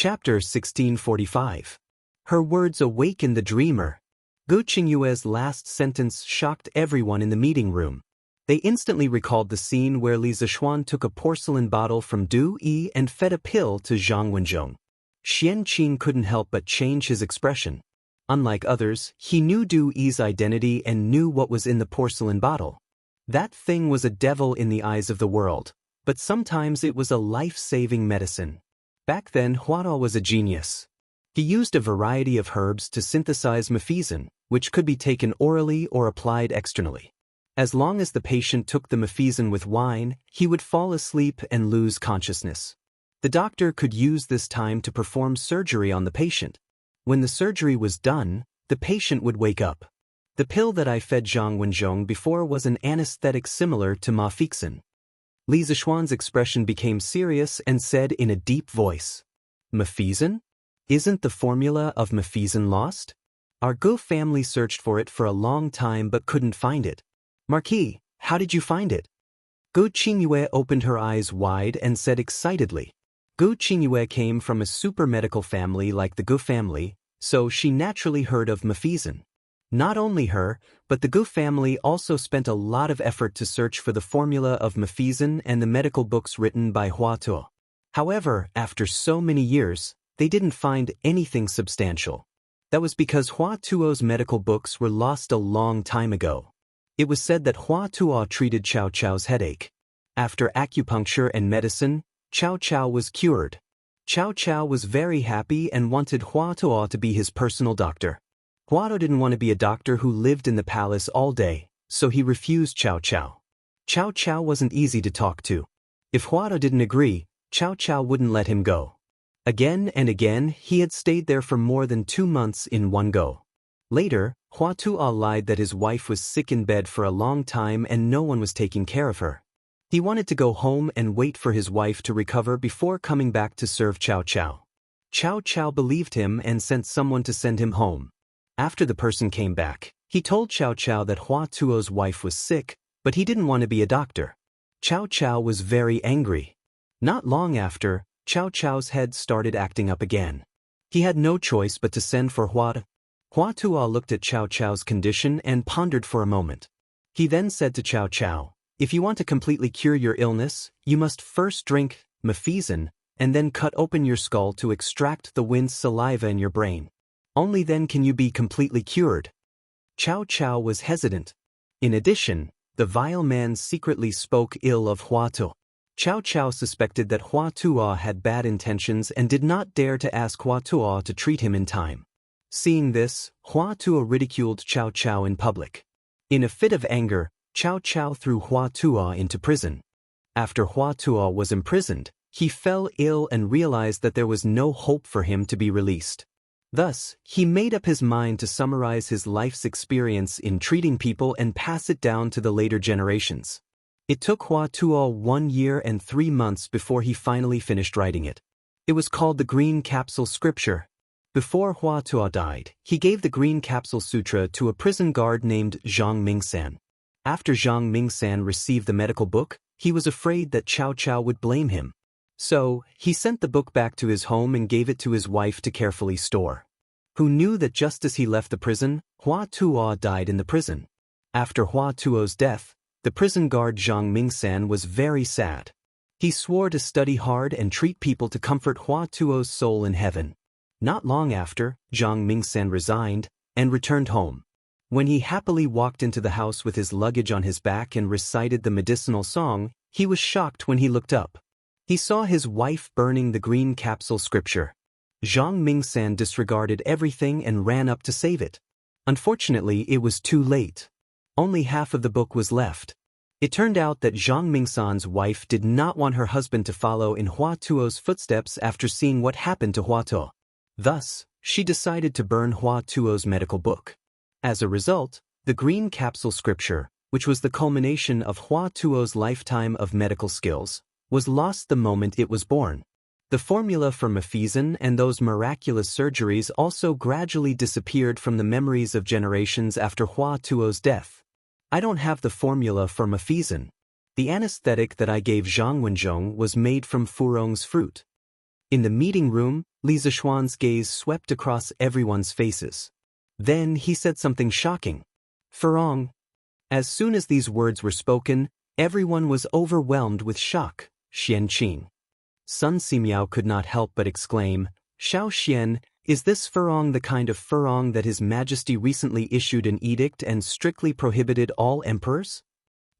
Chapter 1645. Her words awakened the dreamer. Gu Qingyue's last sentence shocked everyone in the meeting room. They instantly recalled the scene where Li Zishuan took a porcelain bottle from Du Yi and fed a pill to Zhang Wenzhong. Xianxia couldn't help but change his expression. Unlike others, he knew Du Yi's identity and knew what was in the porcelain bottle. That thing was a devil in the eyes of the world, but sometimes it was a life-saving medicine. Back then, Huada was a genius. He used a variety of herbs to synthesize mefizin, which could be taken orally or applied externally. As long as the patient took the mefizin with wine, he would fall asleep and lose consciousness. The doctor could use this time to perform surgery on the patient. When the surgery was done, the patient would wake up. The pill that I fed Zhang Wenzhong before was an anesthetic similar to mefizin. Li Zishuan's expression became serious and said in a deep voice, "Mefizin? Isn't the formula of mefizin lost? Our Gu family searched for it for a long time but couldn't find it. Marquis, how did you find it?" Gu Qingyue opened her eyes wide and said excitedly. Gu Qingyue came from a super medical family like the Gu family, so she naturally heard of mefizin. Not only her, but the Gu family also spent a lot of effort to search for the formula of mefizin and the medical books written by Hua Tuo. However, after so many years, they didn't find anything substantial. That was because Hua Tuo's medical books were lost a long time ago. It was said that Hua Tuo treated Cao Cao's headache. After acupuncture and medicine, Cao Cao was cured. Cao Cao was very happy and wanted Hua Tuo to be his personal doctor. Huado didn't want to be a doctor who lived in the palace all day, so he refused Cao Cao. Cao Cao wasn't easy to talk to. If Huado didn't agree, Cao Cao wouldn't let him go. Again and again, he had stayed there for more than 2 months in one go. Later, Hua Tuo lied that his wife was sick in bed for a long time and no one was taking care of her. He wanted to go home and wait for his wife to recover before coming back to serve Cao Cao. Cao Cao believed him and sent someone to send him home. After the person came back, he told Cao Cao that Hua Tuo's wife was sick, but he didn't want to be a doctor. Cao Cao was very angry. Not long after, Cao Cao's head started acting up again. He had no choice but to send for Hua. Hua Tuo looked at Cao Cao's condition and pondered for a moment. He then said to Cao Cao, "If you want to completely cure your illness, you must first drink mefizin and then cut open your skull to extract the wind's saliva in your brain. Only then can you be completely cured." Cao Cao was hesitant. In addition, the vile man secretly spoke ill of Hua Tuo. Cao Cao suspected that Hua Tuo had bad intentions and did not dare to ask Hua Tuo to treat him in time. Seeing this, Hua Tuo ridiculed Cao Cao in public. In a fit of anger, Cao Cao threw Hua Tuo into prison. After Hua Tuo was imprisoned, he fell ill and realized that there was no hope for him to be released. Thus, he made up his mind to summarize his life's experience in treating people and pass it down to the later generations. It took Hua Tuo 1 year and 3 months before he finally finished writing it. It was called the Green Capsule Scripture. Before Hua Tuo died, he gave the Green Capsule Sutra to a prison guard named Zhang Mingsan. After Zhang Mingsan received the medical book, he was afraid that Cao Cao would blame him. So, he sent the book back to his home and gave it to his wife to carefully store. Who knew that just as he left the prison, Hua Tuo died in the prison. After Hua Tuo's death, the prison guard Zhang Mingsan was very sad. He swore to study hard and treat people to comfort Hua Tuo's soul in heaven. Not long after, Zhang Mingsan resigned and returned home. When he happily walked into the house with his luggage on his back and recited the medicinal song, he was shocked when he looked up. He saw his wife burning the Green Capsule Scripture. Zhang Mingsan disregarded everything and ran up to save it. Unfortunately, it was too late. Only half of the book was left. It turned out that Zhang Mingsan's wife did not want her husband to follow in Hua Tuo's footsteps after seeing what happened to Hua Tuo. Thus, she decided to burn Hua Tuo's medical book. As a result, the Green Capsule Scripture, which was the culmination of Hua Tuo's lifetime of medical skills, was lost the moment it was born. The formula for mefizin and those miraculous surgeries also gradually disappeared from the memories of generations after Hua Tuo's death. I don't have the formula for mefizin. The anesthetic that I gave Zhang Wenzhong was made from furong's fruit. In the meeting room, Li Zishuan's gaze swept across everyone's faces. Then he said something shocking. Furong. As soon as these words were spoken, everyone was overwhelmed with shock. Xianxia. Sun Simiao could not help but exclaim, Xiao Xian, is this Furong the kind of Furong that His Majesty recently issued an edict and strictly prohibited all emperors?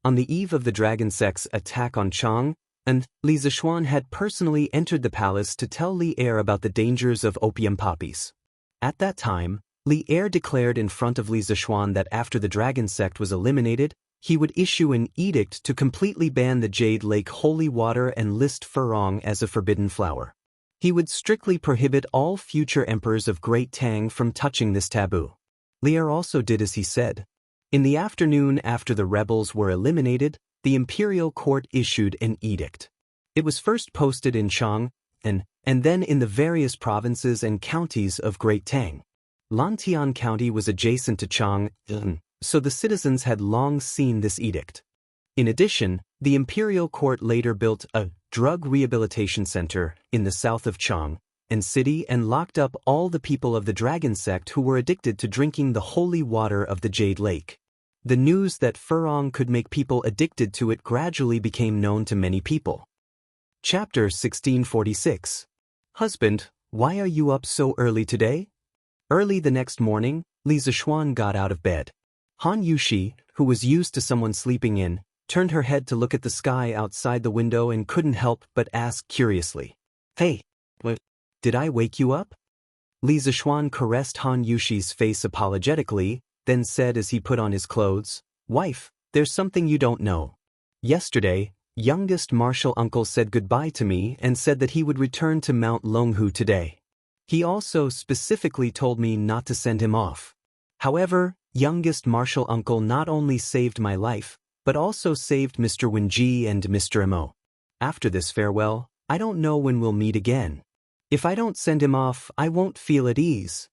On the eve of the dragon sect's attack on Chang, and Li Zishuan had personally entered the palace to tell Li Er about the dangers of opium poppies. At that time, Li Er declared in front of Li Zishuan that after the dragon sect was eliminated, he would issue an edict to completely ban the Jade Lake holy water and list Furong as a forbidden flower. He would strictly prohibit all future emperors of Great Tang from touching this taboo. Li Er also did as he said. In the afternoon after the rebels were eliminated, the imperial court issued an edict. It was first posted in Chang, and then in the various provinces and counties of Great Tang. Lantian County was adjacent to Chang, so the citizens had long seen this edict. In addition, the imperial court later built a drug rehabilitation center in the south of Chang and city and locked up all the people of the dragon sect who were addicted to drinking the holy water of the Jade Lake. The news that Furong could make people addicted to it gradually became known to many people. Chapter 1646. Husband, why are you up so early today? Early the next morning, Li Zishuan got out of bed. Han Yushi, who was used to someone sleeping in, turned her head to look at the sky outside the window and couldn't help but ask curiously. Hey, what? Did I wake you up? Li Zishuan caressed Han Yushi's face apologetically, then said as he put on his clothes, Wife, there's something you don't know. Yesterday, youngest martial uncle said goodbye to me and said that he would return to Mount Longhu today. He also specifically told me not to send him off. However, youngest martial uncle not only saved my life, but also saved Mr. Wenji and Mr. Mo. After this farewell, I don't know when we'll meet again. If I don't send him off, I won't feel at ease.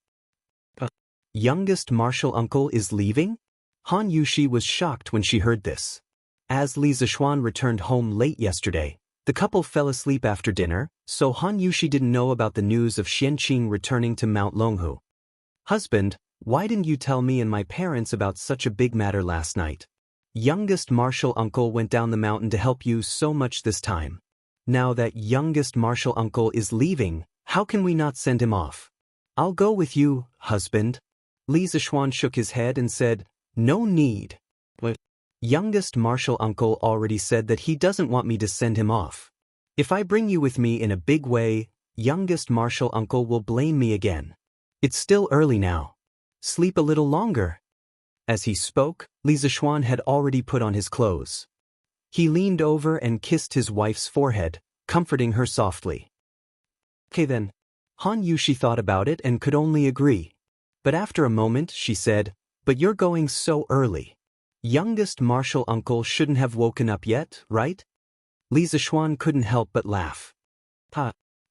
Youngest martial uncle is leaving? Han Yushi was shocked when she heard this. As Li Zishuan returned home late yesterday, the couple fell asleep after dinner, so Han Yushi didn't know about the news of Xianxia returning to Mount Longhu. Husband, why didn't you tell me and my parents about such a big matter last night? Youngest martial uncle went down the mountain to help you so much this time. Now that youngest martial uncle is leaving, how can we not send him off? I'll go with you, husband. Li Zishuan shook his head and said, No need. What? Youngest martial uncle already said that he doesn't want me to send him off. If I bring you with me in a big way, youngest martial uncle will blame me again. It's still early now. Sleep a little longer. As he spoke, Li Zishuan had already put on his clothes. He leaned over and kissed his wife's forehead, comforting her softly. Okay then. Han Yushi thought about it and could only agree. But after a moment, she said, But you're going so early. Youngest martial uncle shouldn't have woken up yet, right? Li Zishuan couldn't help but laugh.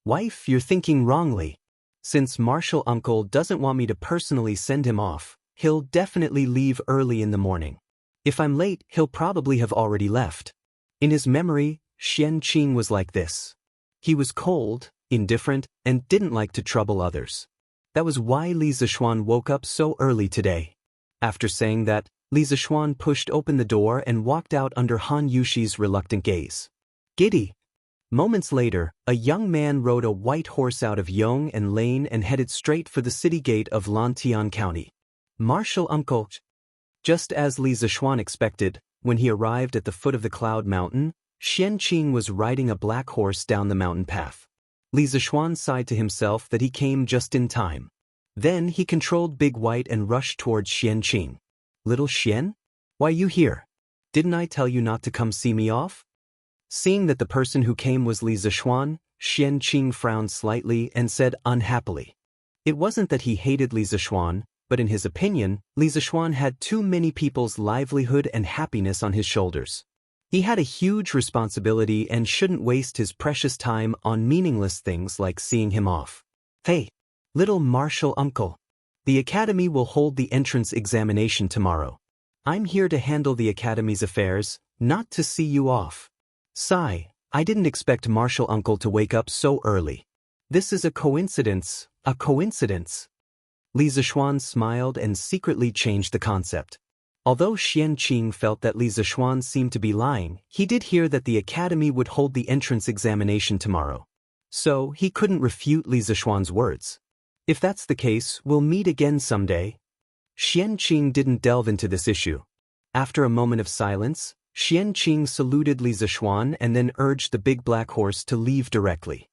Wife, you're thinking wrongly. Since martial uncle doesn't want me to personally send him off, he'll definitely leave early in the morning. If I'm late, he'll probably have already left. In his memory, Xianxia was like this. He was cold, indifferent, and didn't like to trouble others. That was why Li Zishuan woke up so early today. After saying that, Li Zishuan pushed open the door and walked out under Han Yushi's reluctant gaze. Giddy. Moments later, a young man rode a white horse out of Yong and Lane and headed straight for the city gate of Lantian County. Martial uncle. Just as Li Zishuan expected, when he arrived at the foot of the Cloud Mountain, Xianxia was riding a black horse down the mountain path. Li Zishuan sighed to himself that he came just in time. Then he controlled Big White and rushed towards Xianxia. Little Xian? Why you here? Didn't I tell you not to come see me off? Seeing that the person who came was Li Zishuan, Xianxia frowned slightly and said unhappily. It wasn't that he hated Li Zishuan, but in his opinion, Li Zishuan had too many people's livelihood and happiness on his shoulders. He had a huge responsibility and shouldn't waste his precious time on meaningless things like seeing him off. Hey, little martial uncle. The academy will hold the entrance examination tomorrow. I'm here to handle the academy's affairs, not to see you off. Sigh, I didn't expect martial uncle to wake up so early. This is a coincidence, a coincidence. Li Zishuan smiled and secretly changed the concept. Although Xianxia felt that Li Zishuan seemed to be lying, he did hear that the academy would hold the entrance examination tomorrow. So, he couldn't refute Li Zishuan's words. If that's the case, we'll meet again someday. Xianxia didn't delve into this issue. After a moment of silence, Xianxia saluted Li Zishuan and then urged the big black horse to leave directly.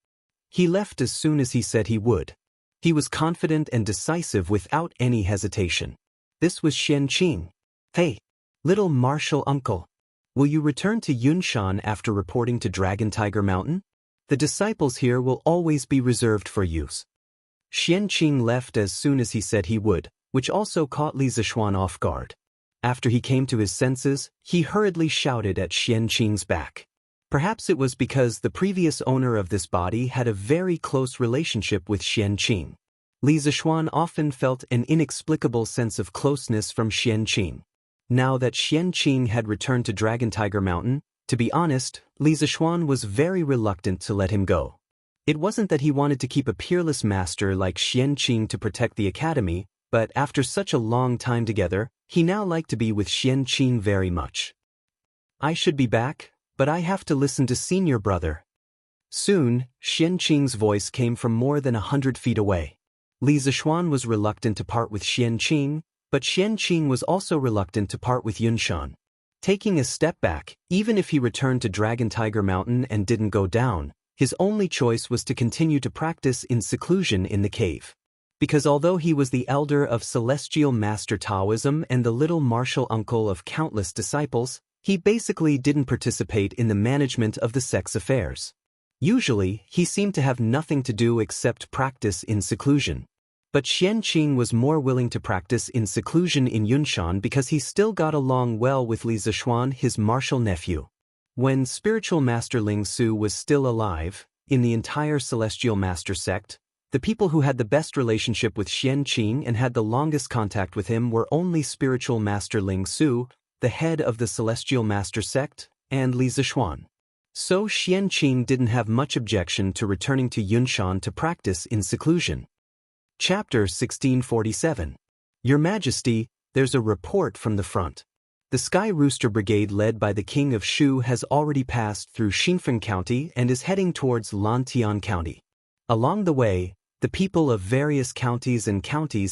He left as soon as he said he would. He was confident and decisive without any hesitation. This was Xianxia. Hey, little martial uncle. Will you return to Yunshan after reporting to Dragon Tiger Mountain? The disciples here will always be reserved for use. Xianxia left as soon as he said he would, which also caught Li Zishuan off guard. After he came to his senses, he hurriedly shouted at Xianxia's back. Perhaps it was because the previous owner of this body had a very close relationship with Xianxia. Li Zishuan often felt an inexplicable sense of closeness from Xianxia. Now that Xianxia had returned to Dragon Tiger Mountain, to be honest, Li Zishuan was very reluctant to let him go. It wasn't that he wanted to keep a peerless master like Xianxia to protect the academy, but after such a long time together, he now liked to be with Xianxia very much. I should be back, but I have to listen to senior brother. Soon, Xianxia's voice came from more than 100 feet away. Li Zishuan was reluctant to part with Xianxia, but Xianxia was also reluctant to part with Yunshan. Taking a step back, even if he returned to Dragon Tiger Mountain and didn't go down, his only choice was to continue to practice in seclusion in the cave. Because although he was the elder of Celestial Master Taoism and the little martial uncle of countless disciples, he basically didn't participate in the management of the sect's affairs. Usually, he seemed to have nothing to do except practice in seclusion. But Xianxia was more willing to practice in seclusion in Yunshan because he still got along well with Li Zishuan, his martial nephew. When Spiritual Master Ling Su was still alive, in the entire Celestial Master sect, the people who had the best relationship with Xianxia and had the longest contact with him were only Spiritual Master Ling Su, the head of the Celestial Master sect, and Li Zishuan. So Xianxia didn't have much objection to returning to Yunshan to practice in seclusion. Chapter 1647. Your Majesty, there's a report from the front. The Sky Rooster Brigade led by the King of Shu has already passed through Xinfeng County and is heading towards Lantian County. Along the way, the people of various counties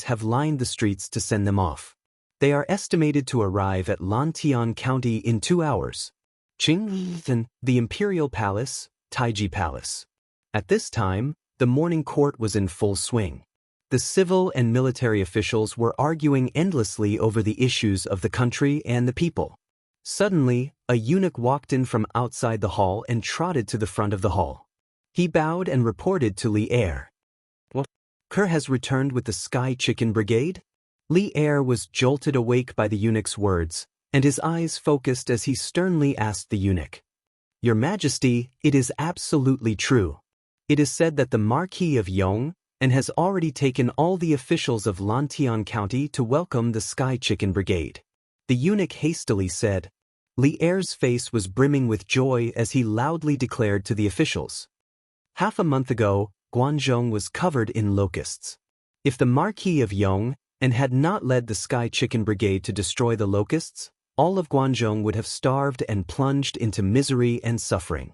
have lined the streets to send them off. They are estimated to arrive at Lantian County in 2 hours. Qinghen, the Imperial Palace, Taiji Palace. At this time, the morning court was in full swing. The civil and military officials were arguing endlessly over the issues of the country and the people. Suddenly, a eunuch walked in from outside the hall and trotted to the front of the hall. He bowed and reported to Li Er. What? Kerr has returned with the Sky Chicken Brigade? Li Er was jolted awake by the eunuch's words, and his eyes focused as he sternly asked the eunuch. Your Majesty, it is absolutely true. It is said that the Marquis of Yong and has already taken all the officials of Lantian County to welcome the Sky Chicken Brigade. The eunuch hastily said. Li Er's face was brimming with joy as he loudly declared to the officials. Half a month ago, Guanzhong was covered in locusts. If the Marquis of Yong and had not led the Sky Chicken Brigade to destroy the locusts, all of Guanzhong would have starved and plunged into misery and suffering.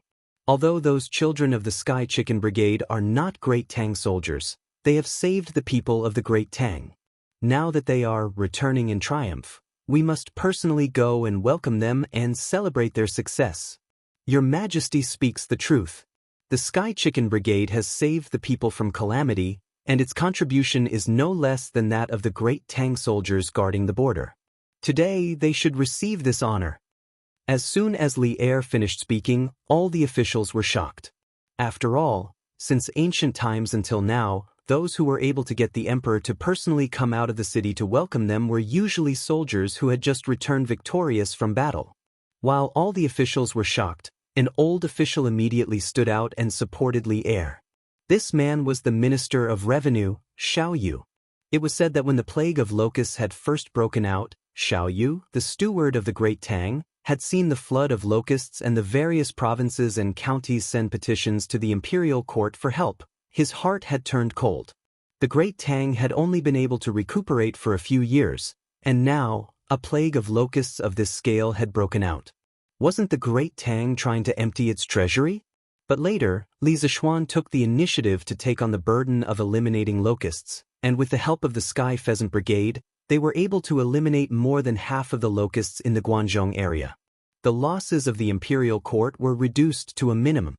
Although those children of the Sky Chicken Brigade are not Great Tang soldiers, they have saved the people of the Great Tang. Now that they are returning in triumph, we must personally go and welcome them and celebrate their success. Your Majesty speaks the truth. The Sky Chicken Brigade has saved the people from calamity, and its contribution is no less than that of the Great Tang soldiers guarding the border. Today, they should receive this honor. As soon as Li Er finished speaking, all the officials were shocked. After all, since ancient times until now, those who were able to get the emperor to personally come out of the city to welcome them were usually soldiers who had just returned victorious from battle. While all the officials were shocked, an old official immediately stood out and supported Li Er. This man was the Minister of Revenue, Xiao Yu. It was said that when the plague of locusts had first broken out, Xiao Yu, the steward of the Great Tang, had seen the flood of locusts and the various provinces and counties send petitions to the imperial court for help, his heart had turned cold. The Great Tang had only been able to recuperate for a few years, and now, a plague of locusts of this scale had broken out. Wasn't the Great Tang trying to empty its treasury? But later, Li Zishuan took the initiative to take on the burden of eliminating locusts, and with the help of the Sky Pheasant Brigade, they were able to eliminate more than half of the locusts in the Guangzhong area. The losses of the imperial court were reduced to a minimum.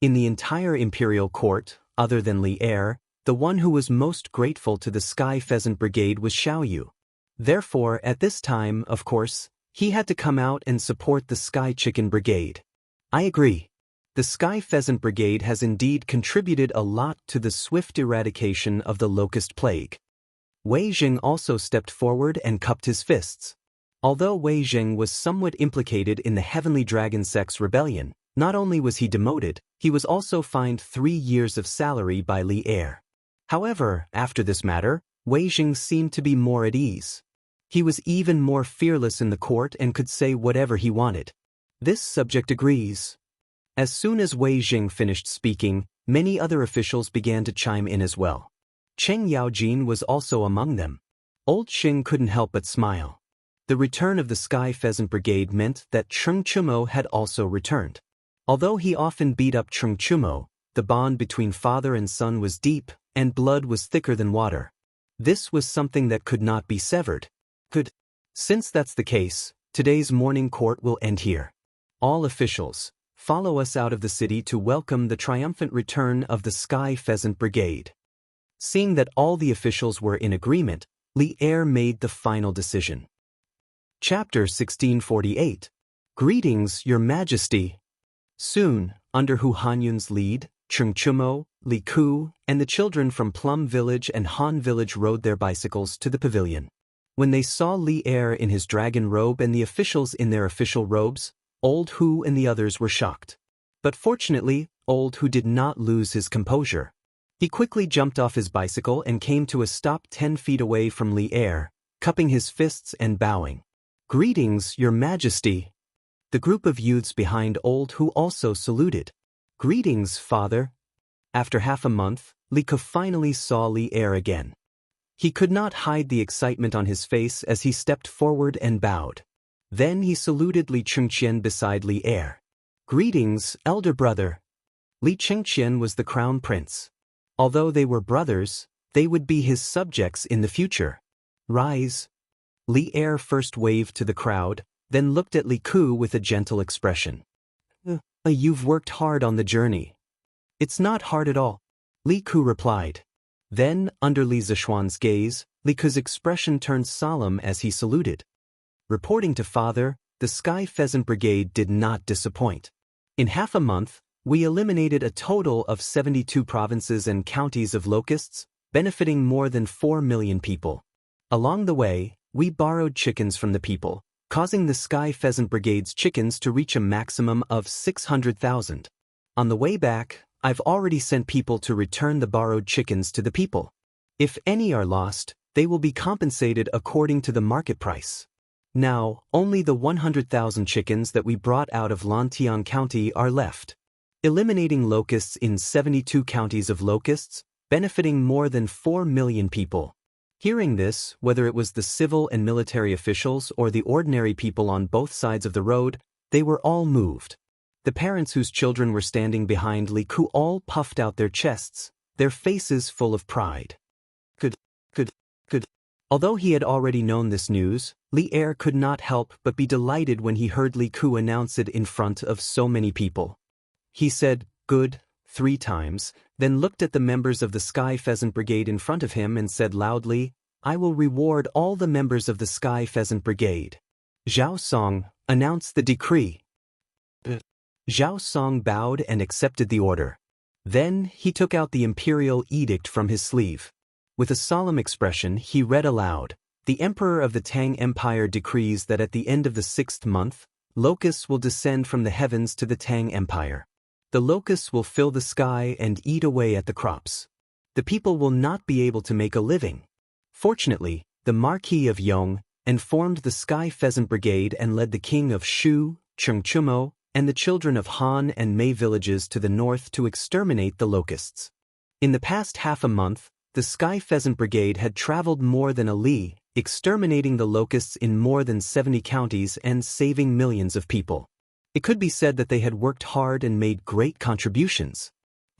In the entire imperial court, other than Li Er, the one who was most grateful to the Sky Pheasant Brigade was Xiaoyu. Therefore, at this time, of course, he had to come out and support the Sky Chicken Brigade. I agree. The Sky Pheasant Brigade has indeed contributed a lot to the swift eradication of the locust plague. Wei Jing also stepped forward and cupped his fists. Although Wei Jing was somewhat implicated in the Heavenly Dragon Sect's rebellion, not only was he demoted, he was also fined 3 years of salary by Li Er. However, after this matter, Wei Jing seemed to be more at ease. He was even more fearless in the court and could say whatever he wanted. This subject agrees. As soon as Wei Jing finished speaking, many other officials began to chime in as well. Cheng Yaojin was also among them. Old Xing couldn't help but smile. The return of the Sky Pheasant Brigade meant that Cheng Chumo had also returned. Although he often beat up Cheng Chumo, the bond between father and son was deep, and blood was thicker than water. This was something that could not be severed. Since that's the case, today's morning court will end here. All officials, follow us out of the city to welcome the triumphant return of the Sky Pheasant Brigade. Seeing that all the officials were in agreement, Li Er made the final decision. Chapter 1648. Greetings, Your Majesty. Soon, under Hu Hanyun's lead, Cheng Chumo, Li Ku, and the children from Plum Village and Han Village rode their bicycles to the pavilion. When they saw Li Er in his dragon robe and the officials in their official robes, Old Hu and the others were shocked. But fortunately, Old Hu did not lose his composure. He quickly jumped off his bicycle and came to a stop 10 feet away from Li Er, cupping his fists and bowing. Greetings, Your Majesty. The group of youths behind Old Hu also saluted. Greetings, Father. After half a month, Li Ke finally saw Li Er again. He could not hide the excitement on his face as he stepped forward and bowed. Then he saluted Li Chengqian beside Li Er. Greetings, elder brother. Li Chengqian was the crown prince. Although they were brothers, they would be his subjects in the future. Rise. Li Er first waved to the crowd, then looked at Li Ku with a gentle expression. You've worked hard on the journey. It's not hard at all, Li Ku replied. Then, under Li Zishuan's gaze, Li Ku's expression turned solemn as he saluted. Reporting to Father, the Sky Pheasant Brigade did not disappoint. In half a month, we eliminated a total of 72 provinces and counties of locusts, benefiting more than 4 million people. Along the way, we borrowed chickens from the people, causing the Sky Pheasant Brigade's chickens to reach a maximum of 600,000. On the way back, I've already sent people to return the borrowed chickens to the people. If any are lost, they will be compensated according to the market price. Now, only the 100,000 chickens that we brought out of Lantian County are left. Eliminating locusts in 72 counties of locusts, benefiting more than 4 million people. Hearing this, whether it was the civil and military officials or the ordinary people on both sides of the road, they were all moved. The parents whose children were standing behind Li Ku all puffed out their chests, their faces full of pride. Good. Although he had already known this news, Li Er could not help but be delighted when he heard Li Ku announce it in front of so many people. He said, "Good," 3 times, then looked at the members of the Sky Pheasant Brigade in front of him and said loudly, "I will reward all the members of the Sky Pheasant Brigade." Zhao Song, announce the decree. Zhao Song bowed and accepted the order. Then he took out the imperial edict from his sleeve. With a solemn expression, he read aloud, "The Emperor of the Tang Empire decrees that at the end of the 6th month, locusts will descend from the heavens to the Tang Empire. The locusts will fill the sky and eat away at the crops. The people will not be able to make a living." Fortunately, the Marquis of Yong formed the Sky Pheasant Brigade and led the king of Shu, Cheng Chumo, and the children of Han and Mei villages to the north to exterminate the locusts. In the past half a month, the Sky Pheasant Brigade had traveled more than a li, exterminating the locusts in more than 70 counties and saving millions of people. It could be said that they had worked hard and made great contributions.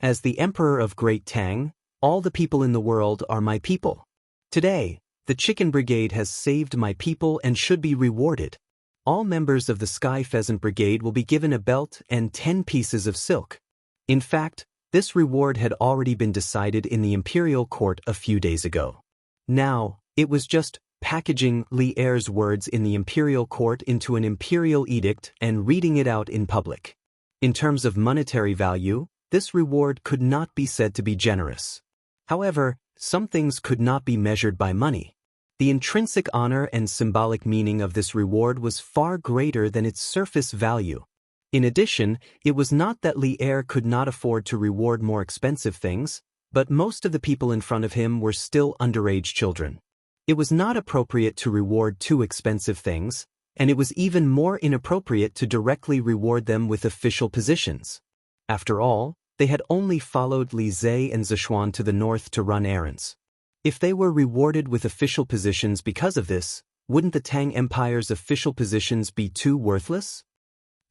As the Emperor of Great Tang, all the people in the world are my people. Today, the Chicken Brigade has saved my people and should be rewarded. All members of the Sky Pheasant Brigade will be given a belt and 10 pieces of silk. In fact, this reward had already been decided in the imperial court a few days ago. Now, it was just packaging Li Er's words in the imperial court into an imperial edict and reading it out in public. In terms of monetary value, this reward could not be said to be generous. However, some things could not be measured by money. The intrinsic honor and symbolic meaning of this reward was far greater than its surface value. In addition, it was not that Li Er could not afford to reward more expensive things, but most of the people in front of him were still underage children. It was not appropriate to reward too expensive things, and it was even more inappropriate to directly reward them with official positions. After all, they had only followed Li Zhe and Zishuan to the north to run errands. If they were rewarded with official positions because of this, wouldn't the Tang Empire's official positions be too worthless?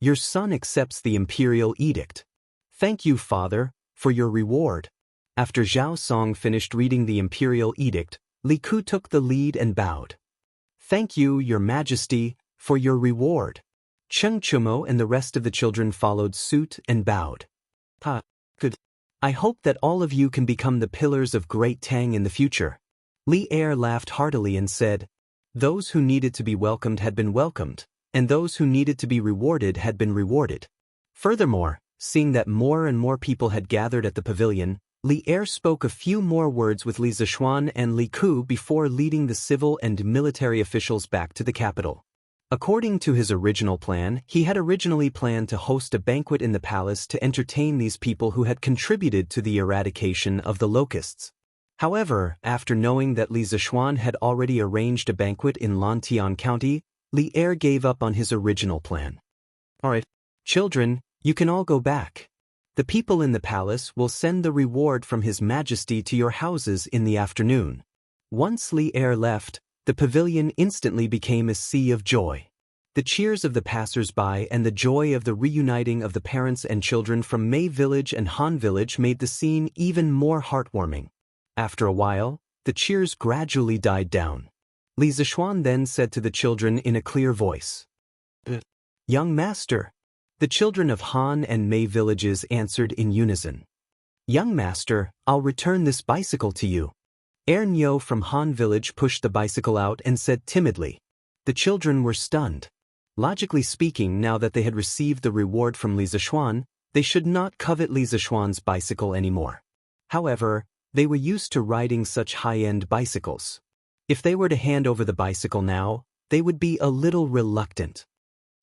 Your son accepts the imperial edict. Thank you, father, for your reward. After Zhao Song finished reading the imperial edict, Li Ku took the lead and bowed. Thank you, your majesty, for your reward. Cheng Chumo and the rest of the children followed suit and bowed. Good. I hope that all of you can become the pillars of Great Tang in the future. Li Er laughed heartily and said, those who needed to be welcomed had been welcomed, and those who needed to be rewarded had been rewarded. Furthermore, seeing that more and more people had gathered at the pavilion, Li Er spoke a few more words with Li Zishuan and Li Ku before leading the civil and military officials back to the capital. According to his original plan, he had originally planned to host a banquet in the palace to entertain these people who had contributed to the eradication of the locusts. However, after knowing that Li Zishuan had already arranged a banquet in Lantian County, Li Er gave up on his original plan. Alright, children, you can all go back. The people in the palace will send the reward from His Majesty to your houses in the afternoon. Once Li Er left, the pavilion instantly became a sea of joy. The cheers of the passers-by and the joy of the reuniting of the parents and children from Mei Village and Han Village made the scene even more heartwarming. After a while, the cheers gradually died down. Li Zishuan then said to the children in a clear voice, Young master. The children of Han and Mei villages answered in unison. Young master, I'll return this bicycle to you. Nyo from Han village pushed the bicycle out and said timidly. The children were stunned. Logically speaking, now that they had received the reward from Li Zishuan, they should not covet Li Zishuan's bicycle anymore. However, they were used to riding such high-end bicycles. If they were to hand over the bicycle now, they would be a little reluctant.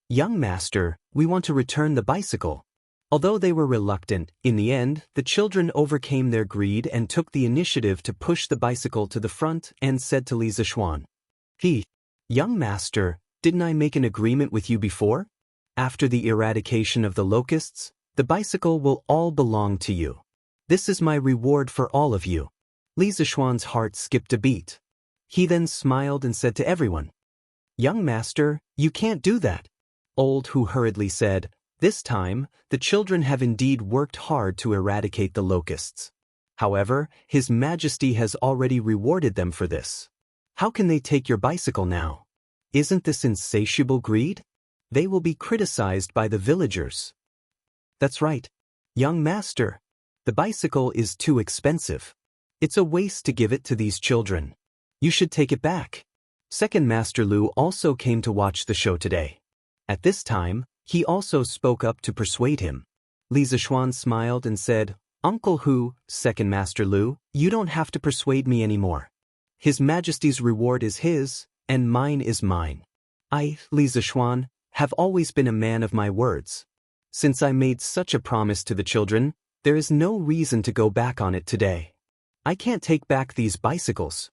Young master, we want to return the bicycle. Although they were reluctant, in the end, the children overcame their greed and took the initiative to push the bicycle to the front and said to Li Zishuan, Young master, didn't I make an agreement with you before? After the eradication of the locusts, the bicycle will all belong to you. This is my reward for all of you. Li Zishuan's heart skipped a beat. He then smiled and said to everyone, Young master, you can't do that. Old Hu hurriedly said, This time, the children have indeed worked hard to eradicate the locusts. However, His Majesty has already rewarded them for this. How can they take your bicycle now? Isn't this insatiable greed? They will be criticized by the villagers. That's right. Young master, the bicycle is too expensive. It's a waste to give it to these children. You should take it back. Second Master Lu also came to watch the show today. At this time, he also spoke up to persuade him. Li Zishuan smiled and said, Uncle Hu, Second Master Lu, you don't have to persuade me anymore. His Majesty's reward is his, and mine is mine. I, Li Zishuan, have always been a man of my words. Since I made such a promise to the children, there is no reason to go back on it today. I can't take back these bicycles.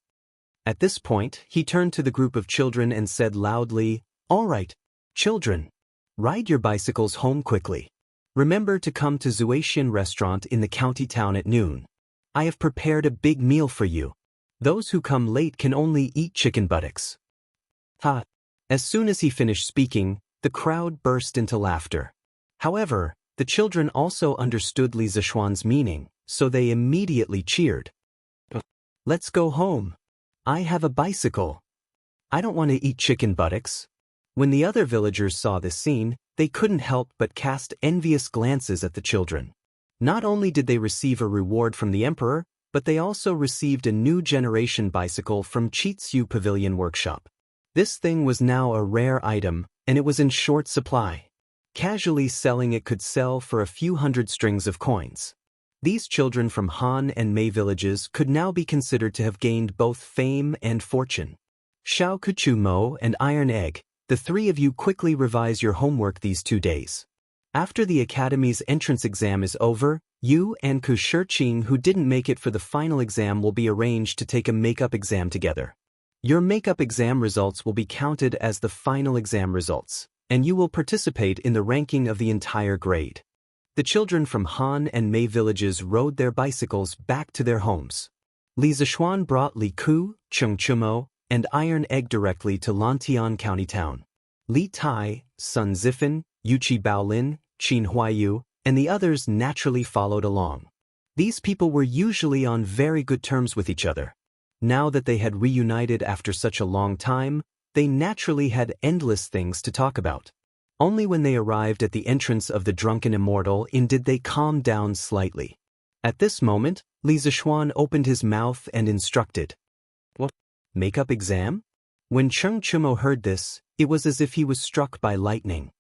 At this point, he turned to the group of children and said loudly, All right, children, ride your bicycles home quickly. Remember to come to Zuaxian restaurant in the county town at noon. I have prepared a big meal for you. Those who come late can only eat chicken buttocks. Ha! As soon as he finished speaking, the crowd burst into laughter. However, the children also understood Li Zishuan's meaning, so they immediately cheered. Let's go home. I have a bicycle. I don't want to eat chicken buttocks. When the other villagers saw this scene, they couldn't help but cast envious glances at the children. Not only did they receive a reward from the emperor, but they also received a new generation bicycle from Chitsiu Pavilion Workshop. This thing was now a rare item, and it was in short supply. Casually selling it could sell for a few hundred strings of coins. These children from Han and Mei villages could now be considered to have gained both fame and fortune. Xiao Kuchu Mo and Iron Egg, the three of you quickly revise your homework these 2 days. After the academy's entrance exam is over, you and Ku Shiqing who didn't make it for the final exam will be arranged to take a makeup exam together. Your makeup exam results will be counted as the final exam results, and you will participate in the ranking of the entire grade. The children from Han and Mei villages rode their bicycles back to their homes. Li Zishuan brought Li Ku, Chung Chumo, and Iron Egg directly to Lantian County Town. Li Tai, Sun Zifan, Yuchi Baolin, Qin Huayu, and the others naturally followed along. These people were usually on very good terms with each other. Now that they had reunited after such a long time, they naturally had endless things to talk about. Only when they arrived at the entrance of the Drunken Immortal Inn did they calm down slightly. At this moment, Li Zishuan opened his mouth and instructed. What? Makeup exam? When Chung Chumo heard this, it was as if he was struck by lightning.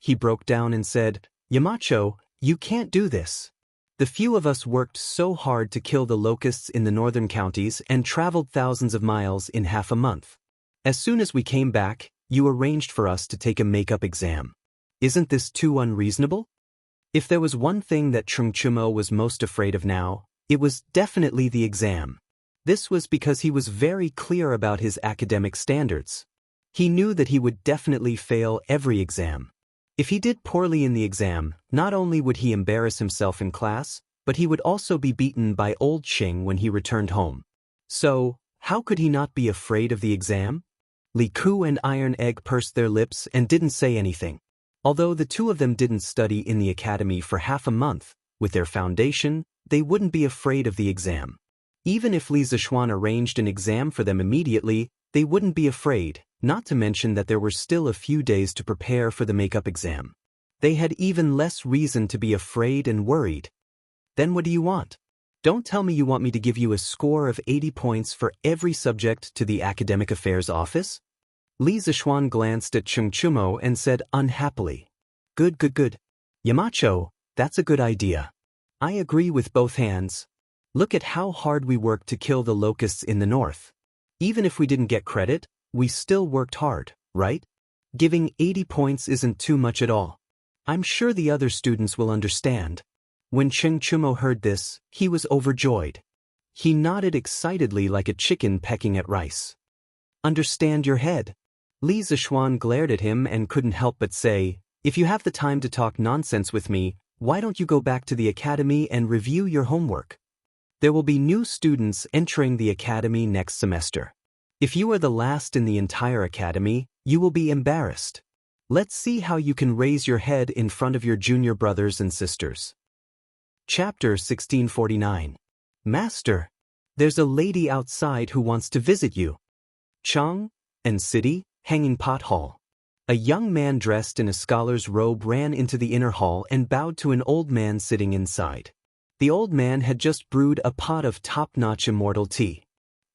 He broke down and said, Yamacho, you can't do this. The few of us worked so hard to kill the locusts in the northern counties and traveled thousands of miles in half a month. As soon as we came back, you arranged for us to take a makeup exam. Isn't this too unreasonable? If there was one thing that Chung Chumo was most afraid of now, it was definitely the exam. This was because he was very clear about his academic standards. He knew that he would definitely fail every exam. If he did poorly in the exam, not only would he embarrass himself in class, but he would also be beaten by old Xing when he returned home. So, how could he not be afraid of the exam? Li Ku and Iron Egg pursed their lips and didn't say anything. Although the two of them didn't study in the academy for half a month, with their foundation, they wouldn't be afraid of the exam. Even if Li Zishuan arranged an exam for them immediately, they wouldn't be afraid, not to mention that there were still a few days to prepare for the makeup exam. They had even less reason to be afraid and worried. Then what do you want? Don't tell me you want me to give you a score of 80 points for every subject to the Academic Affairs Office? Li Zishuan glanced at Chung Chumo and said unhappily. Good. Yamacho, that's a good idea. I agree with both hands. Look at how hard we worked to kill the locusts in the north. Even if we didn't get credit, we still worked hard, right? Giving 80 points isn't too much at all. I'm sure the other students will understand. When Chung Chumo heard this, he was overjoyed. He nodded excitedly like a chicken pecking at rice. Understand your head. Li Zishuan glared at him and couldn't help but say, if you have the time to talk nonsense with me, why don't you go back to the academy and review your homework? There will be new students entering the academy next semester. If you are the last in the entire academy, you will be embarrassed. Let's see how you can raise your head in front of your junior brothers and sisters. Chapter 1649. Master, there's a lady outside who wants to visit you. Chang, and City, Hanging Pot Hall. A young man dressed in a scholar's robe ran into the inner hall and bowed to an old man sitting inside. The old man had just brewed a pot of top-notch immortal tea.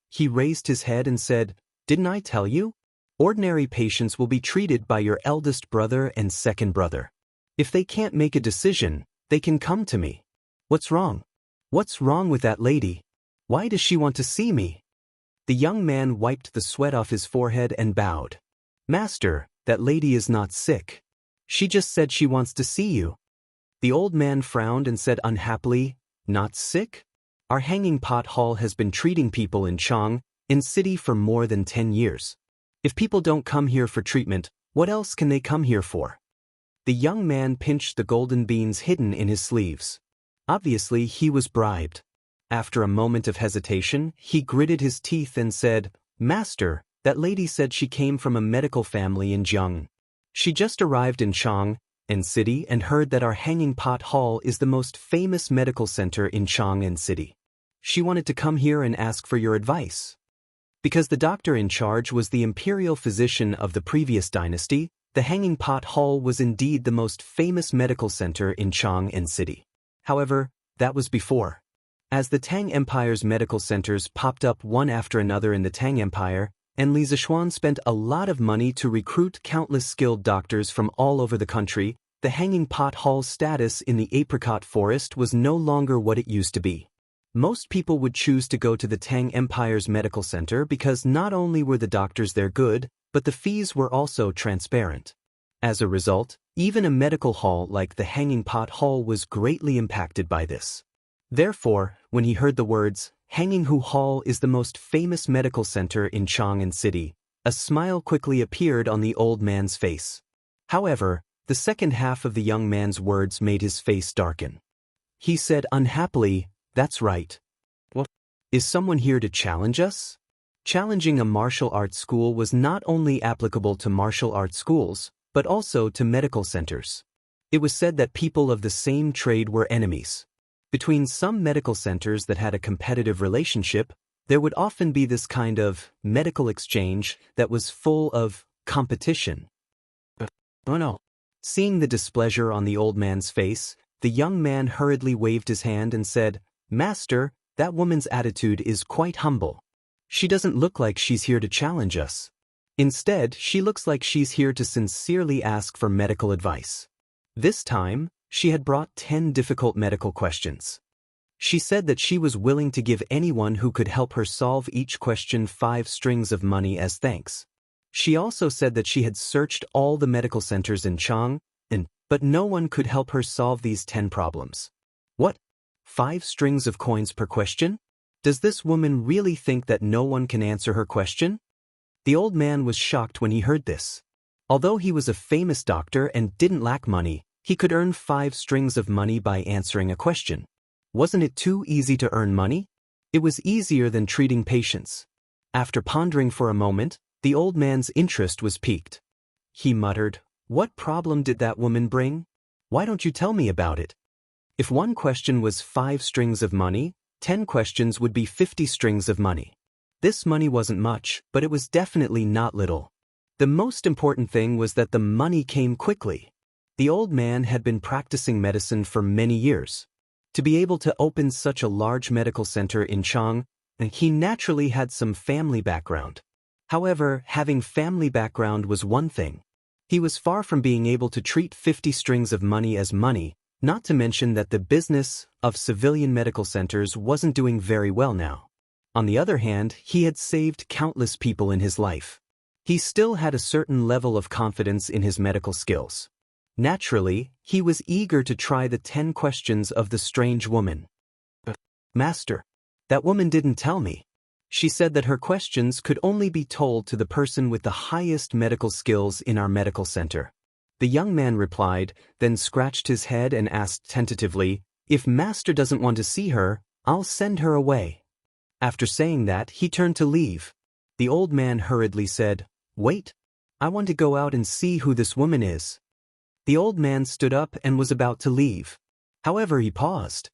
He raised his head and said, Didn't I tell you? Ordinary patients will be treated by your eldest brother and second brother. If they can't make a decision, they can come to me. What's wrong? What's wrong with that lady? Why does she want to see me? The young man wiped the sweat off his forehead and bowed. Master, that lady is not sick. She just said she wants to see you. The old man frowned and said unhappily, Not sick? Our Hanging Pot Hall has been treating people in Chang, in city for more than 10 years. If people don't come here for treatment, what else can they come here for? The young man pinched the golden beans hidden in his sleeves. Obviously, he was bribed. After a moment of hesitation, he gritted his teeth and said, "Master, that lady said she came from a medical family in Jiang. She just arrived in Chang'an City and heard that our Hanging Pot Hall is the most famous medical center in Chang'an City. She wanted to come here and ask for your advice." Because the doctor in charge was the imperial physician of the previous dynasty, the Hanging Pot Hall was indeed the most famous medical center in Chang'an City. However, that was before. As the Tang Empire's medical centers popped up one after another in the Tang Empire, and Li Zishuan spent a lot of money to recruit countless skilled doctors from all over the country, the Hanging Pot Hall's status in the apricot forest was no longer what it used to be. Most people would choose to go to the Tang Empire's medical center because not only were the doctors there good, but the fees were also transparent. As a result, even a medical hall like the Hanging Pot Hall was greatly impacted by this. Therefore, when he heard the words, "Hanging Hu Hall is the most famous medical center in Chang'an City," a smile quickly appeared on the old man's face. However, the second half of the young man's words made his face darken. He said unhappily, "That's right. What? Is someone here to challenge us?" Challenging a martial arts school was not only applicable to martial arts schools, but also to medical centers. It was said that people of the same trade were enemies. Between some medical centers that had a competitive relationship, there would often be this kind of medical exchange that was full of competition. Oh no. Seeing the displeasure on the old man's face, the young man hurriedly waved his hand and said, "Master, that woman's attitude is quite humble. She doesn't look like she's here to challenge us. Instead, she looks like she's here to sincerely ask for medical advice." This time, she had brought 10 difficult medical questions. She said that she was willing to give anyone who could help her solve each question 5 strings of money as thanks. She also said that she had searched all the medical centers in Chang'an, but no one could help her solve these 10 problems. What? 5 strings of coins per question? Does this woman really think that no one can answer her question? The old man was shocked when he heard this. Although he was a famous doctor and didn't lack money, he could earn 5 strings of money by answering a question. Wasn't it too easy to earn money? It was easier than treating patients. After pondering for a moment, the old man's interest was piqued. He muttered, "What problem did that woman bring? Why don't you tell me about it?" If one question was 5 strings of money, 10 questions would be 50 strings of money. This money wasn't much, but it was definitely not little. The most important thing was that the money came quickly. The old man had been practicing medicine for many years. To be able to open such a large medical center in Chang'an, he naturally had some family background. However, having family background was one thing. He was far from being able to treat 50 strings of money as money, not to mention that the business of civilian medical centers wasn't doing very well now. On the other hand, he had saved countless people in his life. He still had a certain level of confidence in his medical skills. Naturally, he was eager to try the 10 questions of the strange woman. "Master, that woman didn't tell me. She said that her questions could only be told to the person with the highest medical skills in our medical center." The young man replied, then scratched his head and asked tentatively, "If Master doesn't want to see her, I'll send her away." After saying that, he turned to leave. The old man hurriedly said, "Wait. I want to go out and see who this woman is." The old man stood up and was about to leave. However, he paused.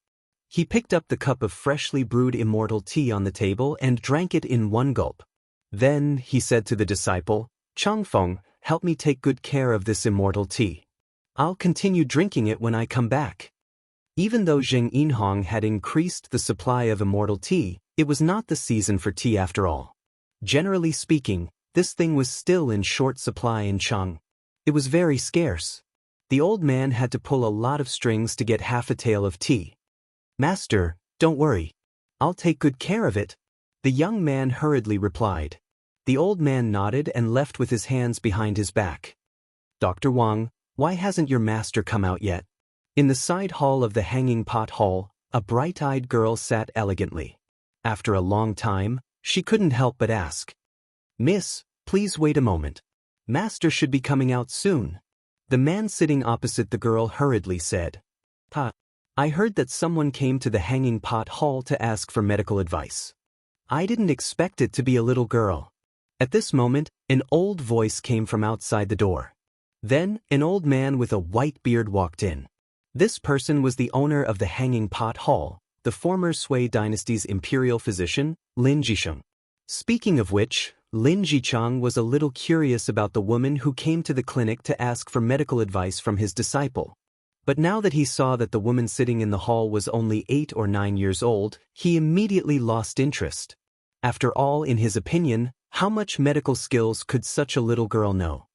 He picked up the cup of freshly brewed immortal tea on the table and drank it in one gulp. Then, he said to the disciple, "Changfeng, help me take good care of this immortal tea. I'll continue drinking it when I come back." Even though Zheng Yinhong had increased the supply of immortal tea, it was not the season for tea after all. Generally speaking, this thing was still in short supply in Chang'an. It was very scarce. The old man had to pull a lot of strings to get half a tael of tea. "Master, don't worry. I'll take good care of it," the young man hurriedly replied. The old man nodded and left with his hands behind his back. "Dr. Wang, why hasn't your master come out yet?" In the side hall of the Hanging Pot Hall, a bright-eyed girl sat elegantly. After a long time, she couldn't help but ask, "Miss, please wait a moment. Master should be coming out soon." The man sitting opposite the girl hurriedly said, I heard that someone came to the Hanging Pot Hall to ask for medical advice. I didn't expect it to be a little girl. At this moment, an old voice came from outside the door. Then, an old man with a white beard walked in. This person was the owner of the Hanging Pot Hall, the former Sui dynasty's imperial physician, Lin Jicheng. Speaking of which, Lin Jicheng was a little curious about the woman who came to the clinic to ask for medical advice from his disciple. But now that he saw that the woman sitting in the hall was only 8 or 9 years old, he immediately lost interest. After all, in his opinion, how much medical skills could such a little girl know?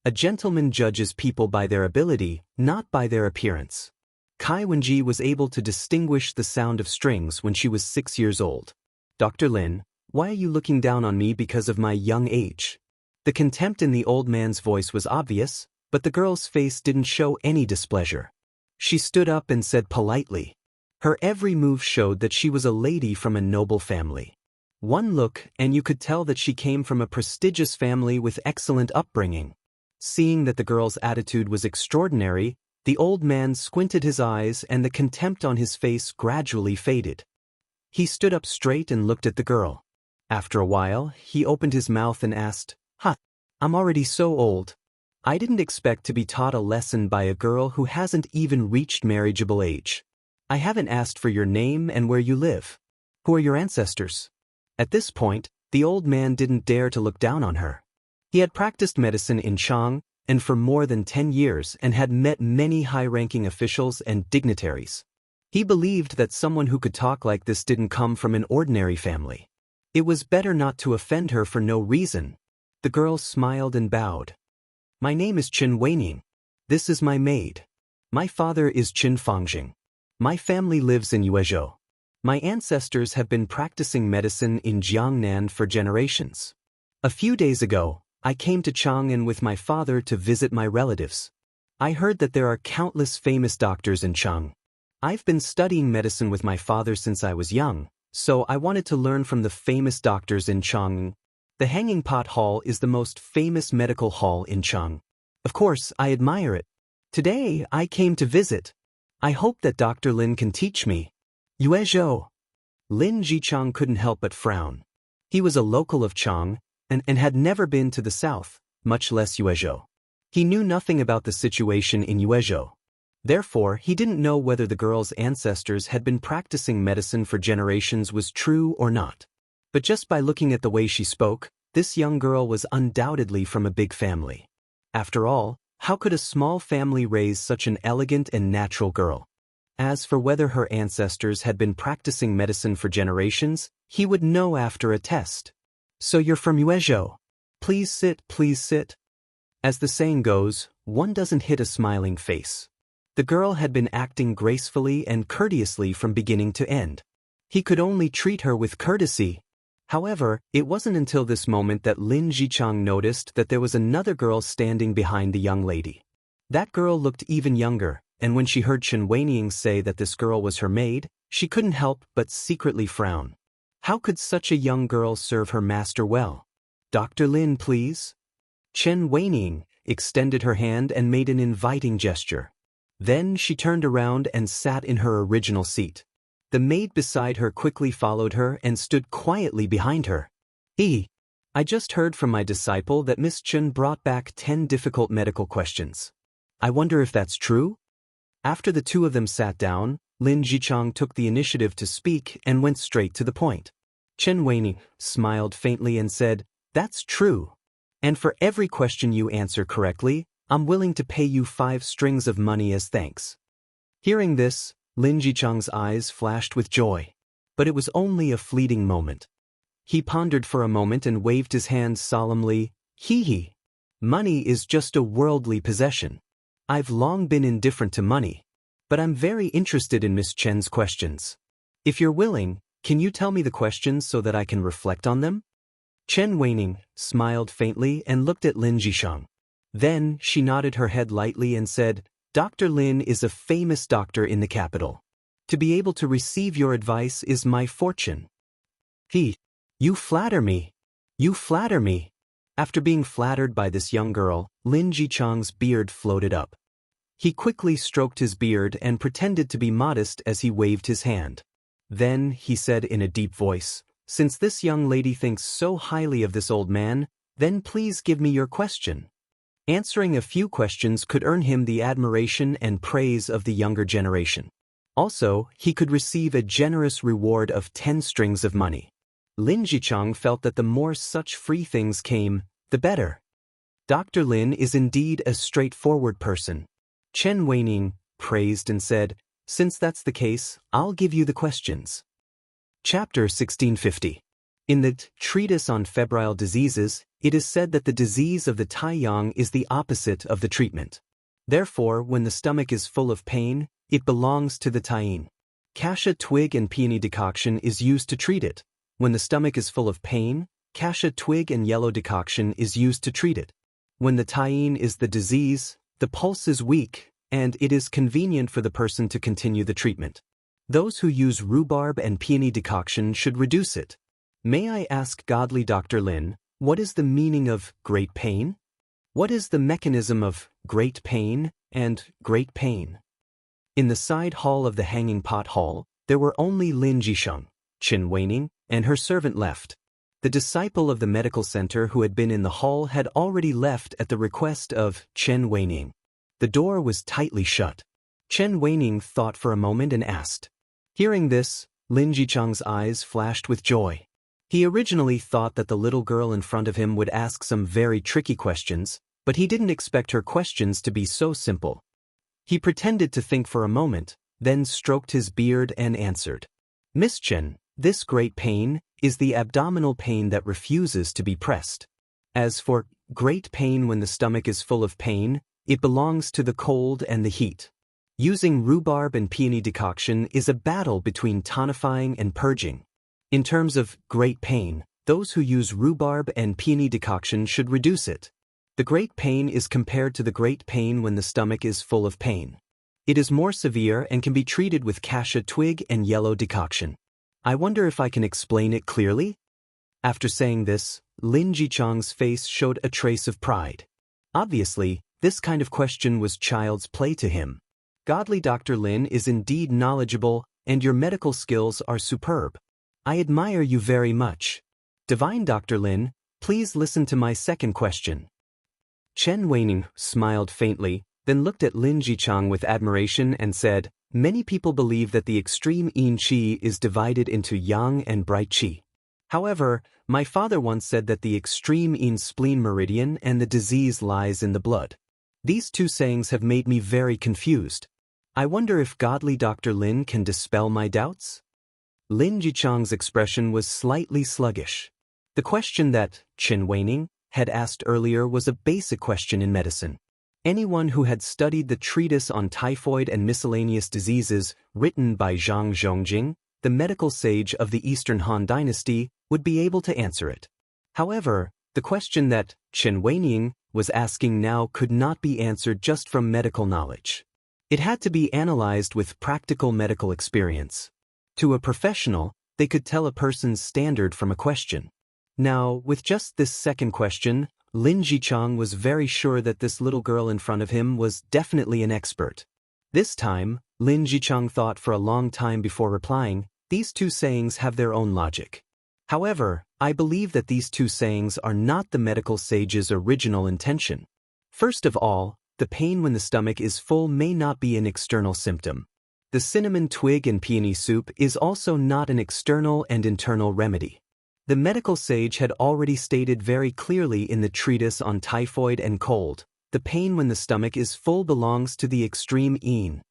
A gentleman judges people by their ability, not by their appearance. Kai Wenji was able to distinguish the sound of strings when she was 6 years old. Dr. Lin, why are you looking down on me because of my young age? The contempt in the old man's voice was obvious, but the girl's face didn't show any displeasure. She stood up and said politely. Her every move showed that she was a lady from a noble family. One look and you could tell that she came from a prestigious family with excellent upbringing. Seeing that the girl's attitude was extraordinary, the old man squinted his eyes and the contempt on his face gradually faded. He stood up straight and looked at the girl. After a while, he opened his mouth and asked, I'm already so old. I didn't expect to be taught a lesson by a girl who hasn't even reached marriageable age. I haven't asked for your name and where you live. Who are your ancestors? At this point, the old man didn't dare to look down on her. He had practiced medicine in Chang, and for more than 10 years and had met many high-ranking officials and dignitaries. He believed that someone who could talk like this didn't come from an ordinary family. It was better not to offend her for no reason. The girl smiled and bowed. My name is Qin Weining. This is my maid. My father is Qin Fangjing. My family lives in Yuezhou. My ancestors have been practicing medicine in Jiangnan for generations. A few days ago, I came to Chang'an with my father to visit my relatives. I heard that there are countless famous doctors in Chang. I've been studying medicine with my father since I was young, so I wanted to learn from the famous doctors in Chang'an. The Hanging Pot Hall is the most famous medical hall in Chang. Of course, I admire it. Today, I came to visit. I hope that Dr. Lin can teach me. Yuezhou. Lin Jicheng couldn't help but frown. He was a local of Chang, and had never been to the south, much less Yuezhou. He knew nothing about the situation in Yuezhou. Therefore, he didn't know whether the girl's ancestors had been practicing medicine for generations was true or not. But just by looking at the way she spoke, this young girl was undoubtedly from a big family. After all, how could a small family raise such an elegant and natural girl? As for whether her ancestors had been practicing medicine for generations, he would know after a test. So you're from Yuezhou? Please sit, please sit. As the saying goes, one doesn't hit a smiling face. The girl had been acting gracefully and courteously from beginning to end. He could only treat her with courtesy. However, it wasn't until this moment that Lin Jicheng noticed that there was another girl standing behind the young lady. That girl looked even younger, and when she heard Qin Weining say that this girl was her maid, she couldn't help but secretly frown. How could such a young girl serve her master well? Dr. Lin, please. Qin Weining extended her hand and made an inviting gesture. Then she turned around and sat in her original seat. The maid beside her quickly followed her and stood quietly behind her. I just heard from my disciple that Miss Qin brought back 10 difficult medical questions. I wonder if that's true? After the two of them sat down, Lin Jicheng took the initiative to speak and went straight to the point. Qin Weining smiled faintly and said, That's true. And for every question you answer correctly, I'm willing to pay you 5 strings of money as thanks. Hearing this, Lin Jicheng's eyes flashed with joy. But it was only a fleeting moment. He pondered for a moment and waved his hand solemnly. Money is just a worldly possession. I've long been indifferent to money, but I'm very interested in Miss Chen's questions. If you're willing, can you tell me the questions so that I can reflect on them? Qin Weining smiled faintly and looked at Lin Jicheng. Then she nodded her head lightly and said, Dr. Lin is a famous doctor in the capital. To be able to receive your advice is my fortune. You flatter me. You flatter me. After being flattered by this young girl, Lin Jicheng's beard floated up. He quickly stroked his beard and pretended to be modest as he waved his hand. Then, he said in a deep voice, "Since this young lady thinks so highly of this old man, then please give me your question." Answering a few questions could earn him the admiration and praise of the younger generation. Also, he could receive a generous reward of 10 strings of money. Lin Jichang felt that the more such free things came, the better. Dr. Lin is indeed a straightforward person. Chen Weining praised and said, "Since that's the case, I'll give you the questions." Chapter 1650. In the Treatise on Febrile Diseases, it is said that the disease of the Taiyang is the opposite of the treatment. Therefore, when the stomach is full of pain, it belongs to the Taiyin. Cassia twig and peony decoction is used to treat it. When the stomach is full of pain, cassia twig and yellow decoction is used to treat it. When the Taiyin is the disease, the pulse is weak, and it is convenient for the person to continue the treatment. Those who use rhubarb and peony decoction should reduce it. May I ask godly Dr. Lin, what is the meaning of great pain? What is the mechanism of great pain and great pain? In the side hall of the Hanging Pot Hall, there were only Lin Jisheng, Qin Weining, and her servant left. The disciple of the medical center who had been in the hall had already left at the request of Chen Weining. The door was tightly shut. Chen Weining thought for a moment and asked. Hearing this, Lin Jicheng's eyes flashed with joy. He originally thought that the little girl in front of him would ask some very tricky questions, but he didn't expect her questions to be so simple. He pretended to think for a moment, then stroked his beard and answered. Miss Chen, this great pain is the abdominal pain that refuses to be pressed. As for great pain when the stomach is full of pain, it belongs to the cold and the heat. Using rhubarb and peony decoction is a battle between tonifying and purging. In terms of great pain, those who use rhubarb and peony decoction should reduce it. The great pain is compared to the great pain when the stomach is full of pain. It is more severe and can be treated with cassia twig and yellow decoction. I wonder if I can explain it clearly? After saying this, Lin Jicheng's face showed a trace of pride. Obviously, this kind of question was child's play to him. Godly Dr. Lin is indeed knowledgeable, and your medical skills are superb. I admire you very much. Divine Dr. Lin, please listen to my second question. Chen Weining smiled faintly, then looked at Lin Jicheng with admiration and said, Many people believe that the extreme yin qi is divided into yang and bright qi. However, my father once said that the extreme yin spleen meridian and the disease lies in the blood. These two sayings have made me very confused. I wonder if godly Dr. Lin can dispel my doubts? Lin Jicheng's expression was slightly sluggish. The question that Chen Weining had asked earlier was a basic question in medicine. Anyone who had studied the treatise on typhoid and miscellaneous diseases written by Zhang Zhongjing, the medical sage of the Eastern Han Dynasty, would be able to answer it. However, the question that Chen Weining was asking now could not be answered just from medical knowledge. It had to be analyzed with practical medical experience. To a professional, they could tell a person's standard from a question. Now, with just this second question, Lin Jicheng was very sure that this little girl in front of him was definitely an expert. This time, Lin Jicheng thought for a long time before replying, these two sayings have their own logic. However, I believe that these two sayings are not the medical sage's original intention. First of all, the pain when the stomach is full may not be an external symptom. The cinnamon twig and peony soup is also not an external and internal remedy. The medical sage had already stated very clearly in the treatise on typhoid and cold, the pain when the stomach is full belongs to the extreme yin.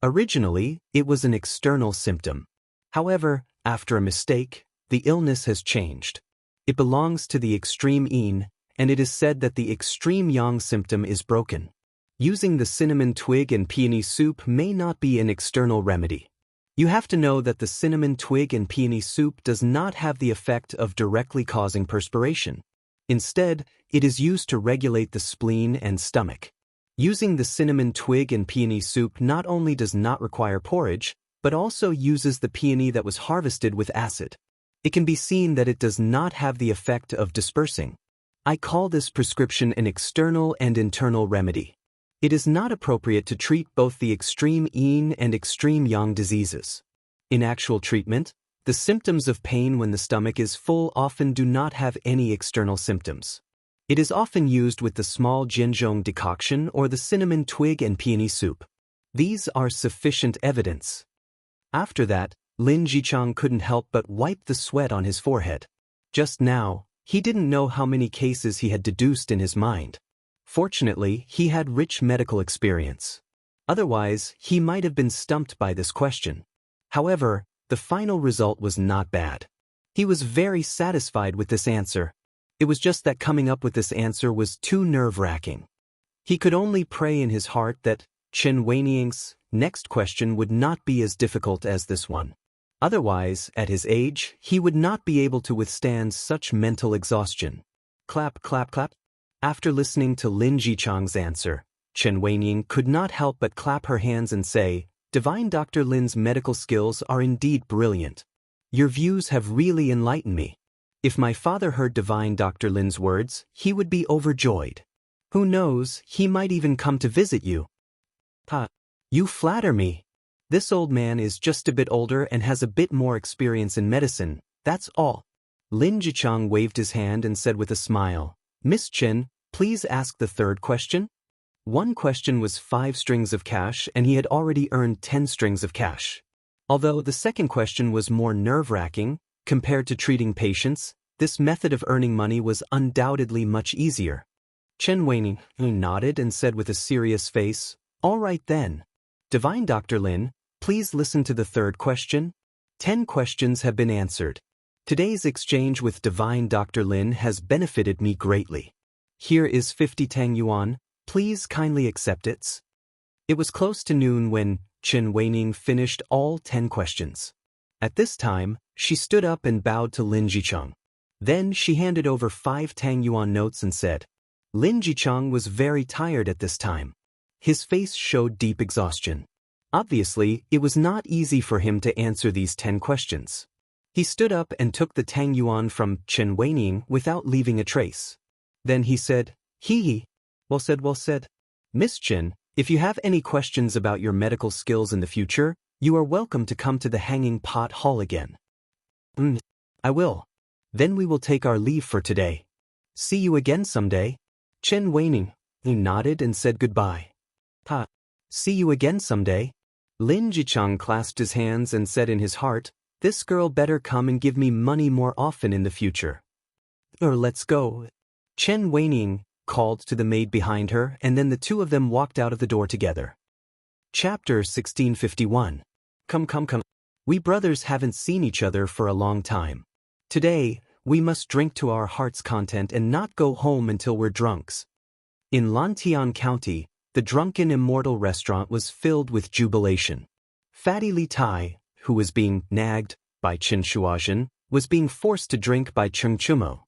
Originally, it was an external symptom. However, after a mistake, the illness has changed. It belongs to the extreme yin, and it is said that the extreme yang symptom is broken. Using the cinnamon twig and peony soup may not be an external remedy. You have to know that the cinnamon twig and peony soup does not have the effect of directly causing perspiration. Instead, it is used to regulate the spleen and stomach. Using the cinnamon twig and peony soup not only does not require porridge, but also uses the peony that was harvested with acid. It can be seen that it does not have the effect of dispersing. I call this prescription an external and internal remedy. It is not appropriate to treat both the extreme yin and extreme yang diseases. In actual treatment, the symptoms of pain when the stomach is full often do not have any external symptoms. It is often used with the small jianzhong decoction or the cinnamon twig and peony soup. These are sufficient evidence. After that, Lin Jichang couldn't help but wipe the sweat on his forehead. Just now, he didn't know how many cases he had deduced in his mind. Fortunately, he had rich medical experience. Otherwise, he might have been stumped by this question. However, the final result was not bad. He was very satisfied with this answer. It was just that coming up with this answer was too nerve-wracking. He could only pray in his heart that Chen Weiniang's next question would not be as difficult as this one. Otherwise, at his age, he would not be able to withstand such mental exhaustion. Clap, clap, clap. After listening to Lin Jichang's answer, Chen Weiniang could not help but clap her hands and say, "Divine Dr. Lin's medical skills are indeed brilliant. Your views have really enlightened me. If my father heard Divine Dr. Lin's words, he would be overjoyed. Who knows, he might even come to visit you." "Ha! You flatter me. This old man is just a bit older and has a bit more experience in medicine, that's all." Lin Jichang waved his hand and said with a smile, "Miss Chen, please ask the third question." One question was 5 strings of cash and he had already earned 10 strings of cash. Although the second question was more nerve-wracking, compared to treating patients, this method of earning money was undoubtedly much easier. Chen Weiniang nodded and said with a serious face, "All right then. Divine Dr. Lin, please listen to the third question. 10 questions have been answered. Today's exchange with Divine Dr. Lin has benefited me greatly. Here is 50 Tang Yuan, please kindly accept it." It was close to noon when Chen Weiniang finished all 10 questions. At this time, she stood up and bowed to Lin Jichang. Then she handed over 5 Tang Yuan notes and said. Lin Jichang was very tired at this time. His face showed deep exhaustion. Obviously, it was not easy for him to answer these 10 questions. He stood up and took the Tang Yuan from Chen Weiniang without leaving a trace. Then he said, "Hee. Well said, well said. Miss Chen, if you have any questions about your medical skills in the future, you are welcome to come to the Hanging Pot Hall again." I will. Then we will take our leave for today. See you again someday." Chen Weiniang nodded and said goodbye. See you again someday." Lin Jichang clasped his hands and said in his heart, "This girl better come and give me money more often in the future." "Or let's go." Chen Weiniang called to the maid behind her, and then the two of them walked out of the door together. Chapter 1651. Come. We brothers haven't seen each other for a long time. Today, we must drink to our heart's content and not go home until we're drunks. In Lantian County, the Drunken Immortal restaurant was filled with jubilation. Fatty Li Tai, who was being nagged by Qin Shuazhen, was being forced to drink by Cheng Chumo.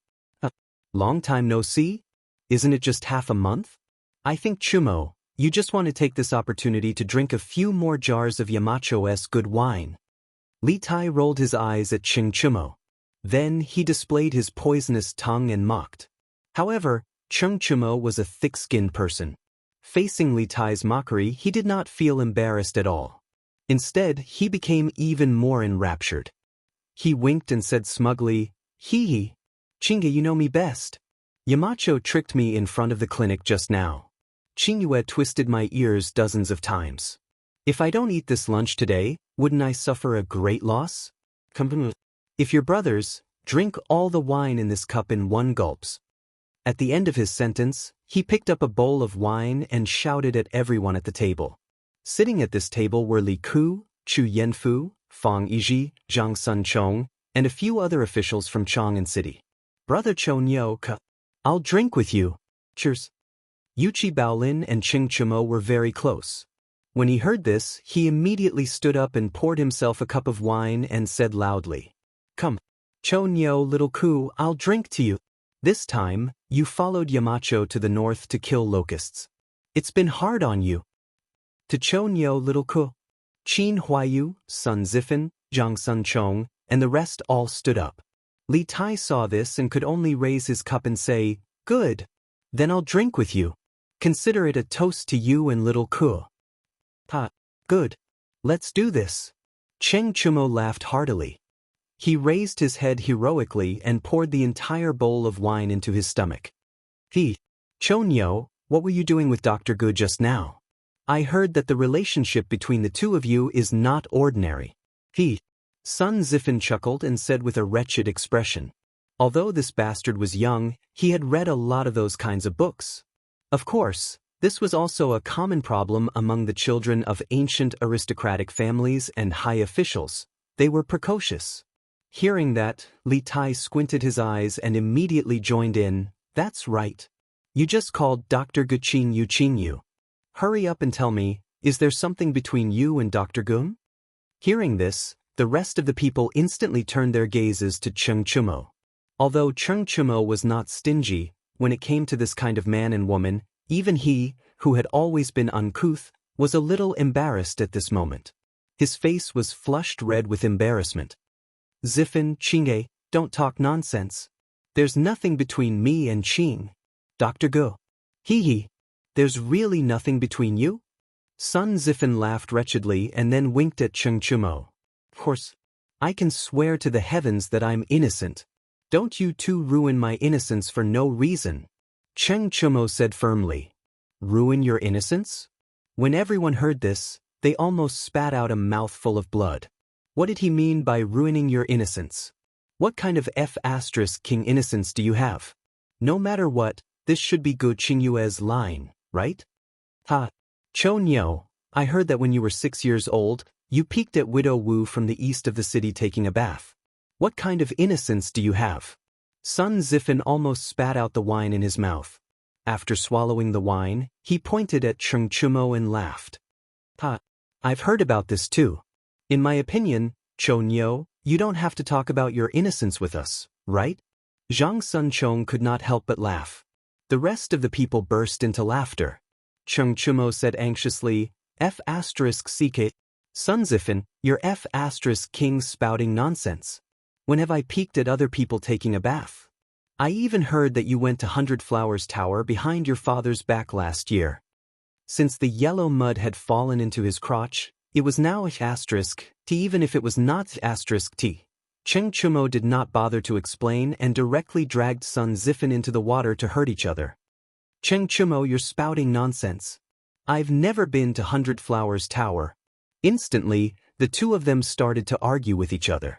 Long time no see? Isn't it just half a month? I think Chumo, you just want to take this opportunity to drink a few more jars of Yamacho's good wine. Li Tai rolled his eyes at Cheng Chumo. Then he displayed his poisonous tongue and mocked. However, Cheng Chumo was a thick-skinned person. Facing Li Tai's mockery, he did not feel embarrassed at all. Instead, he became even more enraptured. He winked and said smugly, "Hee. Chinga, you know me best. Yamacho tricked me in front of the clinic just now. Qingyue twisted my ears dozens of times. If I don't eat this lunch today, wouldn't I suffer a great loss? If you're brothers, drink all the wine in this cup in one gulps." At the end of his sentence, he picked up a bowl of wine and shouted at everyone at the table. Sitting at this table were Li Ku, Chu Yanfu, Fang Yizhi, Zhang Sunchong, and a few other officials from Chang'an City. "Brother Chonyo, I'll drink with you. Cheers." Yuchi Baolin and Cheng Chumo were very close. When he heard this, he immediately stood up and poured himself a cup of wine and said loudly, "Come, Chonyo, little Ku, I'll drink to you. This time, you followed Yamacho to the north to kill locusts. It's been hard on you." To Chonyo, little Ku, Qin Huayu, Sun Zifan, Zhang Sunchong, and the rest all stood up. Li Tai saw this and could only raise his cup and say, "Good. Then I'll drink with you." Consider it a toast to you and little Ku. Ha, good. Let's do this. Cheng Chumo laughed heartily. He raised his head heroically and poured the entire bowl of wine into his stomach. Chonyo, what were you doing with Dr. Gu just now? I heard that the relationship between the two of you is not ordinary. Sun Zifen chuckled and said with a wretched expression. Although this bastard was young, he had read a lot of those kinds of books. Of course, this was also a common problem among the children of ancient aristocratic families and high officials. They were precocious. Hearing that, Li Tai squinted his eyes and immediately joined in. That's right. You just called Dr. Gu Qin Yu. Hurry up and tell me, is there something between you and Dr. Gu? Hearing this, the rest of the people instantly turned their gazes to Cheng Chumo. Although Cheng Chumo was not stingy, when it came to this kind of man and woman, even he, who had always been uncouth, was a little embarrassed at this moment. His face was flushed red with embarrassment. Zifen, Qingge, don't talk nonsense. There's nothing between me and Qing. Dr. Gu. There's really nothing between you? Sun Zifen laughed wretchedly and then winked at Cheng Chumo. Of course, I can swear to the heavens that I'm innocent. Don't you two ruin my innocence for no reason. Cheng Chumo said firmly. Ruin your innocence? When everyone heard this, they almost spat out a mouthful of blood. What did he mean by ruining your innocence? What kind of King innocence do you have? No matter what, this should be Gu Qingyue's line, right? Chonyo, I heard that when you were 6 years old, you peeked at Widow Wu from the east of the city taking a bath. What kind of innocence do you have? Sun Zifen almost spat out the wine in his mouth. After swallowing the wine, he pointed at Cheng Chumo and laughed. I've heard about this too. In my opinion, Chonyo, you don't have to talk about your innocence with us, right? Zhang Sunchong could not help but laugh. The rest of the people burst into laughter. Cheng Chumo said anxiously, F***CK. Sun Zifen, you're F***king spouting nonsense. When have I peeked at other people taking a bath? I even heard that you went to 100 Flowers Tower behind your father's back last year. Since the yellow mud had fallen into his crotch, it was now *T even if it was not *T. Cheng Chumo did not bother to explain and directly dragged Sun Zifen into the water to hurt each other. Cheng Chumo, you're spouting nonsense. I've never been to 100 Flowers Tower. Instantly, the two of them started to argue with each other.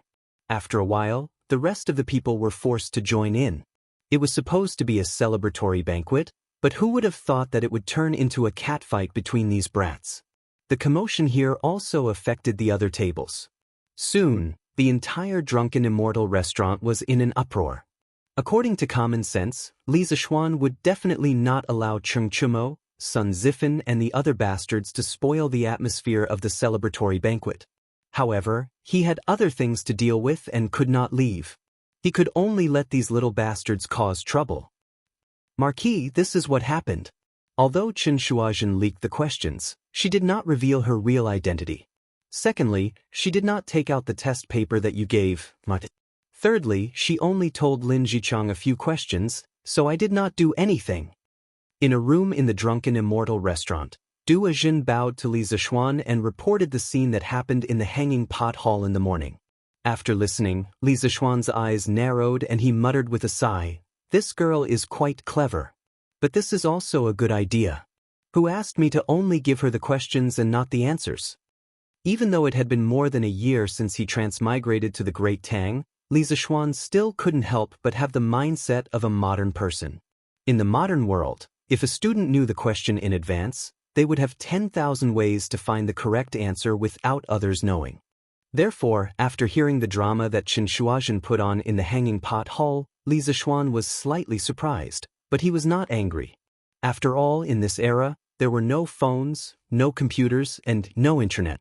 After a while, the rest of the people were forced to join in. It was supposed to be a celebratory banquet, but who would have thought that it would turn into a catfight between these brats? The commotion here also affected the other tables. Soon, the entire Drunken Immortal restaurant was in an uproar. According to common sense, Li Zishuan would definitely not allow Cheng Chumo, Sun Zifen and the other bastards to spoil the atmosphere of the celebratory banquet. However, he had other things to deal with and could not leave. He could only let these little bastards cause trouble. Marquis, this is what happened. Although Chen Shuazhen leaked the questions, she did not reveal her real identity. Secondly, she did not take out the test paper that you gave. Thirdly, she only told Lin Jichang a few questions, so I did not do anything. In a room in the Drunken Immortal restaurant, Du Ajin bowed to Li Zishuan and reported the scene that happened in the Hanging Pot Hall in the morning. After listening, Li Zishuan's eyes narrowed and he muttered with a sigh, "This girl is quite clever. But this is also a good idea. Who asked me to only give her the questions and not the answers?" Even though it had been more than a year since he transmigrated to the Great Tang, Li Zishuan still couldn't help but have the mindset of a modern person. In the modern world, if a student knew the question in advance, they would have 10,000 ways to find the correct answer without others knowing. Therefore, after hearing the drama that Chen Shuazhen put on in the Hanging Pot Hall, Li Zishuan was slightly surprised, but he was not angry. After all, in this era, there were no phones, no computers, and no internet.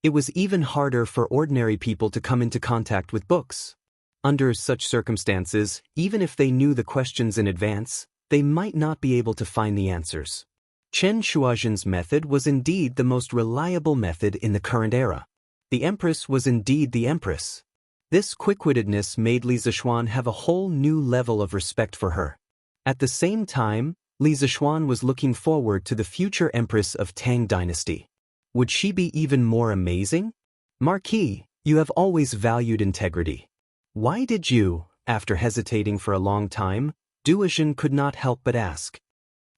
It was even harder for ordinary people to come into contact with books. Under such circumstances, even if they knew the questions in advance, they might not be able to find the answers. Chen Shuazhen's method was indeed the most reliable method in the current era. The Empress was indeed the Empress. This quick-wittedness made Li Zishuan have a whole new level of respect for her. At the same time, Li Zixuan was looking forward to the future empress of Tang Dynasty. Would she be even more amazing? Marquis, you have always valued integrity. Why did you, after hesitating for a long time, Duozhen could not help but ask.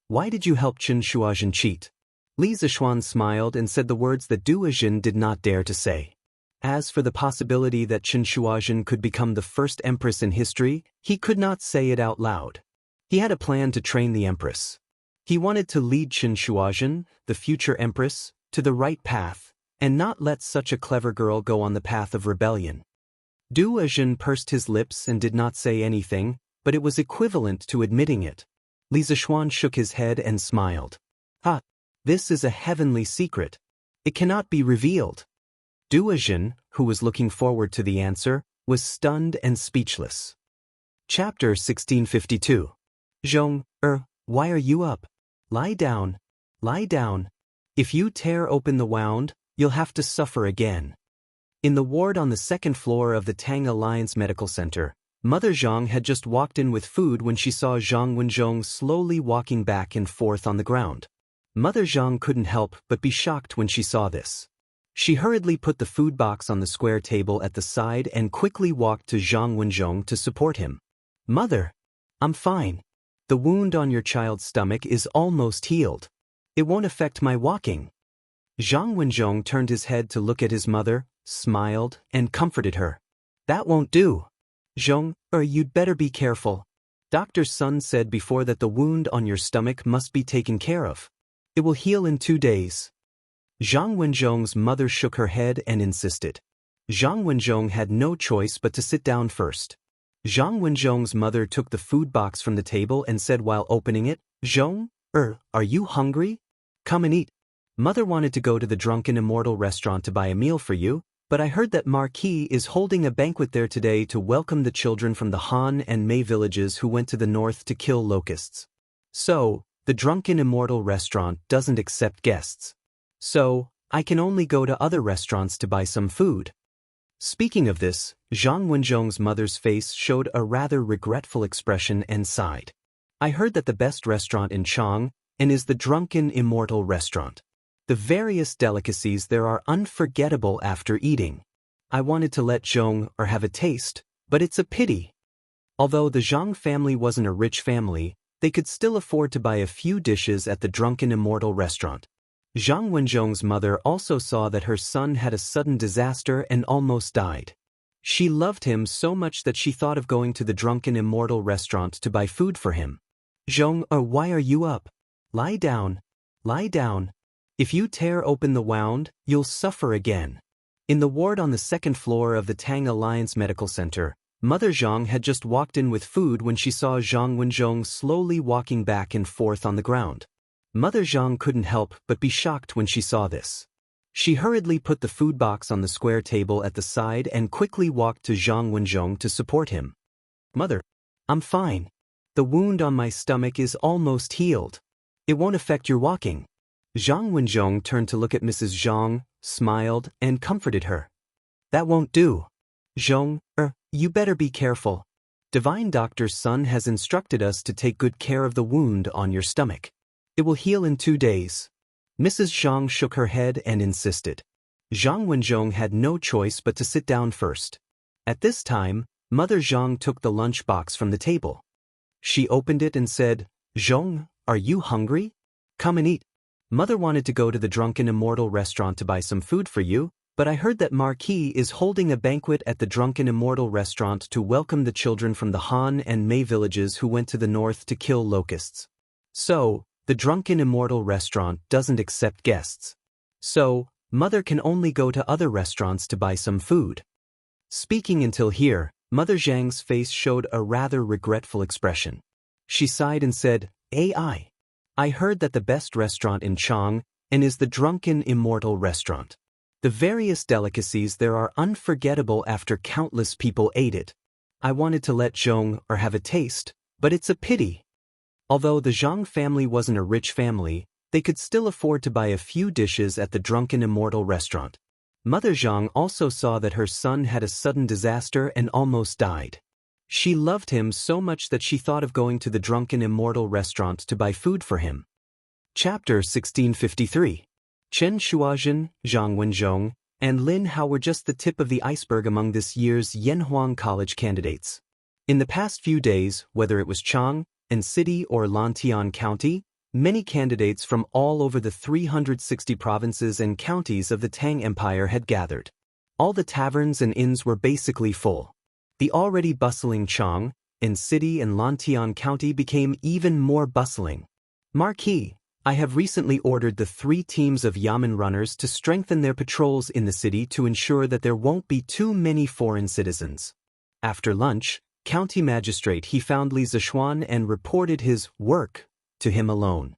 Why did you help Chen Shuozhen cheat? Li Zixuan smiled and said the words that Duozhen did not dare to say. As for the possibility that Chen Shuozhen could become the first empress in history, he could not say it out loud. He had a plan to train the empress. He wanted to lead Chen Shuozhen, the future empress, to the right path, and not let such a clever girl go on the path of rebellion. Duozhen pursed his lips and did not say anything, but it was equivalent to admitting it. Li Zixuan shook his head and smiled. Ah, this is a heavenly secret. It cannot be revealed. Duozhen, who was looking forward to the answer, was stunned and speechless. Chapter 1652. Zhong, why are you up? Lie down. Lie down. If you tear open the wound, you'll have to suffer again. In the ward on the second floor of the Tang Alliance Medical Center, Mother Zhang had just walked in with food when she saw Zhang Wenzhong slowly walking back and forth on the ground. Mother Zhang couldn't help but be shocked when she saw this. She hurriedly put the food box on the square table at the side and quickly walked to Zhang Wenzhong to support him. Mother, I'm fine. The wound on your child's stomach is almost healed. It won't affect my walking. Zhang Wenzhong turned his head to look at his mother, smiled, and comforted her. That won't do. Zhong, you'd better be careful. Dr. Sun said before that the wound on your stomach must be taken care of. It will heal in 2 days. Zhang Wenzhong's mother shook her head and insisted. Zhang Wenzhong had no choice but to sit down first. Zhang Wenzhong's mother took the food box from the table and said while opening it, Zhong, are you hungry? Come and eat. Mother wanted to go to the Drunken Immortal restaurant to buy a meal for you, but I heard that Marquis is holding a banquet there today to welcome the children from the Han and Mei villages who went to the north to kill locusts. So, the Drunken Immortal restaurant doesn't accept guests. So, I can only go to other restaurants to buy some food. Speaking of this, Zhang Wenzhong's mother's face showed a rather regretful expression and sighed. I heard that the best restaurant in Chang is the Drunken Immortal restaurant. The various delicacies there are unforgettable after eating. I wanted to let Zhong have a taste, but it's a pity. Although the Zhang family wasn't a rich family, they could still afford to buy a few dishes at the Drunken Immortal restaurant. Zhang Wenzhong's mother also saw that her son had a sudden disaster and almost died. She loved him so much that she thought of going to the Drunken Immortal restaurant to buy food for him. Zhong, why are you up? Lie down. Lie down. If you tear open the wound, you'll suffer again. In the ward on the second floor of the Tang Alliance Medical Center, Mother Zhang had just walked in with food when she saw Zhang Wenzhong slowly walking back and forth on the ground. Mother Zhang couldn't help but be shocked when she saw this. She hurriedly put the food box on the square table at the side and quickly walked to Zhang Wenzhong to support him. Mother, I'm fine. The wound on my stomach is almost healed. It won't affect your walking. Zhang Wenzhong turned to look at Mrs. Zhang, smiled, and comforted her. That won't do. Zhong, you better be careful. Divine Doctor Sun has instructed us to take good care of the wound on your stomach. It will heal in 2 days. Mrs. Zhang shook her head and insisted. Zhang Wenzhong had no choice but to sit down first. At this time, Mother Zhang took the lunch box from the table. She opened it and said, Zhong, are you hungry? Come and eat. Mother wanted to go to the Drunken Immortal restaurant to buy some food for you, but I heard that Marquis is holding a banquet at the Drunken Immortal restaurant to welcome the children from the Han and Mei villages who went to the north to kill locusts. So, the Drunken Immortal restaurant doesn't accept guests. So, Mother can only go to other restaurants to buy some food. Speaking until here, Mother Zhang's face showed a rather regretful expression. She sighed and said, I heard that the best restaurant in Chang is the Drunken Immortal restaurant. The various delicacies there are unforgettable after countless people ate it. I wanted to let Zhong have a taste, but it's a pity. Although the Zhang family wasn't a rich family, they could still afford to buy a few dishes at the Drunken Immortal restaurant. Mother Zhang also saw that her son had a sudden disaster and almost died. She loved him so much that she thought of going to the drunken immortal restaurant to buy food for him. Chapter 1653. Chen Shuazhen, Zhang Wenzhong, and Lin Hao were just the tip of the iceberg among this year's Yanhuang College candidates. In the past few days, whether it was Chang'an City or Lantian County, many candidates from all over the 360 provinces and counties of the Tang Empire had gathered. All the taverns and inns were basically full. The already bustling Chang'an City and Lantian County became even more bustling. Marquis, I have recently ordered the 3 teams of Yamen runners to strengthen their patrols in the city to ensure that there won't be too many foreign citizens. After lunch, County Magistrate He found Li Zishuan and reported his work to him alone.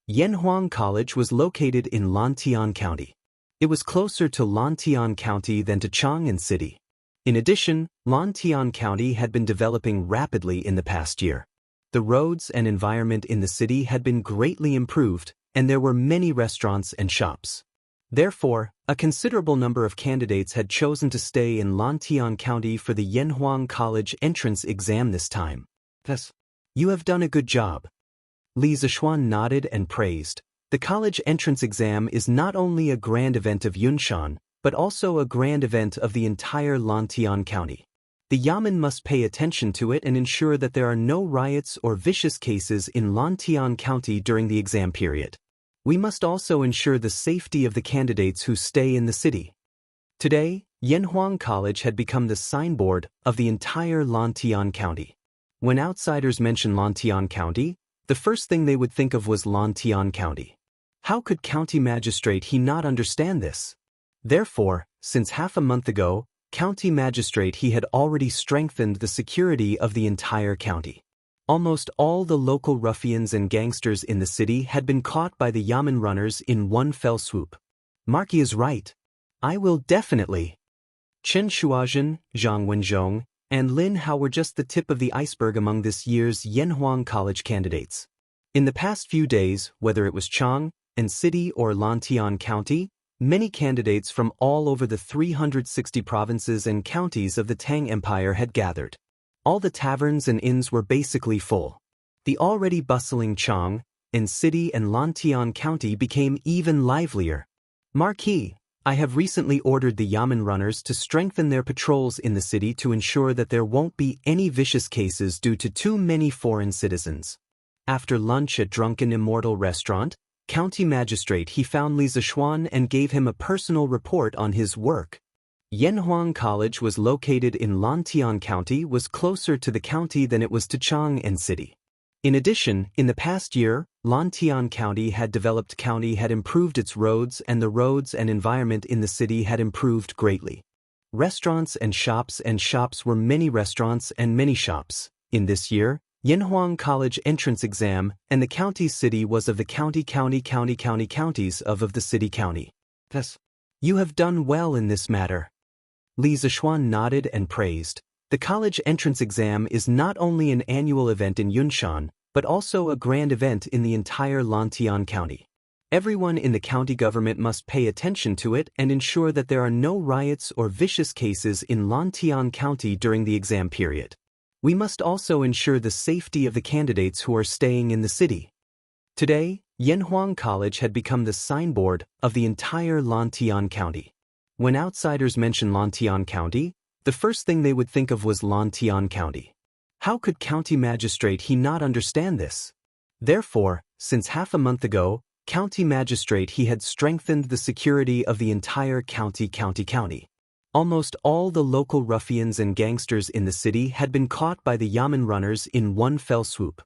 Yanhuang College was located in Lantian County. It was closer to Lantian County than to Chang'an City. In addition, Lantian County had been developing rapidly in the past year. The roads and environment in the city had been greatly improved, and there were many restaurants and shops. Therefore, a considerable number of candidates had chosen to stay in Lantian County for the Yanhuang College entrance exam this time. Thus, you have done a good job. Li Zishuan nodded and praised. The college entrance exam is not only a grand event of Yunshan, but also a grand event of the entire Lantian County. The Yamen must pay attention to it and ensure that there are no riots or vicious cases in Lantian County during the exam period. We must also ensure the safety of the candidates who stay in the city. Today, Yanhuang College had become the signboard of the entire Lantian County. When outsiders mention Lantian County, the first thing they would think of was Lantian County. How could County Magistrate He not understand this? Therefore, since half a month ago, County Magistrate He had already strengthened the security of the entire county. Almost all the local ruffians and gangsters in the city had been caught by the Yamen runners in one fell swoop. Marquis is right. I will definitely. Chen Shuazhen, Zhang Wenzhong, and Lin Hao were just the tip of the iceberg among this year's Yanhuang College candidates. In the past few days, whether it was Chang'an City or Lantian County, many candidates from all over the 360 provinces and counties of the Tang Empire had gathered. All the taverns and inns were basically full. The already bustling Chang'an City and Lantian County became even livelier. Marquis, I have recently ordered the Yamen runners to strengthen their patrols in the city to ensure that there won't be any vicious cases due to too many foreign citizens. After lunch at Drunken Immortal Restaurant, County Magistrate He found Li Zishuan and gave him a personal report on his work. Yanhuang College was located in Lantian County was closer to the county than it was to Chang'an City. In addition, in the past year, Lantian County had improved its roads, and the roads and environment in the city had improved greatly. Restaurants and shops were many restaurants and many shops. In this year, Yanhuang College entrance exam, and the county city was of the counties of the city county. Thus, you have done well in this matter. Li Zishuan nodded and praised. The college entrance exam is not only an annual event in Yunshan, but also a grand event in the entire Lantian County. Everyone in the county government must pay attention to it and ensure that there are no riots or vicious cases in Lantian County during the exam period. We must also ensure the safety of the candidates who are staying in the city. Today, Yanhuang College had become the signboard of the entire Lantian County. When outsiders mention Lantian County, the first thing they would think of was Lantian County. How could County Magistrate He not understand this? Therefore, since half a month ago, County Magistrate He had strengthened the security of the entire county. Almost all the local ruffians and gangsters in the city had been caught by the Yamen runners in one fell swoop.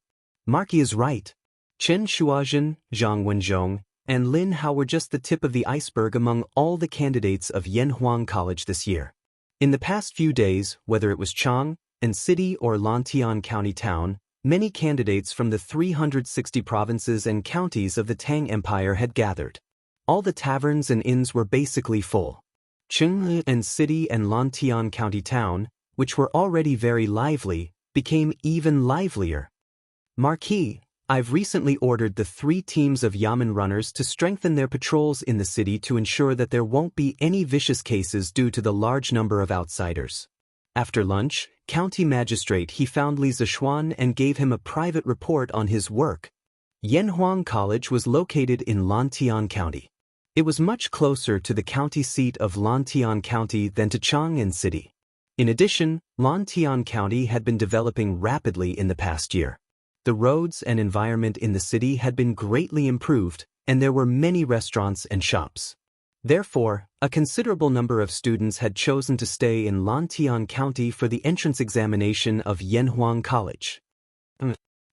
Marquis is right. Chen Shuazhen, Zhang Wenzhong, and Lin Hao were just the tip of the iceberg among all the candidates of Yanhuang College this year. In the past few days, whether it was Chang'an City or Lantian County town, many candidates from the 360 provinces and counties of the Tang Empire had gathered. All the taverns and inns were basically full. Chang'an City and Lantian County town, which were already very lively, became even livelier. Marquis, I've recently ordered the 3 teams of Yamen runners to strengthen their patrols in the city to ensure that there won't be any vicious cases due to the large number of outsiders. After lunch, county magistrate he found Li Zishuan and gave him a private report on his work. Yanhuang College was located in Lantian County. It was much closer to the county seat of Lantian County than to Chang'an City. In addition, Lantian County had been developing rapidly in the past year. The roads and environment in the city had been greatly improved, and there were many restaurants and shops. Therefore, a considerable number of students had chosen to stay in Lantian County for the entrance examination of Yanhuang College.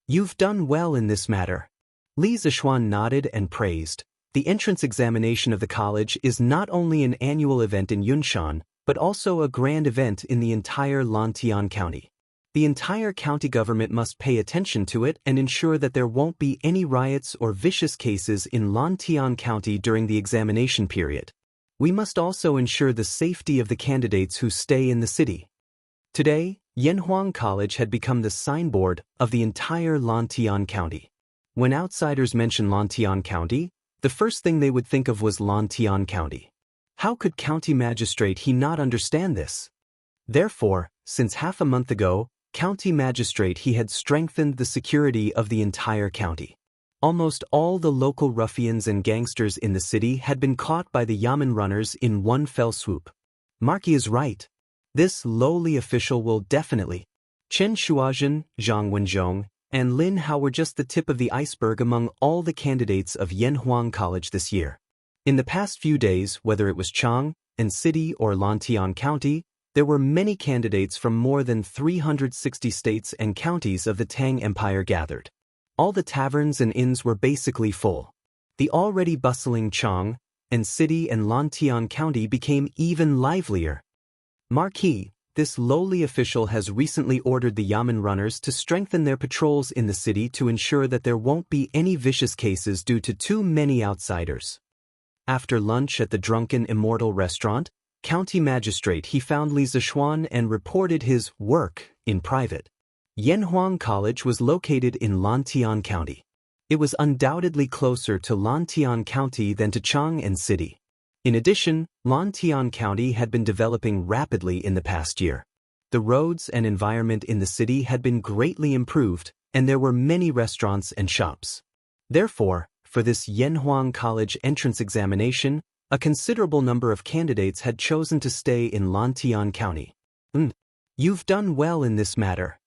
You've done well in this matter. Li Zishuan nodded and praised. The entrance examination of the college is not only an annual event in Yunshan, but also a grand event in the entire Lantian County. The entire county government must pay attention to it and ensure that there won't be any riots or vicious cases in Lantian County during the examination period. We must also ensure the safety of the candidates who stay in the city. Today, Yanhuang College had become the signboard of the entire Lantian County. When outsiders mention Lantian County, the first thing they would think of was Lantian County. How could county magistrate he not understand this? Therefore, since half a month ago, county magistrate he had strengthened the security of the entire county. Almost all the local ruffians and gangsters in the city had been caught by the yamen runners in one fell swoop. Marquis is right. This lowly official will definitely. Chen Shuazhen, Zhang Wenzhong, and Lin Hao were just the tip of the iceberg among all the candidates of Yanhuang College this year. In the past few days, whether it was Chang'an City or Lantian County, there were many candidates from more than 360 states and counties of the Tang Empire gathered. All the taverns and inns were basically full. The already bustling Chang'an City and Lantian County became even livelier. Marquis, this lowly official has recently ordered the yamen runners to strengthen their patrols in the city to ensure that there won't be any vicious cases due to too many outsiders. After lunch at the Drunken Immortal restaurant, county magistrate he found Li Zishuan and reported his work in private. Yanhuang College was located in Lantian County. It was undoubtedly closer to Lantian County than to Chang'an City. In addition, Lantian County had been developing rapidly in the past year. The roads and environment in the city had been greatly improved, and there were many restaurants and shops. Therefore, for this Yanhuang College entrance examination, a considerable number of candidates had chosen to stay in Lantian County. You've done well in this matter.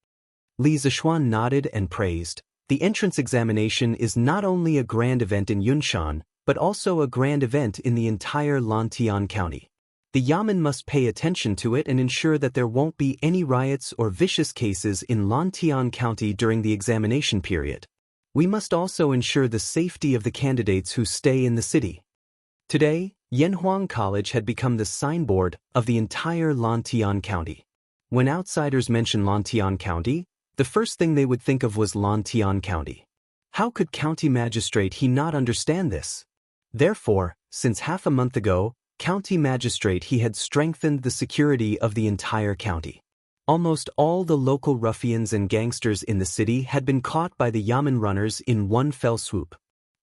Li Zishuan nodded and praised. The entrance examination is not only a grand event in Yunshan, but also a grand event in the entire Lantian County. The yamen must pay attention to it and ensure that there won't be any riots or vicious cases in Lantian County during the examination period. We must also ensure the safety of the candidates who stay in the city. Today, Yanhuang College had become the signboard of the entire Lantian County. When outsiders mention Lantian County, the first thing they would think of was Lantian County. How could county magistrate he not understand this? Therefore, since half a month ago, county magistrate he had strengthened the security of the entire county. Almost all the local ruffians and gangsters in the city had been caught by the yamen runners in one fell swoop.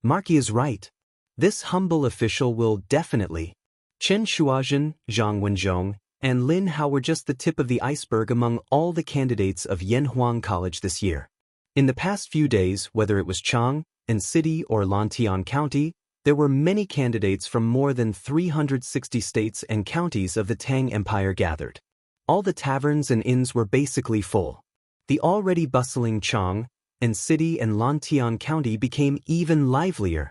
Marquis is right. This humble official will definitely. Chen Shuazhen, Zhang Wenzhong, and Lin Hao were just the tip of the iceberg among all the candidates of Yanhuang College this year. In the past few days, whether it was Chang'an City or Lantian County, there were many candidates from more than 360 states and counties of the Tang Empire gathered. All the taverns and inns were basically full. The already bustling Chang'an City and Lantian County became even livelier.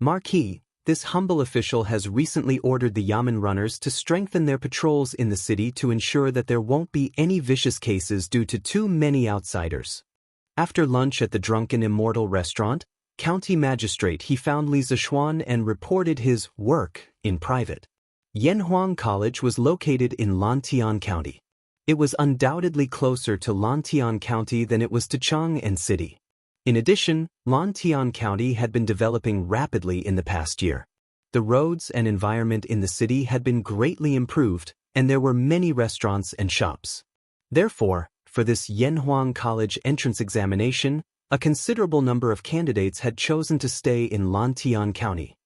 Marquis, this humble official has recently ordered the yamen runners to strengthen their patrols in the city to ensure that there won't be any vicious cases due to too many outsiders. After lunch at the Drunken Immortal restaurant, county magistrate he found Li Zishuan and reported his work in private. Yanhuang College was located in Lantian County. It was undoubtedly closer to Lantian County than it was to Chang'an City. In addition, Lantian County had been developing rapidly in the past year. The roads and environment in the city had been greatly improved, and there were many restaurants and shops. Therefore, for this Yanhuang College entrance examination, a considerable number of candidates had chosen to stay in Lantian County.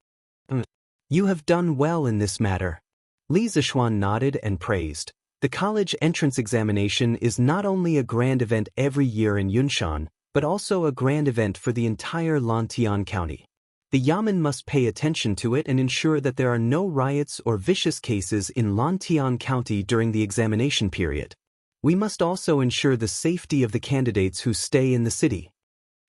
You have done well in this matter. Li Zishuan nodded and praised. The college entrance examination is not only a grand event every year in Yunshan, but also a grand event for the entire Lantian County. The Yamen must pay attention to it and ensure that there are no riots or vicious cases in Lantian County during the examination period. We must also ensure the safety of the candidates who stay in the city.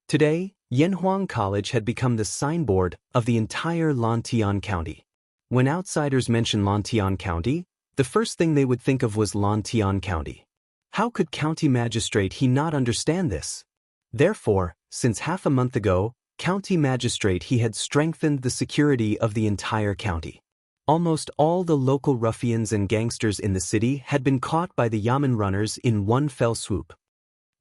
Today, Yanhuang College had become the signboard of the entire Lantian County. When outsiders mention Lantian County, the first thing they would think of was Lantian County. How could County Magistrate he not understand this? Therefore, since half a month ago, County Magistrate he had strengthened the security of the entire county. Almost all the local ruffians and gangsters in the city had been caught by the Yamen runners in one fell swoop.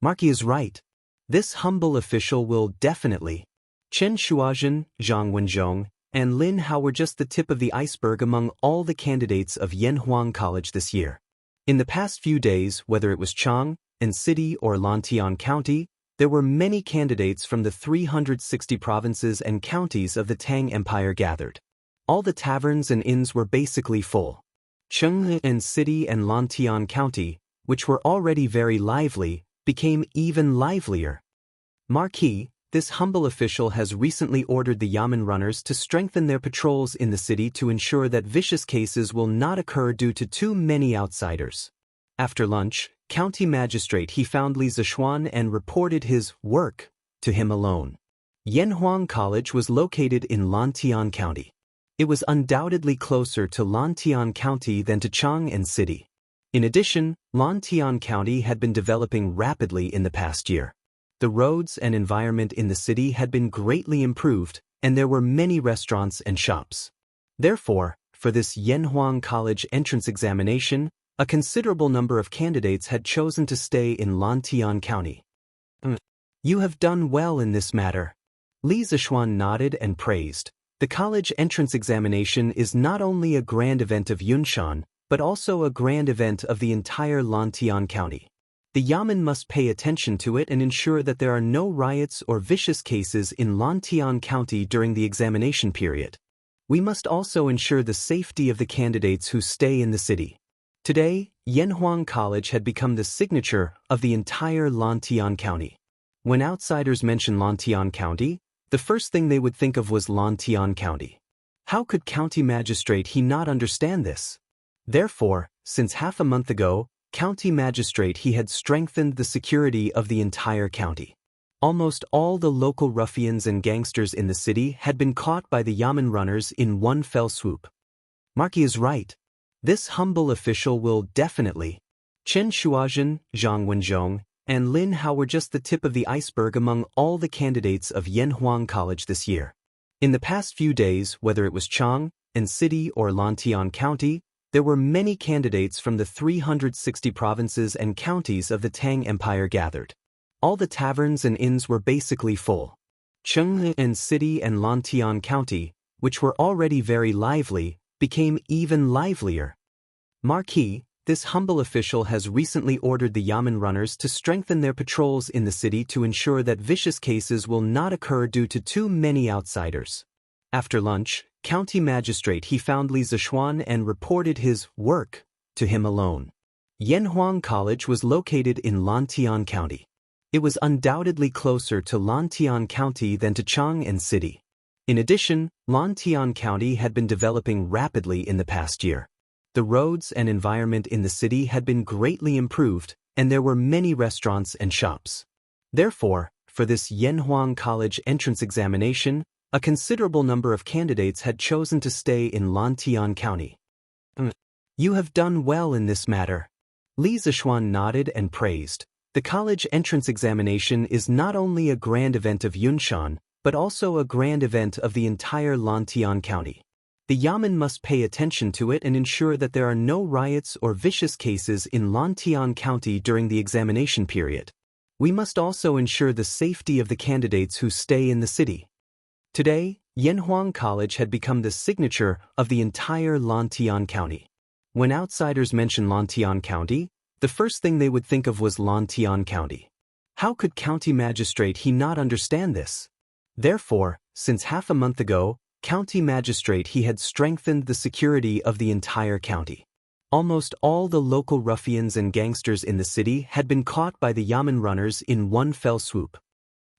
Marquis is right. This humble official will definitely. Chen Shuazhen, Zhang Wenzhong, and Lin Hao were just the tip of the iceberg among all the candidates of Yanhuang College this year. In the past few days, whether it was Chang, and City or Lantian County, there were many candidates from the 360 provinces and counties of the Tang Empire gathered. All the taverns and inns were basically full. Chenghe and City and Lantian County, which were already very lively, became even livelier. Marquis, this humble official has recently ordered the Yamen runners to strengthen their patrols in the city to ensure that vicious cases will not occur due to too many outsiders. After lunch, County Magistrate he found Li Zishuan and reported his work to him alone. Yanhuang College was located in Lantian County. It was undoubtedly closer to Lantian County than to Chang and City. In addition, Lantian County had been developing rapidly in the past year. The roads and environment in the city had been greatly improved, and there were many restaurants and shops. Therefore, for this Yanhuang College entrance examination, a considerable number of candidates had chosen to stay in Lantian County. You have done well in this matter. Li Zishuan nodded and praised. The college entrance examination is not only a grand event of Yunshan, but also a grand event of the entire Lantian County. The Yamen must pay attention to it and ensure that there are no riots or vicious cases in Lantian County during the examination period. We must also ensure the safety of the candidates who stay in the city. Today, Yanhuang College had become the signature of the entire Lantian County. When outsiders mention Lantian County, the first thing they would think of was Lantian County. How could County Magistrate he not understand this? Therefore, since half a month ago, County Magistrate he had strengthened the security of the entire county. Almost all the local ruffians and gangsters in the city had been caught by the Yamen runners in one fell swoop. Marquis is right. This humble official will definitely. Chen Shuazhen, Zhang Wenzhong, and Lin Hao were just the tip of the iceberg among all the candidates of Yanhuang College this year. In the past few days, whether it was Chang, and City or Lantian County, there were many candidates from the 360 provinces and counties of the Tang Empire gathered. All the taverns and inns were basically full. Chenghe and City and Lantian County, which were already very lively, became even livelier. Marquis, this humble official has recently ordered the Yamen runners to strengthen their patrols in the city to ensure that vicious cases will not occur due to too many outsiders. After lunch, County Magistrate he found Li Zishuan and reported his work to him alone. Yanhuang College was located in Lantian County. It was undoubtedly closer to Lantian County than to Chang and City. In addition, Lantian County had been developing rapidly in the past year. The roads and environment in the city had been greatly improved, and there were many restaurants and shops. Therefore, for this Yanhuang College entrance examination, a considerable number of candidates had chosen to stay in Lantian County. You have done well in this matter. Li Zishuan nodded and praised. The college entrance examination is not only a grand event of Yunshan, but also a grand event of the entire Lantian County. The Yamen must pay attention to it and ensure that there are no riots or vicious cases in Lantian County during the examination period. We must also ensure the safety of the candidates who stay in the city. Today, Yanhuang College had become the signature of the entire Lantian County. When outsiders mention Lantian County, the first thing they would think of was Lantian County. How could County Magistrate he not understand this? Therefore, since half a month ago, County Magistrate he had strengthened the security of the entire county. Almost all the local ruffians and gangsters in the city had been caught by the Yamen runners in one fell swoop.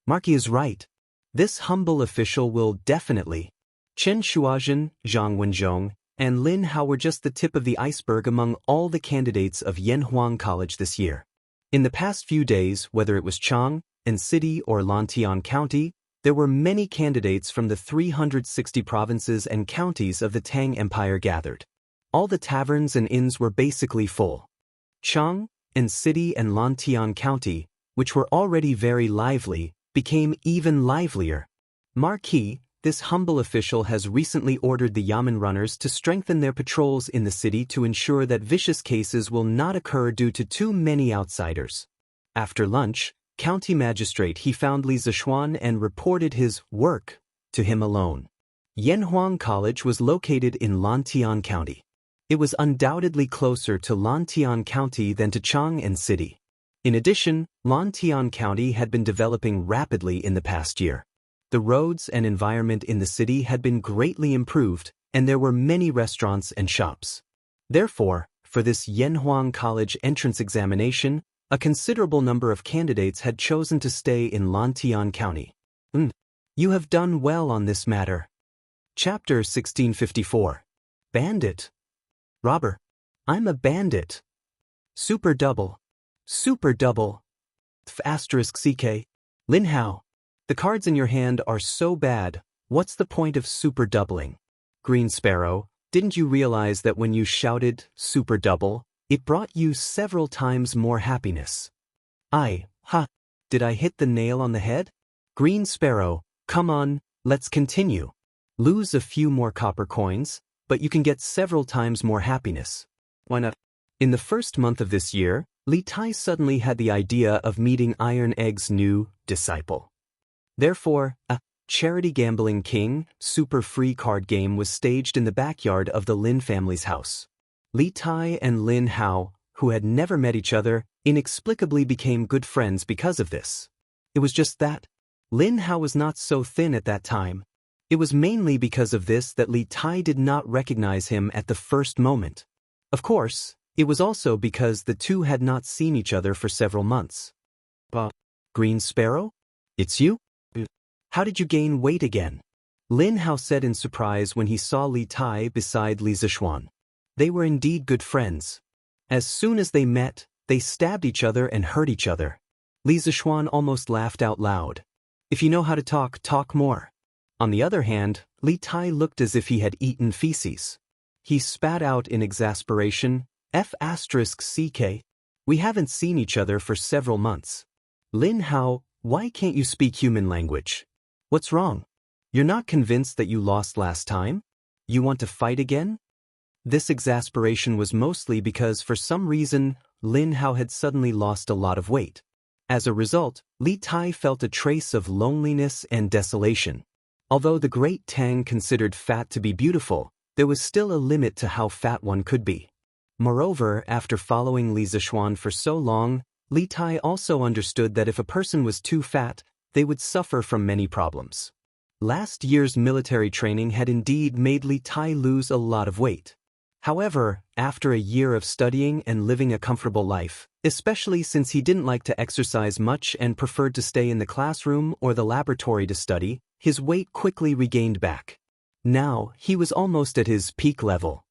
Marky is right. This humble official will definitely. Chen Shuazhen, Zhang Wenzhong, and Lin Hao were just the tip of the iceberg among all the candidates of Yanhuang College this year. In the past few days, whether it was Chang, and City or Lantian County, there were many candidates from the 360 provinces and counties of the Tang Empire gathered. All the taverns and inns were basically full. Chang, and City and Lantian County, which were already very lively, became even livelier. Marquis, this humble official has recently ordered the Yamen runners to strengthen their patrols in the city to ensure that vicious cases will not occur due to too many outsiders. After lunch, County Magistrate he found Li Zishuan and reported his work to him alone. Yanhuang College was located in Lantian County. It was undoubtedly closer to Lantian County than to Chang and City. In addition, Lantian County had been developing rapidly in the past year. The roads and environment in the city had been greatly improved, and there were many restaurants and shops. Therefore, for this Yanhuang College entrance examination, a considerable number of candidates had chosen to stay in Lantian County. You have done well on this matter. Chapter 1654. Bandit. Robber. I'm a bandit. Super double. Super double. *CK. Lin Hao. The cards in your hand are so bad, what's the point of super doubling? Green Sparrow, didn't you realize that when you shouted super double, it brought you several times more happiness? Did I hit the nail on the head? Green Sparrow, come on, let's continue. Lose a few more copper coins, but you can get several times more happiness. Why not? In the first month of this year, Li Tai suddenly had the idea of meeting Iron Egg's new disciple. Therefore, a charity gambling king, super free card game was staged in the backyard of the Lin family's house. Li Tai and Lin Hao, who had never met each other, inexplicably became good friends because of this. It was just that Lin Hao was not so thin at that time. It was mainly because of this that Li Tai did not recognize him at the first moment. Of course, it was also because the two had not seen each other for several months. Green Sparrow? It's you? How did you gain weight again? Lin Hao said in surprise when he saw Li Tai beside Li Zishuan. They were indeed good friends. As soon as they met, they stabbed each other and hurt each other. Li Zishuan almost laughed out loud. If you know how to talk, talk more. On the other hand, Li Tai looked as if he had eaten feces. He spat out in exasperation, *CK. We haven't seen each other for several months. Lin Hao, why can't you speak human language? What's wrong? You're not convinced that you lost last time? You want to fight again? This exasperation was mostly because for some reason, Lin Hao had suddenly lost a lot of weight. As a result, Li Tai felt a trace of loneliness and desolation. Although the great Tang considered fat to be beautiful, there was still a limit to how fat one could be. Moreover, after following Li Zishuan for so long, Li Tai also understood that if a person was too fat, they would suffer from many problems. Last year's military training had indeed made Li Tai lose a lot of weight. However, after a year of studying and living a comfortable life, especially since he didn't like to exercise much and preferred to stay in the classroom or the laboratory to study, his weight quickly regained back. Now, he was almost at his peak level.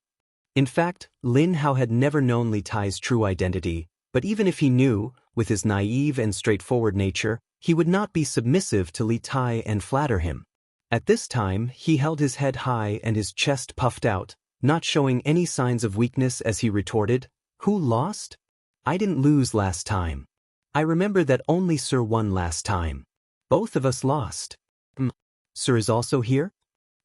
In fact, Lin Hao had never known Li Tai's true identity, but even if he knew, with his naive and straightforward nature, he would not be submissive to Li Tai and flatter him. At this time, he held his head high and his chest puffed out, not showing any signs of weakness as he retorted, "Who lost? I didn't lose last time. I remember that only Sir won last time. Both of us lost. Sir is also here?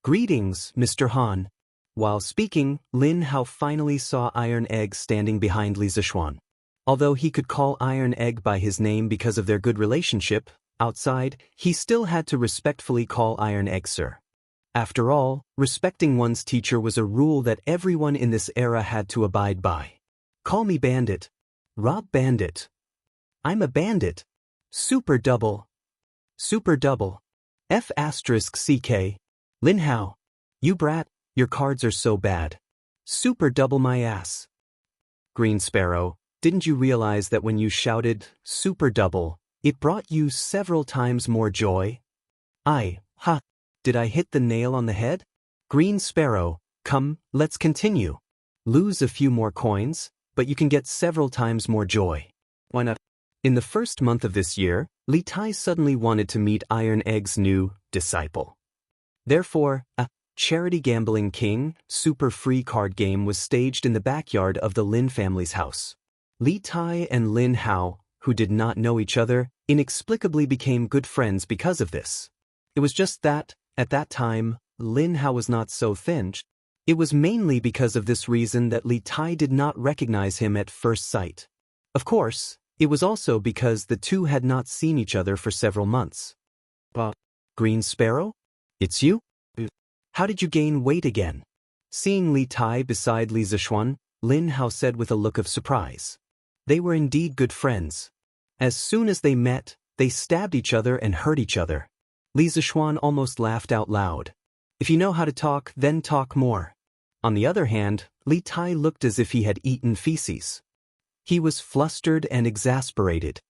Greetings, Mr. Han." While speaking, Lin Hao finally saw Iron Egg standing behind Li Zishuan. Although he could call Iron Egg by his name because of their good relationship, outside, he still had to respectfully call Iron Egg Sir. After all, respecting one's teacher was a rule that everyone in this era had to abide by. Call me Bandit. Rob Bandit. I'm a bandit. Super double. Super double. *CK. Lin Hao. You brat, your cards are so bad. Super double my ass. Green Sparrow, didn't you realize that when you shouted, super double, it brought you several times more joy? Did I hit the nail on the head? Green Sparrow, come, let's continue. Lose a few more coins, but you can get several times more joy. Why not? In the first month of this year, Li Tai suddenly wanted to meet Iron Egg's new disciple. Therefore, a charity gambling king, super free card game was staged in the backyard of the Lin family's house. Li Tai and Lin Hao, who did not know each other, inexplicably became good friends because of this. It was just that, at that time, Lin Hao was not so thin. It was mainly because of this reason that Li Tai did not recognize him at first sight. Of course, it was also because the two had not seen each other for several months. Green Sparrow? It's you? How did you gain weight again? Seeing Li Tai beside Li Zishuan, Lin Hao said with a look of surprise. They were indeed good friends. As soon as they met, they stabbed each other and hurt each other. Li Zishuan almost laughed out loud. If you know how to talk, then talk more. On the other hand, Li Tai looked as if he had eaten feces. He was flustered and exasperated.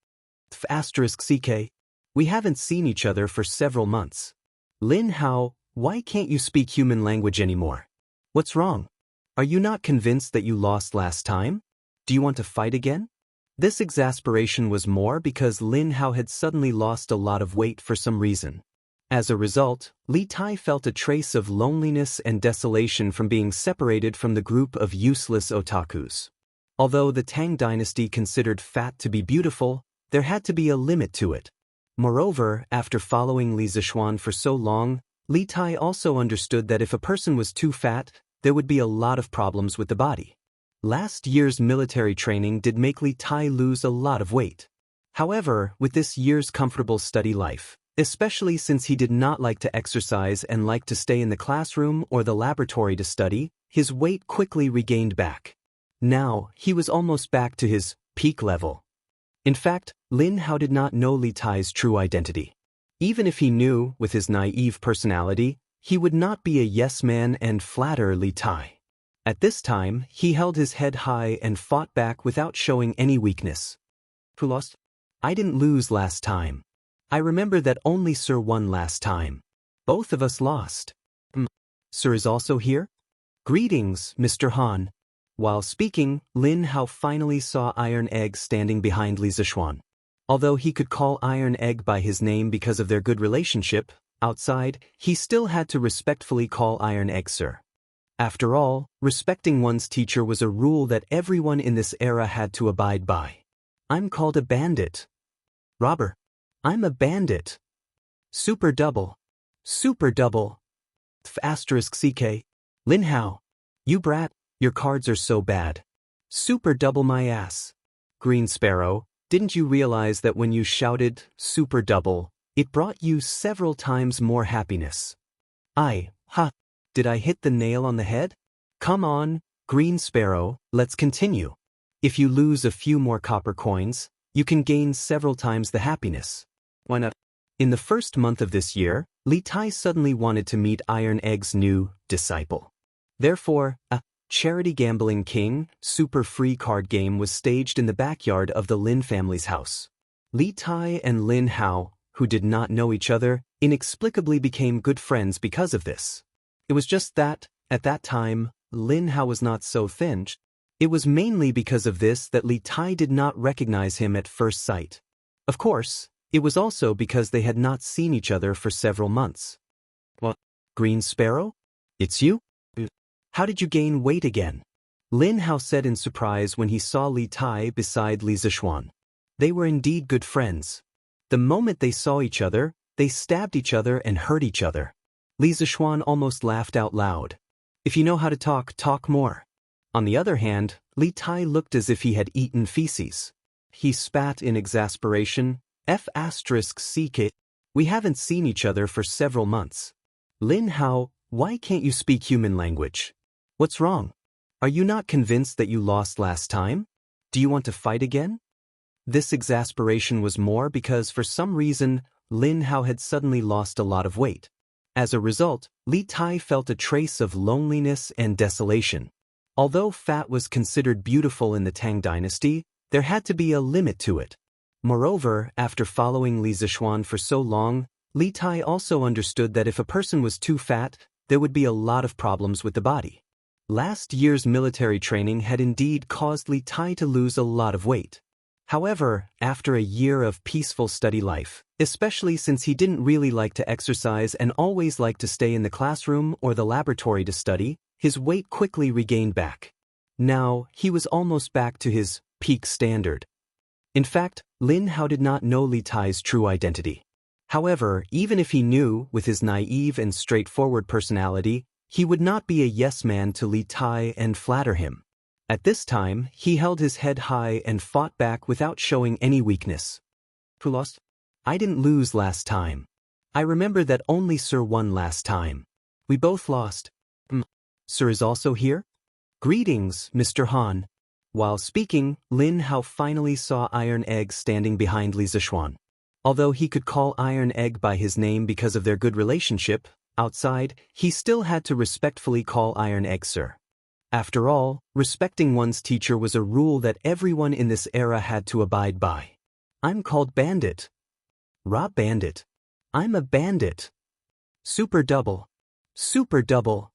*CK. We haven't seen each other for several months. Lin Hao, why can't you speak human language anymore? What's wrong? Are you not convinced that you lost last time? Do you want to fight again? This exasperation was more because Lin Hao had suddenly lost a lot of weight for some reason. As a result, Li Tai felt a trace of loneliness and desolation from being separated from the group of useless otakus. Although the Tang dynasty considered fat to be beautiful, there had to be a limit to it. Moreover, after following Li Zishuan for so long, Li Tai also understood that if a person was too fat, there would be a lot of problems with the body. Last year's military training did make Li Tai lose a lot of weight. However, with this year's comfortable study life, especially since he did not like to exercise and liked to stay in the classroom or the laboratory to study, his weight quickly regained back. Now, he was almost back to his peak level. In fact, Lin Hao did not know Li Tai's true identity. Even if he knew, with his naive personality, he would not be a yes-man and flatter Li Tai. At this time, he held his head high and fought back without showing any weakness. Who lost? I didn't lose last time. I remember that only Sir won last time. Both of us lost. Sir is also here? Greetings, Mr. Han. While speaking, Lin Hao finally saw Iron Egg standing behind Li Zishuan. Although he could call Iron Egg by his name because of their good relationship, outside, he still had to respectfully call Iron Egg Sir. After all, respecting one's teacher was a rule that everyone in this era had to abide by. I'm called a bandit. Robber. I'm a bandit. Super double. Super double. *CK. Lin Hao. You brat, your cards are so bad. Super double my ass. Green Sparrow, didn't you realize that when you shouted, super double, it brought you several times more happiness? Did I hit the nail on the head? Come on, Green Sparrow, let's continue. If you lose a few more copper coins, you can gain several times the happiness. Why not? In the first month of this year, Li Tai suddenly wanted to meet Iron Egg's new disciple. Therefore, a charity gambling king, super free card game was staged in the backyard of the Lin family's house. Li Tai and Lin Hao, who did not know each other, inexplicably became good friends because of this. It was just that, at that time, Lin Hao was not so thin. It was mainly because of this that Li Tai did not recognize him at first sight. Of course, it was also because they had not seen each other for several months. Green Sparrow? It's you? How did you gain weight again? Lin Hao said in surprise when he saw Li Tai beside Li Zishuan. They were indeed good friends. The moment they saw each other, they stabbed each other and hurt each other. Li Zishuan almost laughed out loud. If you know how to talk, talk more. On the other hand, Li Tai looked as if he had eaten feces. He spat in exasperation. *CK. We haven't seen each other for several months. Lin Hao, why can't you speak human language? What's wrong? Are you not convinced that you lost last time? Do you want to fight again? This exasperation was more because for some reason, Lin Hao had suddenly lost a lot of weight. As a result, Li Tai felt a trace of loneliness and desolation. Although fat was considered beautiful in the Tang dynasty, there had to be a limit to it. Moreover, after following Li Zixuan for so long, Li Tai also understood that if a person was too fat, there would be a lot of problems with the body. Last year's military training had indeed caused Li Tai to lose a lot of weight. However, after a year of peaceful study life, especially since he didn't really like to exercise and always liked to stay in the classroom or the laboratory to study, his weight quickly regained back. Now, he was almost back to his peak standard. In fact, Lin Hao did not know Li Tai's true identity. However, even if he knew, with his naive and straightforward personality, he would not be a yes man to Li Tai and flatter him. At this time, he held his head high and fought back without showing any weakness. Who lost? I didn't lose last time. I remember that only Sir won last time. We both lost. Sir is also here? Greetings, Mr. Han. While speaking, Lin Hao finally saw Iron Egg standing behind Li Zixuan. Although he could call Iron Egg by his name because of their good relationship, outside, he still had to respectfully call Iron Egg Sir. After all, respecting one's teacher was a rule that everyone in this era had to abide by. I'm called Bandit. Ra Bandit. I'm a bandit. Super double. Super double.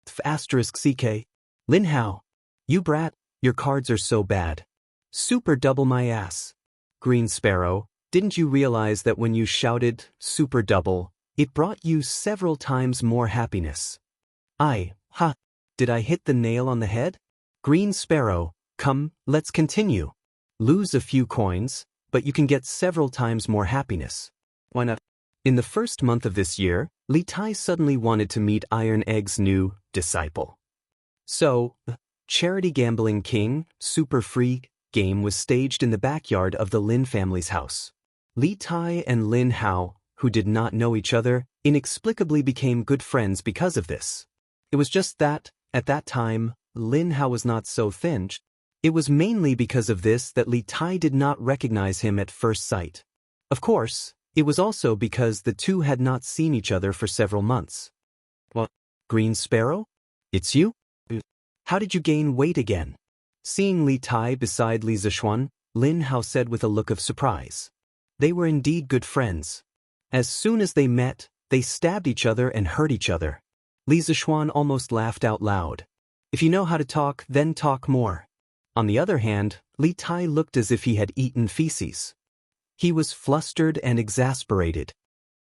*CK. Lin Hao. You brat, your cards are so bad. Super double my ass. Green Sparrow, didn't you realize that when you shouted, super double, it brought you several times more happiness? Did I hit the nail on the head? Green Sparrow, come, let's continue. Lose a few coins, but you can get several times more happiness. Why not? In the first month of this year, Li Tai suddenly wanted to meet Iron Egg's new disciple. So, Charity Gambling King, Super Free game was staged in the backyard of the Lin family's house. Li Tai and Lin Hao, who did not know each other, inexplicably became good friends because of this. It was just that, at that time, Lin Hao was not so thin. It was mainly because of this that Li Tai did not recognize him at first sight. Of course, it was also because the two had not seen each other for several months. What? Green Sparrow? It's you? How did you gain weight again? Seeing Li Tai beside Li Zixuan, Lin Hao said with a look of surprise. They were indeed good friends. As soon as they met, they stabbed each other and hurt each other. Li Zixuan almost laughed out loud. If you know how to talk, then talk more. On the other hand, Li Tai looked as if he had eaten feces. He was flustered and exasperated.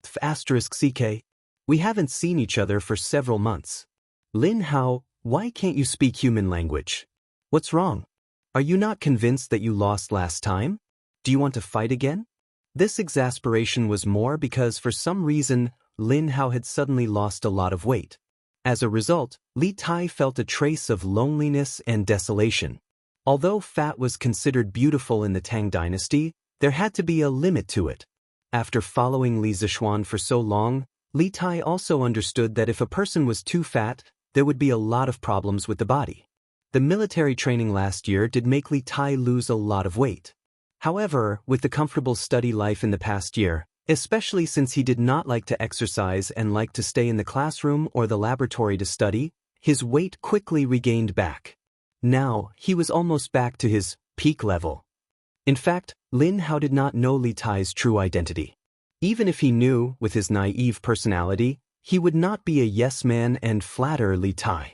*CK. We haven't seen each other for several months. Lin Hao, why can't you speak human language? What's wrong? Are you not convinced that you lost last time? Do you want to fight again? This exasperation was more because for some reason, Lin Hao had suddenly lost a lot of weight. As a result, Li Tai felt a trace of loneliness and desolation. Although fat was considered beautiful in the Tang dynasty, there had to be a limit to it. After following Li Zixuan for so long, Li Tai also understood that if a person was too fat, there would be a lot of problems with the body. The military training last year did make Li Tai lose a lot of weight. However, with the comfortable study life in the past year, especially since he did not like to exercise and liked to stay in the classroom or the laboratory to study, his weight quickly regained back. Now, he was almost back to his peak level. In fact, Lin Hao did not know Li Tai's true identity. Even if he knew, with his naive personality, he would not be a yes man and flatter Li Tai.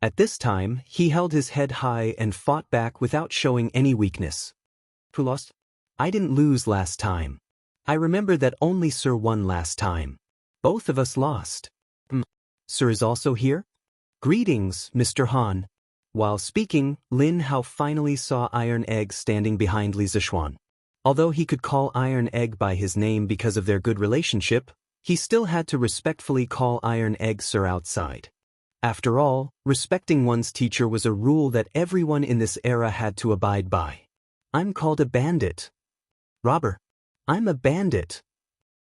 At this time, he held his head high and fought back without showing any weakness. Who lost? I didn't lose last time. I remember that only Sir won last time. Both of us lost. Sir is also here? Greetings, Mr. Han. While speaking, Lin Hao finally saw Iron Egg standing behind Li Zixuan. Although he could call Iron Egg by his name because of their good relationship, he still had to respectfully call Iron Egg Sir outside. After all, respecting one's teacher was a rule that everyone in this era had to abide by. I'm called a bandit. Robber. I'm a bandit.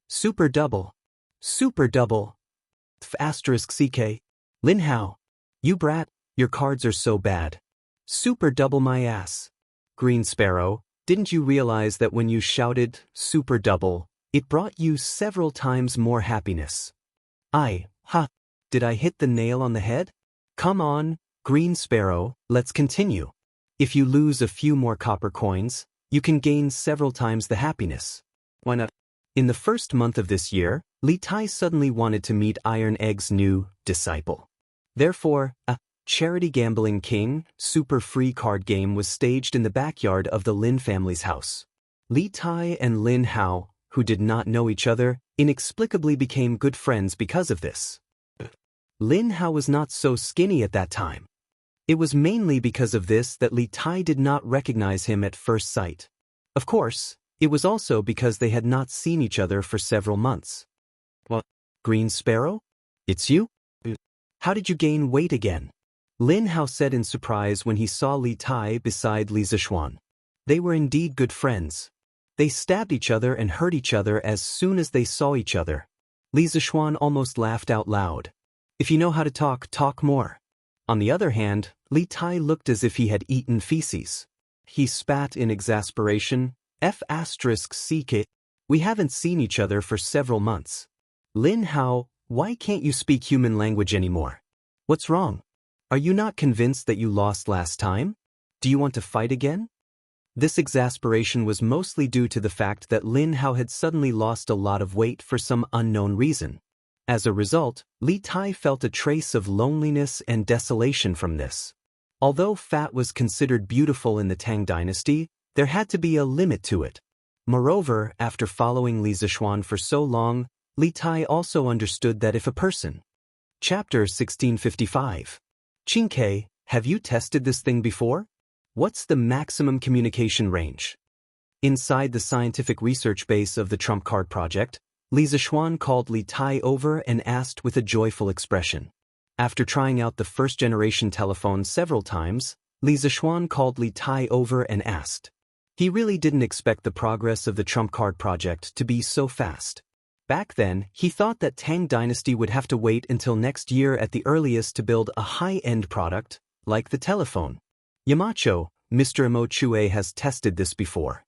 Super double. Super double. *CK. Lin Hao. You brat, your cards are so bad. Super double my ass. Green Sparrow, didn't you realize that when you shouted, super double, it brought you several times more happiness? Did I hit the nail on the head? Come on, Green Sparrow, let's continue. If you lose a few more copper coins, you can gain several times the happiness. Why not? In the first month of this year, Li Tai suddenly wanted to meet Iron Egg's new disciple. Therefore, a Charity Gambling King super free card game was staged in the backyard of the Lin family's house. Li Tai and Lin Hao, who did not know each other, inexplicably became good friends because of this. Lin Hao was not so skinny at that time. It was mainly because of this that Li Tai did not recognize him at first sight. Of course, it was also because they had not seen each other for several months. What? Green Sparrow? It's you? How did you gain weight again? Lin Hao said in surprise when he saw Li Tai beside Li Zishuan. They were indeed good friends. They stabbed each other and hurt each other as soon as they saw each other. Li Zishuan almost laughed out loud. If you know how to talk, talk more. On the other hand, Li Tai looked as if he had eaten feces. He spat in exasperation. F***ck. We haven't seen each other for several months. Lin Hao, why can't you speak human language anymore? What's wrong? Are you not convinced that you lost last time? Do you want to fight again? This exasperation was mostly due to the fact that Lin Hao had suddenly lost a lot of weight for some unknown reason. As a result, Li Tai felt a trace of loneliness and desolation from this. Although fat was considered beautiful in the Tang dynasty, there had to be a limit to it. Moreover, after following Li Zishuan for so long, Li Tai also understood that if a person. Chapter 1655. Qingke, have you tested this thing before? What's the maximum communication range? Inside the scientific research base of the Trump Card Project, Li Zishuan called Li Tai over and asked with a joyful expression. After trying out the first-generation telephone several times, Li Zishuan called Li Tai over and asked. He really didn't expect the progress of the Trump Card Project to be so fast. Back then, he thought that Tang Dynasty would have to wait until next year at the earliest to build a high-end product, like the telephone. Yamacho, Mr. Mo Chue has tested this before.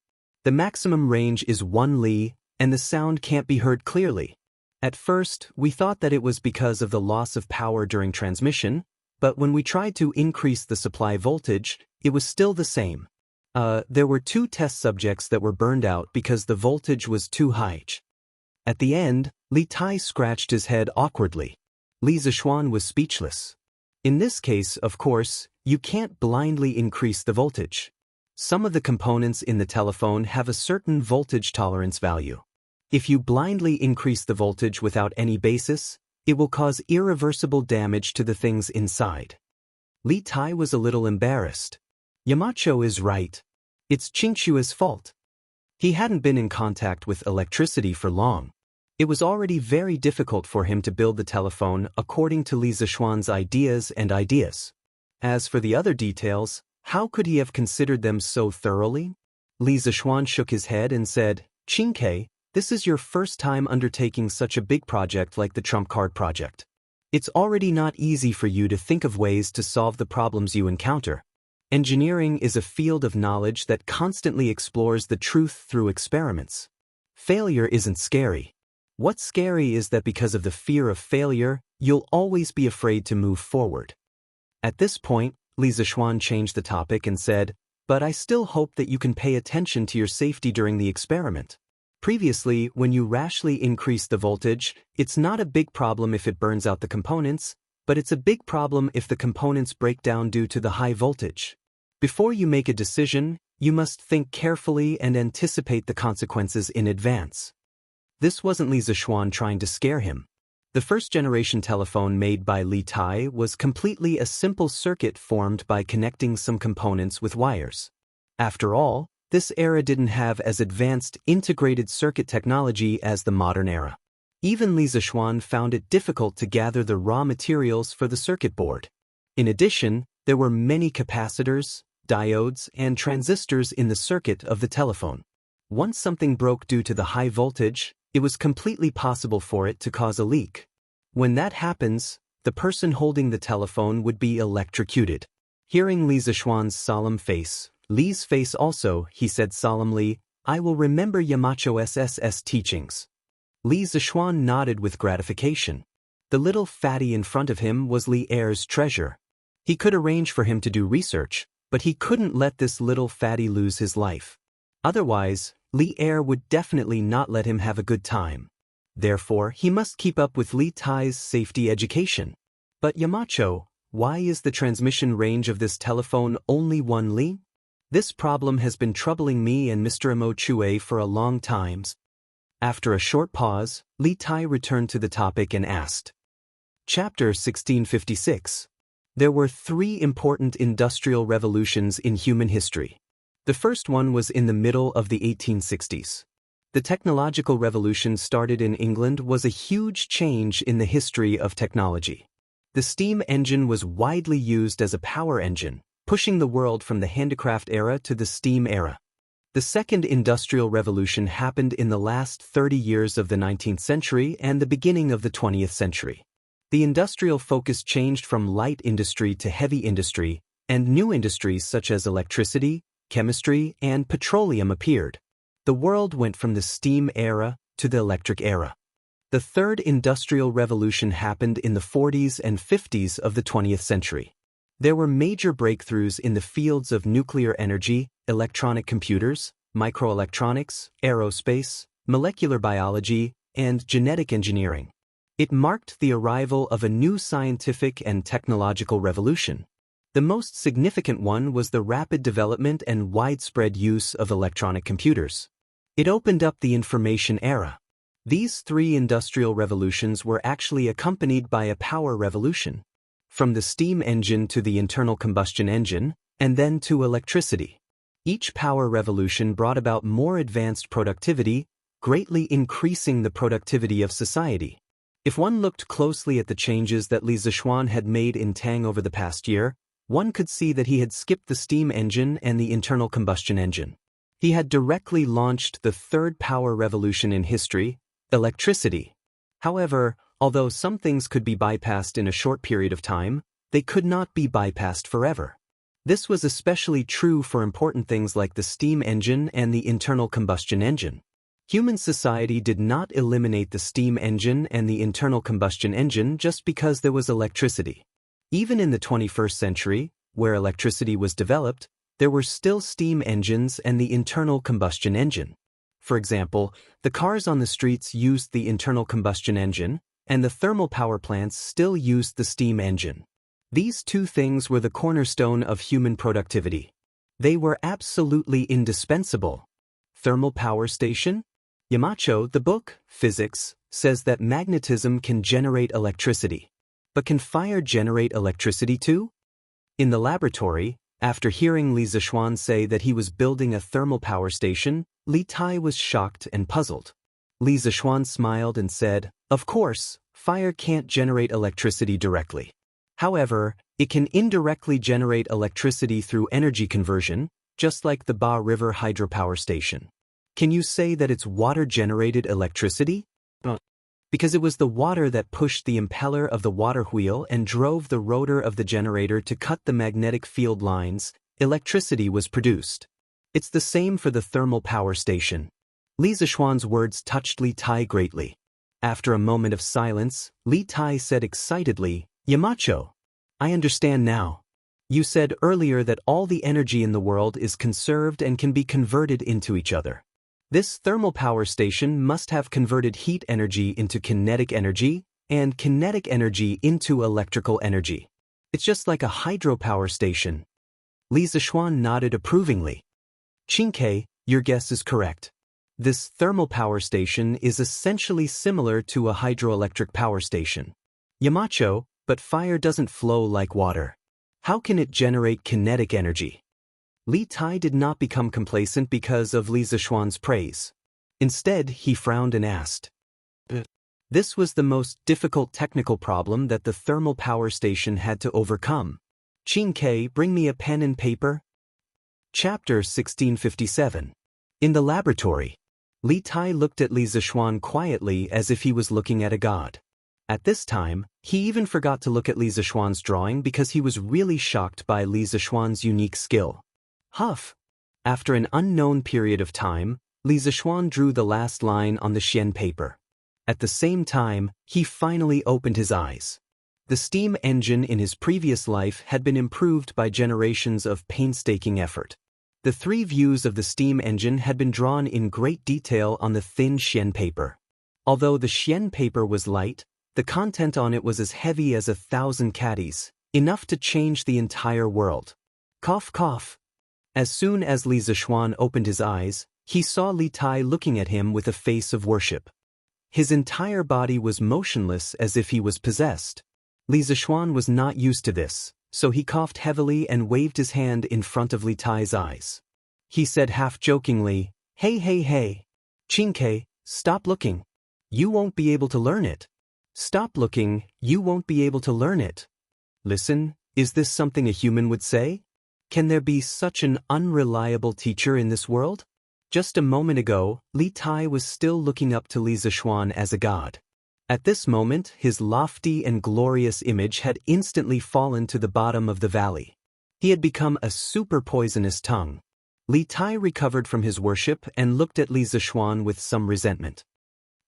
The maximum range is 1 li, and the sound can't be heard clearly. At first, we thought that it was because of the loss of power during transmission, but when we tried to increase the supply voltage, it was still the same. There were 2 test subjects that were burned out because the voltage was too high. At the end, Li Tai scratched his head awkwardly. Li Zishuan was speechless. In this case, of course, you can't blindly increase the voltage. Some of the components in the telephone have a certain voltage tolerance value. If you blindly increase the voltage without any basis, it will cause irreversible damage to the things inside. Li Tai was a little embarrassed. Yamacho is right. It's Qingshua's fault. He hadn't been in contact with electricity for long. It was already very difficult for him to build the telephone according to Li Zishuan's ideas. As for the other details, how could he have considered them so thoroughly? Li Zishuan shook his head and said, Qingke, this is your first time undertaking such a big project like the Trump Card Project. It's already not easy for you to think of ways to solve the problems you encounter. Engineering is a field of knowledge that constantly explores the truth through experiments. Failure isn't scary. What's scary is that because of the fear of failure, you'll always be afraid to move forward. At this point, Li Zishuan changed the topic and said, but I still hope that you can pay attention to your safety during the experiment. Previously, when you rashly increase the voltage, it's not a big problem if it burns out the components, but it's a big problem if the components break down due to the high voltage. Before you make a decision, you must think carefully and anticipate the consequences in advance. This wasn't Li Zishuan trying to scare him. The first-generation telephone made by Li Tai was completely a simple circuit formed by connecting some components with wires. After all, this era didn't have as advanced integrated circuit technology as the modern era. Even Li Zishuan found it difficult to gather the raw materials for the circuit board. In addition, there were many capacitors, diodes, and transistors in the circuit of the telephone. Once something broke due to the high voltage, it was completely possible for it to cause a leak. When that happens, the person holding the telephone would be electrocuted. Hearing Li Zishuan's solemn face, Li's face also, he said solemnly, I will remember Yamacho SS's teachings. Li Zishuan nodded with gratification. The little fatty in front of him was Li Er's treasure. He could arrange for him to do research, but he couldn't let this little fatty lose his life. Otherwise, Li Er would definitely not let him have a good time. Therefore, he must keep up with Li Tai's safety education. But Yamacho, why is the transmission range of this telephone only 1 li? This problem has been troubling me and Mr. Mo Chue for a long time. After a short pause, Li Tai returned to the topic and asked. Chapter 1656. There were 3 important industrial revolutions in human history. The first one was in the middle of the 1860s. The technological revolution started in England was a huge change in the history of technology. The steam engine was widely used as a power engine, pushing the world from the handicraft era to the steam era. The second industrial revolution happened in the last 30 years of the 19th century and the beginning of the 20th century. The industrial focus changed from light industry to heavy industry, and new industries such as electricity, chemistry, and petroleum appeared. The world went from the steam era to the electric era. The third industrial revolution happened in the 40s and 50s of the 20th century. There were major breakthroughs in the fields of nuclear energy, electronic computers, microelectronics, aerospace, molecular biology, and genetic engineering. It marked the arrival of a new scientific and technological revolution. The most significant one was the rapid development and widespread use of electronic computers. It opened up the information era. These 3 industrial revolutions were actually accompanied by a power revolution. From the steam engine to the internal combustion engine, and then to electricity. Each power revolution brought about more advanced productivity, greatly increasing the productivity of society. If one looked closely at the changes that Li Zishuan had made in Tang over the past year, one could see that he had skipped the steam engine and the internal combustion engine. He had directly launched the third power revolution in history, electricity. However, although some things could be bypassed in a short period of time, they could not be bypassed forever. This was especially true for important things like the steam engine and the internal combustion engine. Human society did not eliminate the steam engine and the internal combustion engine just because there was electricity. Even in the 21st century, where electricity was developed, there were still steam engines and the internal combustion engine. For example, the cars on the streets used the internal combustion engine, and the thermal power plants still used the steam engine. These 2 things were the cornerstone of human productivity. They were absolutely indispensable. Thermal power station? Yamacho, the book, Physics, says that magnetism can generate electricity. But can fire generate electricity too? In the laboratory, after hearing Li Zishuan say that he was building a thermal power station, Li Tai was shocked and puzzled. Li Zishuan smiled and said, "Of course, fire can't generate electricity directly. However, it can indirectly generate electricity through energy conversion, just like the Ba River hydropower station. Can you say that it's water-generated electricity? Because it was the water that pushed the impeller of the water wheel and drove the rotor of the generator to cut the magnetic field lines, electricity was produced. It's the same for the thermal power station." Li Zishuan's words touched Li Tai greatly. After a moment of silence, Li Tai said excitedly, "Yamacho, I understand now. You said earlier that all the energy in the world is conserved and can be converted into each other. This thermal power station must have converted heat energy into kinetic energy, and kinetic energy into electrical energy. It's just like a hydropower station." Li Zishuan nodded approvingly. "Xianxia, your guess is correct. This thermal power station is essentially similar to a hydroelectric power station. Yamacho, but fire doesn't flow like water. How can it generate kinetic energy?" Li Tai did not become complacent because of Li Zishuan's praise. Instead, he frowned and asked. This was the most difficult technical problem that the thermal power station had to overcome. "Xianxia, bring me a pen and paper." Chapter 1657. In the laboratory, Li Tai looked at Li Zishuan quietly as if he was looking at a god. At this time, he even forgot to look at Li Zishuan's drawing because he was really shocked by Li Zishuan's unique skill. Huff! After an unknown period of time, Li Zishuan drew the last line on the Xian paper. At the same time, he finally opened his eyes. The steam engine in his previous life had been improved by generations of painstaking effort. The 3 views of the steam engine had been drawn in great detail on the thin Xian paper. Although the Xian paper was light, the content on it was as heavy as 1,000 caddies, enough to change the entire world. Cough cough. As soon as Li Zishuan opened his eyes, he saw Li Tai looking at him with a face of worship. His entire body was motionless as if he was possessed. Li Zishuan was not used to this, so he coughed heavily and waved his hand in front of Li Tai's eyes. He said half-jokingly, "Hey hey hey. Qingke, stop looking. You won't be able to learn it. Stop looking, you won't be able to learn it." Listen, is this something a human would say? Can there be such an unreliable teacher in this world? Just a moment ago, Li Tai was still looking up to Li Zishuan as a god. At this moment, his lofty and glorious image had instantly fallen to the bottom of the valley. He had become a super poisonous tongue. Li Tai recovered from his worship and looked at Li Zishuan with some resentment.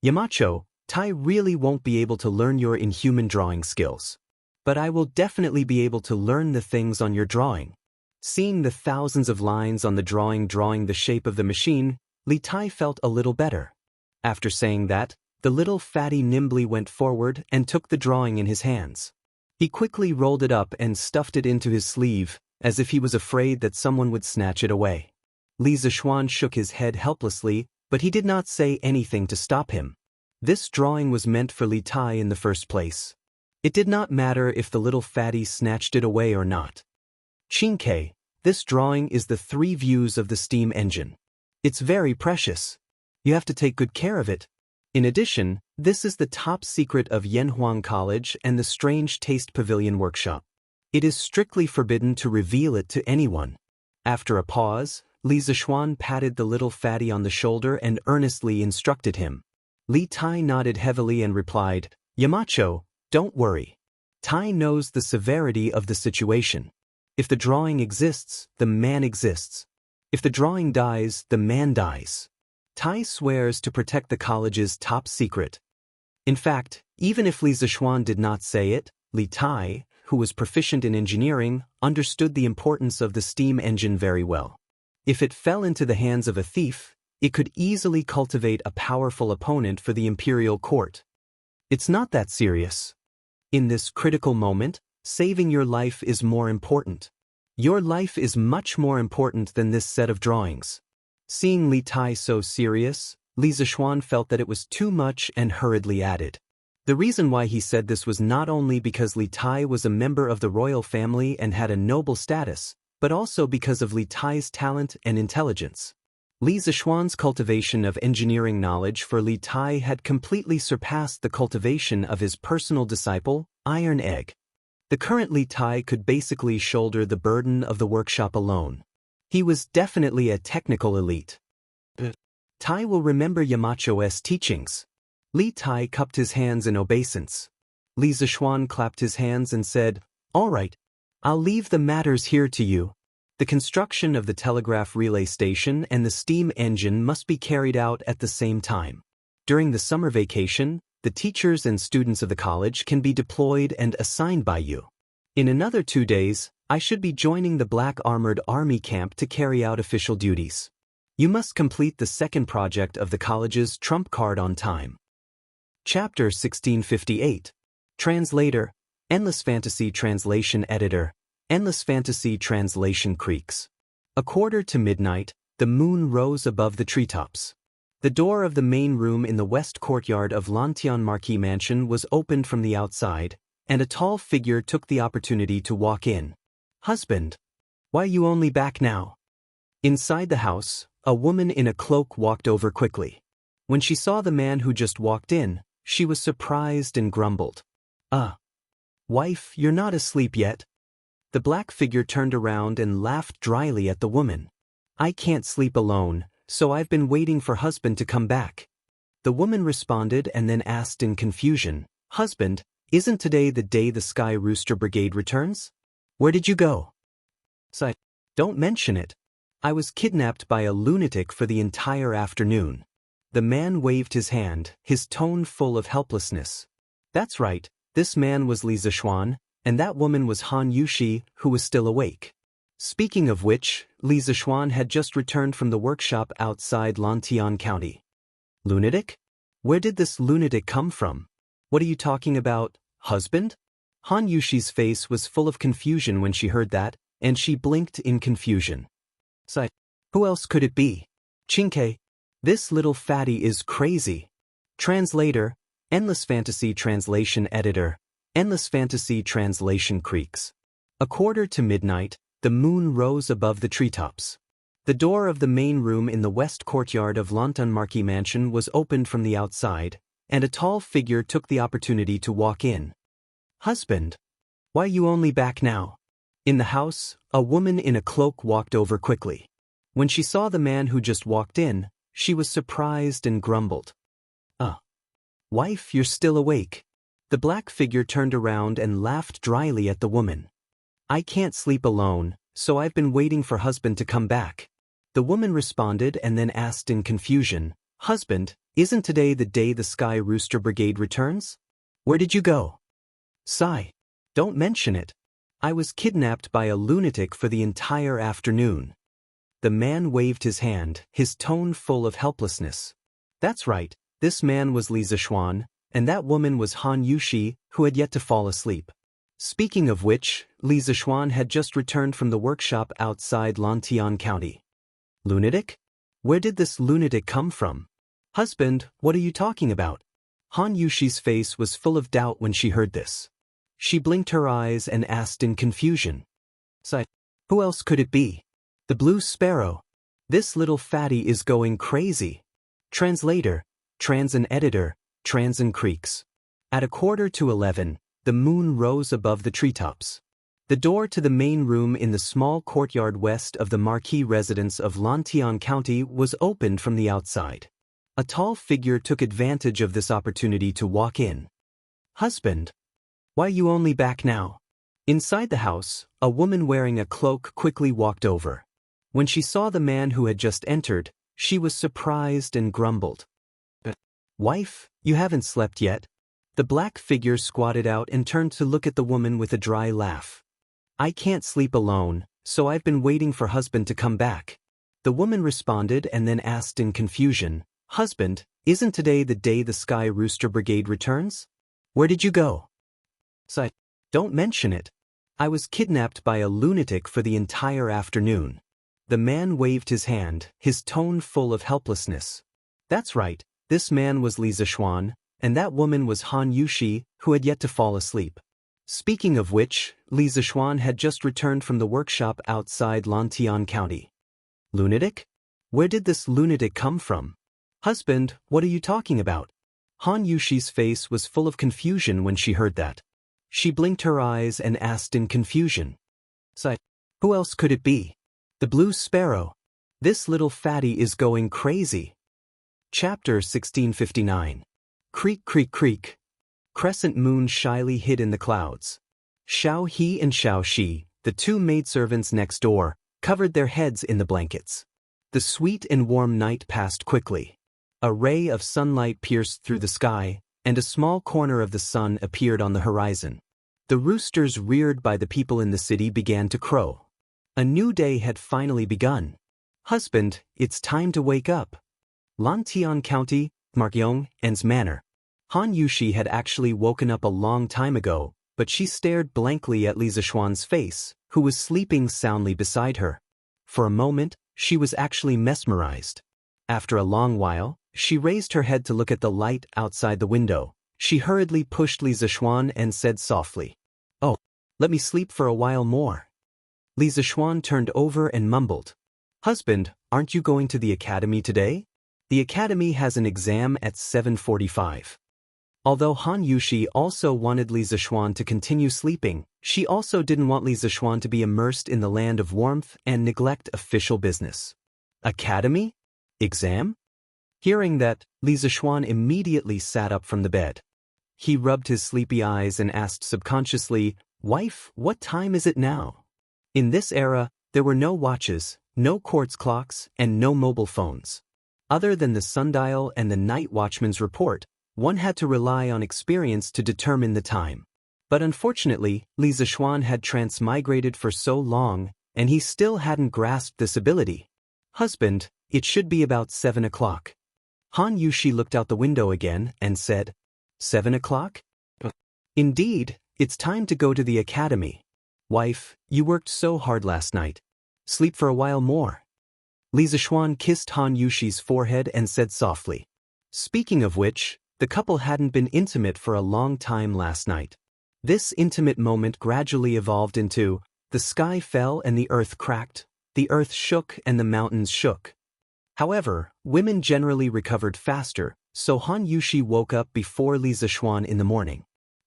"Yamacho, Tai really won't be able to learn your inhuman drawing skills. But I will definitely be able to learn the things on your drawing." Seeing the thousands of lines on the drawing the shape of the machine, Li Tai felt a little better. After saying that, the little fatty nimbly went forward and took the drawing in his hands. He quickly rolled it up and stuffed it into his sleeve, as if he was afraid that someone would snatch it away. Li Zishuan shook his head helplessly, but he did not say anything to stop him. This drawing was meant for Li Tai in the first place. It did not matter if the little fatty snatched it away or not. "Qingke, this drawing is the 3 views of the steam engine. It's very precious. You have to take good care of it. In addition, this is the top secret of Yanhuang College and the Strange Taste Pavilion Workshop. It is strictly forbidden to reveal it to anyone." After a pause, Li Zishuan patted the little fatty on the shoulder and earnestly instructed him. Li Tai nodded heavily and replied, "Yamacho, don't worry. Tai knows the severity of the situation. If the drawing exists, the man exists. If the drawing dies, the man dies. Tai swears to protect the college's top secret." In fact, even if Li Zishuan did not say it, Li Tai, who was proficient in engineering, understood the importance of the steam engine very well. If it fell into the hands of a thief, it could easily cultivate a powerful opponent for the imperial court. It's not that serious. In this critical moment, saving your life is more important. Your life is much more important than this set of drawings. Seeing Li Tai so serious, Li Zishuan felt that it was too much and hurriedly added. The reason why he said this was not only because Li Tai was a member of the royal family and had a noble status, but also because of Li Tai's talent and intelligence. Li Zishuan's cultivation of engineering knowledge for Li Tai had completely surpassed the cultivation of his personal disciple, Iron Egg. The current Li Tai could basically shoulder the burden of the workshop alone. He was definitely a technical elite. Tai will remember Yamacho's teachings. Li Tai cupped his hands in obeisance. Li Zishuan clapped his hands and said, "All right, I'll leave the matters here to you. The construction of the telegraph relay station and the steam engine must be carried out at the same time. During the summer vacation, the teachers and students of the college can be deployed and assigned by you. In another 2 days, I should be joining the Black Armored Army camp to carry out official duties. You must complete the second project of the college's trump card on time." Chapter 1658. Translator, Endless Fantasy Translation Editor, Endless Fantasy Translation Creeks. 1:45 the moon rose above the treetops. The door of the main room in the west courtyard of Lantian Marquis Mansion was opened from the outside, and a tall figure took the opportunity to walk in. "Husband, why are you only back now?" Inside the house, a woman in a cloak walked over quickly. When she saw the man who just walked in, she was surprised and grumbled. Wife, you're not asleep yet?" The black figure turned around and laughed dryly at the woman. "I can't sleep alone, so I've been waiting for husband to come back." The woman responded and then asked in confusion, "Husband, isn't today the day the Sky Rooster Brigade returns? Where did you go?" "Sigh, don't mention it. I was kidnapped by a lunatic for the entire afternoon." The man waved his hand, his tone full of helplessness. "That's right, this man was Li Zixuan, and that woman was Han Yushi, who was still awake. Speaking of which, Li Zixuan had just returned from the workshop outside Lantian County. Lunatic? Where did this lunatic come from? What are you talking about, husband? Han Yushi's face was full of confusion when she heard that, and she blinked in confusion. Sigh. Who else could it be? Chinke. This little fatty is crazy. Translator, Endless Fantasy Translation Editor, Endless Fantasy Translation Creeks. 1:45, the moon rose above the treetops. The door of the main room in the west courtyard of Lantan Marquis Mansion was opened from the outside, and a tall figure took the opportunity to walk in. Husband. Why you only back now? In the house, a woman in a cloak walked over quickly. When she saw the man who just walked in, she was surprised and grumbled. Wife, you're still awake. The black figure turned around and laughed dryly at the woman. I can't sleep alone, so I've been waiting for husband to come back. The woman responded and then asked in confusion, Husband, isn't today the day the Sky Rooster Brigade returns? Where did you go? Sigh. Don't mention it. I was kidnapped by a lunatic for the entire afternoon. The man waved his hand, his tone full of helplessness. That's right, this man was Li Zixuan, and that woman was Han Yushi, who had yet to fall asleep. Speaking of which, Li Zixuan had just returned from the workshop outside Lantian County. Lunatic? Where did this lunatic come from? Husband, what are you talking about? Han Yushi's face was full of doubt when she heard this. She blinked her eyes and asked in confusion. Sigh. Who else could it be? The Blue Sparrow. This little fatty is going crazy. Translator, Transan Editor, Transan Creeks. At 11:15, the moon rose above the treetops. The door to the main room in the small courtyard west of the Marquis residence of Lantian County was opened from the outside. A tall figure took advantage of this opportunity to walk in. Husband. Why you only back now? Inside the house, a woman wearing a cloak quickly walked over. When she saw the man who had just entered, she was surprised and grumbled. Wife, you haven't slept yet? The black figure squatted out and turned to look at the woman with a dry laugh. I can't sleep alone, so I've been waiting for husband to come back. The woman responded and then asked in confusion, Husband, isn't today the day the Sky Rooster Brigade returns? Where did you go? Sigh. Don't mention it. I was kidnapped by a lunatic for the entire afternoon. The man waved his hand, his tone full of helplessness. That's right, this man was Li Zixuan, and that woman was Han Yushi, who had yet to fall asleep. Speaking of which, Li Zixuan had just returned from the workshop outside Lantian County. Lunatic? Where did this lunatic come from? Husband, what are you talking about? Han Yushi's face was full of confusion when she heard that. She blinked her eyes and asked in confusion. Sigh. Who else could it be? The Blue Sparrow. This little fatty is going crazy. Chapter 1659. Creak, creak, creak. Crescent moon shyly hid in the clouds. Xiao He and Xiao Shi, the two maidservants next door, covered their heads in the blankets. The sweet and warm night passed quickly. A ray of sunlight pierced through the sky, and a small corner of the sun appeared on the horizon. The roosters reared by the people in the city began to crow. A new day had finally begun. Husband, it's time to wake up. Lantian County, Markyong's manor. Han Yushi had actually woken up a long time ago, but she stared blankly at Li Zixuan's face, who was sleeping soundly beside her. For a moment, she was actually mesmerized. After a long while, she raised her head to look at the light outside the window. She hurriedly pushed Li Zixuan and said softly, "Oh, let me sleep for a while more." Li Zixuan turned over and mumbled, "Husband, aren't you going to the academy today? The academy has an exam at 7:45. Although Han Yushi also wanted Li Zixuan to continue sleeping, she also didn't want Li Zixuan to be immersed in the land of warmth and neglect official business. Academy? Exam? Hearing that, Li Zixuan immediately sat up from the bed. He rubbed his sleepy eyes and asked subconsciously, "Wife, what time is it now?" In this era, there were no watches, no quartz clocks, and no mobile phones. Other than the sundial and the night watchman's report, One had to rely on experience to determine the time. But unfortunately, Li Zixuan had transmigrated for so long, and he still hadn't grasped this ability. Husband, it should be about 7 o'clock. Han Yushi looked out the window again and said, 7 o'clock? Indeed, it's time to go to the academy. Wife, you worked so hard last night. Sleep for a while more. Li Zixuan kissed Han Yushi's forehead and said softly. Speaking of which, the couple hadn't been intimate for a long time last night. This intimate moment gradually evolved into, the sky fell and the earth cracked, the earth shook and the mountains shook. However, women generally recovered faster, so Han Yushi woke up before Li Zixuan in the morning.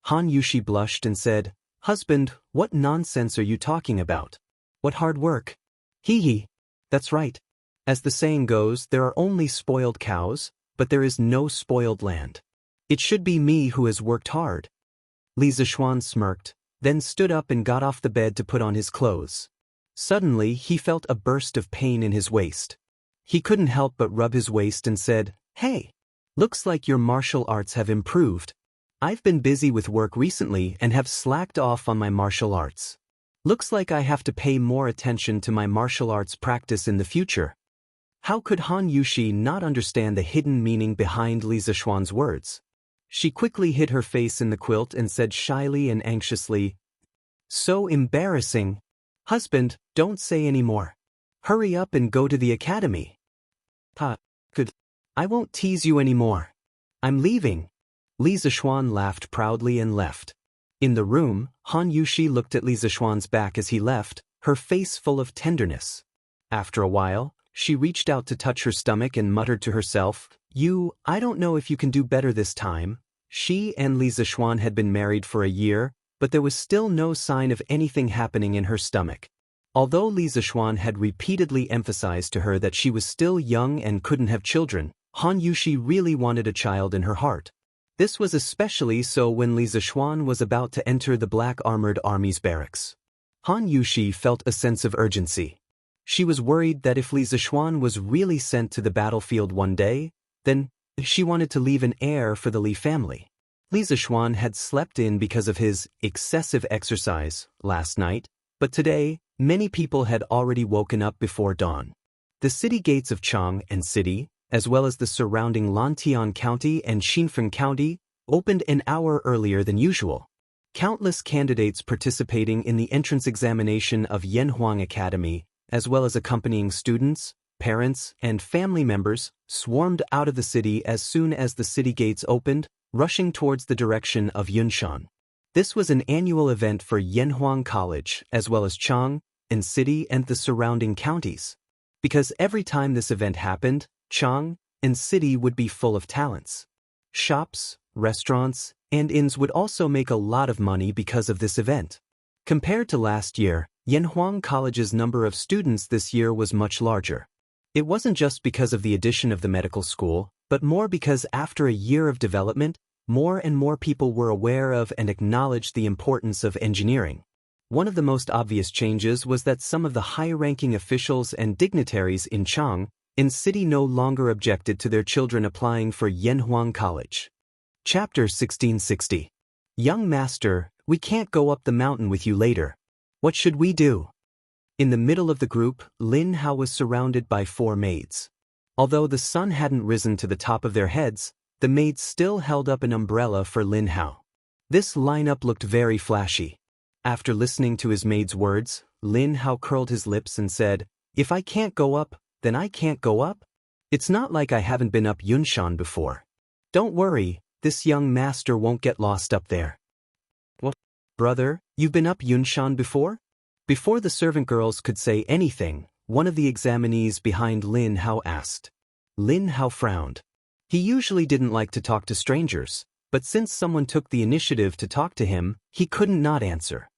Han Yushi blushed and said, Husband, what nonsense are you talking about? What hard work? Hee. That's right. As the saying goes, there are only spoiled cows, but there is no spoiled land. It should be me who has worked hard. Li Zixuan smirked, then stood up and got off the bed to put on his clothes. Suddenly, he felt a burst of pain in his waist. He couldn't help but rub his waist and said, Hey, looks like your martial arts have improved. I've been busy with work recently and have slacked off on my martial arts. Looks like I have to pay more attention to my martial arts practice in the future. How could Han Yushi not understand the hidden meaning behind Li Zixuan's words? She quickly hid her face in the quilt and said shyly and anxiously, So embarrassing. Husband, don't say any more. Hurry up and go to the academy. Good. I won't tease you anymore. I'm leaving. Li Zixuan laughed proudly and left. In the room, Han Yushi looked at Li Zixuan's back as he left, her face full of tenderness. After a while, she reached out to touch her stomach and muttered to herself, I don't know if you can do better this time. She and Li Zixuan had been married for a year, but there was still no sign of anything happening in her stomach. Although Li Zixuan had repeatedly emphasized to her that she was still young and couldn't have children, Han Yushi really wanted a child in her heart. This was especially so when Li Zixuan was about to enter the Black Armored Army's barracks. Han Yushi felt a sense of urgency. She was worried that if Li Zixuan was really sent to the battlefield one day, then she wanted to leave an heir for the Li family. Li Zixuan had slept in because of his excessive exercise last night, but today, many people had already woken up before dawn. The city gates of Chang and City, as well as the surrounding Lantian County and Xinfeng County, opened an hour earlier than usual. Countless candidates participating in the entrance examination of Yanhuang Academy, as well as accompanying students, parents, and family members, swarmed out of the city as soon as the city gates opened, rushing towards the direction of Yunshan. This was an annual event for Yanhuang College, as well as Chang and City and the surrounding counties. Because every time this event happened, Chang and City would be full of talents. Shops, restaurants, and inns would also make a lot of money because of this event. Compared to last year, Yanhuang College's number of students this year was much larger. It wasn't just because of the addition of the medical school, but more because after a year of development, more and more people were aware of and acknowledged the importance of engineering. One of the most obvious changes was that some of the high-ranking officials and dignitaries in Chang and City no longer objected to their children applying for Yanhuang College. Chapter 1660. Young Master, we can't go up the mountain with you later. What should we do? In the middle of the group, Lin Hao was surrounded by 4 maids. Although the sun hadn't risen to the top of their heads, the maids still held up an umbrella for Lin Hao. This lineup looked very flashy. After listening to his maid's words, Lin Hao curled his lips and said, If I can't go up, then I can't go up? It's not like I haven't been up Yunshan before. Don't worry, this young master won't get lost up there. What? Brother, you've been up Yunshan before? Before the servant girls could say anything, one of the examinees behind Lin Hao asked. Lin Hao frowned. He usually didn't like to talk to strangers, but since someone took the initiative to talk to him, he couldn't not answer.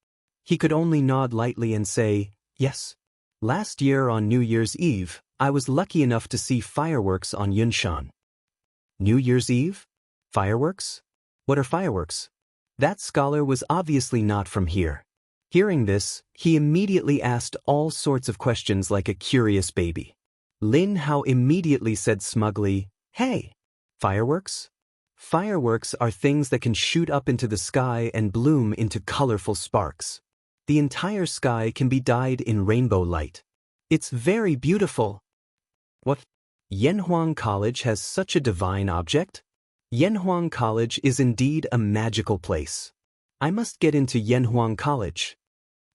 He could only nod lightly and say, Yes. Last year on New Year's Eve, I was lucky enough to see fireworks on Yunshan. New Year's Eve? Fireworks? What are fireworks? That scholar was obviously not from here. Hearing this, he immediately asked all sorts of questions like a curious baby. Lin Hao immediately said smugly, Hey, fireworks? Fireworks are things that can shoot up into the sky and bloom into colorful sparks. The entire sky can be dyed in rainbow light. It's very beautiful. What? Yanhuang College has such a divine object? Yanhuang College is indeed a magical place. I must get into Yanhuang College.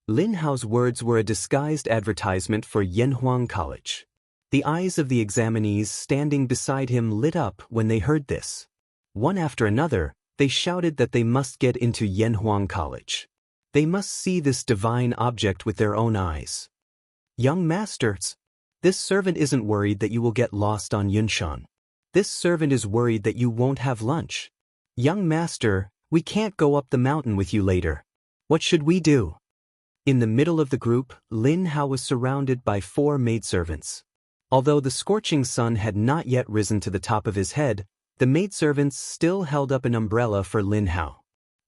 Lin Hao's words were a disguised advertisement for Yanhuang College. The eyes of the examinees standing beside him lit up when they heard this. One after another, they shouted that they must get into Yanhuang College. They must see this divine object with their own eyes. Young masters, this servant isn't worried that you will get lost on Yunshan. This servant is worried that you won't have lunch. Young master, we can't go up the mountain with you later. What should we do? In the middle of the group, Lin Hao was surrounded by 4 maidservants. Although the scorching sun had not yet risen to the top of his head, the maidservants still held up an umbrella for Lin Hao.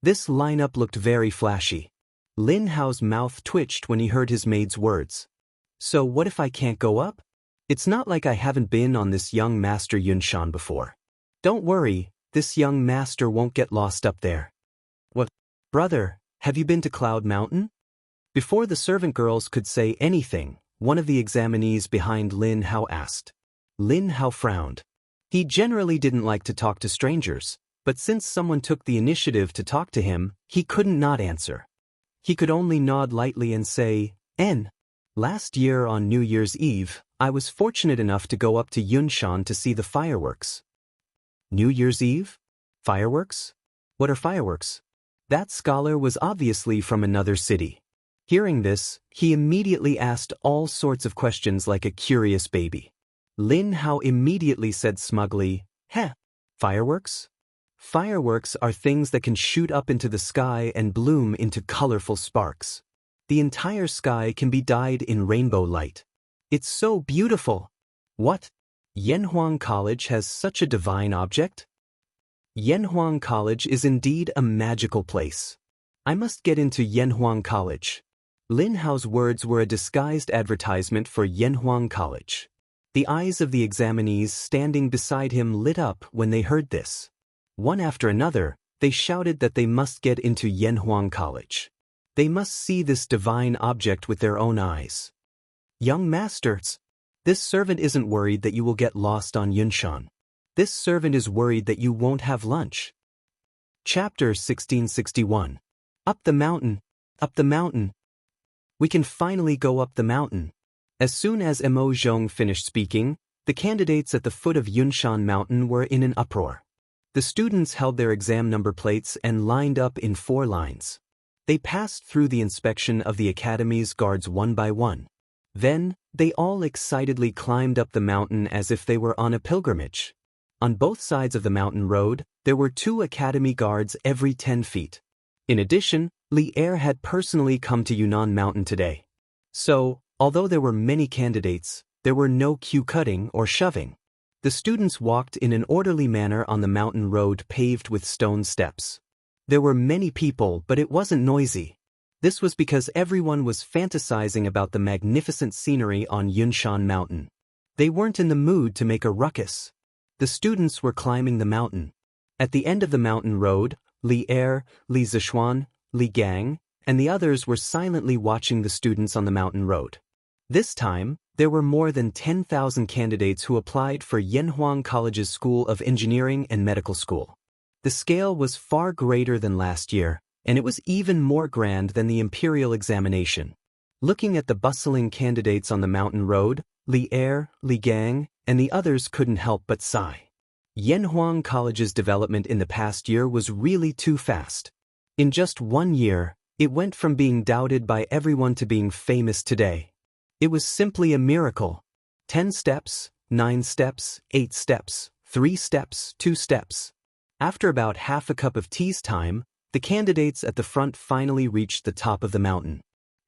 This lineup looked very flashy. Lin Hao's mouth twitched when he heard his maid's words. So what if I can't go up? It's not like I haven't been on this young master Yunshan before. Don't worry, this young master won't get lost up there. What? Brother, have you been to Cloud Mountain? Before the servant girls could say anything, one of the examinees behind Lin Hao asked. Lin Hao frowned. He generally didn't like to talk to strangers, but since someone took the initiative to talk to him, he couldn't not answer. He could only nod lightly and say, N. Last year on New Year's Eve, I was fortunate enough to go up to Yunshan to see the fireworks. New Year's Eve? Fireworks? What are fireworks? That scholar was obviously from another city. Hearing this, he immediately asked all sorts of questions like a curious baby. Lin Hao immediately said smugly, Heh, fireworks? Fireworks are things that can shoot up into the sky and bloom into colorful sparks. The entire sky can be dyed in rainbow light. It's so beautiful. What? Yanhuang College has such a divine object? Yanhuang College is indeed a magical place. I must get into Yanhuang College. Lin Hao's words were a disguised advertisement for Yanhuang College. The eyes of the examinees standing beside him lit up when they heard this. One after another, they shouted that they must get into Yanhuang College. They must see this divine object with their own eyes. Young masters, this servant isn't worried that you will get lost on Yunshan. This servant is worried that you won't have lunch. Chapter 1661. Up the mountain, up the mountain. We can finally go up the mountain. As soon as Mo Zhong finished speaking, the candidates at the foot of Yunshan Mountain were in an uproar. The students held their exam number plates and lined up in 4 lines. They passed through the inspection of the academy's guards one by one. Then, they all excitedly climbed up the mountain as if they were on a pilgrimage. On both sides of the mountain road, there were 2 academy guards every 10 feet. In addition, Li Er had personally come to Yunnan Mountain today. So, although there were many candidates, there were no queue cutting or shoving. The students walked in an orderly manner on the mountain road paved with stone steps. There were many people, but it wasn't noisy. This was because everyone was fantasizing about the magnificent scenery on Yunshan Mountain. They weren't in the mood to make a ruckus. The students were climbing the mountain. At the end of the mountain road, Li Er, Li Zishuan, Li Gang, and the others were silently watching the students on the mountain road. This time, there were more than 10,000 candidates who applied for Yanhuang College's School of Engineering and Medical School. The scale was far greater than last year, and it was even more grand than the imperial examination. Looking at the bustling candidates on the mountain road, Li Er, Li Gang, and the others couldn't help but sigh. Yanhuang College's development in the past year was really too fast. In just 1 year, it went from being doubted by everyone to being famous today. It was simply a miracle. 10 steps, 9 steps, 8 steps, 3 steps, 2 steps. After about half a cup of tea's time, the candidates at the front finally reached the top of the mountain.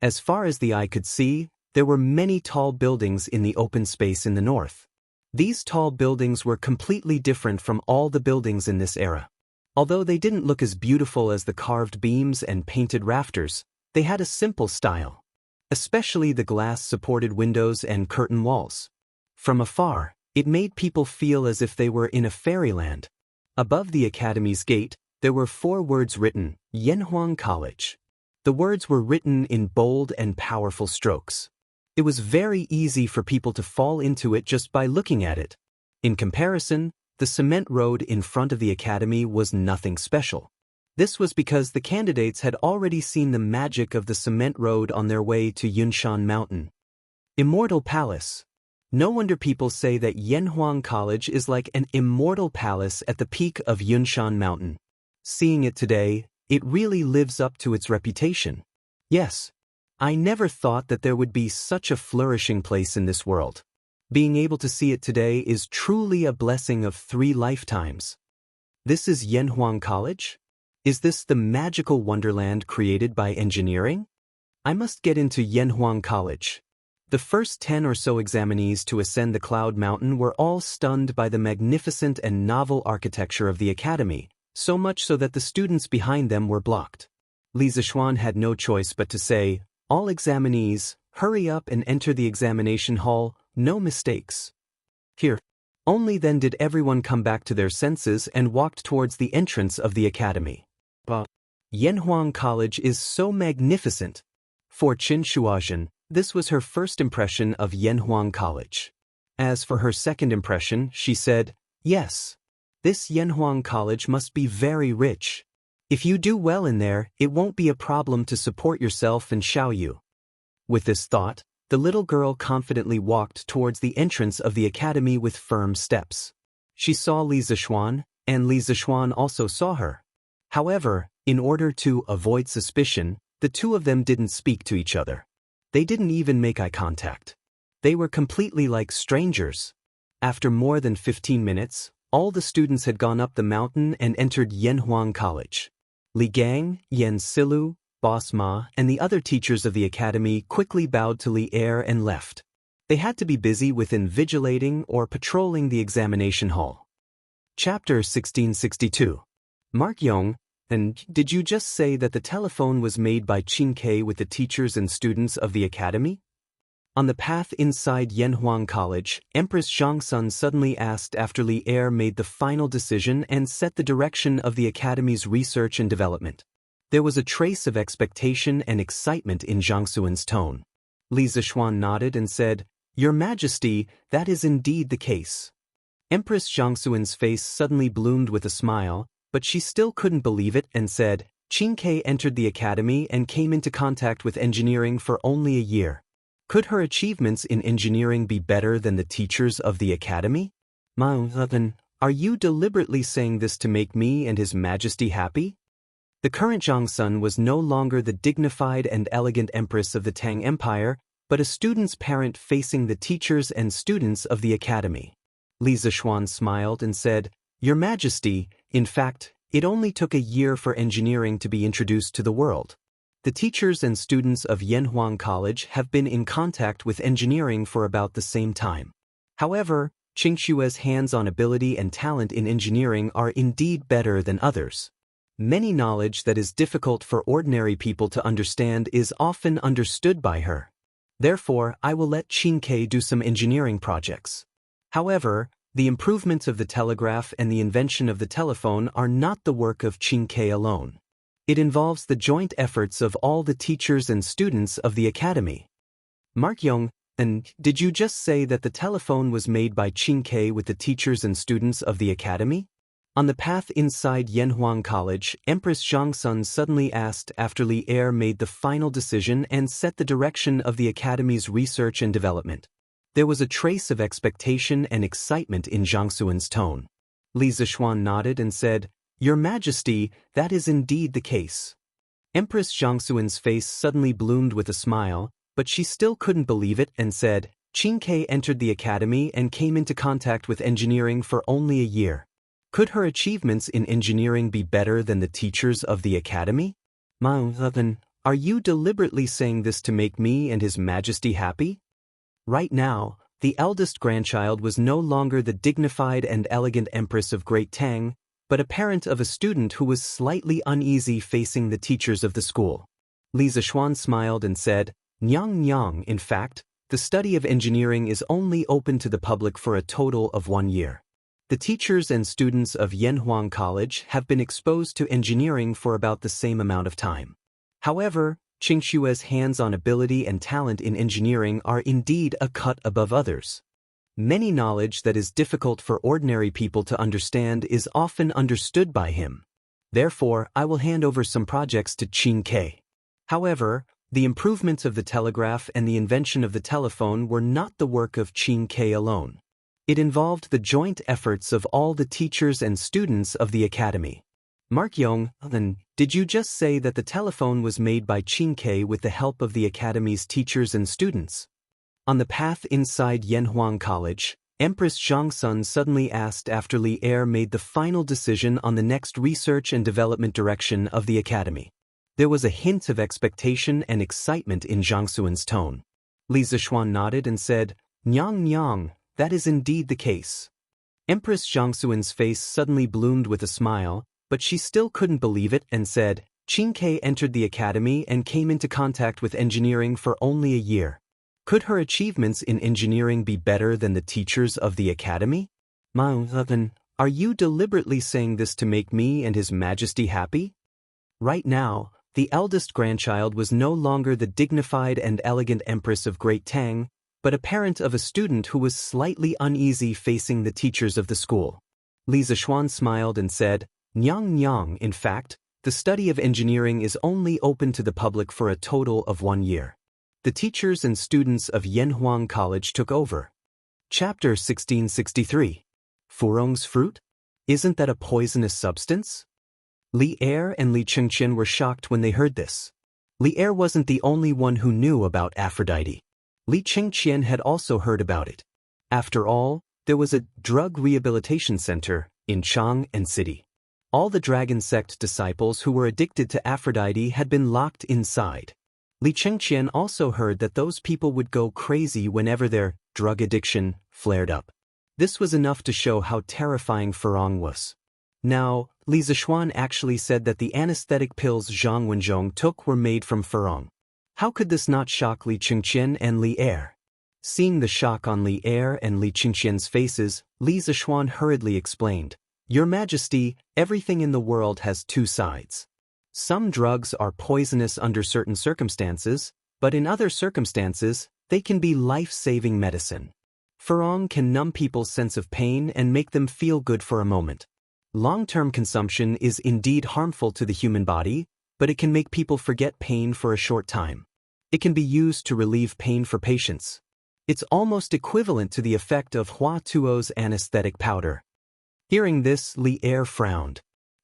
As far as the eye could see, there were many tall buildings in the open space in the north. These tall buildings were completely different from all the buildings in this era. Although they didn't look as beautiful as the carved beams and painted rafters, they had a simple style. Especially the glass-supported windows and curtain walls. From afar, it made people feel as if they were in a fairyland. Above the academy's gate, there were 4 words written, Yanhuang College. The words were written in bold and powerful strokes. It was very easy for people to fall into it just by looking at it. In comparison, the cement road in front of the academy was nothing special. This was because the candidates had already seen the magic of the cement road on their way to Yunshan Mountain. Immortal Palace. No wonder people say that Yanhuang College is like an immortal palace at the peak of Yunshan Mountain. Seeing it today, it really lives up to its reputation. Yes, I never thought that there would be such a flourishing place in this world. Being able to see it today is truly a blessing of 3 lifetimes. This is Yanhuang College? Is this the magical wonderland created by engineering? I must get into Yanhuang College. The first 10 or so examinees to ascend the Cloud Mountain were all stunned by the magnificent and novel architecture of the academy, so much so that the students behind them were blocked. Li Zishuan had no choice but to say, "All examinees, hurry up and enter the examination hall, no mistakes." Here. Only then did everyone come back to their senses and walked towards the entrance of the academy. Yanhuang College is so magnificent. For Qin Shuazhen, this was her first impression of Yanhuang College. As for her second impression, she said, "Yes. This Yanhuang College must be very rich. If you do well in there, it won't be a problem to support yourself and Xiaoyu." With this thought, the little girl confidently walked towards the entrance of the academy with firm steps. She saw Li Zishuan, and Li Zishuan also saw her. However, in order to avoid suspicion, the 2 of them didn't speak to each other. They didn't even make eye contact. They were completely like strangers. After more than 15 minutes, all the students had gone up the mountain and entered Yanhuang College. Li Gang, Yan Silu, Boss Ma, and the other teachers of the academy quickly bowed to Li Er and left. They had to be busy with invigilating or patrolling the examination hall. Chapter 1662. Mark Yong, and did you just say that the telephone was made by Qin Ke with the teachers and students of the academy? On the path inside Yanhuang College, Empress Zhangsun suddenly asked after Li Er made the final decision and set the direction of the academy's research and development. There was a trace of expectation and excitement in Zhang Suan's tone. Li Zishuan nodded and said, "Your Majesty, that is indeed the case." Empress Zhang Suan's face suddenly bloomed with a smile, but she still couldn't believe it and said, "Qin Ke entered the academy and came into contact with engineering for only a year. Could her achievements in engineering be better than the teachers of the academy? Then, are you deliberately saying this to make me and His Majesty happy?" The current Zhangsun was no longer the dignified and elegant empress of the Tang Empire, but a student's parent facing the teachers and students of the academy. Li Zishuan smiled and said, "Your Majesty, in fact, it only took a year for engineering to be introduced to the world. The teachers and students of Yanhuang College have been in contact with engineering for about the same time. However, Xianxia's hands-on ability and talent in engineering are indeed better than others. Many knowledge that is difficult for ordinary people to understand is often understood by her. Therefore, I will let Qin Ke do some engineering projects. However, the improvements of the telegraph and the invention of the telephone are not the work of Qin Ke alone. It involves the joint efforts of all the teachers and students of the academy." Mark Yong, and did you just say that the telephone was made by Qin Ke with the teachers and students of the academy? On the path inside Yanhuang College, Empress Zhangsun suddenly asked after Li Er made the final decision and set the direction of the academy's research and development. There was a trace of expectation and excitement in Zhang Suan's tone. Li Zishuan nodded and said, "Your Majesty, that is indeed the case." Empress Zhang Suan's face suddenly bloomed with a smile, but she still couldn't believe it and said, "Qin Ke entered the academy and came into contact with engineering for only a year. Could her achievements in engineering be better than the teachers of the academy? Then, are you deliberately saying this to make me and His Majesty happy?" Right now, the eldest grandchild was no longer the dignified and elegant empress of Great Tang, but a parent of a student who was slightly uneasy facing the teachers of the school. Li Zishuan smiled and said, "Nyang Nyang, in fact, the study of engineering is only open to the public for a total of 1 year. The teachers and students of Yanhuang College have been exposed to engineering for about the same amount of time. However, Xianxia's hands-on ability and talent in engineering are indeed a cut above others. Many knowledge that is difficult for ordinary people to understand is often understood by him. Therefore, I will hand over some projects to Qin Ke. However, the improvements of the telegraph and the invention of the telephone were not the work of Qin Ke alone. It involved the joint efforts of all the teachers and students of the academy. Mark Yong, then, did you just say that the telephone was made by Qin Ke with the help of the academy's teachers and students? On the path inside Yanhuang College, Empress Zhangsun suddenly asked after Li Er made the final decision on the next research and development direction of the academy. There was a hint of expectation and excitement in Zhang Xuan's tone. Li Zishuan nodded and said, "Nyang Nyang, that is indeed the case." Empress Zhang Xuan's face suddenly bloomed with a smile, but she still couldn't believe it and said, "Qin Ke entered the academy and came into contact with engineering for only a year. Could her achievements in engineering be better than the teachers of the academy? Then, are you deliberately saying this to make me and His Majesty happy?" Right now, the eldest grandchild was no longer the dignified and elegant Empress of Great Tang, but a parent of a student who was slightly uneasy facing the teachers of the school. Li Zishuan smiled and said, "Nyang Nyang, in fact, the study of engineering is only open to the public for a total of 1 year." The teachers and students of Yanhuang College took over. Chapter 1663. Furong's fruit? Isn't that a poisonous substance? Li Er and Li Chengqian were shocked when they heard this. Li Er wasn't the only one who knew about Aphrodite. Li Chengqian had also heard about it. After all, there was a drug rehabilitation center in Chang'an City. All the dragon sect disciples who were addicted to Aphrodite had been locked inside. Li Chengqian also heard that those people would go crazy whenever their drug addiction flared up. This was enough to show how terrifying Furong was. Now, Li Zishuan actually said that the anesthetic pills Zhang Wenzhong took were made from Furong. How could this not shock Li Chengqian and Li Er? Seeing the shock on Li Er and Li Chengqian's faces, Li Zishuan hurriedly explained, "Your Majesty, everything in the world has two sides. Some drugs are poisonous under certain circumstances, but in other circumstances, they can be life-saving medicine. Furong can numb people's sense of pain and make them feel good for a moment. Long-term consumption is indeed harmful to the human body, but it can make people forget pain for a short time. It can be used to relieve pain for patients. It's almost equivalent to the effect of Hua Tuo's anesthetic powder." Hearing this, Li Er frowned.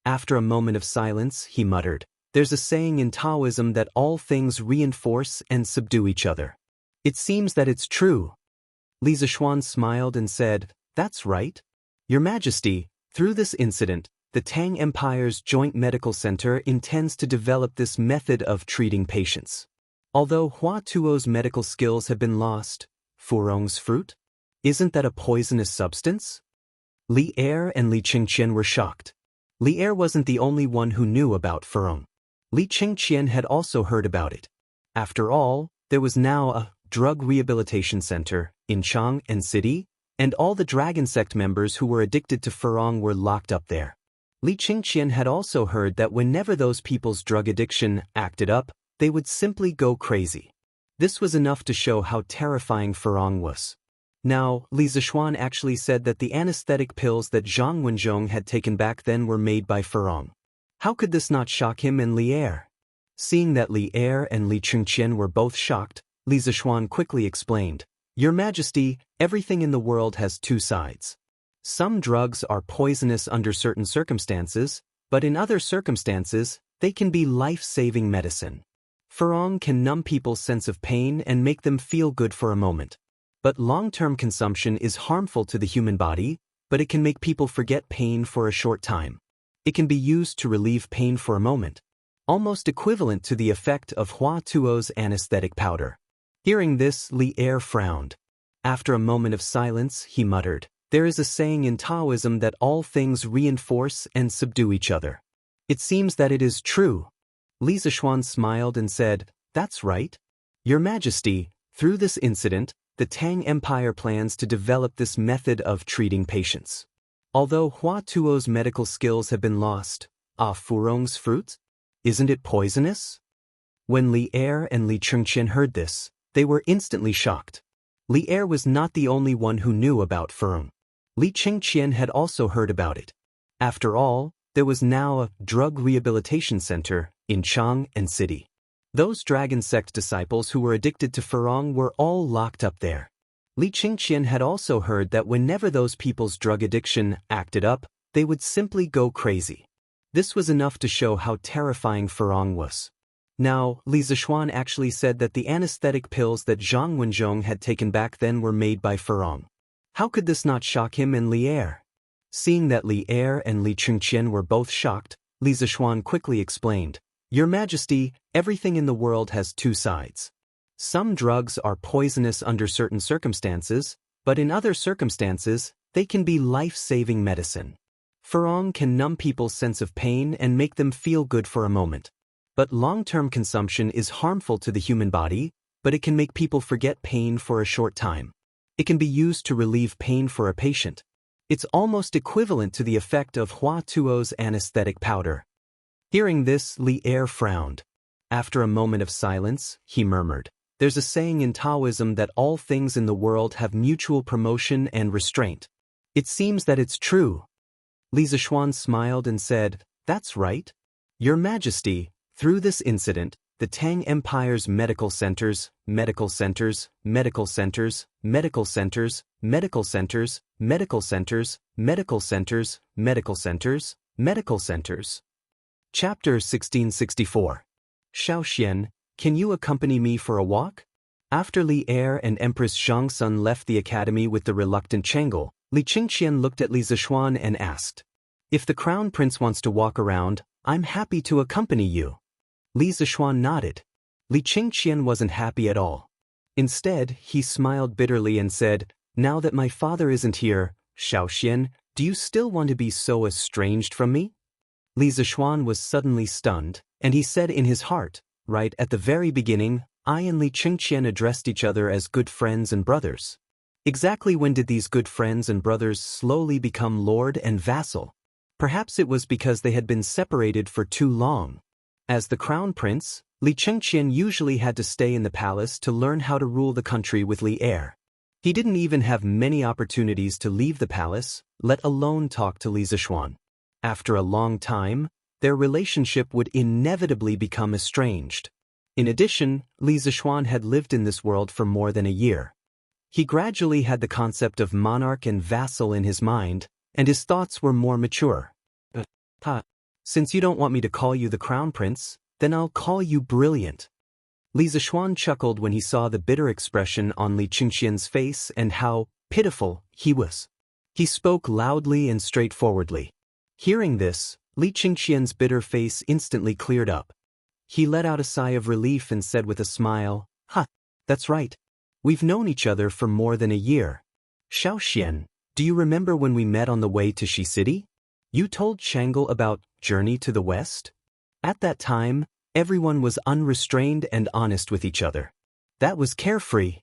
After a moment of silence, he muttered, "There's a saying in Taoism that all things reinforce and subdue each other. It seems that it's true." Li Zishuan smiled and said, "That's right. Your Majesty, through this incident, the Tang Empire's Joint Medical Center intends to develop this method of treating patients. Although Hua Tuo's medical skills have been lost, Furong's fruit? Isn't that a poisonous substance?" Li Er and Li Chengqian were shocked. Li Er wasn't the only one who knew about Furong. Li Chengqian had also heard about it. After all, there was now a drug rehabilitation center in Chang'an City, and all the dragon sect members who were addicted to Furong were locked up there. Li Chengqian had also heard that whenever those people's drug addiction acted up, they would simply go crazy. This was enough to show how terrifying Furong was. Now, Li Zishuan actually said that the anesthetic pills that Zhang Wenzhong had taken back then were made by Furong. How could this not shock him and Li Er? Seeing that Li Er and Li Chengqian were both shocked, Li Zishuan quickly explained, "Your Majesty, everything in the world has two sides. Some drugs are poisonous under certain circumstances, but in other circumstances, they can be life-saving medicine. Furong can numb people's sense of pain and make them feel good for a moment. But long-term consumption is harmful to the human body, but it can make people forget pain for a short time. It can be used to relieve pain for a moment, almost equivalent to the effect of Hua Tuo's anesthetic powder." Hearing this, Li Er frowned. After a moment of silence, he muttered, "There is a saying in Taoism that all things reinforce and subdue each other. It seems that it is true." Li Zishuan smiled and said, "That's right. Your Majesty, through this incident, the Tang Empire plans to develop this method of treating patients. Although Hua Tuo's medical skills have been lost, Furong's fruit? Isn't it poisonous? When Li Er and Li Chengqian heard this, they were instantly shocked. Li Er was not the only one who knew about Furong. Li Chengqian had also heard about it. After all, there was now a drug rehabilitation center in Chang'an City. Those dragon sect disciples who were addicted to Furong were all locked up there. Li Chengqian had also heard that whenever those people's drug addiction acted up, they would simply go crazy. This was enough to show how terrifying Furong was. Now, Li Zishuan actually said that the anesthetic pills that Zhang Wenzhong had taken back then were made by Furong. How could this not shock him and Li Er? Seeing that Li Er and Li Chengqian were both shocked, Li Zishuan quickly explained, "Your Majesty, everything in the world has two sides. Some drugs are poisonous under certain circumstances, but in other circumstances, they can be life-saving medicine. Furong can numb people's sense of pain and make them feel good for a moment. But long-term consumption is harmful to the human body, but it can make people forget pain for a short time. It can be used to relieve pain for a patient. It's almost equivalent to the effect of Hua Tuo's anesthetic powder." Hearing this, Li Er frowned. After a moment of silence, he murmured, "There's a saying in Taoism that all things in the world have mutual promotion and restraint. It seems that it's true." Li Zishuan smiled and said, "That's right. Your Majesty, through this incident, the Tang Empire's medical centers, medical centers, medical centers, medical centers, medical centers, medical centers, medical centers, medical centers, medical centers. Chapter 1664. Xiaoxian, can you accompany me for a walk? After Li Er and Empress Zhangsun left the academy with the reluctant Chang'e, Li Qingqian looked at Li Zishuan and asked, "If the crown prince wants to walk around, I'm happy to accompany you." Li Zishuan nodded. Li Qingqian wasn't happy at all. Instead, he smiled bitterly and said, "Now that my father isn't here, Xiaoxian, do you still want to be so estranged from me?" Li Zishuan was suddenly stunned, and he said in his heart, "Right at the very beginning, I and Li Qingqian addressed each other as good friends and brothers. Exactly when did these good friends and brothers slowly become lord and vassal? Perhaps it was because they had been separated for too long. As the crown prince, Li Chengqian usually had to stay in the palace to learn how to rule the country with Li Er. He didn't even have many opportunities to leave the palace, let alone talk to Li Zishuan. After a long time, their relationship would inevitably become estranged. In addition, Li Zishuan had lived in this world for more than a year. He gradually had the concept of monarch and vassal in his mind, and his thoughts were more mature. Since you don't want me to call you the crown prince, then I'll call you brilliant." Li Zishuan chuckled when he saw the bitter expression on Li Qingqian's face and how pitiful he was. He spoke loudly and straightforwardly. Hearing this, Li Qingqian's bitter face instantly cleared up. He let out a sigh of relief and said with a smile, That's right. We've known each other for more than a year. Xiaoxian, do you remember when we met on the way to Shi City? You told Chang'e about Journey to the West? At that time, everyone was unrestrained and honest with each other. That was carefree.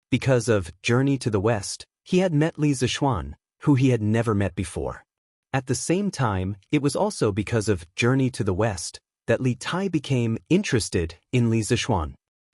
Because of Journey to the West, he had met Li Zishuan, who he had never met before. At the same time, it was also because of Journey to the West that Li Tai became interested in Li Zishuan.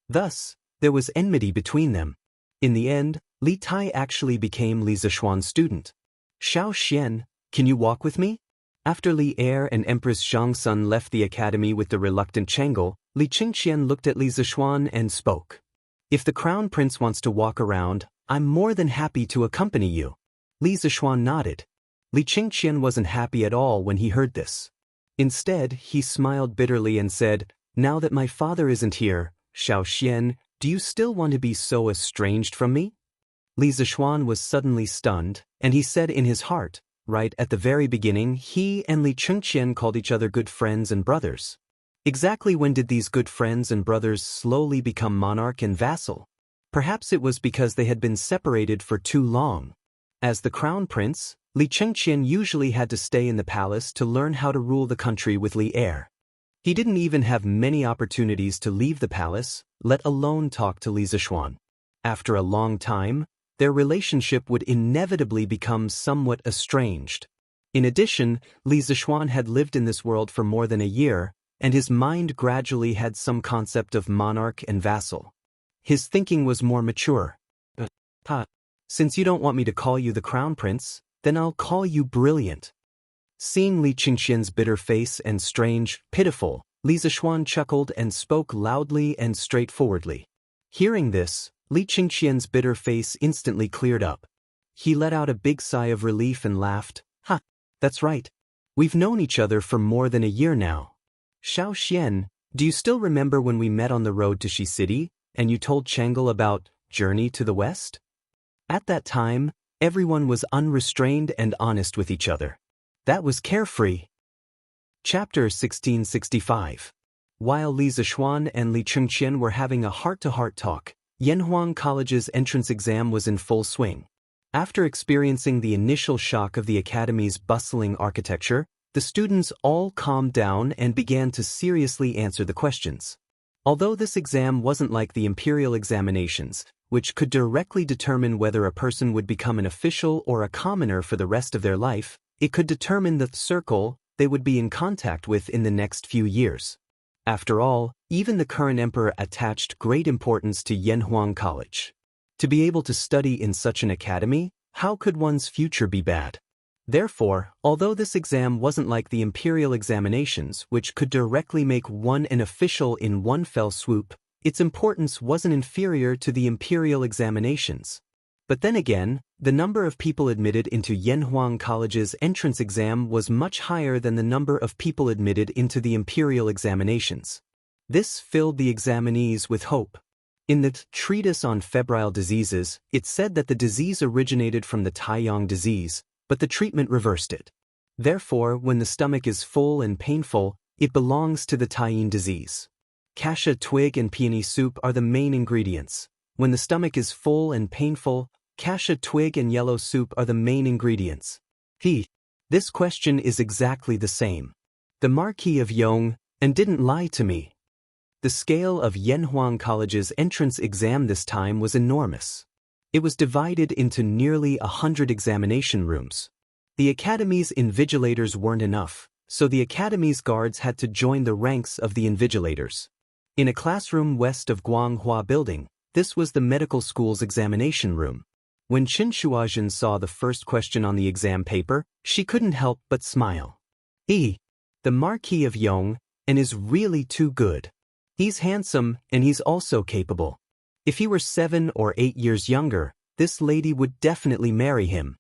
Thus, there was enmity between them. In the end, Li Tai actually became Li Zishuan's student. Xiaoxian, can you walk with me? After Li Er and Empress Zhangsun left the academy with the reluctant Chang'e, Li Qingqian looked at Li Zishuan and spoke. "If the crown prince wants to walk around, I'm more than happy to accompany you." Li Zishuan nodded. Li Qingqian wasn't happy at all when he heard this. Instead, he smiled bitterly and said, "Now that my father isn't here, Xiaoxian, do you still want to be so estranged from me?" Li Zishuan was suddenly stunned, and he said in his heart, "Right at the very beginning, he and Li Qingqian called each other good friends and brothers. Exactly when did these good friends and brothers slowly become monarch and vassal? Perhaps it was because they had been separated for too long. As the crown prince, Li Qingqian usually had to stay in the palace to learn how to rule the country with Li Er. He didn't even have many opportunities to leave the palace, let alone talk to Li Zishuan. After a long time, their relationship would inevitably become somewhat estranged. In addition, Li Zixuan had lived in this world for more than a year, and his mind gradually had some concept of monarch and vassal. His thinking was more mature. Since you don't want me to call you the crown prince, then I'll call you brilliant. Seeing Li Qingxian's bitter face and strange, pitiful, Li Zixuan chuckled and spoke loudly and straightforwardly. Hearing this, Li Qingxian's bitter face instantly cleared up. He let out a big sigh of relief and laughed. That's right. We've known each other for more than a year now. Xiao Xian, do you still remember when we met on the road to Shi City, and you told Chengel about Journey to the West? At that time, everyone was unrestrained and honest with each other. That was carefree. Chapter 1665. While Li Zixuan and Li Qingxian were having a heart-to-heart talk, Yanhuang College's entrance exam was in full swing. After experiencing the initial shock of the academy's bustling architecture, the students all calmed down and began to seriously answer the questions. Although this exam wasn't like the imperial examinations, which could directly determine whether a person would become an official or a commoner for the rest of their life, it could determine the circle they would be in contact with in the next few years. After all, even the current emperor attached great importance to Yanhuang College. To be able to study in such an academy, how could one's future be bad? Therefore, although this exam wasn't like the imperial examinations, which could directly make one an official in one fell swoop, its importance wasn't inferior to the imperial examinations. But then again, the number of people admitted into Yanhuang College's entrance exam was much higher than the number of people admitted into the imperial examinations. This filled the examinees with hope. In the treatise on febrile diseases, it said that the disease originated from the Taiyang disease, but the treatment reversed it. Therefore, when the stomach is full and painful, it belongs to the Taiyin disease. Cassia twig and peony soup are the main ingredients. When the stomach is full and painful, cassia twig and yellow soup are the main ingredients. This question is exactly the same. The Marquis of Yong, and didn't lie to me. The scale of Yanhuang College's entrance exam this time was enormous. It was divided into nearly 100 examination rooms. The academy's invigilators weren't enough, so the academy's guards had to join the ranks of the invigilators. In a classroom west of Guanghua Building, this was the medical school's examination room. When Qin Shuazhen saw the first question on the exam paper, she couldn't help but smile. The Marquis of Yong, and is really too good. He's handsome, and he's also capable. If he were 7 or 8 years younger, this lady would definitely marry him.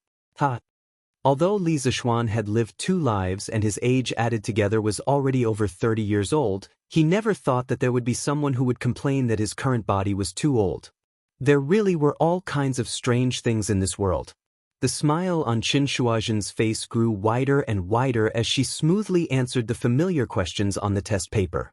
Although Li Zixuan had lived 2 lives and his age added together was already over 30 years old, he never thought that there would be someone who would complain that his current body was too old. There really were all kinds of strange things in this world. The smile on Qin Shuazhen's face grew wider and wider as she smoothly answered the familiar questions on the test paper.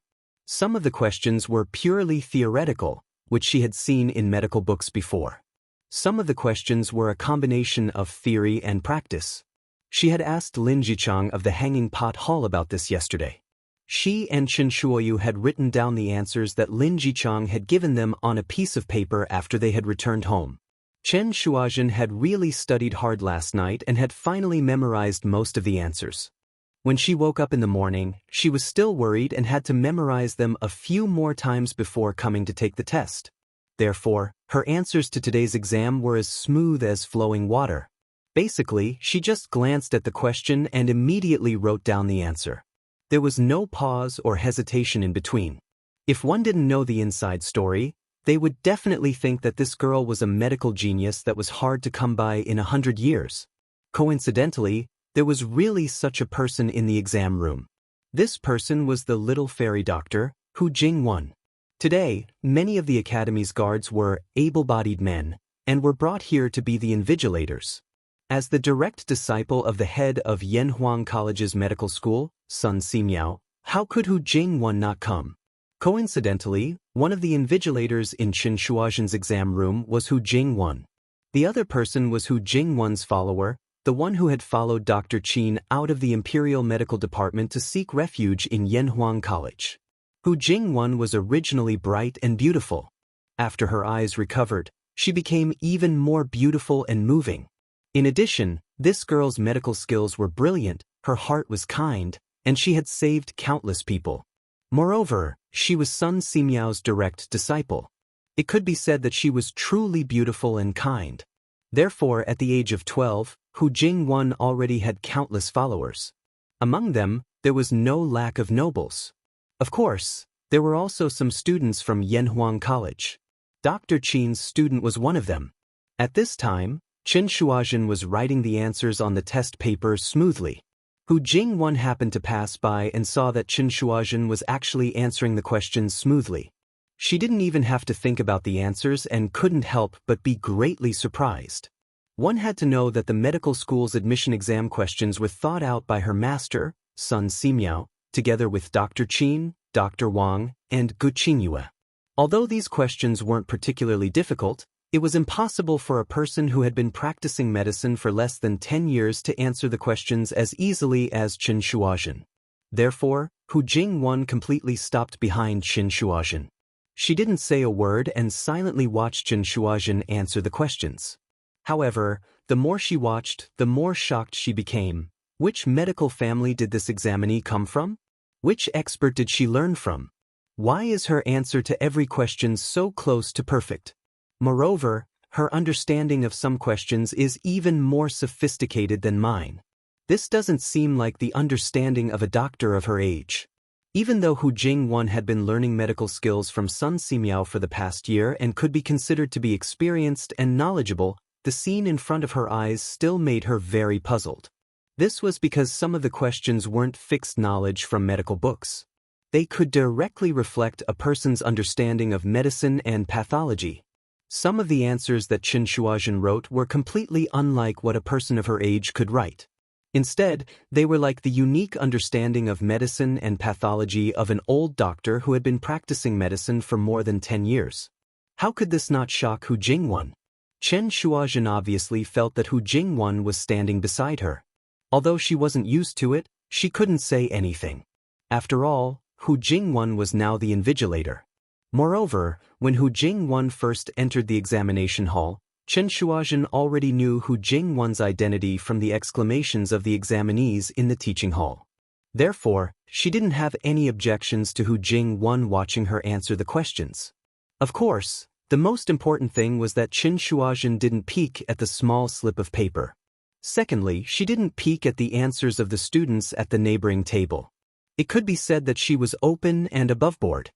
Some of the questions were purely theoretical, which she had seen in medical books before. Some of the questions were a combination of theory and practice. She had asked Lin Jichang of the Hanging Pot Hall about this yesterday. She and Chen Shuoyu had written down the answers that Lin Jichang had given them on a piece of paper after they had returned home. Chen Shuazhen had really studied hard last night and had finally memorized most of the answers. When she woke up in the morning, she was still worried and had to memorize them a few more times before coming to take the test. Therefore, her answers to today's exam were as smooth as flowing water. Basically, she just glanced at the question and immediately wrote down the answer. There was no pause or hesitation in between. If one didn't know the inside story, they would definitely think that this girl was a medical genius that was hard to come by in 100 years. Coincidentally, there was really such a person in the exam room. This person was the little fairy doctor, Hu Jingwan. Today, many of the academy's guards were able-bodied men, and were brought here to be the invigilators. As the direct disciple of the head of Yanhuang College's medical school, Sun Ximiao, how could Hu Jingwan not come? Coincidentally, one of the invigilators in Qin Shuazhen's exam room was Hu Jingwan. The other person was Hu Jingwan's follower, the one who had followed Dr. Qin out of the Imperial Medical Department to seek refuge in Yanhuang College. Hu Jingwan was originally bright and beautiful. After her eyes recovered, she became even more beautiful and moving. In addition, This girl's medical skills were brilliant, her heart was kind, and she had saved countless people. Moreover, she was Sun Simiao's direct disciple. It could be said that she was truly beautiful and kind. Therefore, at the age of 12, Hu Jingwen already had countless followers. Among them, there was no lack of nobles. Of course, there were also some students from Yanhuang College. Dr. Qin's student was one of them. At this time, Qin Shuazhen was writing the answers on the test paper smoothly. Hu Jingwen happened to pass by and saw that Qin Shuazhen was actually answering the questions smoothly. She didn't even have to think about the answers and couldn't help but be greatly surprised. One had to know that the medical school's admission exam questions were thought out by her master, Sun Simiao, together with Dr. Qin, Dr. Wang, and Gu Qingyue. Although these questions weren't particularly difficult, it was impossible for a person who had been practicing medicine for less than 10 years to answer the questions as easily as Qin Shuazhen. Therefore, Hu Jingwen completely stopped behind Qin Shuazhen. She didn't say a word and silently watched Qin Shuazhen answer the questions. However, the more she watched, the more shocked she became. Which medical family did this examinee come from? Which expert did she learn from? Why is her answer to every question so close to perfect? Moreover, her understanding of some questions is even more sophisticated than mine. This doesn't seem like the understanding of a doctor of her age. Even though Hu Jingwen had been learning medical skills from Sun Simiao for the past year and could be considered to be experienced and knowledgeable, the scene in front of her eyes still made her very puzzled. This was because some of the questions weren't fixed knowledge from medical books. They could directly reflect a person's understanding of medicine and pathology. Some of the answers that Qin Shuazhen wrote were completely unlike what a person of her age could write. Instead, they were like the unique understanding of medicine and pathology of an old doctor who had been practicing medicine for more than 10 years. How could this not shock Hu Jingwen? Qin Shuazhen obviously felt that Hu Jingwen was standing beside her. Although she wasn't used to it, she couldn't say anything. After all, Hu Jingwen was now the invigilator. Moreover, when Hu Jingwen first entered the examination hall, Qin Shuazhen already knew Hu Jingwen's identity from the exclamations of the examinees in the teaching hall. Therefore, she didn't have any objections to Hu Jingwen watching her answer the questions. Of course, the most important thing was that Qin Shuazhen didn't peek at the small slip of paper. Secondly, she didn't peek at the answers of the students at the neighboring table. It could be said that she was open and aboveboard.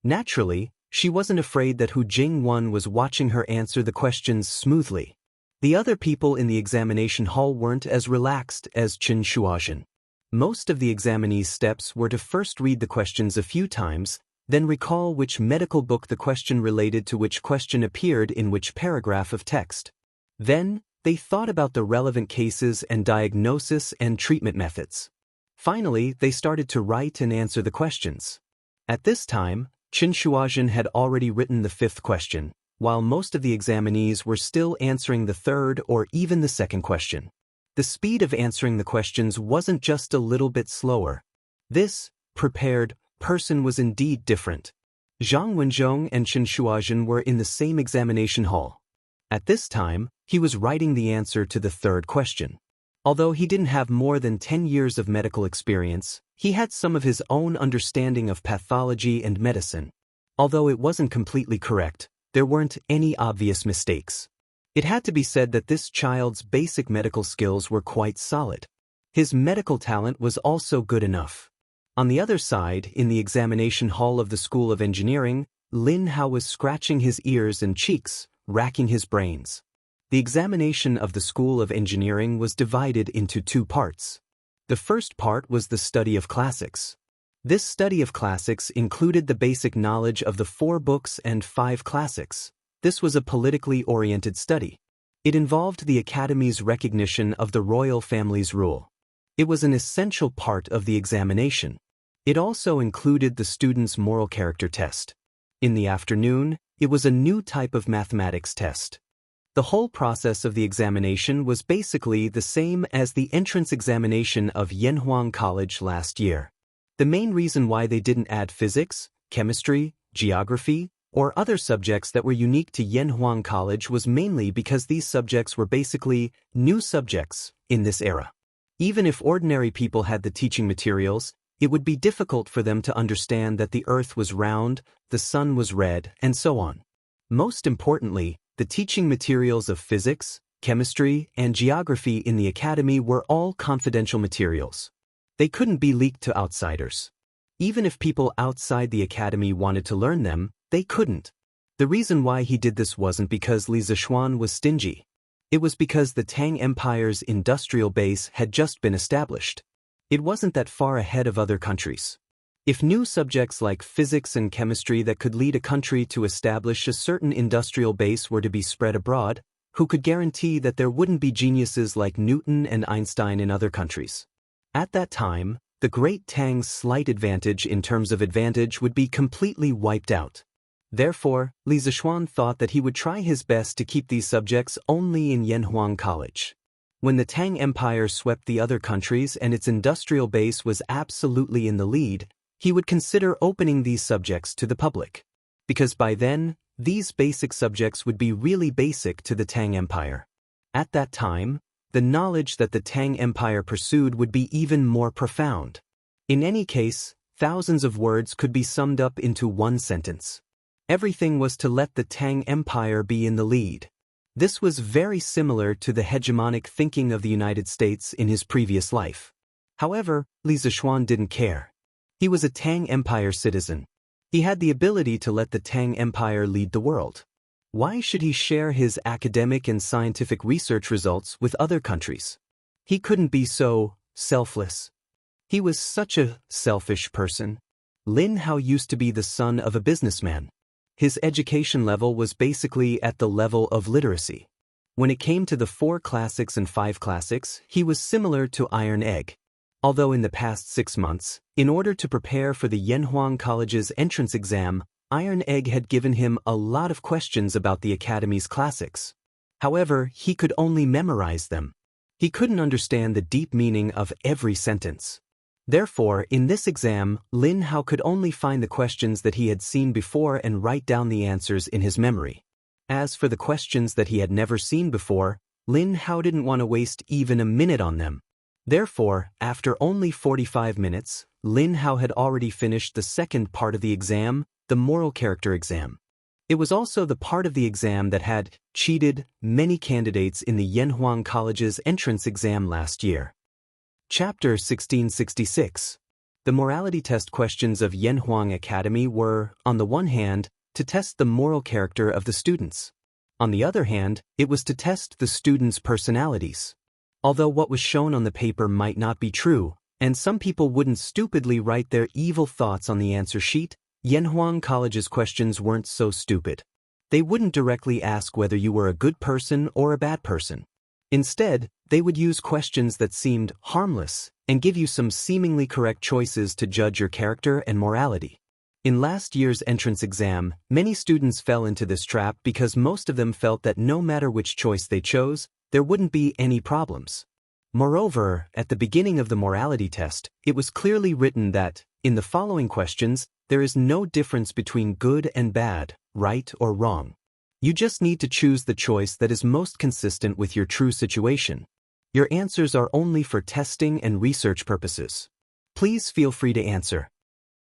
Naturally, she wasn't afraid that Hu Jingwen was watching her answer the questions smoothly. The other people in the examination hall weren't as relaxed as Qin Shuazhen. Most of the examinees' steps were to first read the questions a few times, then recall which medical book the question related to which question appeared in which paragraph of text. Then, they thought about the relevant cases and diagnosis and treatment methods. Finally, they started to write and answer the questions. At this time, Qin Shuazhen had already written the 5th question, while most of the examinees were still answering the 3rd or even the 2nd question. The speed of answering the questions wasn't just a little bit slower. This prepared person was indeed different. Zhang Wenzhong and Qin Shuazhen were in the same examination hall. At this time, he was writing the answer to the 3rd question. Although he didn't have more than 10 years of medical experience, he had some of his own understanding of pathology and medicine. Although it wasn't completely correct, there weren't any obvious mistakes. It had to be said that this child's basic medical skills were quite solid. His medical talent was also good enough. On the other side, in the examination hall of the School of Engineering, Lin Hao was scratching his ears and cheeks, racking his brains. The examination of the School of Engineering was divided into 2 parts. The first part was the study of classics. This study of classics included the basic knowledge of the 4 books and 5 classics. This was a politically oriented study. It involved the Academy's recognition of the royal family's rule. It was an essential part of the examination. It also included the student's moral character test. In the afternoon, it was a new type of mathematics test. The whole process of the examination was basically the same as the entrance examination of Yanhuang College last year. The main reason why they didn't add physics, chemistry, geography, or other subjects that were unique to Yanhuang College was mainly because these subjects were basically new subjects in this era. Even if ordinary people had the teaching materials, it would be difficult for them to understand that the earth was round, the sun was red, and so on. Most importantly, the teaching materials of physics, chemistry, and geography in the academy were all confidential materials. They couldn't be leaked to outsiders. Even if people outside the academy wanted to learn them, they couldn't. The reason why he did this wasn't because Li Zishuan was stingy. It was because the Tang Empire's industrial base had just been established. It wasn't that far ahead of other countries. If new subjects like physics and chemistry that could lead a country to establish a certain industrial base were to be spread abroad, who could guarantee that there wouldn't be geniuses like Newton and Einstein in other countries? At that time, the Great Tang's slight advantage in terms of advantage would be completely wiped out. Therefore, Li Zishuan thought that he would try his best to keep these subjects only in Yanhuang College. When the Tang Empire swept the other countries and its industrial base was absolutely in the lead, he would consider opening these subjects to the public. Because by then, these basic subjects would be really basic to the Tang Empire. At that time, the knowledge that the Tang Empire pursued would be even more profound. In any case, thousands of words could be summed up into one sentence. Everything was to let the Tang Empire be in the lead. This was very similar to the hegemonic thinking of the United States in his previous life. However, Li Zishuan didn't care. He was a Tang Empire citizen. He had the ability to let the Tang Empire lead the world. Why should he share his academic and scientific research results with other countries? He couldn't be so selfless. He was such a selfish person. Lin Hao used to be the son of a businessman. His education level was basically at the level of literacy. When it came to the 4 classics and 5 classics, he was similar to Iron Egg. Although in the past 6 months, in order to prepare for the Yanhuang College's entrance exam, Iron Egg had given him a lot of questions about the Academy's classics. However, he could only memorize them. He couldn't understand the deep meaning of every sentence. Therefore, in this exam, Lin Hao could only find the questions that he had seen before and write down the answers in his memory. As for the questions that he had never seen before, Lin Hao didn't want to waste even a minute on them. Therefore, after only 45 minutes, Lin Hao had already finished the second part of the exam, the moral character exam. It was also the part of the exam that had cheated many candidates in the Yanhuang College's entrance exam last year. Chapter 1666. The morality test questions of Yanhuang Academy were, on the one hand, to test the moral character of the students. On the other hand, it was to test the students' personalities. Although what was shown on the paper might not be true, and some people wouldn't stupidly write their evil thoughts on the answer sheet, Yanhuang College's questions weren't so stupid. They wouldn't directly ask whether you were a good person or a bad person. Instead, they would use questions that seemed harmless and give you some seemingly correct choices to judge your character and morality. In last year's entrance exam, many students fell into this trap because most of them felt that no matter which choice they chose, there wouldn't be any problems. Moreover, at the beginning of the morality test, it was clearly written that, in the following questions, there is no difference between good and bad, right or wrong. You just need to choose the choice that is most consistent with your true situation. Your answers are only for testing and research purposes. Please feel free to answer.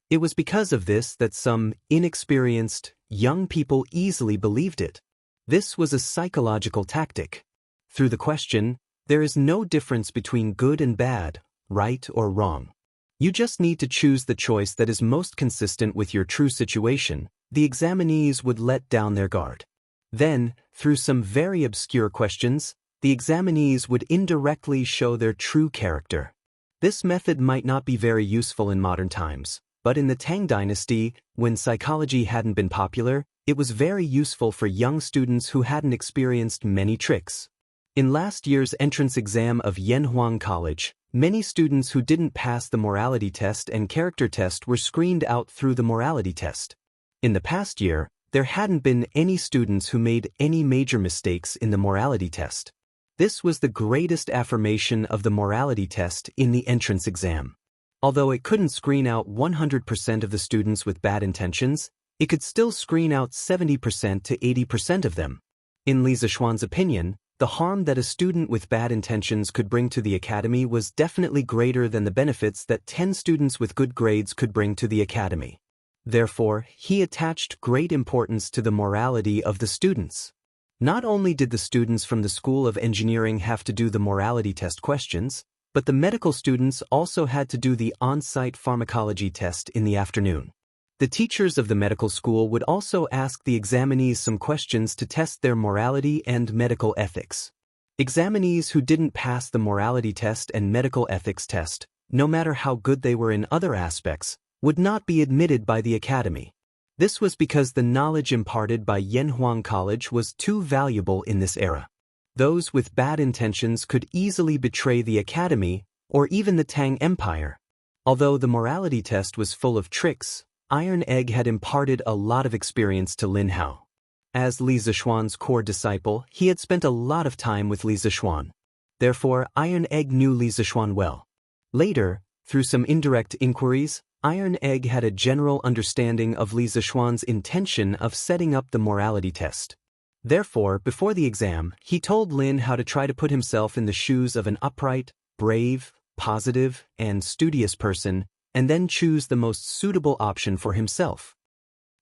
It was because of this that some inexperienced, young people easily believed it. This was a psychological tactic. Through the question, there is no difference between good and bad, right or wrong. You just need to choose the choice that is most consistent with your true situation. The examinees would let down their guard. Then, through some very obscure questions, the examinees would indirectly show their true character. This method might not be very useful in modern times, but in the Tang Dynasty, when psychology hadn't been popular, it was very useful for young students who hadn't experienced many tricks. In last year's entrance exam of Yanhuang College, many students who didn't pass the morality test and character test were screened out through the morality test. In the past year, there hadn't been any students who made any major mistakes in the morality test. This was the greatest affirmation of the morality test in the entrance exam. Although it couldn't screen out 100% of the students with bad intentions, it could still screen out 70% to 80% of them. In Li Zixuan's opinion, the harm that a student with bad intentions could bring to the academy was definitely greater than the benefits that 10 students with good grades could bring to the academy. Therefore, he attached great importance to the morality of the students. Not only did the students from the School of Engineering have to do the morality test questions, but the medical students also had to do the on-site pharmacology test in the afternoon. The teachers of the medical school would also ask the examinees some questions to test their morality and medical ethics. Examinees who didn't pass the morality test and medical ethics test, no matter how good they were in other aspects, would not be admitted by the academy. This was because the knowledge imparted by Yanhuang College was too valuable in this era. Those with bad intentions could easily betray the academy or even the Tang Empire. Although the morality test was full of tricks, Iron Egg had imparted a lot of experience to Lin Hao. As Li Zixuan's core disciple, he had spent a lot of time with Li Zixuan. Therefore, Iron Egg knew Li Zixuan well. Later, through some indirect inquiries, Iron Egg had a general understanding of Li Zixuan's intention of setting up the morality test. Therefore, before the exam, he told Lin how to try to put himself in the shoes of an upright, brave, positive, and studious person, and then choose the most suitable option for himself.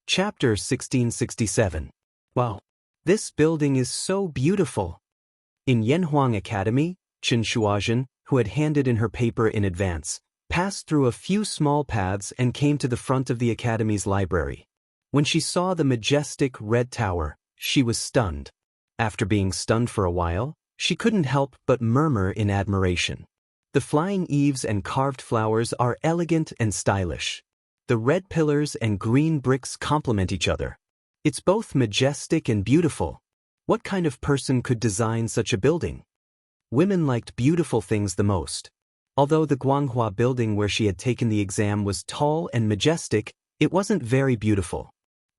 Chapter 1667. Wow! This building is so beautiful! In Yanhuang Academy, Chen Shuazhen, who had handed in her paper in advance, passed through a few small paths and came to the front of the academy's library. When she saw the majestic red tower, she was stunned. After being stunned for a while, she couldn't help but murmur in admiration. The flying eaves and carved flowers are elegant and stylish. The red pillars and green bricks complement each other. It's both majestic and beautiful. What kind of person could design such a building? Women liked beautiful things the most. Although the Guanghua building where she had taken the exam was tall and majestic, it wasn't very beautiful.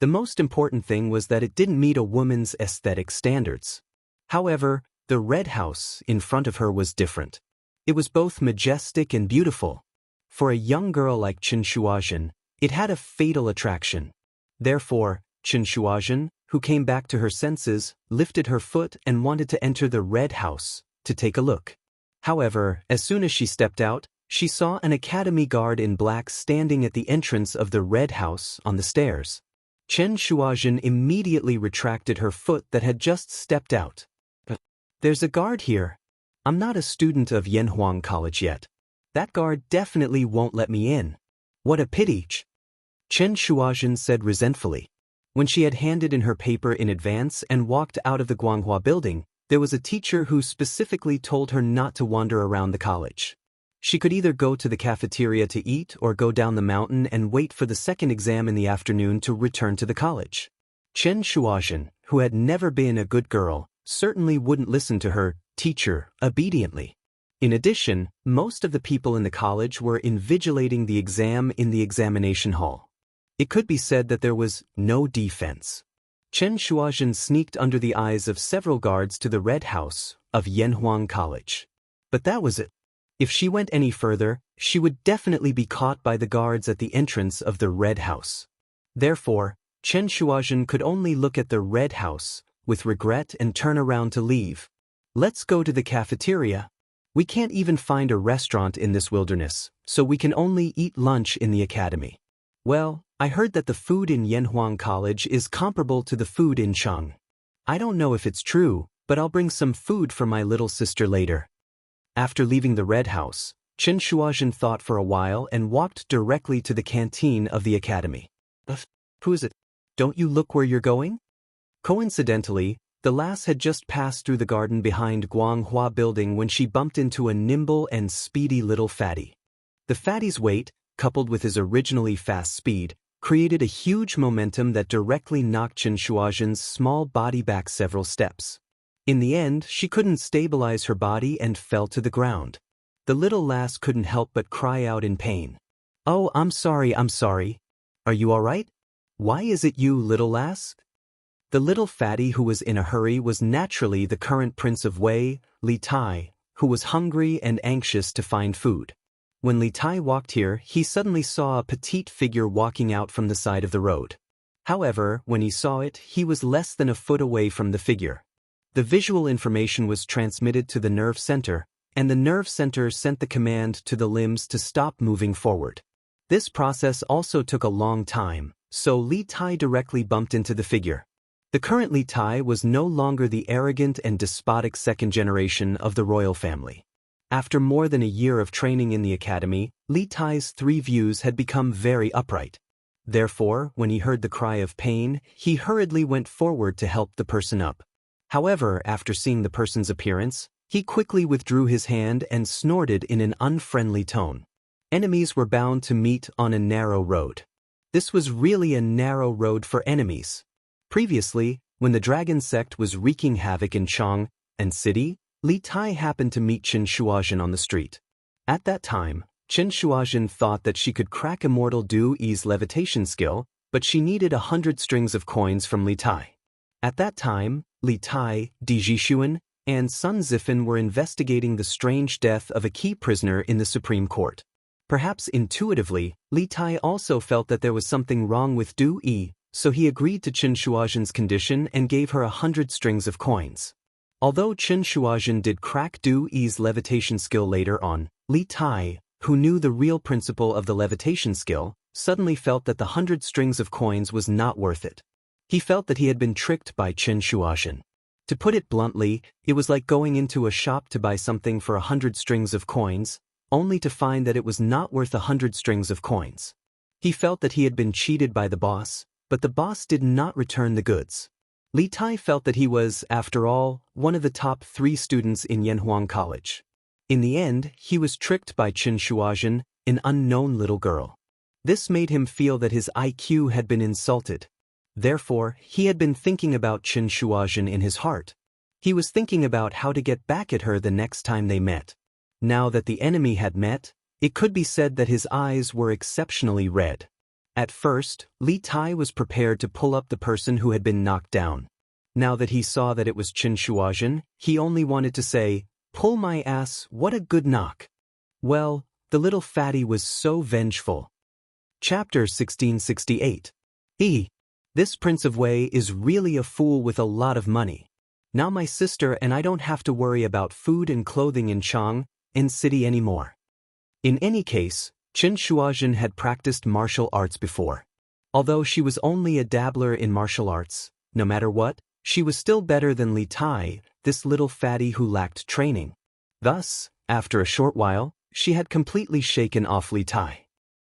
The most important thing was that it didn't meet a woman's aesthetic standards. However, the red house in front of her was different. It was both majestic and beautiful. For a young girl like Chen Shuazhen, it had a fatal attraction. Therefore, Chen Shuazhen, who came back to her senses, lifted her foot and wanted to enter the red house, to take a look. However, as soon as she stepped out, she saw an academy guard in black standing at the entrance of the red house on the stairs. Chen Shuazhen immediately retracted her foot that had just stepped out. "There's a guard here. I'm not a student of Yanhuang College yet. That guard definitely won't let me in. What a pity." Chen Shuazhen said resentfully. When she had handed in her paper in advance and walked out of the Guanghua building, there was a teacher who specifically told her not to wander around the college. She could either go to the cafeteria to eat or go down the mountain and wait for the second exam in the afternoon to return to the college. Chen Shuazhen, who had never been a good girl, certainly wouldn't listen to her teacher obediently. In addition, most of the people in the college were invigilating the exam in the examination hall. It could be said that there was no defense. Chen Shuazhen sneaked under the eyes of several guards to the red house of Yanhuang College. But that was it. If she went any further, she would definitely be caught by the guards at the entrance of the red house. Therefore, Chen Shuazhen could only look at the red house with regret and turn around to leave. "Let's go to the cafeteria. We can't even find a restaurant in this wilderness, so we can only eat lunch in the academy. Well, I heard that the food in Yanhuang College is comparable to the food in Cheng. I don't know if it's true, but I'll bring some food for my little sister later." After leaving the red house, Chen Shuazhen thought for a while and walked directly to the canteen of the academy. "Who is it? Don't you look where you're going?" Coincidentally, the lass had just passed through the garden behind Guanghua building when she bumped into a nimble and speedy little fatty. The fatty's weight, coupled with his originally fast speed, created a huge momentum that directly knocked Chen Shuazhen's small body back several steps. In the end, she couldn't stabilize her body and fell to the ground. The little lass couldn't help but cry out in pain. "Oh, I'm sorry. Are you all right? Why is it you, little lass?" The little fatty who was in a hurry was naturally the current Prince of Wei, Li Tai, who was hungry and anxious to find food. When Li Tai walked here, he suddenly saw a petite figure walking out from the side of the road. However, when he saw it, he was less than a foot away from the figure. The visual information was transmitted to the nerve center, and the nerve center sent the command to the limbs to stop moving forward. This process also took a long time, so Li Tai directly bumped into the figure. The current Li Tai was no longer the arrogant and despotic second generation of the royal family. After more than a year of training in the academy, Li Tai's 3 views had become very upright. Therefore, when he heard the cry of pain, he hurriedly went forward to help the person up. However, after seeing the person's appearance, he quickly withdrew his hand and snorted in an unfriendly tone. Enemies were bound to meet on a narrow road. This was really a narrow road for enemies. Previously, when the dragon sect was wreaking havoc in Chang and city, Li Tai happened to meet Qin Shuazhen on the street. At that time, Qin Shuazhen thought that she could crack Immortal Du Yi's levitation skill, but she needed 100 strings of coins from Li Tai. At that time, Li Tai, Di Jixuan, and Sun Zifan were investigating the strange death of a key prisoner in the Supreme Court. Perhaps intuitively, Li Tai also felt that there was something wrong with Du Yi, so he agreed to Qin Shuazhen's condition and gave her 100 strings of coins. Although Qin Shuazhen did crack Du Yi's levitation skill later on, Li Tai, who knew the real principle of the levitation skill, suddenly felt that the 100 strings of coins was not worth it. He felt that he had been tricked by Qin Shuazhen. To put it bluntly, it was like going into a shop to buy something for 100 strings of coins, only to find that it was not worth 100 strings of coins. He felt that he had been cheated by the boss, but the boss did not return the goods. Li Tai felt that he was, after all, one of the top 3 students in Yanhuang College. In the end, he was tricked by Qin Shuazhen, an unknown little girl. This made him feel that his IQ had been insulted. Therefore, he had been thinking about Qin Shuazhen in his heart. He was thinking about how to get back at her the next time they met. Now that the enemy had met, it could be said that his eyes were exceptionally red. At first, Li Tai was prepared to pull up the person who had been knocked down. Now that he saw that it was Qin Shuazhen, he only wanted to say, "Pull my ass, what a good knock." Well, the little fatty was so vengeful. Chapter 1668. This Prince of Wei is really a fool with a lot of money. Now my sister and I don't have to worry about food and clothing in Chang and city anymore. In any case, Qin Shuazhen had practiced martial arts before. Although she was only a dabbler in martial arts, no matter what, she was still better than Li Tai, this little fatty who lacked training. Thus, after a short while, she had completely shaken off Li Tai.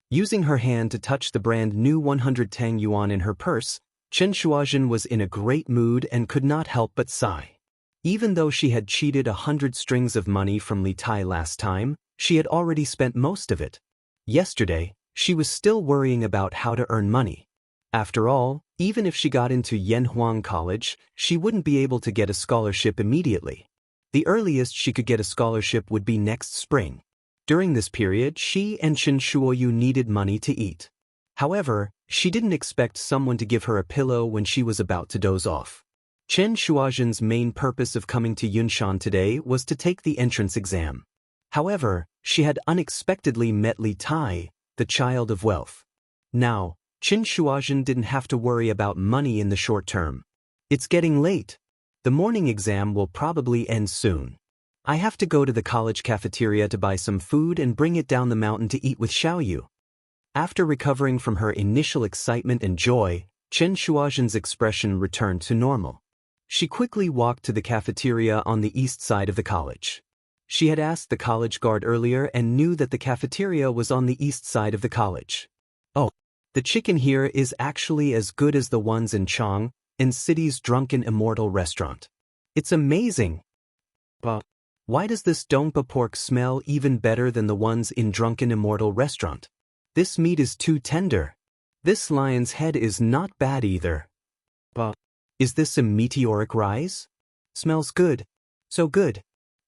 Using her hand to touch the brand new 100 Tang Yuan in her purse, Qin Shuazhen was in a great mood and could not help but sigh. Even though she had cheated 100 strings of money from Li Tai last time, she had already spent most of it. Yesterday, she was still worrying about how to earn money. After all, even if she got into Yanhuang College, she wouldn't be able to get a scholarship immediately. The earliest she could get a scholarship would be next spring. During this period, she and Qin Shuoyu needed money to eat. However, she didn't expect someone to give her a pillow when she was about to doze off. Qin Shuazhen's main purpose of coming to Yunshan today was to take the entrance exam. However, she had unexpectedly met Li Tai, the child of wealth. Now, Qin Shuazhen didn't have to worry about money in the short term. It's getting late. The morning exam will probably end soon. I have to go to the college cafeteria to buy some food and bring it down the mountain to eat with Xiaoyu. After recovering from her initial excitement and joy, Qin Shuazhen's expression returned to normal. She quickly walked to the cafeteria on the east side of the college. She had asked the college guard earlier and knew that the cafeteria was on the east side of the college. Oh, the chicken here is actually as good as the ones in Chang and city's Drunken Immortal restaurant. It's amazing. But why does this dongpa pork smell even better than the ones in Drunken Immortal restaurant? This meat is too tender. This lion's head is not bad either. But is this a meteoric rise? Smells good. So good.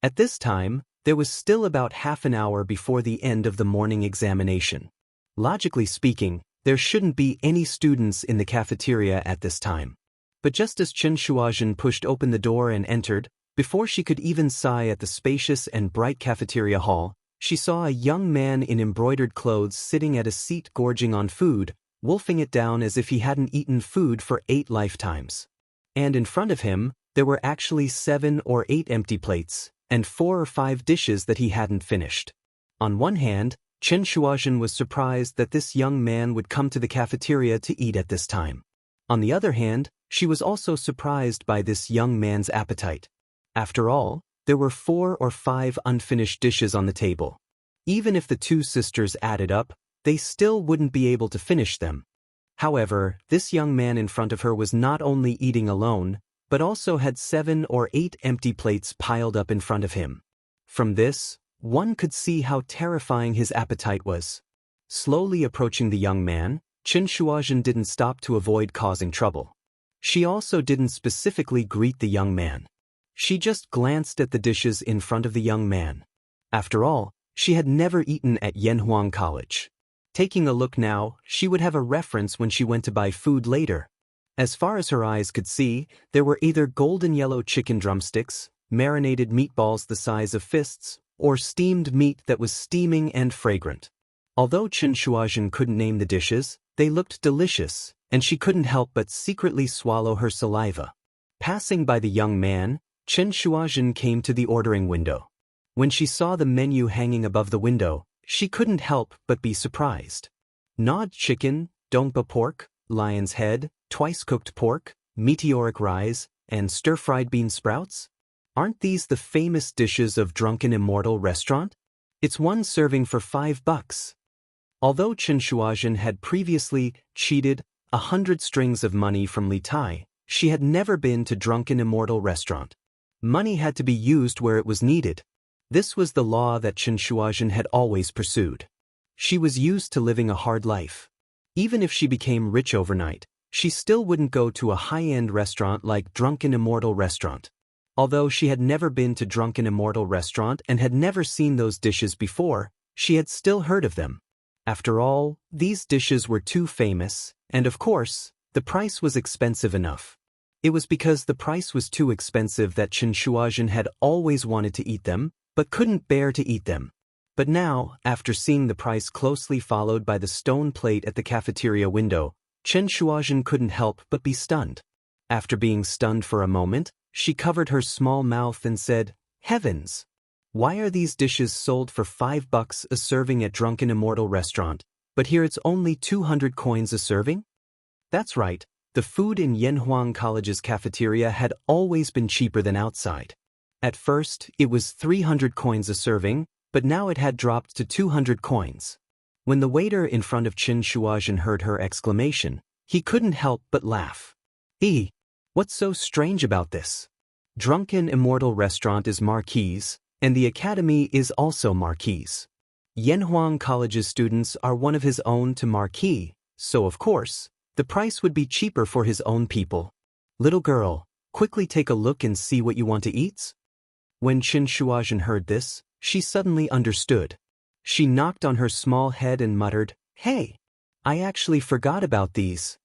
At this time, there was still about half an hour before the end of the morning examination. Logically speaking, there shouldn't be any students in the cafeteria at this time. But just as Qin Shuazhen pushed open the door and entered, before she could even sigh at the spacious and bright cafeteria hall, she saw a young man in embroidered clothes sitting at a seat gorging on food, wolfing it down as if he hadn't eaten food for 8 lifetimes. And in front of him, there were actually 7 or 8 empty plates, and 4 or 5 dishes that he hadn't finished. On one hand, Chen Shuozhen was surprised that this young man would come to the cafeteria to eat at this time. On the other hand, she was also surprised by this young man's appetite. After all, there were 4 or 5 unfinished dishes on the table. Even if the 2 sisters added up, they still wouldn't be able to finish them. However, this young man in front of her was not only eating alone, but also had 7 or 8 empty plates piled up in front of him. From this, one could see how terrifying his appetite was. Slowly approaching the young man, Chen Shuozhen didn't stop to avoid causing trouble. She also didn't specifically greet the young man. She just glanced at the dishes in front of the young man. After all, she had never eaten at Yanhuang College. Taking a look now, she would have a reference when she went to buy food later. As far as her eyes could see, there were either golden yellow chicken drumsticks, marinated meatballs the size of fists, or steamed meat that was steaming and fragrant. Although Chen Shuozhen couldn't name the dishes, they looked delicious, and she couldn't help but secretly swallow her saliva. Passing by the young man, Chen Shuozhen came to the ordering window. When she saw the menu hanging above the window, she couldn't help but be surprised. Gnawed chicken, dongpa pork, lion's head, twice-cooked pork, meteoric rice, and stir-fried bean sprouts? Aren't these the famous dishes of Drunken Immortal Restaurant? It's one serving for $5. Although Chen Shuozhen had previously cheated 100 strings of money from Li Tai, she had never been to Drunken Immortal Restaurant. Money had to be used where it was needed. This was the law that Chen Shuozhen had always pursued. She was used to living a hard life. Even if she became rich overnight, she still wouldn't go to a high-end restaurant like Drunken Immortal Restaurant. Although she had never been to Drunken Immortal Restaurant and had never seen those dishes before, she had still heard of them. After all, these dishes were too famous, and of course, the price was expensive enough. It was because the price was too expensive that Chen Shuozhen had always wanted to eat them, but couldn't bear to eat them. But now, after seeing the price closely followed by the stone plate at the cafeteria window, Chen Shuozhen couldn't help but be stunned. After being stunned for a moment, she covered her small mouth and said, "Heavens! Why are these dishes sold for $5 a serving at Drunken Immortal Restaurant, but here it's only 200 coins a serving?" That's right, the food in Yanhuang College's cafeteria had always been cheaper than outside. At first, it was 300 coins a serving, but now it had dropped to 200 coins. When the waiter in front of Chen Shuozhen heard her exclamation, he couldn't help but laugh. What's so strange about this? Drunken Immortal Restaurant is Marquise, and the Academy is also Marquise. Yanhuang College's students are one of his own to Marquis, so of course, the price would be cheaper for his own people. Little girl, quickly take a look and see what you want to eat. When Chen Shuozhen heard this, she suddenly understood. She knocked on her small head and muttered, "Hey, I actually forgot about these.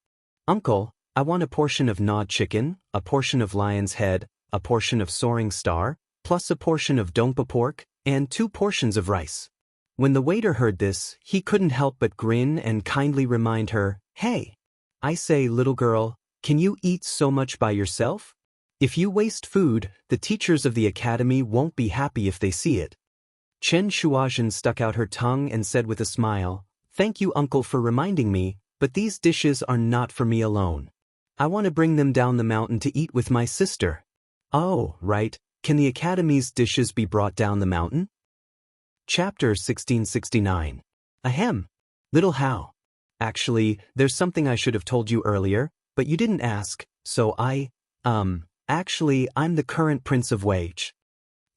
Uncle, I want a portion of gnawed chicken, a portion of lion's head, a portion of soaring star, plus a portion of dongpa pork, and 2 portions of rice." When the waiter heard this, he couldn't help but grin and kindly remind her, "Hey, I say, little girl, can you eat so much by yourself? If you waste food, the teachers of the academy won't be happy if they see it." Chen Shuozhen stuck out her tongue and said with a smile, "Thank you, uncle, for reminding me, but these dishes are not for me alone. I want to bring them down the mountain to eat with my sister." "Oh, right. Can the Academy's dishes be brought down the mountain?" Chapter 1669. Ahem. Little How. Actually, there's something I should have told you earlier, but you didn't ask, so actually, I'm the current Prince of Wage.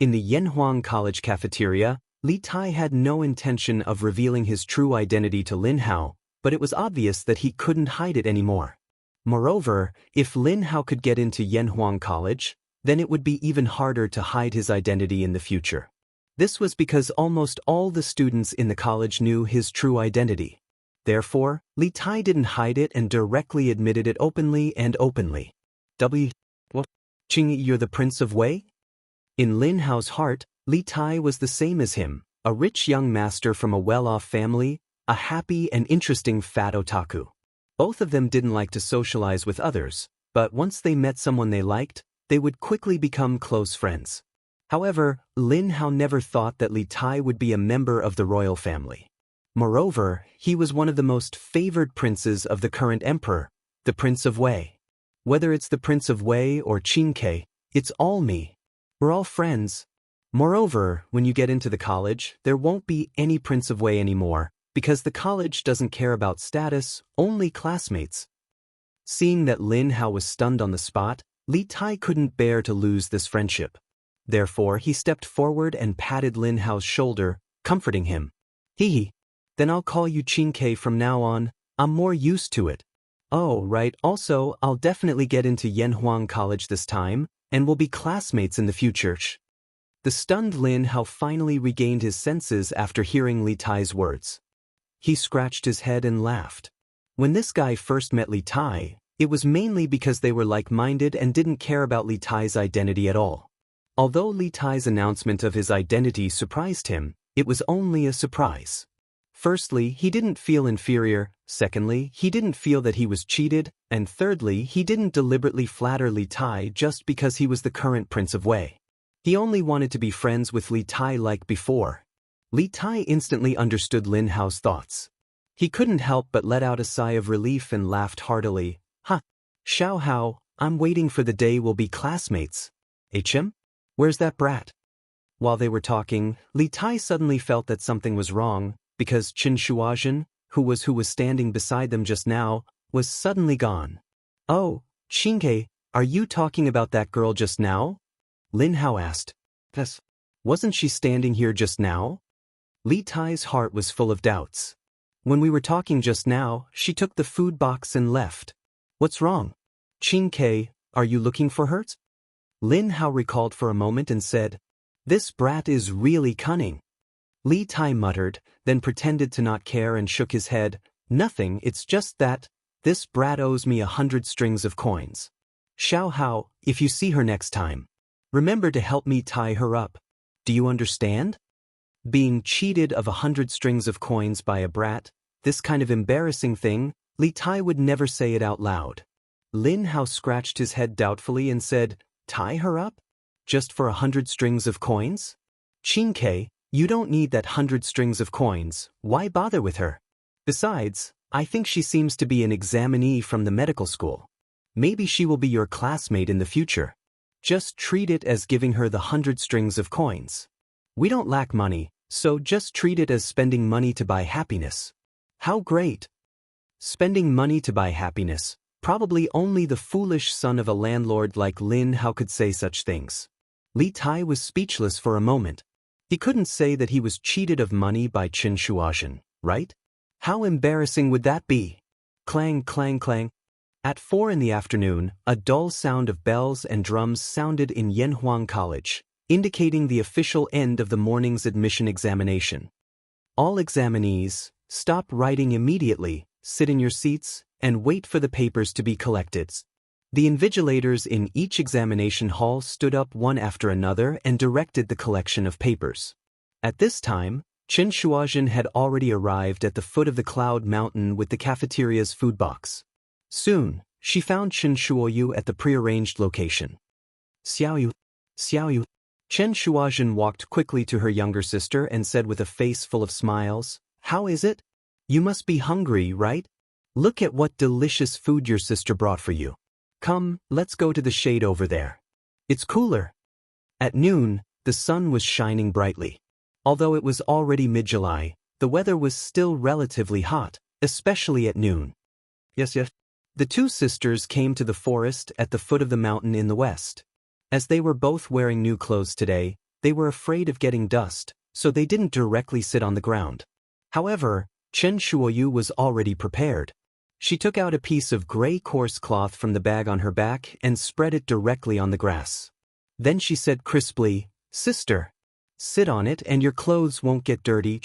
In the Yanhuang College cafeteria, Li Tai had no intention of revealing his true identity to Lin Hao, but it was obvious that he couldn't hide it anymore. Moreover, if Lin Hao could get into Yanhuang College, then it would be even harder to hide his identity in the future. This was because almost all the students in the college knew his true identity. Therefore, Li Tai didn't hide it and directly admitted it openly and openly. What? You're the Prince of Wei? In Lin Hao's heart, Li Tai was the same as him, a rich young master from a well-off family, a happy and interesting fat otaku. Both of them didn't like to socialize with others, but once they met someone they liked, they would quickly become close friends. However, Lin Hao never thought that Li Tai would be a member of the royal family. Moreover, he was one of the most favored princes of the current emperor, the Prince of Wei. Whether it's the Prince of Wei or Xianxia, it's all me. We're all friends. Moreover, when you get into the college, there won't be any Prince of Wei anymore, because the college doesn't care about status, only classmates. Seeing that Lin Hao was stunned on the spot, Li Tai couldn't bear to lose this friendship. Therefore, he stepped forward and patted Lin Hao's shoulder, comforting him. Hee. Then I'll call you Xianxia from now on. I'm more used to it. Oh, right, also, I'll definitely get into Yanhuang College this time, and we'll be classmates in the future. The stunned Lin Hao finally regained his senses after hearing Li Tai's words. He scratched his head and laughed. When this guy first met Li Tai, it was mainly because they were like-minded and didn't care about Li Tai's identity at all. Although Li Tai's announcement of his identity surprised him, it was only a surprise. Firstly, he didn't feel inferior, secondly, he didn't feel that he was cheated, and thirdly, he didn't deliberately flatter Li Tai just because he was the current Prince of Wei. He only wanted to be friends with Li Tai like before. Li Tai instantly understood Lin Hao's thoughts. He couldn't help but let out a sigh of relief and laughed heartily. Ha! Xiao Hao, I'm waiting for the day we'll be classmates. HM? Where's that brat? While they were talking, Li Tai suddenly felt that something was wrong, because Qin Shuazhen, who was standing beside them just now, was suddenly gone. Oh, Xianxia, are you talking about that girl just now? Lin Hao asked. Yes. Wasn't she standing here just now? Li Tai's heart was full of doubts. When we were talking just now, she took the food box and left. What's wrong? Xianxia, are you looking for her? Lin Hao recalled for a moment and said, This brat is really cunning. Li Tai muttered, then pretended to not care and shook his head. Nothing, it's just that, this brat owes me 100 strings of coins. Xiao Hao, if you see her next time, remember to help me tie her up. Do you understand? Being cheated of 100 strings of coins by a brat, this kind of embarrassing thing, Li Tai would never say it out loud. Lin Hao scratched his head doubtfully and said, Tie her up? Just for 100 strings of coins? Xianxia, you don't need that 100 strings of coins, why bother with her? Besides, I think she seems to be an examinee from the medical school. Maybe she will be your classmate in the future. Just treat it as giving her the 100 strings of coins. We don't lack money, so just treat it as spending money to buy happiness. How great! Spending money to buy happiness. Probably only the foolish son of a landlord like Lin Hao could say such things. Li Tai was speechless for a moment. He couldn't say that he was cheated of money by Qin Shuazhen, right? How embarrassing would that be? Clang, clang, clang. At 4 in the afternoon, a dull sound of bells and drums sounded in Yanhuang College, indicating the official end of the morning's admission examination. All examinees, stop writing immediately, sit in your seats, and wait for the papers to be collected. The invigilators in each examination hall stood up one after another and directed the collection of papers. At this time, Qin Shuazhen had already arrived at the foot of the Cloud Mountain with the cafeteria's food box. Soon, she found Chen Shuoyu at the prearranged location. Xiaoyu. Xiaoyu. Chen Shuazhen walked quickly to her younger sister and said with a face full of smiles, How is it? You must be hungry, right? Look at what delicious food your sister brought for you. Come, let's go to the shade over there. It's cooler. At noon, the sun was shining brightly. Although it was already mid-July, the weather was still relatively hot, especially at noon. Yes. The two sisters came to the forest at the foot of the mountain in the west. As they were both wearing new clothes today, they were afraid of getting dust, so they didn't directly sit on the ground. However, Chen Shuoyu was already prepared. She took out a piece of gray coarse cloth from the bag on her back and spread it directly on the grass. Then she said crisply, Sister, sit on it and your clothes won't get dirty.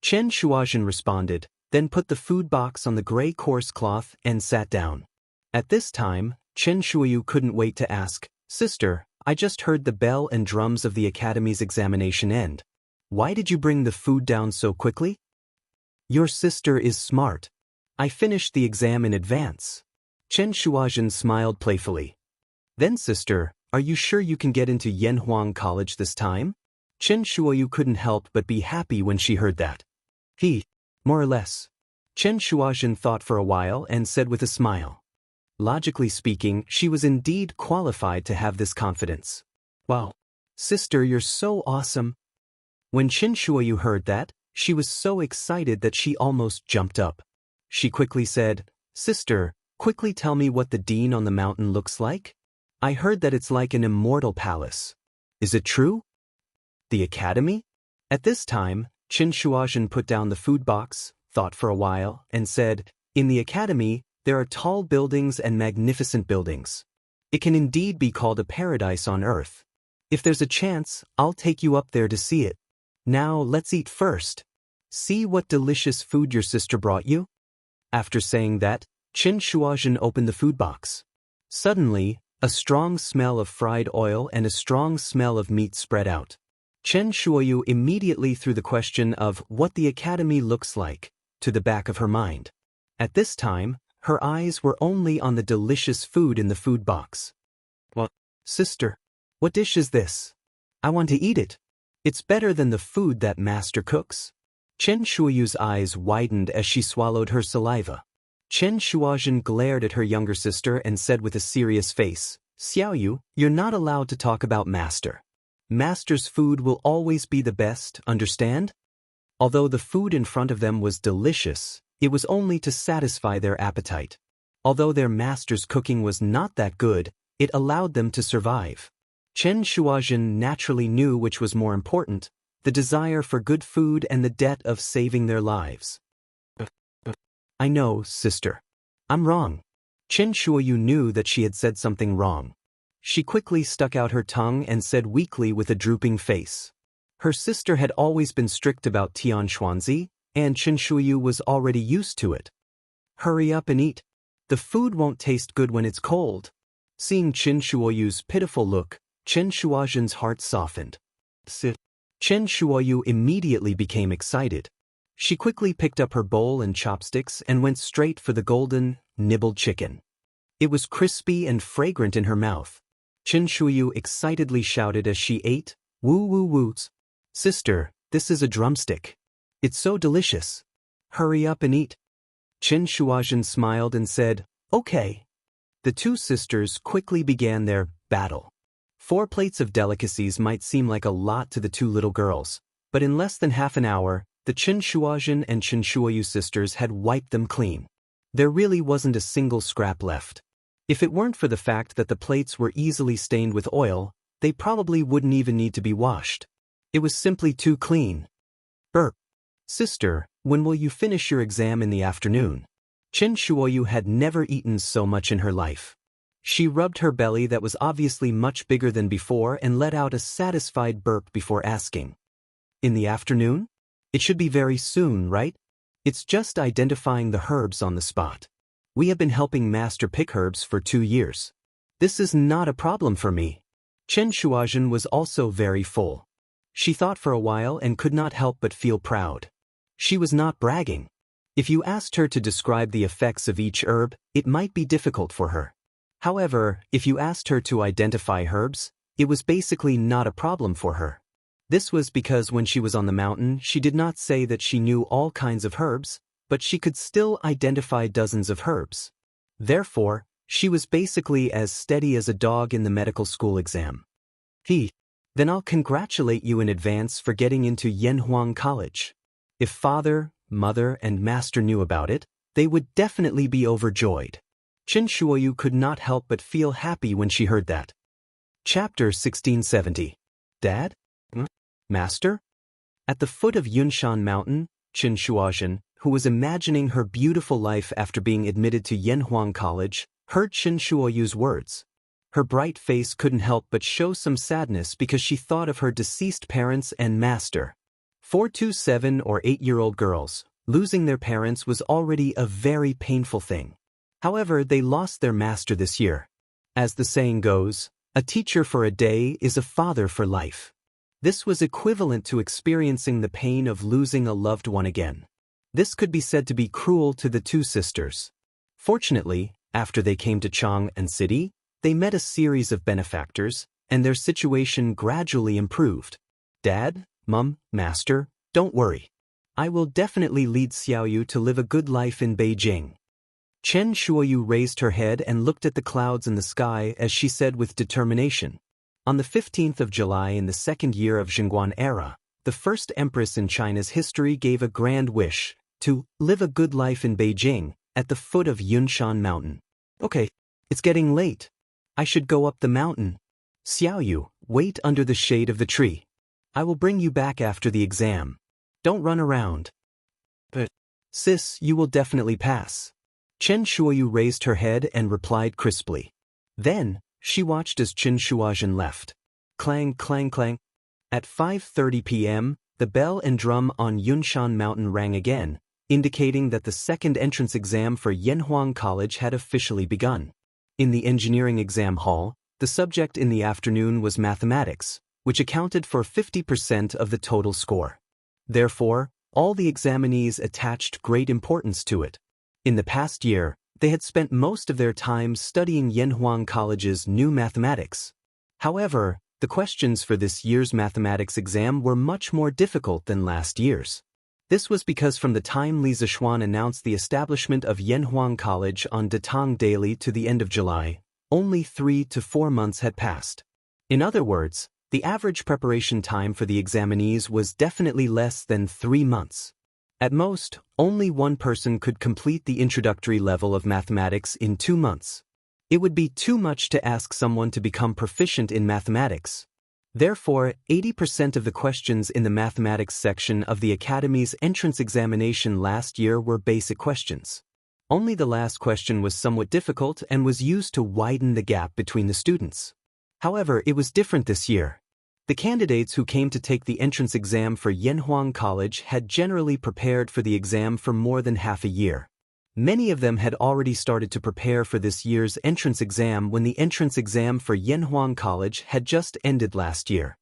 Chen Shuazhen responded, then put the food box on the gray coarse cloth and sat down. At this time, Chen Shuoyu couldn't wait to ask, Sister, I just heard the bell and drums of the academy's examination end. Why did you bring the food down so quickly? Your sister is smart. I finished the exam in advance. Chen Shuazhen smiled playfully. Then sister, are you sure you can get into Yanhuang College this time? Chen Shuoyu couldn't help but be happy when she heard that. More or less. Chen Shuazhen thought for a while and said with a smile. Logically speaking, she was indeed qualified to have this confidence. Wow. Sister, you're so awesome. When Chen Shuoyu heard that, she was so excited that she almost jumped up. She quickly said, Sister, quickly tell me what the dean on the mountain looks like? I heard that it's like an immortal palace. Is it true? The academy? At this time, Chen Shuazhen put down the food box, thought for a while, and said, In the academy, there are tall buildings and magnificent buildings. It can indeed be called a paradise on earth. If there's a chance, I'll take you up there to see it. Now let's eat first. See what delicious food your sister brought you? After saying that, Chen Shuazhen opened the food box. Suddenly, a strong smell of fried oil and a strong smell of meat spread out. Chen Shuoyu immediately threw the question of what the academy looks like to the back of her mind. At this time, her eyes were only on the delicious food in the food box. Well, sister, what dish is this? I want to eat it. It's better than the food that master cooks. Chen Shuoyu's eyes widened as she swallowed her saliva. Chen Shuazhen glared at her younger sister and said with a serious face, Xiaoyu, you're not allowed to talk about master. Master's food will always be the best, understand? Although the food in front of them was delicious, it was only to satisfy their appetite. Although their master's cooking was not that good, it allowed them to survive. Chen Shuazhen naturally knew which was more important, the desire for good food and the debt of saving their lives. I know, sister. I'm wrong. Chen Shuoyu knew that she had said something wrong. She quickly stuck out her tongue and said weakly with a drooping face. Her sister had always been strict about Tian Xuanzi, and Chen Shuoyu was already used to it. Hurry up and eat. The food won't taste good when it's cold. Seeing Chen Shuoyu's pitiful look, Chen Shuazhen's heart softened. Chen Shuoyu immediately became excited. She quickly picked up her bowl and chopsticks and went straight for the golden, nibbled chicken. It was crispy and fragrant in her mouth. Chen Shuoyu excitedly shouted as she ate, Woo woo woos. Sister, this is a drumstick. It's so delicious. Hurry up and eat. Chen Shuazhen smiled and said, Okay. The two sisters quickly began their battle. 4 plates of delicacies might seem like a lot to the 2 little girls, but in less than half an hour, the Chen Shuazhen and Chen Shuoyu sisters had wiped them clean. There really wasn't a single scrap left. If it weren't for the fact that the plates were easily stained with oil, they probably wouldn't even need to be washed. It was simply too clean. Burp. Sister, when will you finish your exam in the afternoon? Chen Shuoyu had never eaten so much in her life. She rubbed her belly that was obviously much bigger than before and let out a satisfied burp before asking. In the afternoon? It should be very soon, right? It's just identifying the herbs on the spot. We have been helping Master pick herbs for 2 years. This is not a problem for me. Chen Shuazhen was also very full. She thought for a while and could not help but feel proud. She was not bragging. If you asked her to describe the effects of each herb, it might be difficult for her. However, if you asked her to identify herbs, it was basically not a problem for her. This was because when she was on the mountain, she did not say that she knew all kinds of herbs, but she could still identify dozens of herbs. Therefore, she was basically as steady as a dog in the medical school exam. Then I'll congratulate you in advance for getting into Yanhuang College. If father, mother, and master knew about it, they would definitely be overjoyed. Chen Shuoyu could not help but feel happy when she heard that. Chapter 1670. Dad? Master? At the foot of Yunshan Mountain, Chen Shuazhen, who was imagining her beautiful life after being admitted to Yanhuang College, heard Chen Shuoyu's words. Her bright face couldn't help but show some sadness because she thought of her deceased parents and master. 4 to 7 or 8-year-old girls, losing their parents was already a very painful thing. However, they lost their master this year. As the saying goes, a teacher for a day is a father for life. This was equivalent to experiencing the pain of losing a loved one again. This could be said to be cruel to the two sisters. Fortunately, after they came to Chang and City, they met a series of benefactors, and their situation gradually improved. Dad, Mum, Master, don't worry. I will definitely lead Xiaoyu to live a good life in Beijing. Chen Shuoyu raised her head and looked at the clouds in the sky as she said with determination. On the 15th of July in the second year of Xinguan era, the first empress in China's history gave a grand wish to live a good life in Beijing at the foot of Yunshan Mountain. Okay, it's getting late. I should go up the mountain. Xiaoyu, wait under the shade of the tree. I will bring you back after the exam. Don't run around. But, sis, you will definitely pass. Chen Shuoyu raised her head and replied crisply. Then, she watched as Chen Shuozhen left. Clang, clang, clang. At 5:30 p.m., the bell and drum on Yunshan Mountain rang again, indicating that the second entrance exam for Yanhuang College had officially begun. In the engineering exam hall, the subject in the afternoon was mathematics, which accounted for 50% of the total score. Therefore, all the examinees attached great importance to it. In the past year, they had spent most of their time studying Yanhuang College's new mathematics. However, the questions for this year's mathematics exam were much more difficult than last year's. This was because from the time Li Zishuan announced the establishment of Yanhuang College on Datang Daily to the end of July, only 3 to 4 months had passed. In other words, the average preparation time for the examinees was definitely less than 3 months. At most, only one person could complete the introductory level of mathematics in 2 months. It would be too much to ask someone to become proficient in mathematics. Therefore, 80% of the questions in the mathematics section of the Academy's entrance examination last year were basic questions. Only the last question was somewhat difficult and was used to widen the gap between the students. However, it was different this year. The candidates who came to take the entrance exam for Yanhuang College had generally prepared for the exam for more than half a year. Many of them had already started to prepare for this year's entrance exam when the entrance exam for Yanhuang College had just ended last year.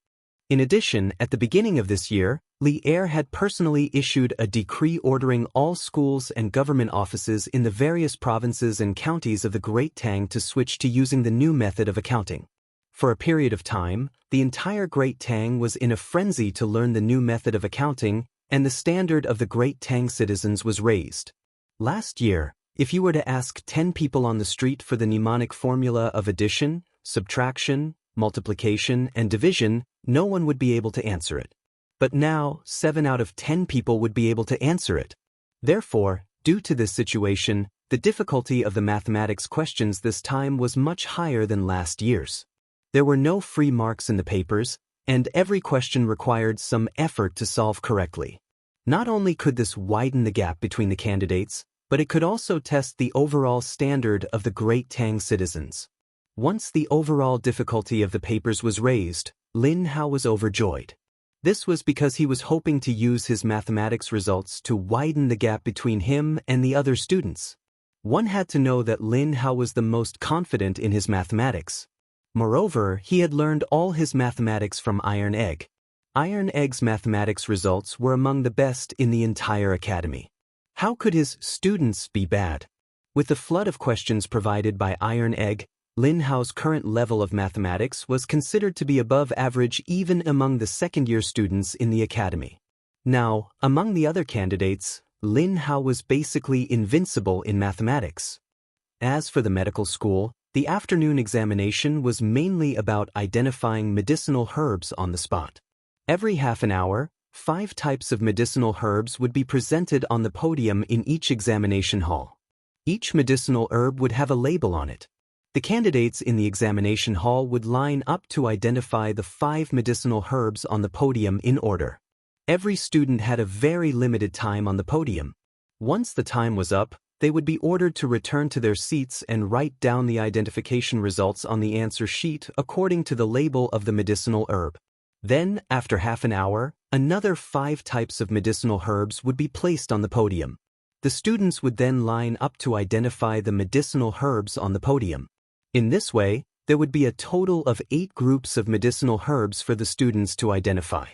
In addition, at the beginning of this year, Li Er had personally issued a decree ordering all schools and government offices in the various provinces and counties of the Great Tang to switch to using the new method of accounting. For a period of time, the entire Great Tang was in a frenzy to learn the new method of accounting, and the standard of the Great Tang citizens was raised. Last year, if you were to ask 10 people on the street for the mnemonic formula of addition, subtraction, multiplication, and division, no one would be able to answer it. But now, 7 out of 10 people would be able to answer it. Therefore, due to this situation, the difficulty of the mathematics questions this time was much higher than last year's. There were no free marks in the papers, and every question required some effort to solve correctly. Not only could this widen the gap between the candidates, but it could also test the overall standard of the Great Tang citizens. Once the overall difficulty of the papers was raised, Lin Hao was overjoyed. This was because he was hoping to use his mathematics results to widen the gap between him and the other students. One had to know that Lin Hao was the most confident in his mathematics. Moreover, he had learned all his mathematics from Iron Egg. Iron Egg's mathematics results were among the best in the entire academy. How could his students be bad? With the flood of questions provided by Iron Egg, Lin Hao's current level of mathematics was considered to be above average even among the second-year students in the academy. Now, among the other candidates, Lin Hao was basically invincible in mathematics. As for the medical school, the afternoon examination was mainly about identifying medicinal herbs on the spot. Every half an hour, 5 types of medicinal herbs would be presented on the podium in each examination hall. Each medicinal herb would have a label on it. The candidates in the examination hall would line up to identify the 5 medicinal herbs on the podium in order. Every student had a very limited time on the podium. Once the time was up, they would be ordered to return to their seats and write down the identification results on the answer sheet according to the label of the medicinal herb. Then, after half an hour, another 5 types of medicinal herbs would be placed on the podium. The students would then line up to identify the medicinal herbs on the podium. In this way, there would be a total of 8 groups of medicinal herbs for the students to identify.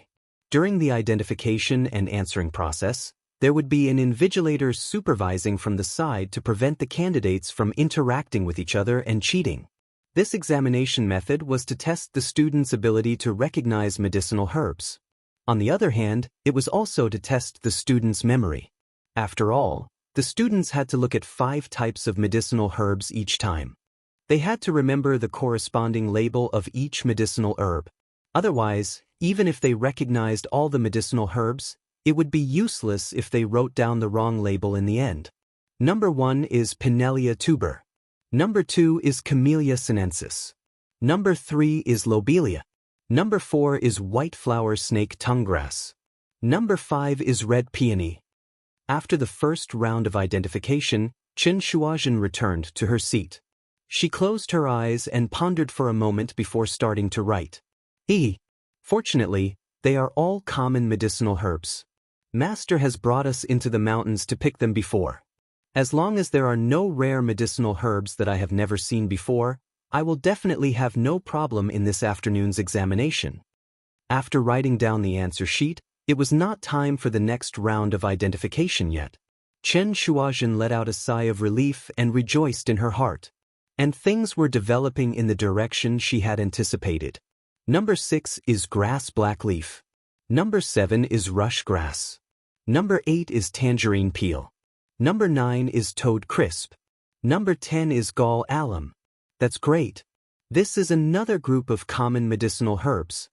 During the identification and answering process, There would be an invigilator supervising from the side to prevent the candidates from interacting with each other and cheating. This examination method was to test the students' ability to recognize medicinal herbs. On the other hand, it was also to test the students' memory. After all, the students had to look at 5 types of medicinal herbs each time. They had to remember the corresponding label of each medicinal herb. Otherwise, even if they recognized all the medicinal herbs, it would be useless if they wrote down the wrong label in the end. Number 1 is Pinellia tuber. Number 2 is Camellia sinensis. Number 3 is Lobelia. Number 4 is white flower snake tonguegrass. Number 5 is red peony. After the first round of identification, Chen Shuazhen returned to her seat. She closed her eyes and pondered for a moment before starting to write. Fortunately, they are all common medicinal herbs. Master has brought us into the mountains to pick them before. As long as there are no rare medicinal herbs that I have never seen before, I will definitely have no problem in this afternoon's examination. After writing down the answer sheet, it was not time for the next round of identification yet. Chen Shuazhen let out a sigh of relief and rejoiced in her heart. And things were developing in the direction she had anticipated. Number 6 is grass blackleaf. Number 7 is rush grass. Number 8 is tangerine peel. Number 9 is toad crisp. Number 10 is gall alum. That's great. This is another group of common medicinal herbs.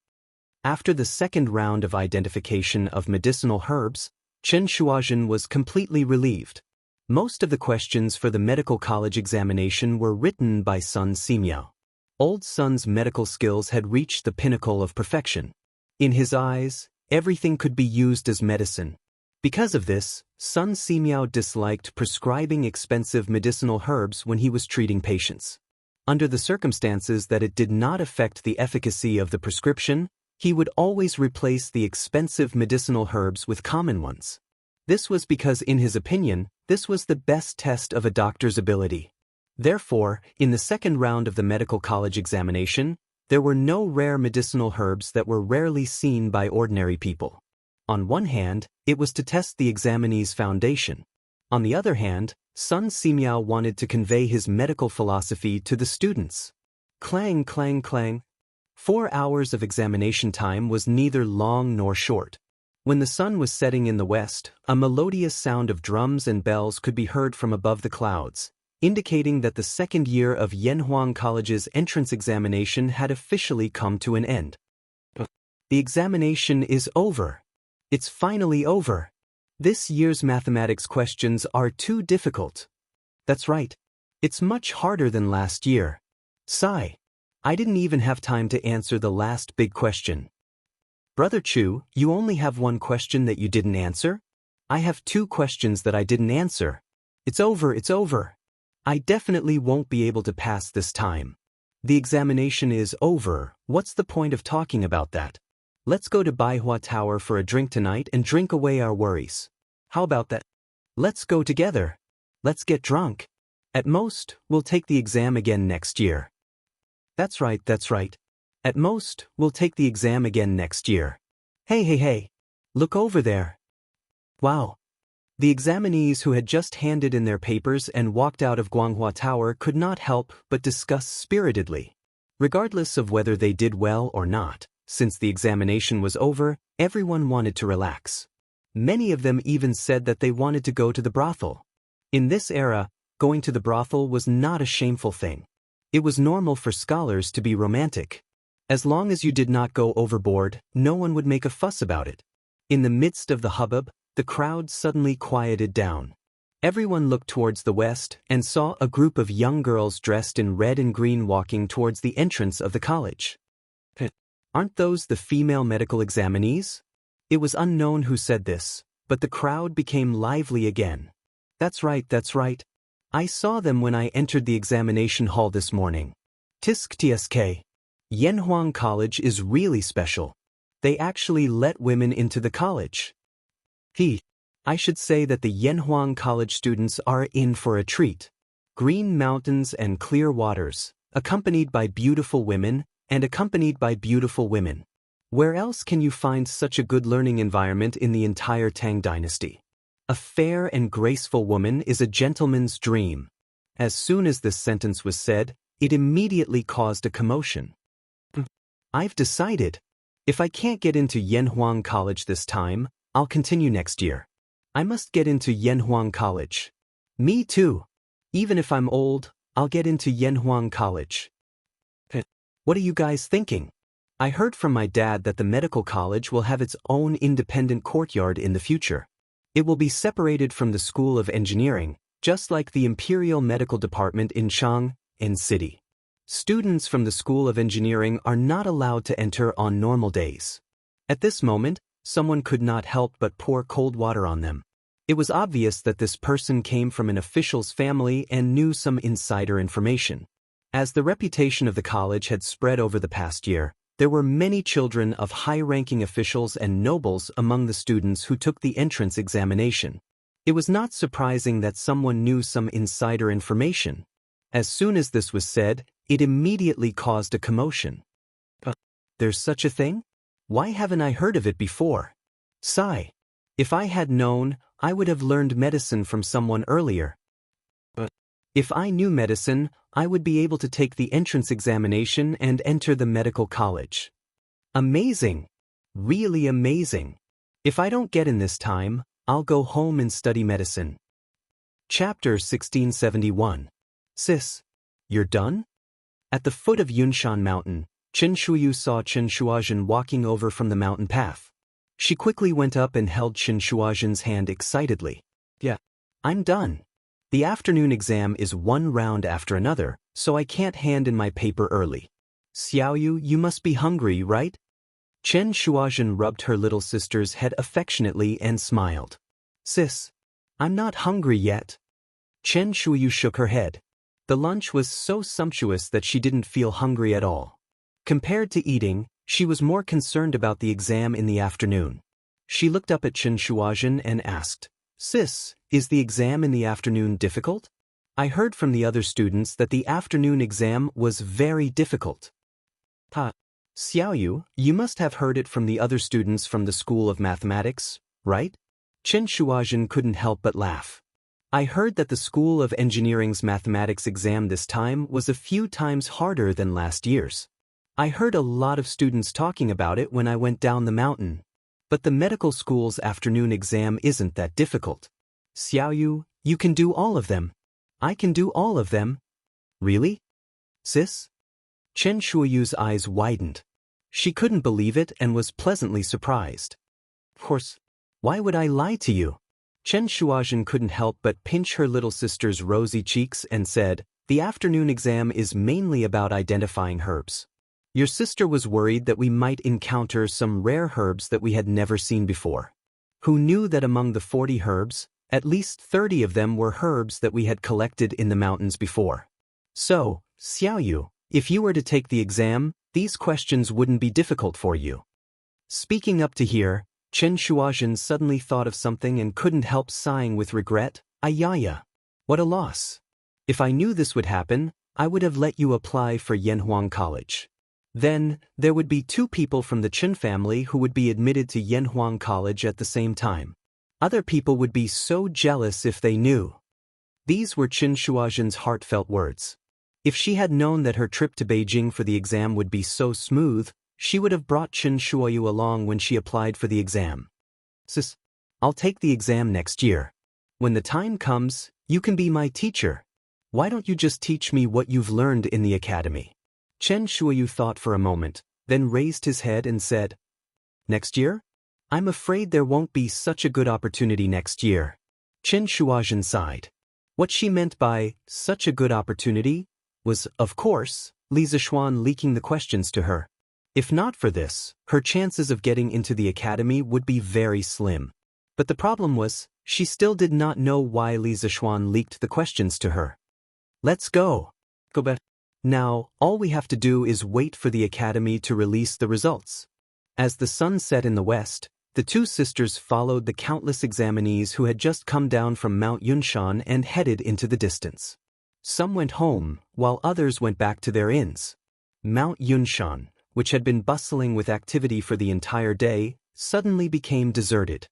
After the second round of identification of medicinal herbs, Chen Shuazhen was completely relieved. Most of the questions for the medical college examination were written by Sun Simiao. Old Sun's medical skills had reached the pinnacle of perfection. In his eyes, everything could be used as medicine. Because of this, Sun Simiao disliked prescribing expensive medicinal herbs when he was treating patients. Under the circumstances that it did not affect the efficacy of the prescription, he would always replace the expensive medicinal herbs with common ones. This was because, in his opinion, this was the best test of a doctor's ability. Therefore, in the second round of the medical college examination, there were no rare medicinal herbs that were rarely seen by ordinary people. On one hand, it was to test the examinee's foundation. On the other hand, Sun Simiao wanted to convey his medical philosophy to the students. Clang, clang, clang. 4 hours of examination time was neither long nor short. When the sun was setting in the west, a melodious sound of drums and bells could be heard from above the clouds, indicating that the second year of Yanhuang College's entrance examination had officially come to an end. The examination is over. It's finally over. This year's mathematics questions are too difficult. That's right. It's much harder than last year. Sigh. I didn't even have time to answer the last big question. Brother Chu, you only have one question that you didn't answer? I have 2 questions that I didn't answer. It's over, it's over. I definitely won't be able to pass this time. The examination is over. What's the point of talking about that? Let's go to Baihua Tower for a drink tonight and drink away our worries. How about that? Let's go together. Let's get drunk. At most, we'll take the exam again next year. That's right, that's right. At most, we'll take the exam again next year. Hey. Look over there. Wow. The examinees who had just handed in their papers and walked out of Guanghua Tower could not help but discuss spiritedly. Regardless of whether they did well or not, since the examination was over, everyone wanted to relax. Many of them even said that they wanted to go to the brothel. In this era, going to the brothel was not a shameful thing. It was normal for scholars to be romantic. As long as you did not go overboard, no one would make a fuss about it. In the midst of the hubbub, the crowd suddenly quieted down. Everyone looked towards the west and saw a group of young girls dressed in red and green walking towards the entrance of the college. Aren't those the female medical examinees? It was unknown who said this, but the crowd became lively again. That's right, that's right. I saw them when I entered the examination hall this morning. Tisk tsk. Yanhuang College is really special. They actually let women into the college. I should say that the Yanhuang College students are in for a treat. Green mountains and clear waters, accompanied by beautiful women, and accompanied by beautiful women. Where else can you find such a good learning environment in the entire Tang dynasty? A fair and graceful woman is a gentleman's dream. As soon as this sentence was said, it immediately caused a commotion. I've decided. If I can't get into Yanhuang College this time, I'll continue next year. I must get into Yanhuang College. Me too. Even if I'm old, I'll get into Yanhuang College. What are you guys thinking? I heard from my dad that the medical college will have its own independent courtyard in the future. It will be separated from the School of Engineering, just like the Imperial Medical Department in Xianxia City. Students from the School of Engineering are not allowed to enter on normal days. At this moment, someone could not help but pour cold water on them. It was obvious that this person came from an official's family and knew some insider information. As the reputation of the college had spread over the past year, there were many children of high-ranking officials and nobles among the students who took the entrance examination. It was not surprising that someone knew some insider information. As soon as this was said, it immediately caused a commotion. There's such a thing? Why haven't I heard of it before? Sigh. If I had known, I would have learned medicine from someone earlier. If I knew medicine, I would be able to take the entrance examination and enter the medical college. Amazing. Really amazing. If I don't get in this time, I'll go home and study medicine. Chapter 1671. Sis, you're done? At the foot of Yunshan Mountain, Chen Shuyu saw Chen Shuazhen walking over from the mountain path. She quickly went up and held Chen Shuazhen's hand excitedly. Yeah, I'm done. The afternoon exam is one round after another, so I can't hand in my paper early. Xiaoyu, you must be hungry, right? Chen Shuazhen rubbed her little sister's head affectionately and smiled. Sis, I'm not hungry yet. Chen Shuyu shook her head. The lunch was so sumptuous that she didn't feel hungry at all. Compared to eating, she was more concerned about the exam in the afternoon. She looked up at Chen Shuazhen and asked, Sis, is the exam in the afternoon difficult? I heard from the other students that the afternoon exam was very difficult. Xiaoyu, you must have heard it from the other students from the School of Mathematics, right? Chen Shuazhen couldn't help but laugh. I heard that the School of Engineering's mathematics exam this time was a few times harder than last year's. I heard a lot of students talking about it when I went down the mountain. But the medical school's afternoon exam isn't that difficult. Xiaoyu, you can do all of them. I can do all of them. Really? Sis? Chen Shuayu's eyes widened. She couldn't believe it and was pleasantly surprised. Of course, why would I lie to you? Chen Shuazhen couldn't help but pinch her little sister's rosy cheeks and said, the afternoon exam is mainly about identifying herbs. Your sister was worried that we might encounter some rare herbs that we had never seen before. Who knew that among the 40 herbs, at least 30 of them were herbs that we had collected in the mountains before. So, Xiaoyu, if you were to take the exam, these questions wouldn't be difficult for you. Speaking up to here, Chen Shuazhen suddenly thought of something and couldn't help sighing with regret. Ayaya. What a loss. If I knew this would happen, I would have let you apply for Yanhuang College. Then, there would be 2 people from the Chen family who would be admitted to Yanhuang College at the same time. Other people would be so jealous if they knew. These were Chen Shuazhen's heartfelt words. If she had known that her trip to Beijing for the exam would be so smooth, she would have brought Chen Shuayu along when she applied for the exam. Sis, I'll take the exam next year. When the time comes, you can be my teacher. Why don't you just teach me what you've learned in the academy? Chen Shuayu thought for a moment, then raised his head and said, Next year? I'm afraid there won't be such a good opportunity next year. Chen Shuazhen sighed. What she meant by such a good opportunity was, of course, Li Zixuan leaking the questions to her. If not for this, her chances of getting into the academy would be very slim. But the problem was, she still did not know why Li Zixuan leaked the questions to her. Let's go. Go back. Now, all we have to do is wait for the academy to release the results. As the sun set in the west, the 2 sisters followed the countless examinees who had just come down from Mount Yunshan and headed into the distance. Some went home, while others went back to their inns. Mount Yunshan, which had been bustling with activity for the entire day, suddenly became deserted.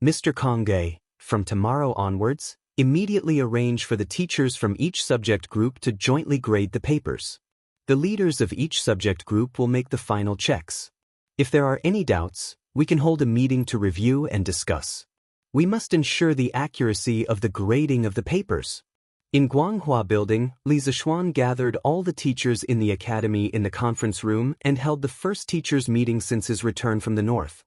Mr. Kongge, From tomorrow onwards, immediately arrange for the teachers from each subject group to jointly grade the papers. The leaders of each subject group will make the final checks. If there are any doubts, we can hold a meeting to review and discuss. We must ensure the accuracy of the grading of the papers. In Guanghua Building, Li Zishuan gathered all the teachers in the academy in the conference room and held the first teachers' meeting since his return from the north.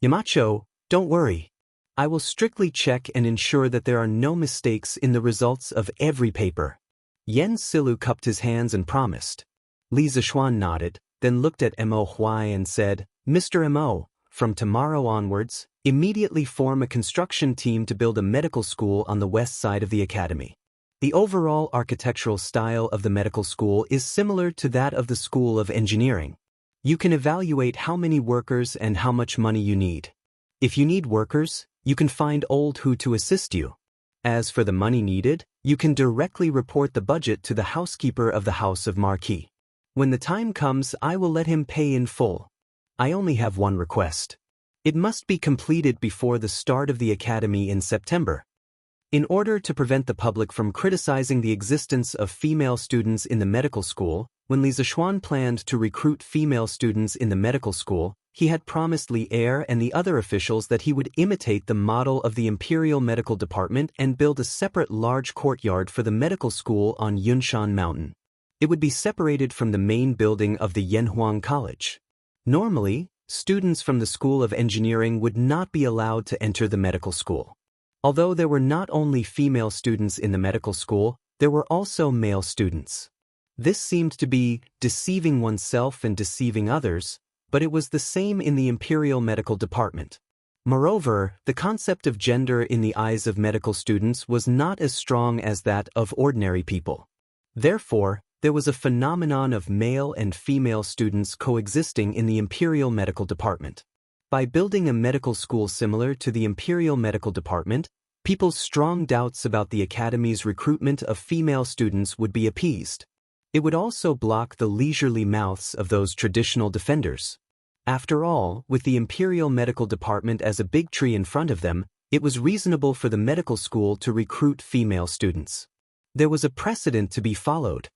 Yamacho, don't worry. I will strictly check and ensure that there are no mistakes in the results of every paper. Yen Silu cupped his hands and promised. Li Zishuan nodded, then looked at Mo Huai and said, Mr. Mo, from tomorrow onwards, immediately form a construction team to build a medical school on the west side of the academy. The overall architectural style of the medical school is similar to that of the School of Engineering. You can evaluate how many workers and how much money you need. If you need workers, you can find old who to assist you. As for the money needed, you can directly report the budget to the housekeeper of the House of Marquis. When the time comes, I will let him pay in full. I only have one request. It must be completed before the start of the academy in September. In order to prevent the public from criticizing the existence of female students in the medical school, when Li Zishuan planned to recruit female students in the medical school, he had promised Li Er and the other officials that he would imitate the model of the Imperial Medical Department and build a separate large courtyard for the medical school on Yunshan Mountain. It would be separated from the main building of the Yanhuang College. Normally, students from the School of Engineering would not be allowed to enter the medical school. Although there were not only female students in the medical school, there were also male students. This seemed to be deceiving oneself and deceiving others, but it was the same in the Imperial Medical Department. Moreover, the concept of gender in the eyes of medical students was not as strong as that of ordinary people. Therefore, there was a phenomenon of male and female students coexisting in the Imperial Medical Department. By building a medical school similar to the Imperial Medical Department, people's strong doubts about the academy's recruitment of female students would be appeased. It would also block the leisurely mouths of those traditional defenders. After all, with the Imperial Medical Department as a big tree in front of them, it was reasonable for the medical school to recruit female students. There was a precedent to be followed.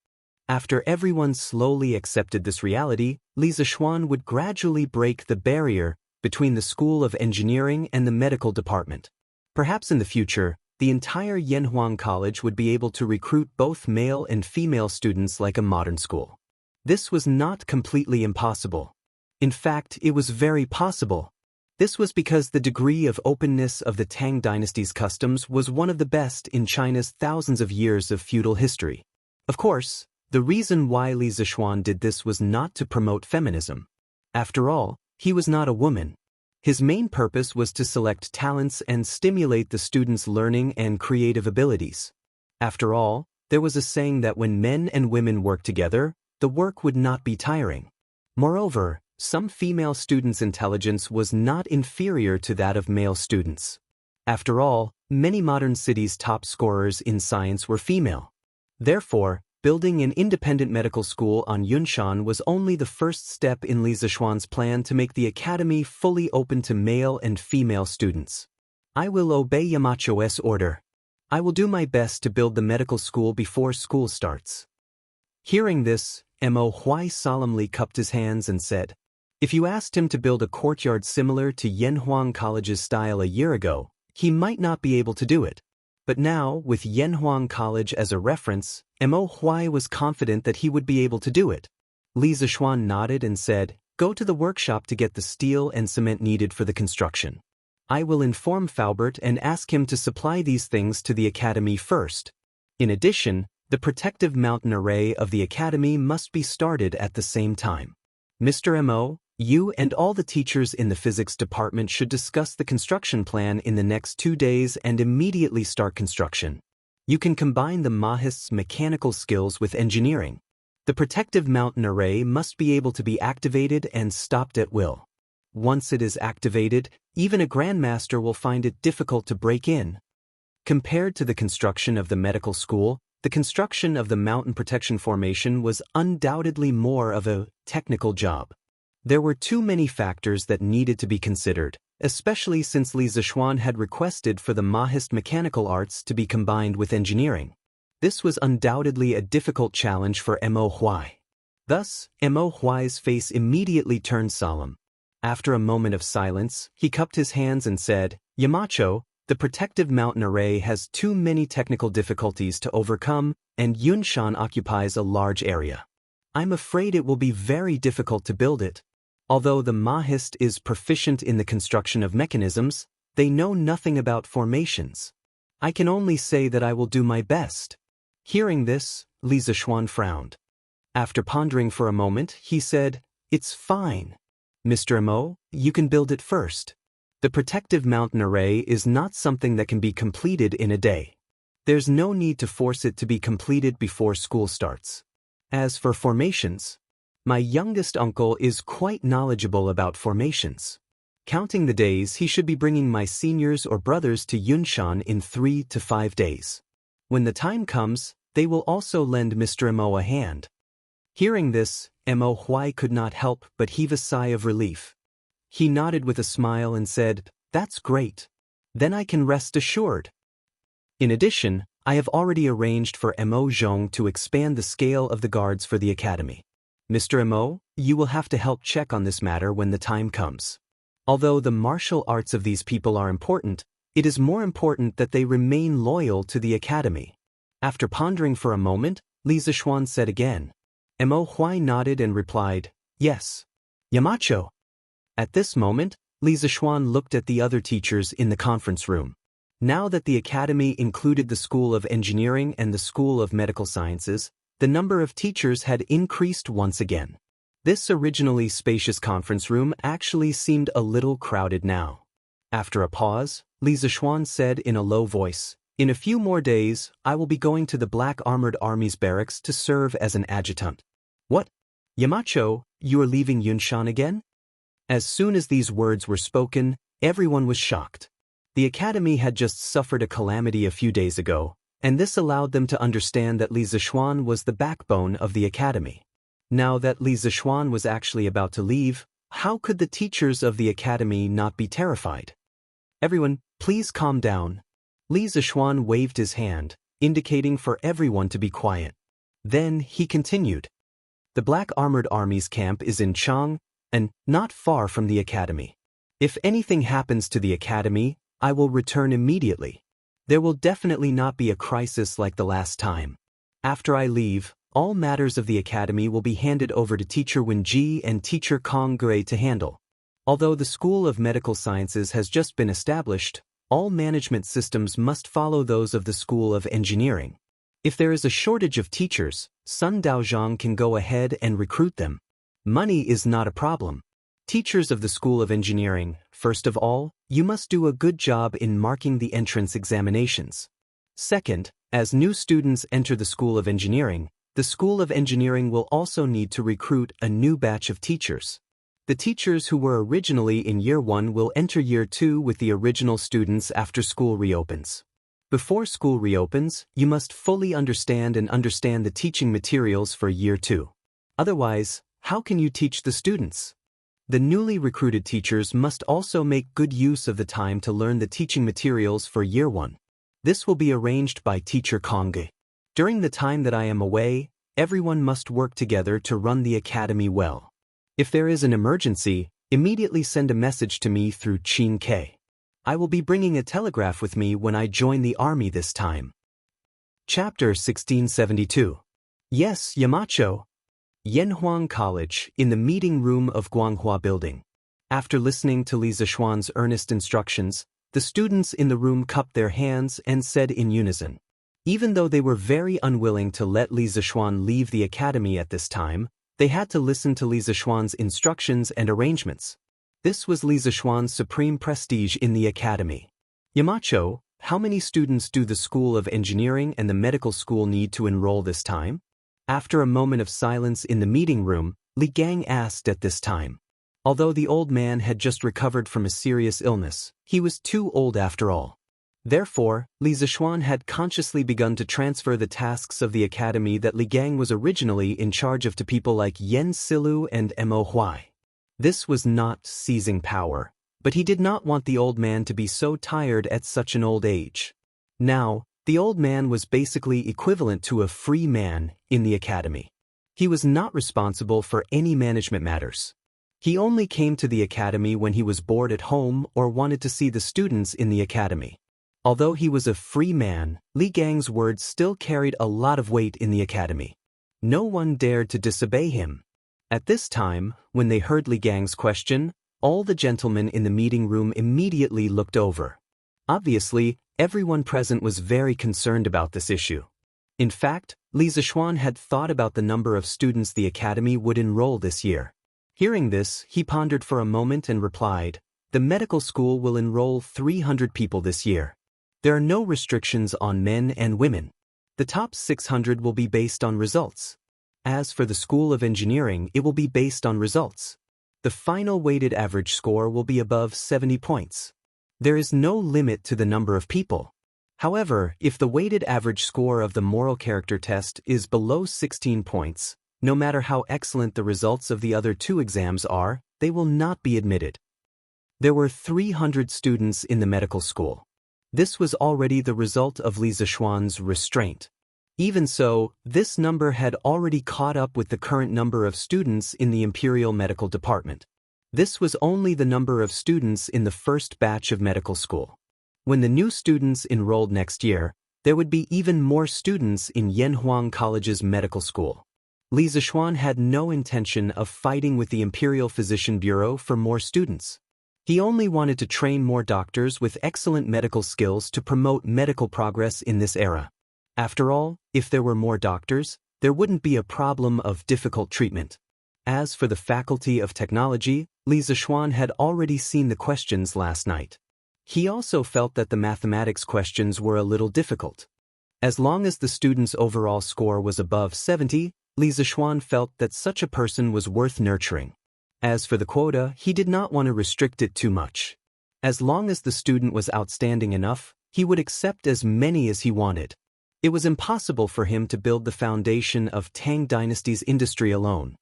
After everyone slowly accepted this reality, Li Zishuan would gradually break the barrier between the School of Engineering and the medical department. Perhaps in the future, the entire Yanhuang College would be able to recruit both male and female students like a modern school. This was not completely impossible. In fact, it was very possible. This was because the degree of openness of the Tang dynasty's customs was one of the best in China's thousands of years of feudal history. Of course, the reason why Li Zishuan did this was not to promote feminism. After all, he was not a woman. His main purpose was to select talents and stimulate the students' learning and creative abilities. After all, there was a saying that when men and women work together, the work would not be tiring. Moreover, some female students' intelligence was not inferior to that of male students. After all, many modern cities' top scorers in science were female. Therefore, building an independent medical school on Yunshan was only the first step in Li Zishuan's plan to make the academy fully open to male and female students. I will obey Yamacho's order. I will do my best to build the medical school before school starts. Hearing this, Mo Huai solemnly cupped his hands and said, if you asked him to build a courtyard similar to Yanhuang College's style a year ago, he might not be able to do it. But now, with Yanhuang College as a reference, Mo Huai was confident that he would be able to do it. Li Zishuan nodded and said, go to the workshop to get the steel and cement needed for the construction. I will inform Faubert and ask him to supply these things to the academy first. In addition, the protective mountain array of the academy must be started at the same time. Mr. Mo, you and all the teachers in the physics department should discuss the construction plan in the next 2 days and immediately start construction. You can combine the Mahist's mechanical skills with engineering. The protective mountain array must be able to be activated and stopped at will. Once it is activated, even a grandmaster will find it difficult to break in. Compared to the construction of the medical school, the construction of the mountain protection formation was undoubtedly more of a technical job. There were too many factors that needed to be considered, especially since Li Zishuan had requested for the Mahist mechanical arts to be combined with engineering. This was undoubtedly a difficult challenge for Mo Huai. Thus, Mo Huai's face immediately turned solemn. After a moment of silence, he cupped his hands and said, "Yamacho, the protective mountain array has too many technical difficulties to overcome, and Yunshan occupies a large area. I'm afraid it will be very difficult to build it. Although the Mahist is proficient in the construction of mechanisms, they know nothing about formations. I can only say that I will do my best." Hearing this, Li Zishuan frowned. After pondering for a moment, he said, "It's fine. Mr. Mo, you can build it first. The protective mountain array is not something that can be completed in a day. There's no need to force it to be completed before school starts. As for formations, my youngest uncle is quite knowledgeable about formations. Counting the days, he should be bringing my seniors or brothers to Yunshan in 3 to 5 days. When the time comes, they will also lend Mr. Mo a hand." Hearing this, Mo Huai could not help but heave a sigh of relief. He nodded with a smile and said, "That's great. Then I can rest assured. In addition, I have already arranged for Mo Zhong to expand the scale of the guards for the academy. Mr. Mo, you will have to help check on this matter when the time comes. Although the martial arts of these people are important, it is more important that they remain loyal to the academy." After pondering for a moment, Li Zishuan said again. Mo Huai nodded and replied, "Yes. Yamacho." At this moment, Li Zishuan looked at the other teachers in the conference room. Now that the academy included the School of Engineering and the School of Medical Sciences, the number of teachers had increased once again. This originally spacious conference room actually seemed a little crowded now. After a pause, Li Zishuan said in a low voice, "In a few more days, I will be going to the Black Armored Army's barracks to serve as an adjutant." "What? Yamacho, you are leaving Yunshan again?" As soon as these words were spoken, everyone was shocked. The academy had just suffered a calamity a few days ago, and this allowed them to understand that Li Zishuan was the backbone of the academy. Now that Li Zishuan was actually about to leave, how could the teachers of the academy not be terrified? "Everyone, please calm down." Li Zishuan waved his hand, indicating for everyone to be quiet. Then he continued. "The Black Armored Army's camp is in Chang, and not far from the academy. If anything happens to the academy, I will return immediately. There will definitely not be a crisis like the last time. After I leave, all matters of the academy will be handed over to Teacher Wenji and Teacher Kong Gray to handle. Although the School of Medical Sciences has just been established, all management systems must follow those of the School of Engineering. If there is a shortage of teachers, Sun Daozhang can go ahead and recruit them. Money is not a problem. Teachers of the School of Engineering, first of all, you must do a good job in marking the entrance examinations. Second, as new students enter the School of Engineering, the School of Engineering will also need to recruit a new batch of teachers. The teachers who were originally in Year 1 will enter Year 2 with the original students after school reopens. Before school reopens, you must fully understand the teaching materials for Year 2. Otherwise, how can you teach the students? The newly recruited teachers must also make good use of the time to learn the teaching materials for Year 1. This will be arranged by Teacher Kongge. During the time that I am away, everyone must work together to run the academy well. If there is an emergency, immediately send a message to me through Qin K. I will be bringing a telegraph with me when I join the army this time. Chapter 1672. Yes, Yamacho. Yanhuang College, in the meeting room of Guanghua Building. After listening to Li Zishuan's earnest instructions, the students in the room cupped their hands and said in unison. Even though they were very unwilling to let Li Zishuan leave the academy at this time, they had to listen to Li Zishuan's instructions and arrangements. This was Li Zishuan's supreme prestige in the academy. Yamacho, how many students do the School of Engineering and the medical school need to enroll this time? After a moment of silence in the meeting room, Li Gang asked at this time. Although the old man had just recovered from a serious illness, he was too old after all. Therefore, Li Zishuan had consciously begun to transfer the tasks of the academy that Li Gang was originally in charge of to people like Yen Silu and Mo Huai. This was not seizing power, But he did not want the old man to be so tired at such an old age. Now, the old man was basically equivalent to a free man in the academy. He was not responsible for any management matters. He only came to the academy when he was bored at home or wanted to see the students in the academy. Although he was a free man, Li Gang's words still carried a lot of weight in the academy. No one dared to disobey him. At this time, when they heard Li Gang's question, all the gentlemen in the meeting room immediately looked over. Obviously, everyone present was very concerned about this issue. In fact, Li Zishuan had thought about the number of students the academy would enroll this year. Hearing this, he pondered for a moment and replied, "The medical school will enroll 300 people this year. There are no restrictions on men and women. The top 600 will be based on results. As for the School of Engineering, it will be based on results. The final weighted average score will be above 70 points. There is no limit to the number of people. However, if the weighted average score of the moral character test is below 16 points, no matter how excellent the results of the other two exams are, they will not be admitted." There were 300 students in the medical school. This was already the result of Li Zishuan's restraint. Even so, this number had already caught up with the current number of students in the Imperial Medical Department. This was only the number of students in the first batch of medical school. When the new students enrolled next year, there would be even more students in Yanhuang College's medical school. Li Zishuan had no intention of fighting with the Imperial Physician Bureau for more students. He only wanted to train more doctors with excellent medical skills to promote medical progress in this era. After all, if there were more doctors, there wouldn't be a problem of difficult treatment. As for the Faculty of Technology, Li Zishuan had already seen the questions last night. He also felt that the mathematics questions were a little difficult. As long as the student's overall score was above 70, Li Zishuan felt that such a person was worth nurturing. As for the quota, he did not want to restrict it too much. As long as the student was outstanding enough, he would accept as many as he wanted. It was impossible for him to build the foundation of Tang Dynasty's industry alone.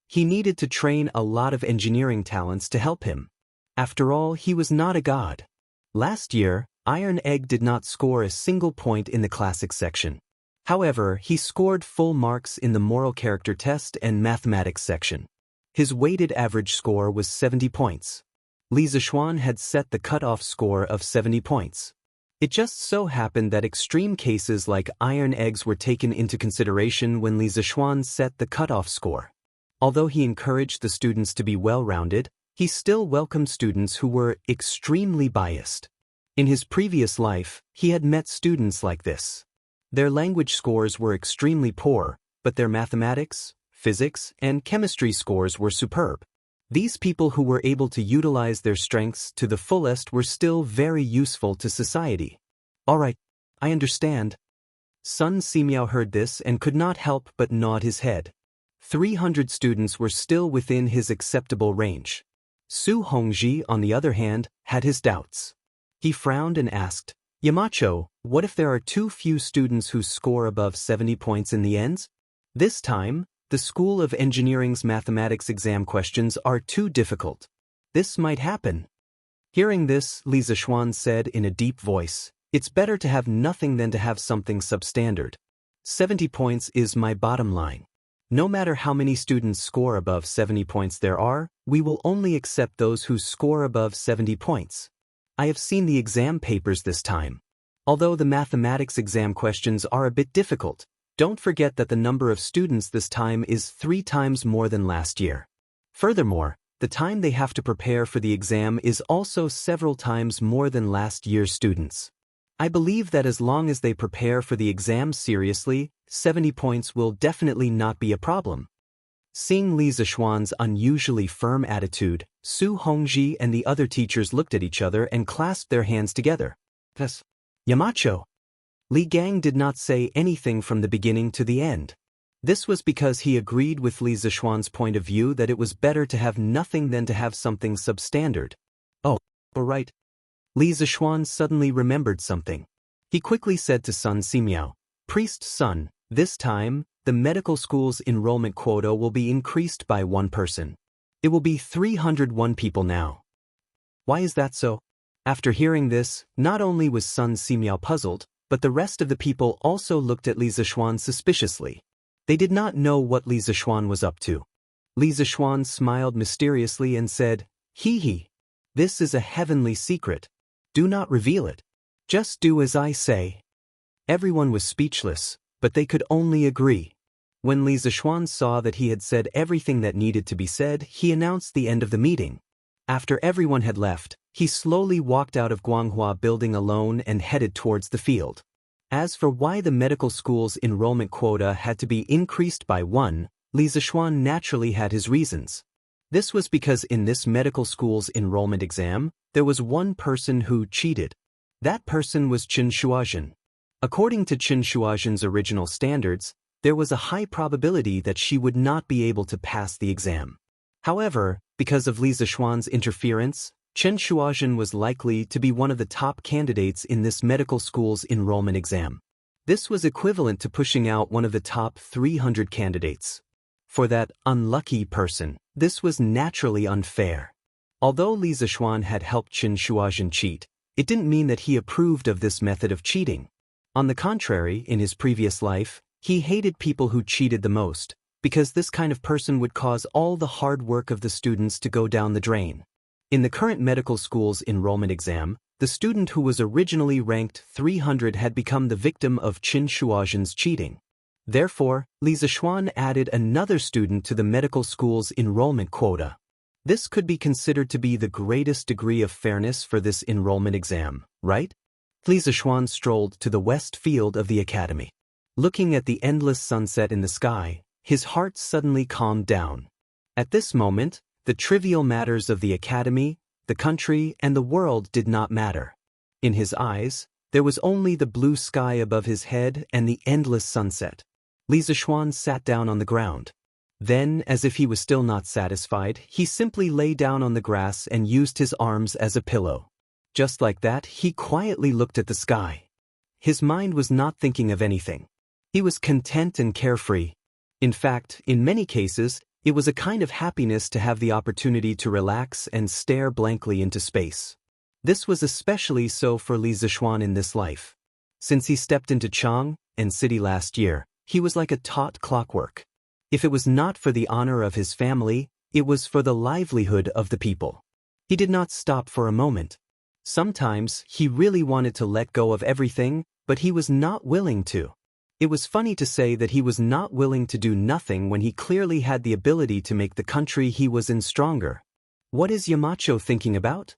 He needed to train a lot of engineering talents to help him. After all, he was not a god. Last year, Iron Egg did not score a single point in the classics section. However, he scored full marks in the moral character test and mathematics section. His weighted average score was 70 points. Li Zishuan had set the cutoff score of 70 points. It just so happened that extreme cases like Iron Eggs were taken into consideration when Li Zishuan set the cutoff score. Although he encouraged the students to be well-rounded, he still welcomed students who were extremely biased. In his previous life, he had met students like this. Their language scores were extremely poor, but their mathematics, physics, and chemistry scores were superb. These people who were able to utilize their strengths to the fullest were still very useful to society. "All right, I understand." Sun Simiao heard this and could not help but nod his head. 300 students were still within his acceptable range. Su Hongji, on the other hand, had his doubts. He frowned and asked, "Yamacho, what if there are too few students who score above 70 points in the ends? This time, the School of Engineering's mathematics exam questions are too difficult. This might happen." Hearing this, Li Zishuan said in a deep voice, "It's better to have nothing than to have something substandard. 70 points is my bottom line. No matter how many students score above 70 points there are, we will only accept those who score above 70 points. I have seen the exam papers this time. Although the mathematics exam questions are a bit difficult, don't forget that the number of students this time is 3 times more than last year. Furthermore, the time they have to prepare for the exam is also several times more than last year's students. I believe that as long as they prepare for the exam seriously, 70 points will definitely not be a problem." Seeing Li Zishuan's unusually firm attitude, Su Hongji and the other teachers looked at each other and clasped their hands together. "Yes, Yamacho." Li Gang did not say anything from the beginning to the end. This was because he agreed with Li Zishuan's point of view that it was better to have nothing than to have something substandard. "Oh, all right." Li Zishuan suddenly remembered something. He quickly said to Sun Simiao, "Priest Sun, this time, the medical school's enrollment quota will be increased by 1 person. It will be 301 people now." Why is that so? After hearing this, not only was Sun Simiao puzzled, but the rest of the people also looked at Li Zishuan suspiciously. They did not know what Li Zishuan was up to. Li Zishuan smiled mysteriously and said, "Hee. This is a heavenly secret. Do not reveal it. Just do as I say." Everyone was speechless, but they could only agree. When Li Zishuan saw that he had said everything that needed to be said, he announced the end of the meeting. After everyone had left, he slowly walked out of Guanghua building alone and headed towards the field. As for why the medical school's enrollment quota had to be increased by 1, Li Zishuan naturally had his reasons. This was because in this medical school's enrollment exam, there was one person who cheated. That person was Chen Shuazhen. According to Chen Shuazhen's original standards, there was a high probability that she would not be able to pass the exam. However, because of Li Zishuan's interference, Chen Shuazhen was likely to be one of the top candidates in this medical school's enrollment exam. This was equivalent to pushing out one of the top 300 candidates. For that unlucky person, this was naturally unfair. Although Li Zishuan had helped Chen Shuazhen cheat, it didn't mean that he approved of this method of cheating. On the contrary, in his previous life, he hated people who cheated the most, because this kind of person would cause all the hard work of the students to go down the drain. In the current medical school's enrollment exam, the student who was originally ranked 300 had become the victim of Chen Shuazhen's cheating. Therefore, Li Zishuan added another student to the medical school's enrollment quota. This could be considered to be the greatest degree of fairness for this enrollment exam, right? Li Zishuan strolled to the west field of the academy. Looking at the endless sunset in the sky, his heart suddenly calmed down. At this moment, the trivial matters of the academy, the country, and the world did not matter. In his eyes, there was only the blue sky above his head and the endless sunset. Li Zishuan sat down on the ground. Then, as if he was still not satisfied, he simply lay down on the grass and used his arms as a pillow. Just like that, he quietly looked at the sky. His mind was not thinking of anything. He was content and carefree. In fact, in many cases, it was a kind of happiness to have the opportunity to relax and stare blankly into space. This was especially so for Li Zishuan in this life. Since he stepped into Chang and City last year, he was like a taut clockwork. If it was not for the honor of his family, it was for the livelihood of the people. He did not stop for a moment. Sometimes, he really wanted to let go of everything, but he was not willing to. It was funny to say that he was not willing to do nothing when he clearly had the ability to make the country he was in stronger. What is Yamacho thinking about?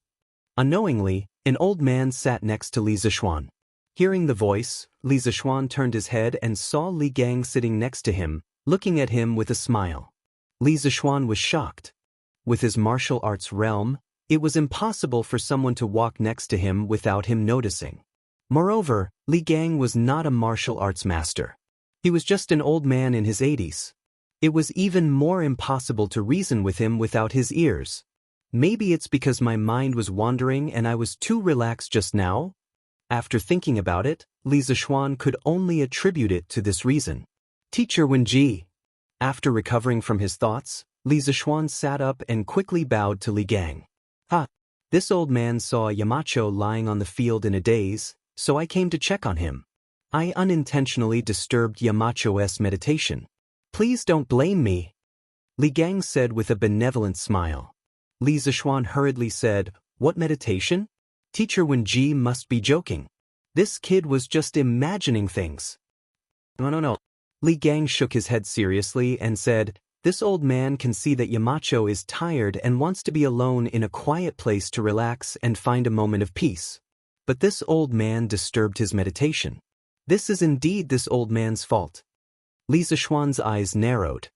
Unknowingly, an old man sat next to Li Zishuan. Hearing the voice, Li Zishuan turned his head and saw Li Gang sitting next to him, looking at him with a smile. Li Zishuan was shocked. With his martial arts realm, it was impossible for someone to walk next to him without him noticing. Moreover, Li Gang was not a martial arts master. He was just an old man in his 80s. It was even more impossible to reason with him without his ears. Maybe it's because my mind was wandering and I was too relaxed just now? After thinking about it, Li Zishuan could only attribute it to this reason. Teacher Wenji. After recovering from his thoughts, Li Zishuan sat up and quickly bowed to Li Gang. Ha! This old man saw Yamacho lying on the field in a daze, so I came to check on him. I unintentionally disturbed Yamacho's meditation. Please don't blame me, Li Gang said with a benevolent smile. Li Zishuan hurriedly said, "What meditation? Teacher Wenji must be joking. This kid was just imagining things." No. Li Gang shook his head seriously and said, "This old man can see that Yamacho is tired and wants to be alone in a quiet place to relax and find a moment of peace. But this old man disturbed his meditation. This is indeed this old man's fault." Li Zishuan's eyes narrowed.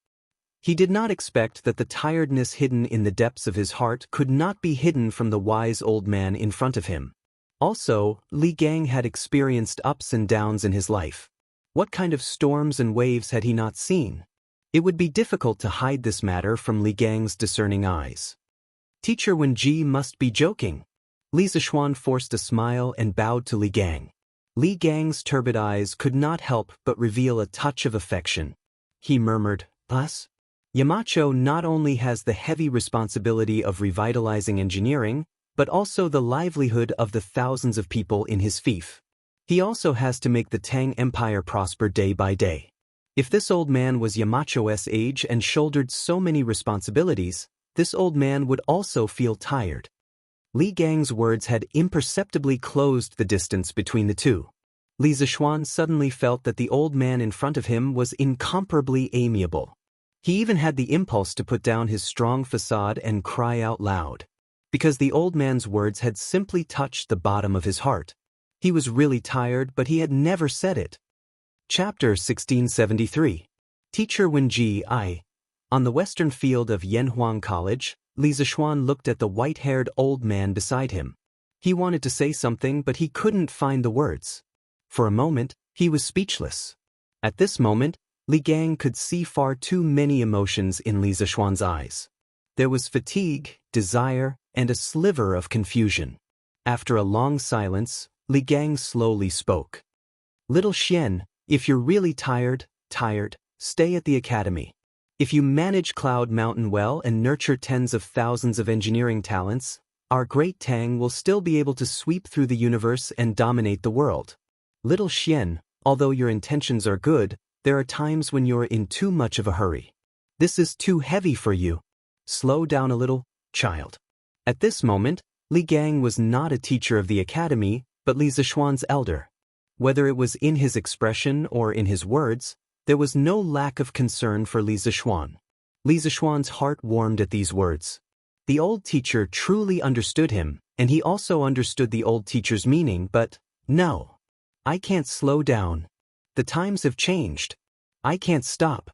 He did not expect that the tiredness hidden in the depths of his heart could not be hidden from the wise old man in front of him. Also, Li Gang had experienced ups and downs in his life. What kind of storms and waves had he not seen? It would be difficult to hide this matter from Li Gang's discerning eyes. Teacher Wenji must be joking. Li Zishuan forced a smile and bowed to Li Gang. Li Gang's turbid eyes could not help but reveal a touch of affection. He murmured, "Us? Yamacho not only has the heavy responsibility of revitalizing engineering, but also the livelihood of the thousands of people in his fief. He also has to make the Tang Empire prosper day by day. If this old man was Yamacho's age and shouldered so many responsibilities, this old man would also feel tired. Li Gang's words had imperceptibly closed the distance between the two. Li Zishuan suddenly felt that the old man in front of him was incomparably amiable. He even had the impulse to put down his strong facade and cry out loud. Because the old man's words had simply touched the bottom of his heart. He was really tired, but he had never said it. Chapter 1673. Teacher Wenji I. On the western field of Yanhuang College, Li Zishuan looked at the white-haired old man beside him. He wanted to say something, but he couldn't find the words. For a moment, he was speechless. At this moment, Li Gang could see far too many emotions in Li Zishuan's eyes. There was fatigue, desire, and a sliver of confusion. After a long silence, Li Gang slowly spoke. Little Xian, if you're really tired, stay at the academy. If you manage Cloud Mountain well and nurture tens of thousands of engineering talents, our great Tang will still be able to sweep through the universe and dominate the world. Little Xian, although your intentions are good, there are times when you're in too much of a hurry. This is too heavy for you. Slow down a little, child. At this moment, Li Gang was not a teacher of the academy, but Li Zishuan's elder. Whether it was in his expression or in his words, there was no lack of concern for Li Zishuan. Li Zishuan's heart warmed at these words. The old teacher truly understood him, and he also understood the old teacher's meaning, but, no. I can't slow down. The times have changed. I can't stop.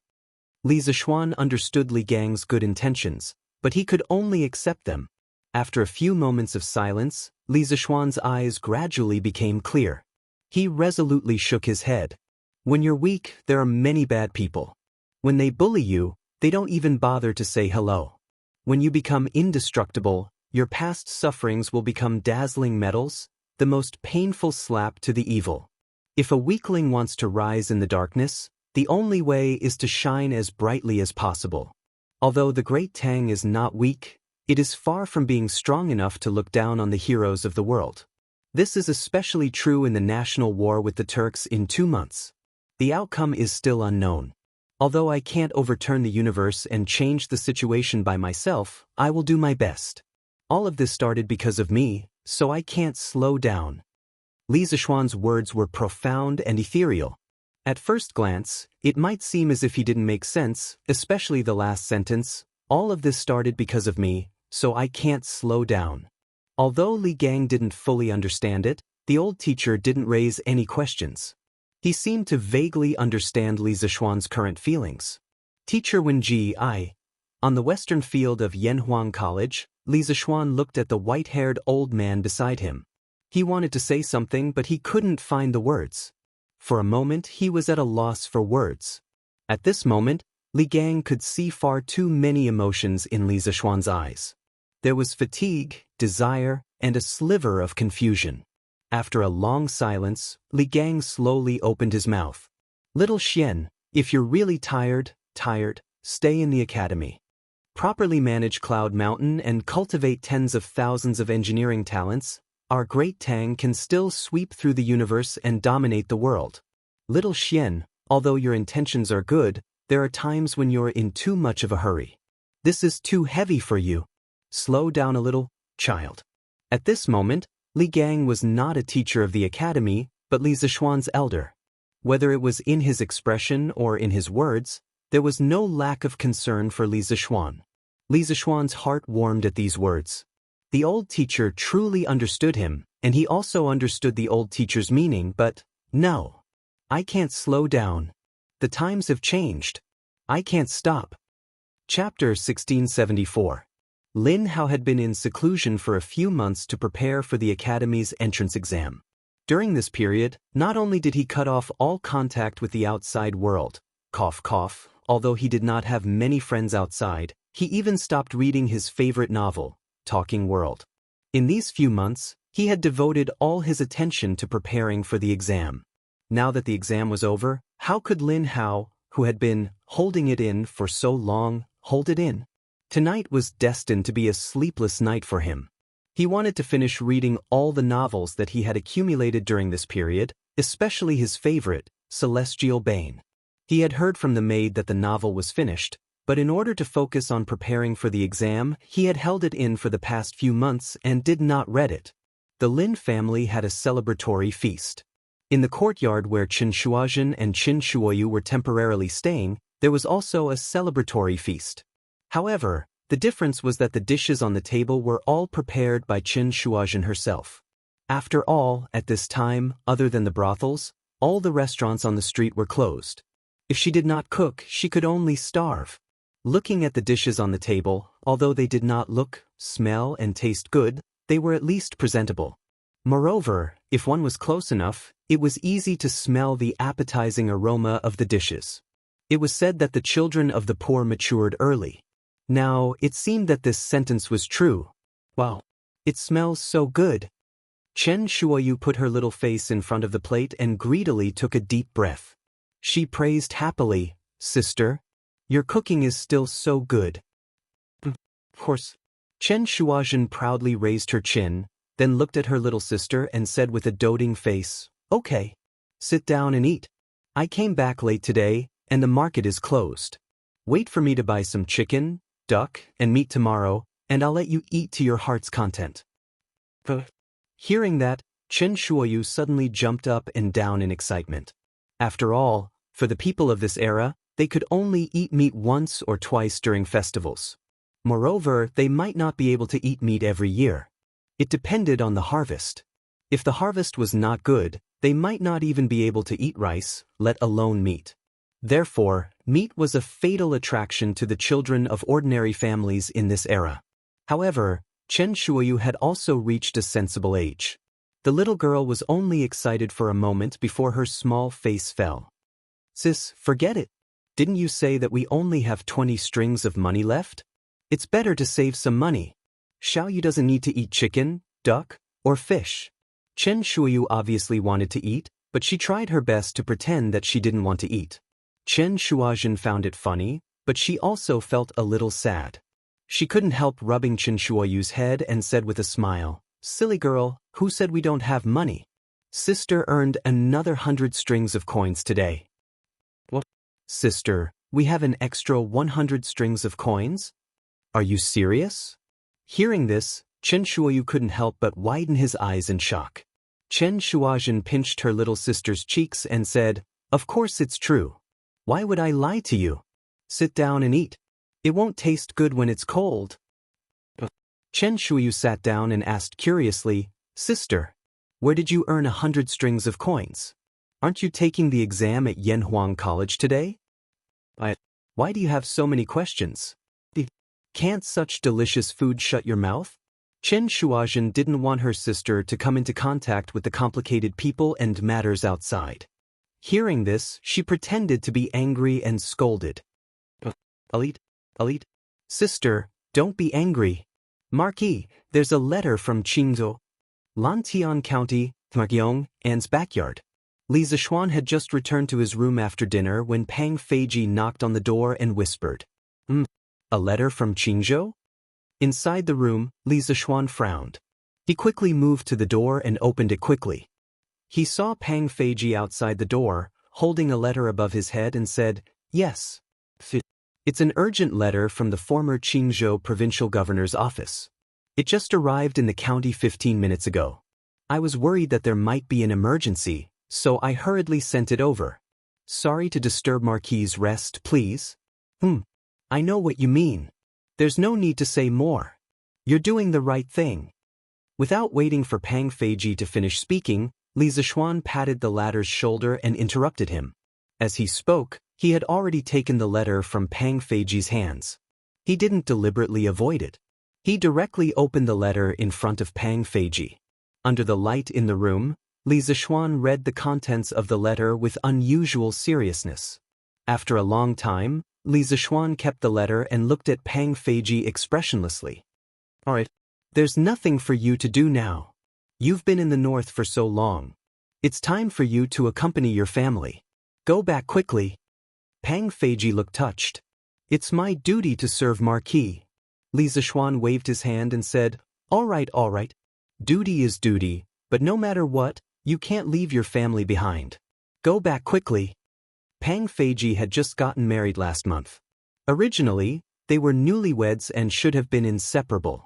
Li Zishuan understood Li Gang's good intentions, but he could only accept them. After a few moments of silence, Li Zishuan's eyes gradually became clear. He resolutely shook his head. When you're weak, there are many bad people. When they bully you, they don't even bother to say hello. When you become indestructible, your past sufferings will become dazzling medals, the most painful slap to the evil. If a weakling wants to rise in the darkness, the only way is to shine as brightly as possible. Although the great Tang is not weak, it is far from being strong enough to look down on the heroes of the world. This is especially true in the national war with the Turks in 2 months. The outcome is still unknown. Although I can't overturn the universe and change the situation by myself, I will do my best. All of this started because of me, so I can't slow down. Li Zishuan's words were profound and ethereal. At first glance, it might seem as if he didn't make sense, especially the last sentence. All of this started because of me, so I can't slow down. Although Li Gang didn't fully understand it, the old teacher didn't raise any questions. He seemed to vaguely understand Li Zishuan's current feelings. Teacher Wenji I. On the western field of Yanhuang College, Li Zishuan looked at the white-haired old man beside him. He wanted to say something, but he couldn't find the words. For a moment, he was at a loss for words. At this moment, Li Gang could see far too many emotions in Li Zishuan's eyes. There was fatigue, desire, and a sliver of confusion. After a long silence, Li Gang slowly opened his mouth. Little Xian, if you're really tired, stay in the academy. Properly manage Cloud Mountain and cultivate tens of thousands of engineering talents, our great Tang can still sweep through the universe and dominate the world. Little Xian, although your intentions are good, there are times when you're in too much of a hurry. This is too heavy for you. Slow down a little, child. At this moment, Li Gang was not a teacher of the academy, but Li Zishuan's elder. Whether it was in his expression or in his words, there was no lack of concern for Li Zishuan. Li Zishuan's heart warmed at these words. The old teacher truly understood him, and he also understood the old teacher's meaning, but, no. I can't slow down. The times have changed. I can't stop. Chapter 1674. Lin Hao had been in seclusion for a few months to prepare for the academy's entrance exam. During this period, not only did he cut off all contact with the outside world, although he did not have many friends outside, he even stopped reading his favorite novel, Talking World. In these few months, he had devoted all his attention to preparing for the exam. Now that the exam was over, how could Lin Hao, who had been holding it in for so long, hold it in? Tonight was destined to be a sleepless night for him. He wanted to finish reading all the novels that he had accumulated during this period, especially his favorite, Celestial Bane. He had heard from the maid that the novel was finished, but in order to focus on preparing for the exam, he had held it in for the past few months and did not read it. The Lin family had a celebratory feast. In the courtyard where Qin Shuozhen and Qin Shuoyu were temporarily staying, there was also a celebratory feast. However, the difference was that the dishes on the table were all prepared by Qin Shuozhen herself. After all, at this time, other than the brothels, all the restaurants on the street were closed. If she did not cook, she could only starve. Looking at the dishes on the table, although they did not look, smell, and taste good, they were at least presentable. Moreover, if one was close enough, it was easy to smell the appetizing aroma of the dishes. It was said that the children of the poor matured early. Now, it seemed that this sentence was true. Wow, it smells so good. Chen Shuoyu put her little face in front of the plate and greedily took a deep breath. She praised happily, "Sister, your cooking is still so good." Of course. Chen Shuozhen proudly raised her chin, then looked at her little sister and said with a doting face, "Okay. Sit down and eat. I came back late today, and the market is closed. Wait for me to buy some chicken, duck, and meat tomorrow, and I'll let you eat to your heart's content." Hearing that, Chen Shuoyu suddenly jumped up and down in excitement. After all, for the people of this era, they could only eat meat once or twice during festivals. Moreover, they might not be able to eat meat every year. It depended on the harvest. If the harvest was not good, they might not even be able to eat rice, let alone meat. Therefore, meat was a fatal attraction to the children of ordinary families in this era. However, Chen Shuoyu had also reached a sensible age. The little girl was only excited for a moment before her small face fell. "Sis, forget it. Didn't you say that we only have 20 strings of money left? It's better to save some money. Xiaoyu doesn't need to eat chicken, duck, or fish." Chen Shuoyu obviously wanted to eat, but she tried her best to pretend that she didn't want to eat. Chen Shuozhen found it funny, but she also felt a little sad. She couldn't help rubbing Chen Shuoyu's head and said with a smile, "Silly girl, who said we don't have money? Sister earned another 100 strings of coins today." "What? Sister, we have an extra 100 strings of coins? Are you serious?" Hearing this, Chen Shuoyu couldn't help but widen his eyes in shock. Chen Shuozhen pinched her little sister's cheeks and said, "Of course it's true. Why would I lie to you? Sit down and eat. It won't taste good when it's cold." Chen Shuoyu sat down and asked curiously, "Sister, where did you earn 100 strings of coins? Aren't you taking the exam at Yanhuang College today? Why do you have so many questions? Can't such delicious food shut your mouth?" Chen Shuozhen didn't want her sister to come into contact with the complicated people and matters outside. Hearing this, she pretended to be angry and scolded. I'll eat. Sister, don't be angry. Marquis, there's a letter from Qingzhou, Lantian County, Tmargyong, Anne's backyard. Li Zixuan had just returned to his room after dinner when Pang Feiji knocked on the door and whispered, "A letter from Qingzhou?" Inside the room, Li Zixuan frowned. He quickly moved to the door and opened it quickly. He saw Pang Feiji outside the door, holding a letter above his head and said, "Yes. It's an urgent letter from the former Qingzhou provincial governor's office. It just arrived in the county 15 minutes ago. I was worried that there might be an emergency, so I hurriedly sent it over. Sorry to disturb Marquis's rest, please." I know what you mean. There's no need to say more. You're doing the right thing." Without waiting for Pang Feiji to finish speaking, Li Zixuan patted the latter's shoulder and interrupted him. As he spoke, he had already taken the letter from Pang Feiji's hands. He didn't deliberately avoid it. He directly opened the letter in front of Pang Feiji. Under the light in the room, Li Zixuan read the contents of the letter with unusual seriousness. After a long time, Li Zixuan kept the letter and looked at Pang Feiji expressionlessly. "All right, there's nothing for you to do now. You've been in the north for so long. It's time for you to accompany your family. Go back quickly." Pang Feiji looked touched. "It's my duty to serve Marquis." Li Zixuan waved his hand and said, All right. Duty is duty, but no matter what, you can't leave your family behind. Go back quickly. Pang Feiji had just gotten married last month. Originally, they were newlyweds and should have been inseparable.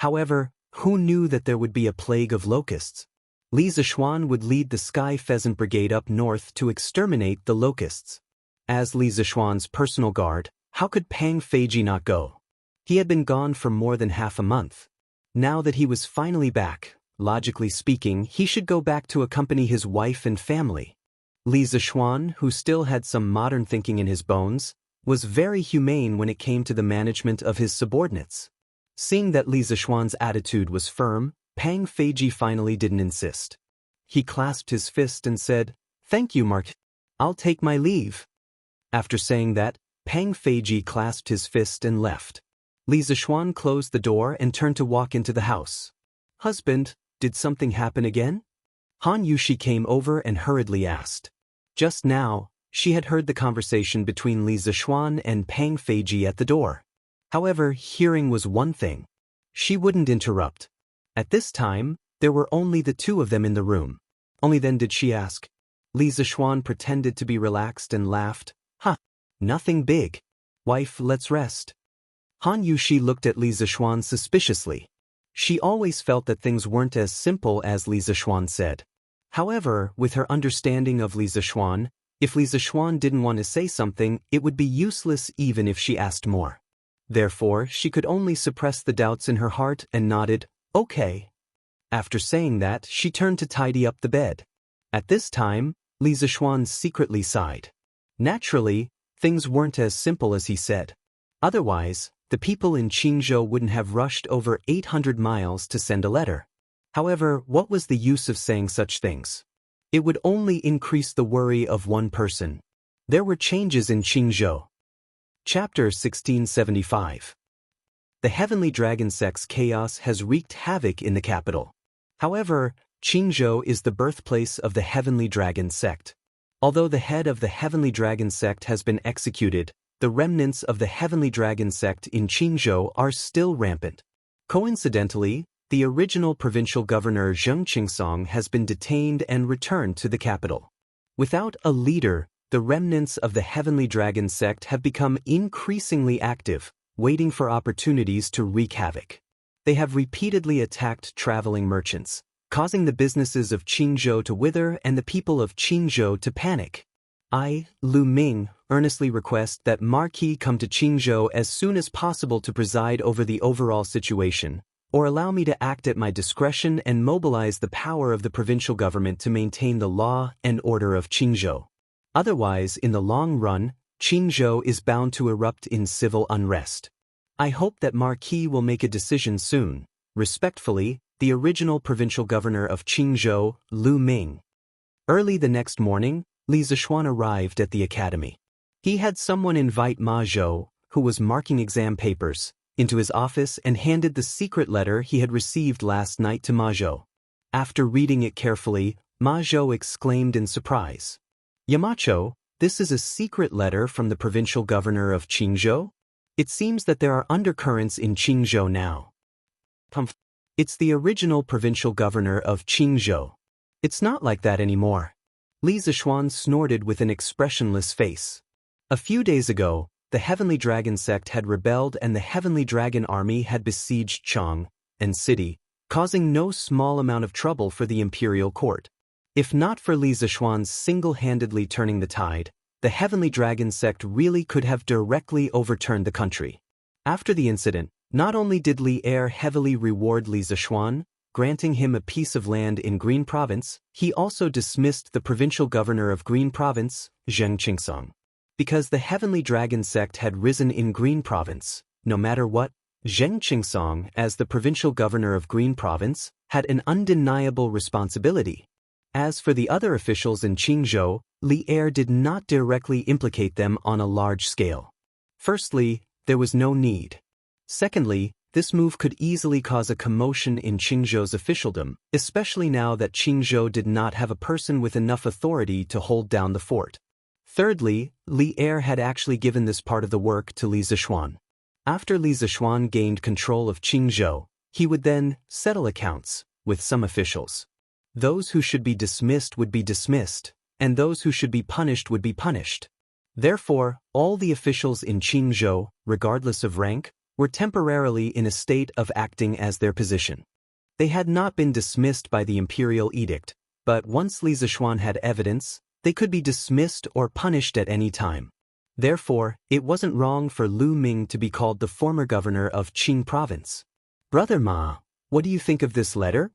However, who knew that there would be a plague of locusts? Li Zixuan would lead the Sky Pheasant Brigade up north to exterminate the locusts. As Li Zixuan's personal guard, how could Pang Feiji not go? He had been gone for more than half a month. Now that he was finally back, logically speaking, he should go back to accompany his wife and family. Li Zixuan, who still had some modern thinking in his bones, was very humane when it came to the management of his subordinates. Seeing that Li Zixuan's attitude was firm, Pang Feiji finally didn't insist. He clasped his fist and said, "Thank you, Mark. I'll take my leave." After saying that, Pang Feiji clasped his fist and left. Li Zixuan closed the door and turned to walk into the house. "Husband, did something happen again?" Han Yushi came over and hurriedly asked. Just now, she had heard the conversation between Li Zixuan and Pang Feiji at the door. However, hearing was one thing. She wouldn't interrupt. At this time, there were only the two of them in the room. Only then did she ask. Li Zixuan pretended to be relaxed and laughed. Nothing big. Wife, let's rest." Han Yushi looked at Li Zixuan suspiciously. She always felt that things weren't as simple as Li Zixuan said. However, with her understanding of Li Zixuan, if Li Zixuan didn't want to say something, it would be useless even if she asked more. Therefore, she could only suppress the doubts in her heart and nodded, "Okay." After saying that, she turned to tidy up the bed. At this time, Li Zixuan secretly sighed. Naturally, things weren't as simple as he said. Otherwise, the people in Qingzhou wouldn't have rushed over 800 miles to send a letter. However, what was the use of saying such things? It would only increase the worry of one person. There were changes in Qingzhou. Chapter 1675. The Heavenly Dragon sect's chaos has wreaked havoc in the capital. However, Qingzhou is the birthplace of the Heavenly Dragon sect. Although the head of the Heavenly Dragon sect has been executed, the remnants of the Heavenly Dragon sect in Qingzhou are still rampant. Coincidentally, the original provincial governor Xianxia has been detained and returned to the capital. Without a leader, the remnants of the Heavenly Dragon sect have become increasingly active, waiting for opportunities to wreak havoc. They have repeatedly attacked traveling merchants, causing the businesses of Qingzhou to wither and the people of Qingzhou to panic. I, Lu Ming, earnestly request that Marquis come to Qingzhou as soon as possible to preside over the overall situation, or allow me to act at my discretion and mobilize the power of the provincial government to maintain the law and order of Qingzhou. Otherwise, in the long run, Qingzhou is bound to erupt in civil unrest. I hope that Marquis will make a decision soon. Respectfully, the original provincial governor of Qingzhou, Lu Ming. Early the next morning, Li Zixuan arrived at the academy. He had someone invite Ma Zhou, who was marking exam papers, into his office and handed the secret letter he had received last night to Ma Zhou. After reading it carefully, Ma Zhou exclaimed in surprise. "Yamacho, this is a secret letter from the provincial governor of Qingzhou? It seems that there are undercurrents in Qingzhou now." "It's the original provincial governor of Qingzhou. It's not like that anymore." Li Zixuan snorted with an expressionless face. A few days ago, the Heavenly Dragon sect had rebelled and the Heavenly Dragon army had besieged Chang and city, causing no small amount of trouble for the imperial court. If not for Li Zixuan's single-handedly turning the tide, the Heavenly Dragon sect really could have directly overturned the country. After the incident, not only did Li Er heavily reward Li Zixuan, granting him a piece of land in Green Province, he also dismissed the provincial governor of Green Province, Zheng Qingsong. Because the Heavenly Dragon sect had risen in Green Province, no matter what, Zheng Qingsong, as the provincial governor of Green Province, had an undeniable responsibility. As for the other officials in Qingzhou, Li Er did not directly implicate them on a large scale. Firstly, there was no need. Secondly, this move could easily cause a commotion in Qingzhou's officialdom, especially now that Qingzhou did not have a person with enough authority to hold down the fort. Thirdly, Li Er had actually given this part of the work to Li Zixuan. After Li Zixuan gained control of Qingzhou, He would then settle accounts with some officials. Those who should be dismissed would be dismissed, and those who should be punished would be punished. Therefore, all the officials in Qingzhou, regardless of rank, were temporarily in a state of acting as their position. They had not been dismissed by the imperial edict, but once Li Zishuan had evidence, they could be dismissed or punished at any time. Therefore, it wasn't wrong for Lu Ming to be called the former governor of Qing province. Brother Ma, what do you think of this letter?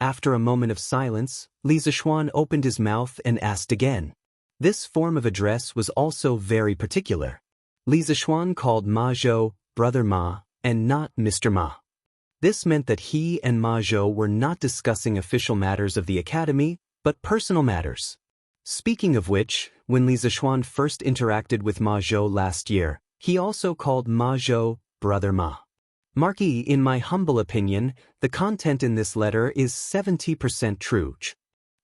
After a moment of silence, Li Zishuan opened his mouth and asked again. This form of address was also very particular. Li Zishuan called Ma Zhou Brother Ma and not Mr. Ma. This meant that he and Ma Zhou were not discussing official matters of the academy, but personal matters. Speaking of which, when Li Zishuan first interacted with Ma Zhou last year, he also called Ma Zhou Brother Ma. Marquis, in my humble opinion, the content in this letter is 70% true.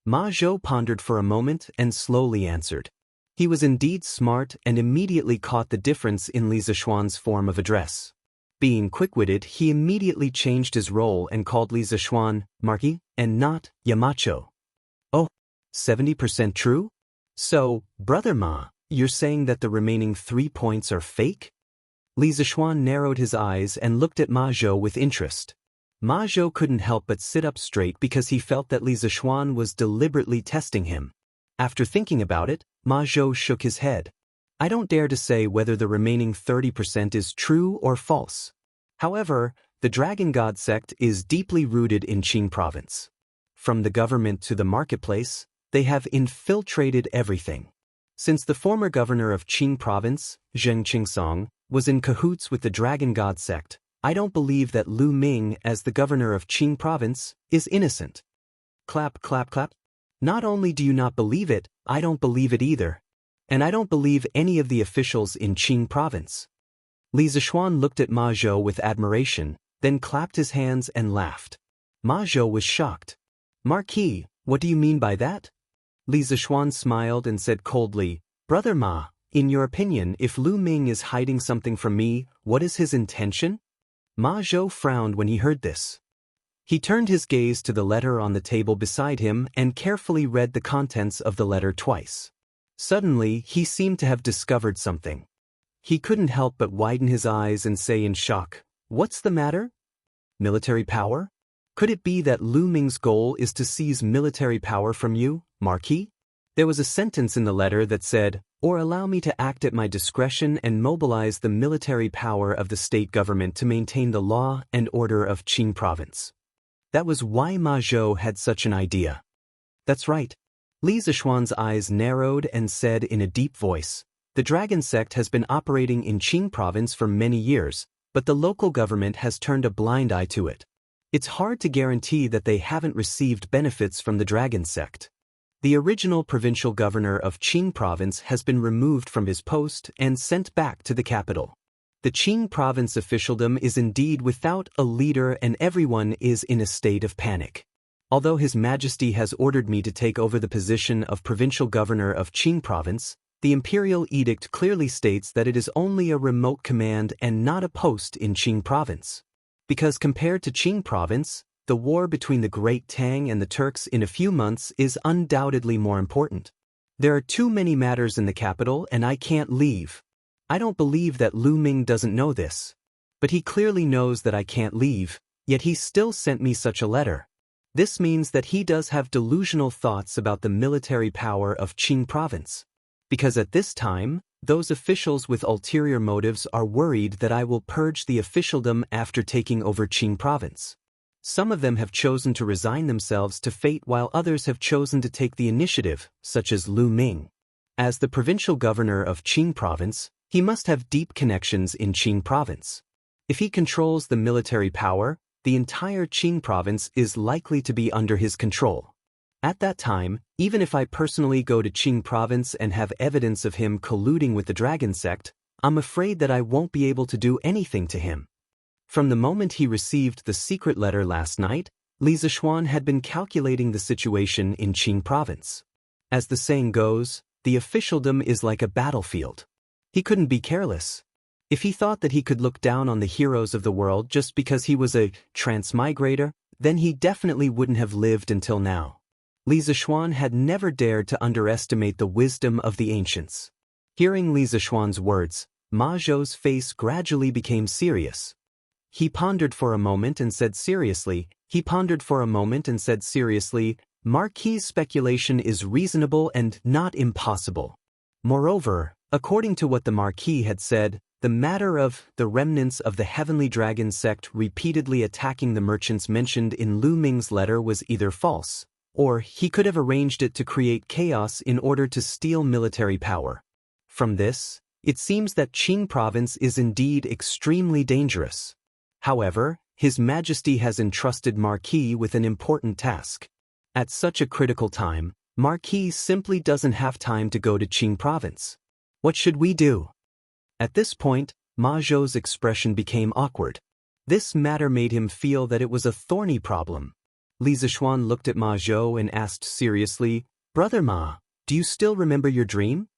Ma Zhou pondered for a moment and slowly answered. He was indeed smart and immediately caught the difference in Li Zishuan's form of address. Being quick-witted, he immediately changed his role and called Li Zishuan Marquis and not Yamacho. Oh, 70% true? So, Brother Ma, you're saying that the remaining 3 points are fake? Li Zishuan narrowed his eyes and looked at Ma Zhou with interest. Ma Zhou couldn't help but sit up straight because he felt that Li Zishuan was deliberately testing him. After thinking about it, Ma Zhou shook his head. I don't dare to say whether the remaining 30% is true or false. However, the Dragon God sect is deeply rooted in Qing province. From the government to the marketplace, they have infiltrated everything. Since the former governor of Qing province, Zheng Qingsong, was in cahoots with the Dragon God sect, I don't believe that Lu Ming, as the governor of Qing province, is innocent. Clap, clap, clap. Not only do you not believe it, I don't believe it either. And I don't believe any of the officials in Qing province. Li Zishuan looked at Ma Zhou with admiration, then clapped his hands and laughed. Ma Zhou was shocked. Marquis, what do you mean by that? Li Zishuan smiled and said coldly, Brother Ma, in your opinion, if Lu Ming is hiding something from me, what is his intention? Ma Zhou frowned when he heard this. He turned his gaze to the letter on the table beside him and carefully read the contents of the letter twice. Suddenly, he seemed to have discovered something. He couldn't help but widen his eyes and say in shock, What's the matter? Military power? Could it be that Lu Ming's goal is to seize military power from you, Marquis? There was a sentence in the letter that said, or allow me to act at my discretion and mobilize the military power of the state government to maintain the law and order of Qing province. That was why Ma Zhou had such an idea. That's right. Li Zishuan's eyes narrowed and said in a deep voice, The Dragon sect has been operating in Qing province for many years, but the local government has turned a blind eye to it. It's hard to guarantee that they haven't received benefits from the Dragon sect. The original provincial governor of Qing province has been removed from his post and sent back to the capital. The Qing province officialdom is indeed without a leader and everyone is in a state of panic. Although His Majesty has ordered me to take over the position of provincial governor of Qing province, the imperial edict clearly states that it is only a remote command and not a post in Qing province. Because compared to Qing province, the war between the Great Tang and the Turks in a few months is undoubtedly more important. There are too many matters in the capital and I can't leave. I don't believe that Lu Ming doesn't know this. But he clearly knows that I can't leave, yet he still sent me such a letter. This means that he does have delusional thoughts about the military power of Qing province. Because at this time, those officials with ulterior motives are worried that I will purge the officialdom after taking over Qing province. Some of them have chosen to resign themselves to fate while others have chosen to take the initiative, such as Lu Ming. As the provincial governor of Qing province, he must have deep connections in Qing province. If he controls the military power, the entire Qing province is likely to be under his control. At that time, even if I personally go to Qing province and have evidence of him colluding with the Dragon sect, I'm afraid that I won't be able to do anything to him. From the moment he received the secret letter last night, Li Zishuan had been calculating the situation in Qing province. As the saying goes, the officialdom is like a battlefield. He couldn't be careless. If he thought that he could look down on the heroes of the world just because he was a transmigrator, then he definitely wouldn't have lived until now. Li Zishuan had never dared to underestimate the wisdom of the ancients. Hearing Li Zishuan's words, Ma Zhou's face gradually became serious. He pondered for a moment and said seriously, Marquis's speculation is reasonable and not impossible. Moreover, according to what the Marquis had said, the matter of the remnants of the Heavenly Dragon sect repeatedly attacking the merchants mentioned in Lu Ming's letter was either false, or he could have arranged it to create chaos in order to steal military power. From this, it seems that Qing province is indeed extremely dangerous. However, His Majesty has entrusted Marquis with an important task. At such a critical time, Marquis simply doesn't have time to go to Qing province. What should we do? At this point, Ma Zhou's expression became awkward. This matter made him feel that it was a thorny problem. Li Zishuan looked at Ma Zhou and asked seriously, Brother Ma, do you still remember your dream?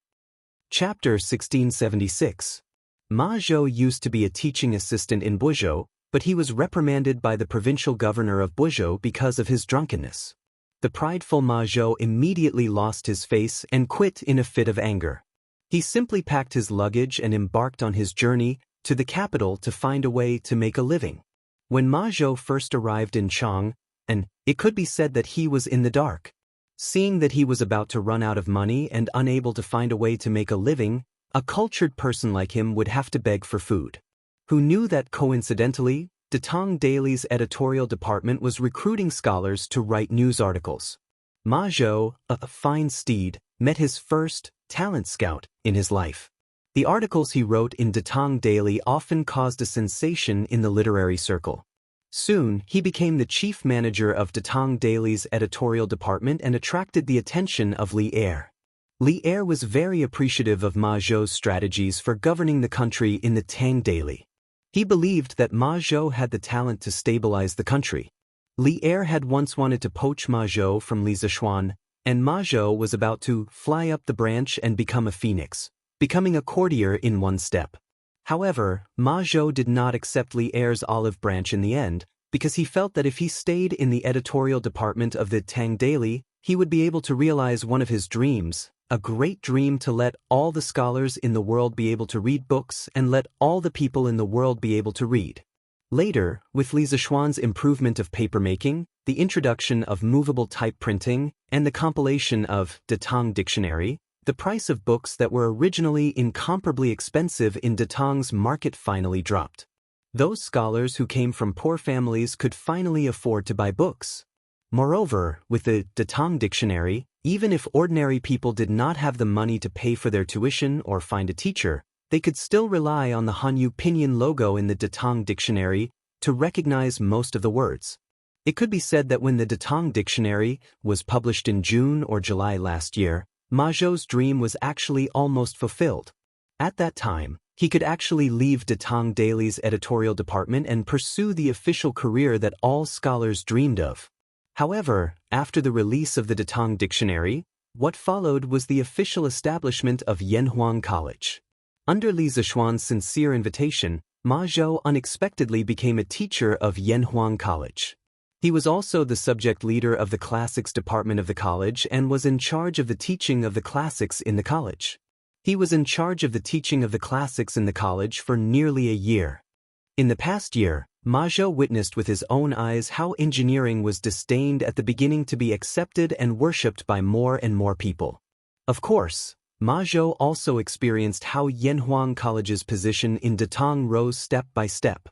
Chapter 1676. Ma Zhou used to be a teaching assistant in Buzhou, but he was reprimanded by the provincial governor of Buzhou because of his drunkenness. The prideful Ma Zhou immediately lost his face and quit in a fit of anger. He simply packed his luggage and embarked on his journey to the capital to find a way to make a living. When Ma Zhou first arrived in Chang, and it could be said that he was in the dark. Seeing that he was about to run out of money and unable to find a way to make a living, a cultured person like him would have to beg for food. Who knew that coincidentally, Datong Daily's editorial department was recruiting scholars to write news articles. Ma Zhou, a fine steed, met his first talent scout in his life. The articles he wrote in Datong Daily often caused a sensation in the literary circle. Soon, he became the chief manager of Datong Daily's editorial department and attracted the attention of Li Er. Li Er was very appreciative of Ma Zhou's strategies for governing the country in the Tang Daily. He believed that Ma Zhou had the talent to stabilize the country. Li Er had once wanted to poach Ma Zhou from Li Zishuan, and Ma Zhou was about to fly up the branch and become a phoenix, becoming a courtier in one step. However, Ma Zhou did not accept Li Er's olive branch in the end, because he felt that if he stayed in the editorial department of the Tang Daily, he would be able to realize one of his dreams, a great dream to let all the scholars in the world be able to read books and let all the people in the world be able to read. Later, with Li Zishuan's improvement of papermaking, the introduction of movable type printing, and the compilation of Datong Dictionary, the price of books that were originally incomparably expensive in Datong's market finally dropped. Those scholars who came from poor families could finally afford to buy books. Moreover, with the Datong Dictionary, even if ordinary people did not have the money to pay for their tuition or find a teacher, they could still rely on the Hanyu Pinyin logo in the Datong Dictionary to recognize most of the words. It could be said that when the Datong Dictionary was published in June or July last year, Ma Zhou's dream was actually almost fulfilled. At that time, he could actually leave Datong Daily's editorial department and pursue the official career that all scholars dreamed of. However, after the release of the Datong Dictionary, what followed was the official establishment of Yanhuang College. Under Li Zishuan's sincere invitation, Ma Zhou unexpectedly became a teacher of Yanhuang College. He was also the subject leader of the classics department of the college and was in charge of the teaching of the classics in the college. He was in charge of the teaching of the classics in the college for nearly a year. In the past year, Ma Zhou witnessed with his own eyes how engineering was disdained at the beginning to be accepted and worshipped by more and more people. Of course, Ma Zhou also experienced how Yanhuang College's position in Datong rose step by step.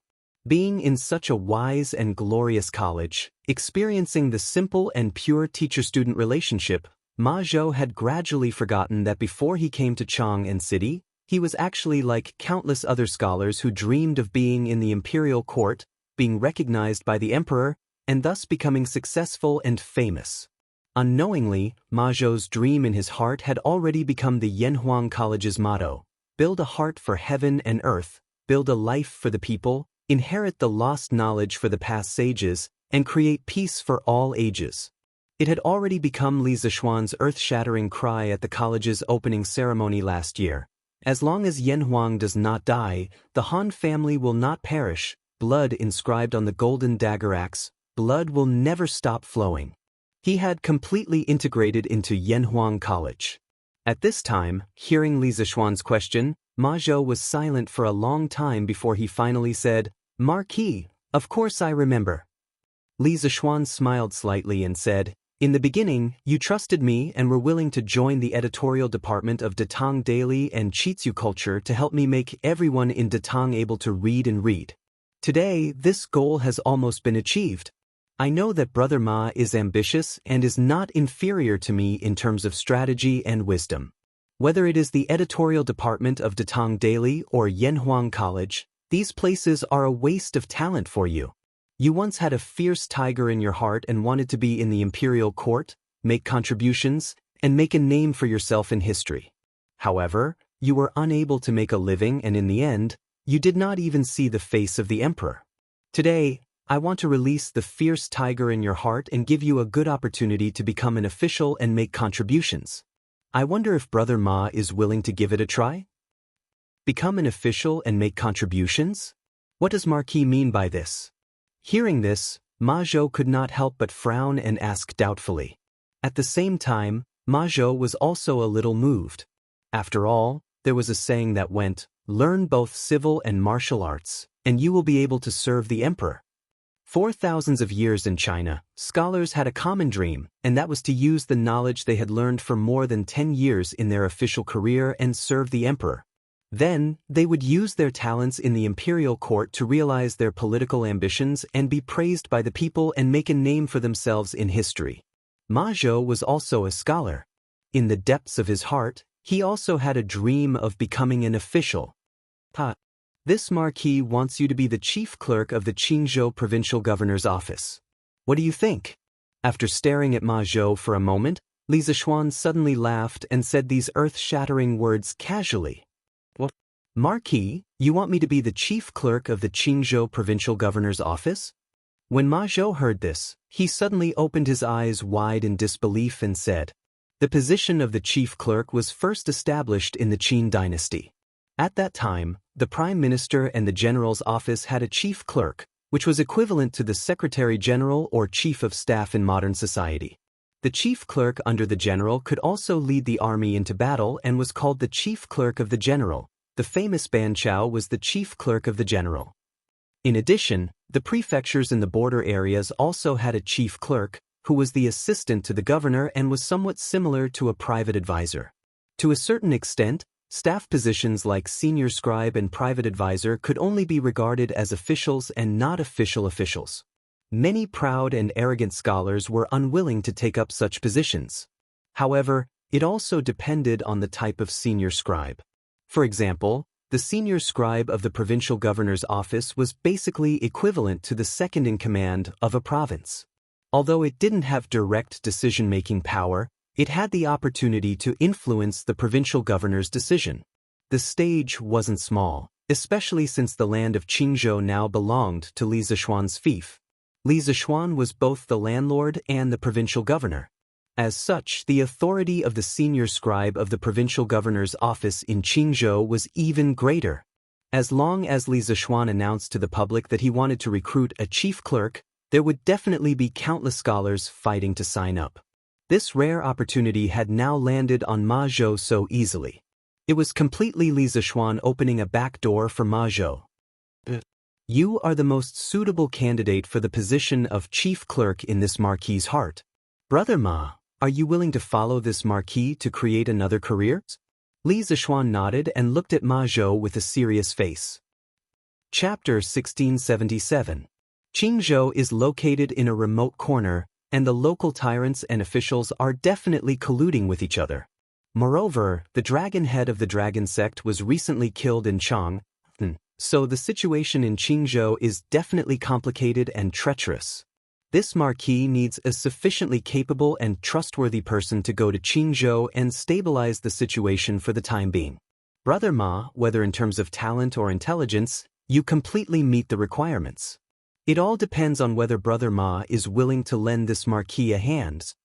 Being in such a wise and glorious college, experiencing the simple and pure teacher-student relationship, Ma Zhou had gradually forgotten that before he came to Chang and City, he was actually like countless other scholars who dreamed of being in the imperial court, being recognized by the emperor, and thus becoming successful and famous. Unknowingly, Ma Zhou's dream in his heart had already become the Yanhuang College's motto: build a heart for heaven and earth, build a life for the people, inherit the lost knowledge for the past sages, and create peace for all ages. It had already become Li Zishuan's earth-shattering cry at the college's opening ceremony last year. As long as Yan Huang does not die, the Han family will not perish. Blood inscribed on the golden dagger axe, blood will never stop flowing. He had completely integrated into Yan Huang College. At this time, hearing Li Zishuan's question, Ma Zhou was silent for a long time before he finally said, "Marquis, of course I remember." Li Zishuan smiled slightly and said, "In the beginning, you trusted me and were willing to join the editorial department of Datang Daily and Chitsu Culture to help me make everyone in Datang able to read and read. Today, this goal has almost been achieved. I know that Brother Ma is ambitious and is not inferior to me in terms of strategy and wisdom. Whether it is the editorial department of Datang Daily or Yanhuang College, these places are a waste of talent for you. You once had a fierce tiger in your heart and wanted to be in the imperial court, make contributions, and make a name for yourself in history. However, you were unable to make a living and in the end, you did not even see the face of the emperor. Today, I want to release the fierce tiger in your heart and give you a good opportunity to become an official and make contributions. I wonder if Brother Ma is willing to give it a try? Become an official and make contributions? What does Marquis mean by this?" Hearing this, Ma Zhou could not help but frown and ask doubtfully. At the same time, Ma Zhou was also a little moved. After all, there was a saying that went, "Learn both civil and martial arts, and you will be able to serve the emperor." For thousands of years in China, scholars had a common dream, and that was to use the knowledge they had learned for more than 10 years in their official career and serve the emperor. Then, they would use their talents in the imperial court to realize their political ambitions and be praised by the people and make a name for themselves in history. Ma Zhou was also a scholar. In the depths of his heart, he also had a dream of becoming an official. This Marquis wants you to be the chief clerk of the Qingzhou provincial governor's office. What do you think? After staring at Ma Zhou for a moment, Li Zishuan suddenly laughed and said these earth-shattering words casually. "What? Marquis, you want me to be the chief clerk of the Qingzhou provincial governor's office?" When Ma Zhou heard this, he suddenly opened his eyes wide in disbelief and said, "The position of the chief clerk was first established in the Qin dynasty. At that time, the Prime Minister and the General's office had a chief clerk, which was equivalent to the Secretary General or Chief of Staff in modern society. The chief clerk under the General could also lead the army into battle and was called the Chief Clerk of the General. The famous Ban Chao was the Chief Clerk of the General. In addition, the prefectures in the border areas also had a chief clerk, who was the assistant to the governor and was somewhat similar to a private advisor. To a certain extent, staff positions like senior scribe and private advisor could only be regarded as officials and not official officials. Many proud and arrogant scholars were unwilling to take up such positions. However, it also depended on the type of senior scribe. For example, the senior scribe of the provincial governor's office was basically equivalent to the second-in-command of a province. Although it didn't have direct decision-making power, it had the opportunity to influence the provincial governor's decision. The stage wasn't small, especially since the land of Qingzhou now belonged to Li Zishuan's fief. Li Zishuan was both the landlord and the provincial governor. As such, the authority of the senior scribe of the provincial governor's office in Qingzhou was even greater. As long as Li Zishuan announced to the public that he wanted to recruit a chief clerk, there would definitely be countless scholars fighting to sign up. This rare opportunity had now landed on Ma Zhou so easily. It was completely Li Zishuan opening a back door for Ma Zhou. "You are the most suitable candidate for the position of chief clerk in this Marquis's heart. Brother Ma, are you willing to follow this Marquis to create another career?" Li Zishuan nodded and looked at Ma Zhou with a serious face. Chapter 1677. Qingzhou is located in a remote corner, and the local tyrants and officials are definitely colluding with each other. Moreover, the dragon head of the dragon sect was recently killed in Chang, so the situation in Qingzhou is definitely complicated and treacherous. This Marquis needs a sufficiently capable and trustworthy person to go to Qingzhou and stabilize the situation for the time being. Brother Ma, whether in terms of talent or intelligence, you completely meet the requirements. It all depends on whether Brother Ma is willing to lend this Marquis a hand.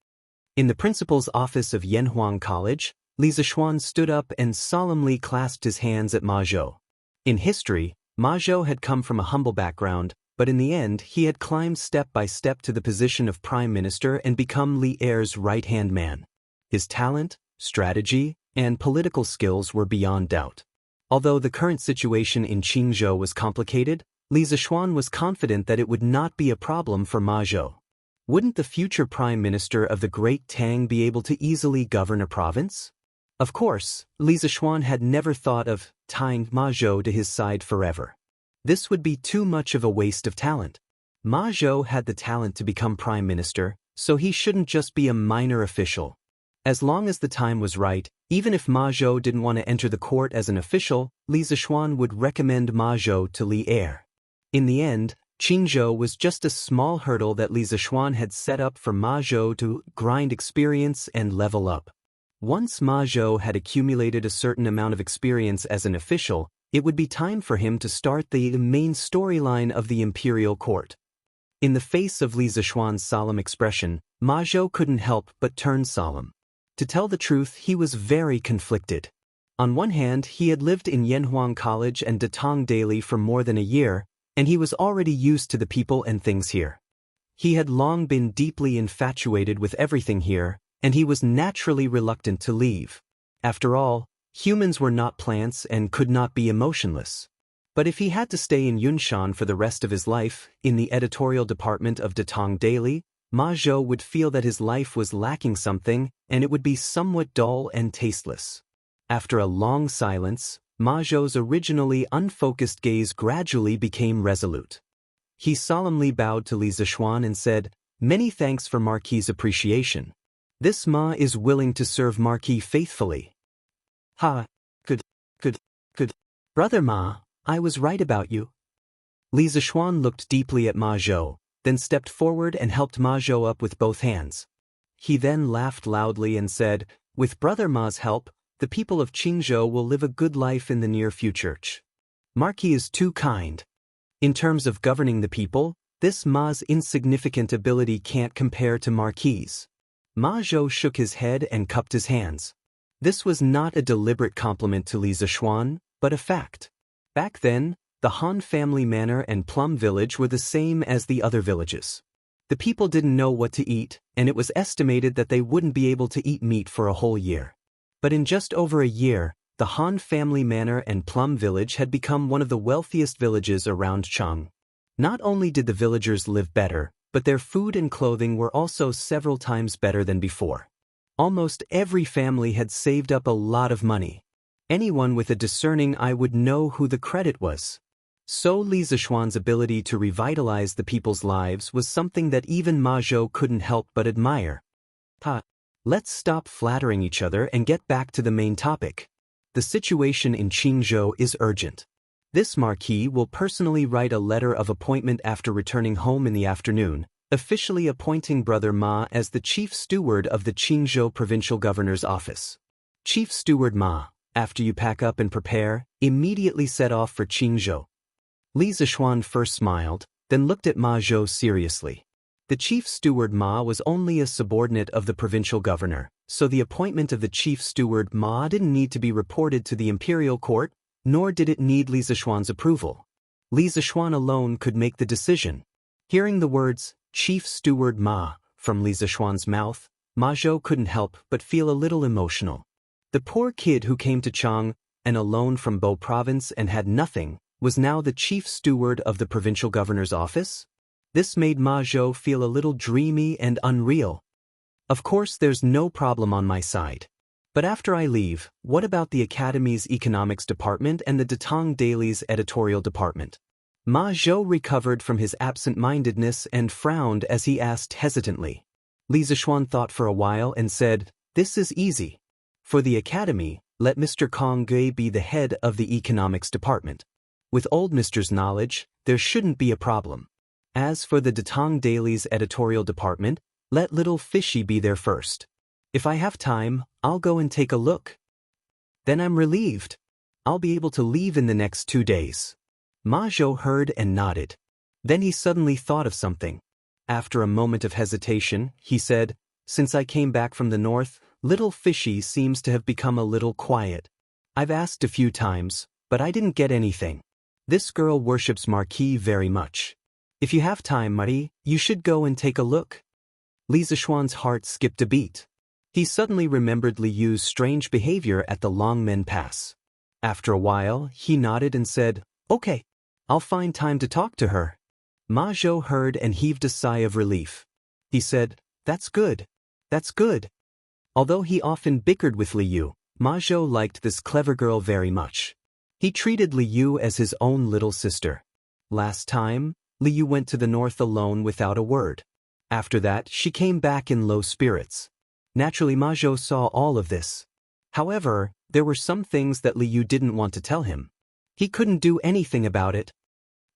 In the principal's office of Yanhuang College, Li Zixuan stood up and solemnly clasped his hands at Ma Zhou. In history, Ma Zhou had come from a humble background, but in the end he had climbed step by step to the position of prime minister and become Li Er's right-hand man. His talent, strategy, and political skills were beyond doubt. Although the current situation in Qingzhou was complicated, Li Zixuan was confident that it would not be a problem for Ma Zhou. Wouldn't the future prime minister of the Great Tang be able to easily govern a province? Of course, Li Zixuan had never thought of tying Ma Zhou to his side forever. This would be too much of a waste of talent. Ma Zhou had the talent to become prime minister, so he shouldn't just be a minor official. As long as the time was right, even if Ma Zhou didn't want to enter the court as an official, Li Zixuan would recommend Ma Zhou to Li Er. In the end, Qingzhou was just a small hurdle that Li Zixuan had set up for Ma Zhou to grind experience and level up. Once Ma Zhou had accumulated a certain amount of experience as an official, it would be time for him to start the main storyline of the imperial court. In the face of Li Zixuan's solemn expression, Ma Zhou couldn't help but turn solemn. To tell the truth, he was very conflicted. On one hand, he had lived in Yanhuang College and Datong Daily for more than a year, and he was already used to the people and things here. He had long been deeply infatuated with everything here, and he was naturally reluctant to leave. After all, humans were not plants and could not be emotionless. But if he had to stay in Yunshan for the rest of his life, in the editorial department of Datong Daily, Ma Zhou would feel that his life was lacking something, and it would be somewhat dull and tasteless. After a long silence, Ma Zhou's originally unfocused gaze gradually became resolute. He solemnly bowed to Li Zixuan and said, "Many thanks for Marquis's appreciation. This Ma is willing to serve Marquis faithfully." "Ha, good. Brother Ma, I was right about you." Li Zixuan looked deeply at Ma Zhou, then stepped forward and helped Ma Zhou up with both hands. He then laughed loudly and said, "With Brother Ma's help, the people of Qingzhou will live a good life in the near future. Marquis is too kind. In terms of governing the people, this Ma's insignificant ability can't compare to Marquis'." Ma Zhou shook his head and cupped his hands. This was not a deliberate compliment to Li Zixuan, but a fact. Back then, the Han family manor and Plum Village were the same as the other villages. The people didn't know what to eat, and it was estimated that they wouldn't be able to eat meat for a whole year. But in just over a year, the Han family manor and Plum Village had become one of the wealthiest villages around Cheng. Not only did the villagers live better, but their food and clothing were also several times better than before. Almost every family had saved up a lot of money. Anyone with a discerning eye would know who the credit was. So Li Zixuan's ability to revitalize the people's lives was something that even Ma Zhou couldn't help but admire. Let's stop flattering each other and get back to the main topic. The situation in Qingzhou is urgent. This Marquis will personally write a letter of appointment after returning home in the afternoon, officially appointing Brother Ma as the chief steward of the Qingzhou provincial governor's office. Chief Steward Ma, after you pack up and prepare, immediately set off for Qingzhou. Li Zixuan first smiled, then looked at Ma Zhou seriously. The chief steward Ma was only a subordinate of the provincial governor, so the appointment of the chief steward Ma didn't need to be reported to the imperial court, nor did it need Li Zixuan's approval. Li Zixuan alone could make the decision. Hearing the words, Chief Steward Ma, from Li Zixuan's mouth, Ma Zhou couldn't help but feel a little emotional. The poor kid who came to Cheng, and alone from Bo province and had nothing, was now the chief steward of the provincial governor's office? This made Ma Zhou feel a little dreamy and unreal. Of course there's no problem on my side. But after I leave, what about the Academy's economics department and the Datong Daily's editorial department? Ma Zhou recovered from his absent-mindedness and frowned as he asked hesitantly. Li Zixuan thought for a while and said, "This is easy. For the Academy, let Mr. Kong Gui be the head of the economics department. With old Mr's knowledge, there shouldn't be a problem. As for the Datong Daily's editorial department, let little Fishy be there first. If I have time, I'll go and take a look. Then I'm relieved. I'll be able to leave in the next 2 days." Ma Zhou heard and nodded. Then he suddenly thought of something. After a moment of hesitation, he said, "Since I came back from the north, Little Fishy seems to have become a little quiet. I've asked a few times, but I didn't get anything. This girl worships Marquis very much. If you have time, Marie, you should go and take a look. Li Zishuan's heart skipped a beat. He suddenly remembered Li Yu's strange behavior at the Longmen Pass. After a while, he nodded and said, "Okay, I'll find time to talk to her." Ma Zhou heard and heaved a sigh of relief. He said, "That's good. That's good." Although he often bickered with Li Yu, Ma Zhou liked this clever girl very much. He treated Li Yu as his own little sister. Last time, Li Yu went to the north alone without a word. After that, she came back in low spirits. Naturally, Ma Zhou saw all of this. However, there were some things that Li Yu didn't want to tell him. He couldn't do anything about it.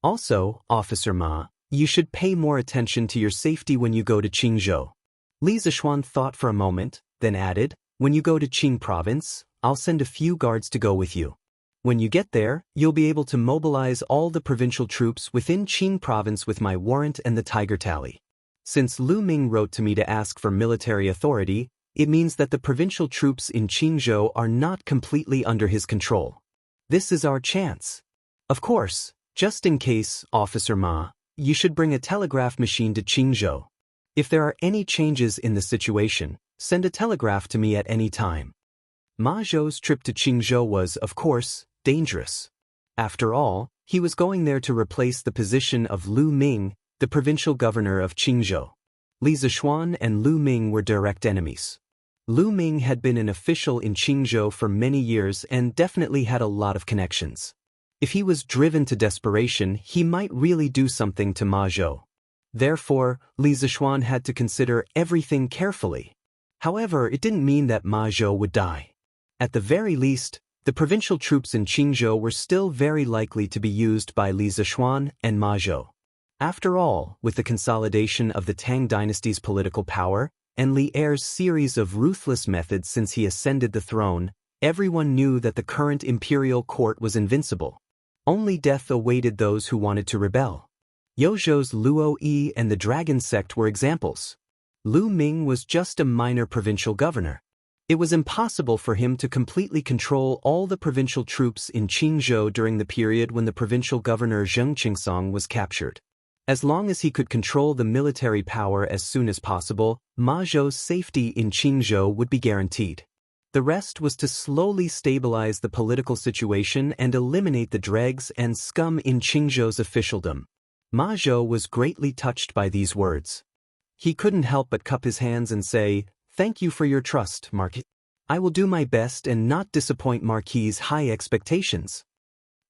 Also, Officer Ma, you should pay more attention to your safety when you go to Qingzhou. Li Zishuan thought for a moment, then added, when you go to Qing province, I'll send a few guards to go with you. When you get there, you'll be able to mobilize all the provincial troops within Qing province with my warrant and the Tiger Tally. Since Lu Ming wrote to me to ask for military authority, it means that the provincial troops in Qingzhou are not completely under his control. This is our chance. Of course, just in case, Officer Ma, you should bring a telegraph machine to Qingzhou. If there are any changes in the situation, send a telegraph to me at any time. Ma Zhou's trip to Qingzhou was, of course, dangerous. After all, he was going there to replace the position of Lu Ming, the provincial governor of Qingzhou. Li Zishuan and Lu Ming were direct enemies. Lu Ming had been an official in Qingzhou for many years and definitely had a lot of connections. If he was driven to desperation, he might really do something to Ma Zhou. Therefore, Li Zishuan had to consider everything carefully. However, it didn't mean that Ma Zhou would die. At the very least, the provincial troops in Qingzhou were still very likely to be used by Li Zishuan and Ma Zhou. After all, with the consolidation of the Tang dynasty's political power, and Li Er's series of ruthless methods since he ascended the throne, everyone knew that the current imperial court was invincible. Only death awaited those who wanted to rebel. Yozhou's Luo Yi and the Dragon sect were examples. Lu Ming was just a minor provincial governor. It was impossible for him to completely control all the provincial troops in Qingzhou during the period when the provincial governor Zheng Qingsong was captured. As long as he could control the military power as soon as possible, Ma Zhou's safety in Qingzhou would be guaranteed. The rest was to slowly stabilize the political situation and eliminate the dregs and scum in Qingzhou's officialdom. Ma Zhou was greatly touched by these words. He couldn't help but cup his hands and say, "Thank you for your trust, Marquis. I will do my best and not disappoint Marquis's high expectations."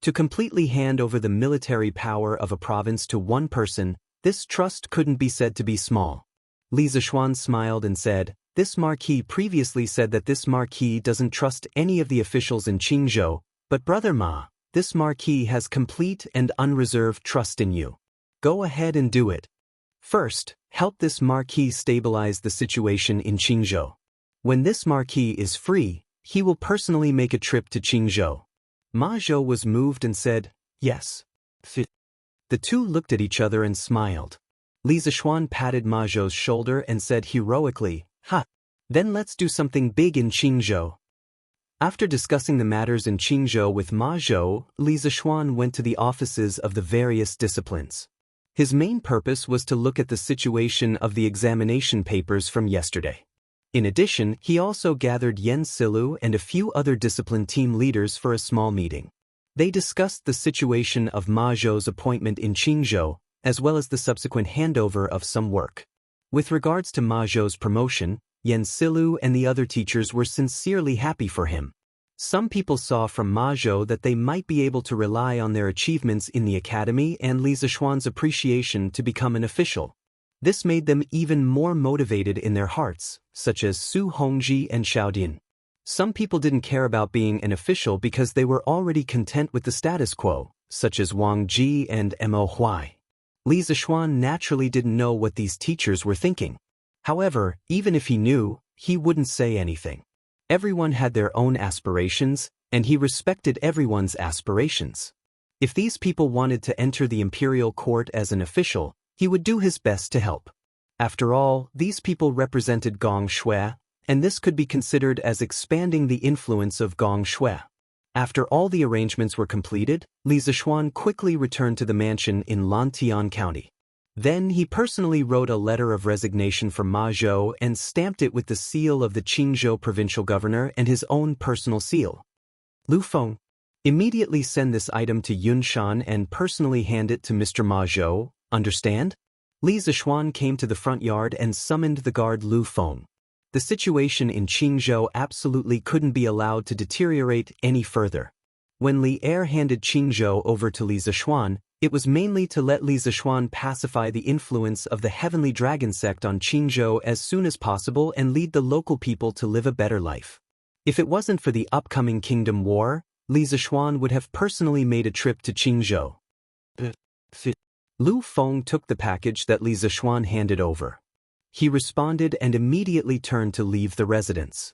To completely hand over the military power of a province to one person, this trust couldn't be said to be small. Li Zishuan smiled and said, "This Marquis previously said that this Marquis doesn't trust any of the officials in Qingzhou, but Brother Ma, this Marquis has complete and unreserved trust in you. Go ahead and do it. First, help this Marquis stabilize the situation in Qingzhou. When this Marquis is free, he will personally make a trip to Qingzhou." Ma Zhou was moved and said, "Yes." The two looked at each other and smiled. Li Zishuan patted Ma Zhou's shoulder and said heroically, "Ha! Then let's do something big in Qingzhou." After discussing the matters in Qingzhou with Ma Zhou, Li Zishuan went to the offices of the various disciplines. His main purpose was to look at the situation of the examination papers from yesterday. In addition, he also gathered Yen Silu and a few other discipline team leaders for a small meeting. They discussed the situation of Ma Zhou's appointment in Qingzhou, as well as the subsequent handover of some work. With regards to Ma Zhou's promotion, Yen Silu and the other teachers were sincerely happy for him. Some people saw from Ma Zhou that they might be able to rely on their achievements in the academy and Li Zishuan's appreciation to become an official. This made them even more motivated in their hearts, such as Su Hongji and Xiaodian. Some people didn't care about being an official because they were already content with the status quo, such as Wang Ji and Mo Huai. Li Zishuan naturally didn't know what these teachers were thinking. However, even if he knew, he wouldn't say anything. Everyone had their own aspirations, and he respected everyone's aspirations. If these people wanted to enter the imperial court as an official, he would do his best to help. After all, these people represented Gong Shui, and this could be considered as expanding the influence of Gong Shui. After all the arrangements were completed, Li Zishuan quickly returned to the mansion in Lantian County. Then he personally wrote a letter of resignation for Ma Zhou and stamped it with the seal of the Qingzhou provincial governor and his own personal seal. Lu Feng, immediately send this item to Yunshan and personally hand it to Mr. Ma Zhou, understand? Li Zishuan came to the front yard and summoned the guard Lu Feng. The situation in Qingzhou absolutely couldn't be allowed to deteriorate any further. When Li Er handed Qingzhou over to Li Zishuan, it was mainly to let Li Zishuan pacify the influence of the Heavenly Dragon sect on Qingzhou as soon as possible and lead the local people to live a better life. If it wasn't for the upcoming Kingdom War, Li Zishuan would have personally made a trip to Qingzhou. Lu Feng took the package that Li Zishuan handed over. He responded and immediately turned to leave the residence.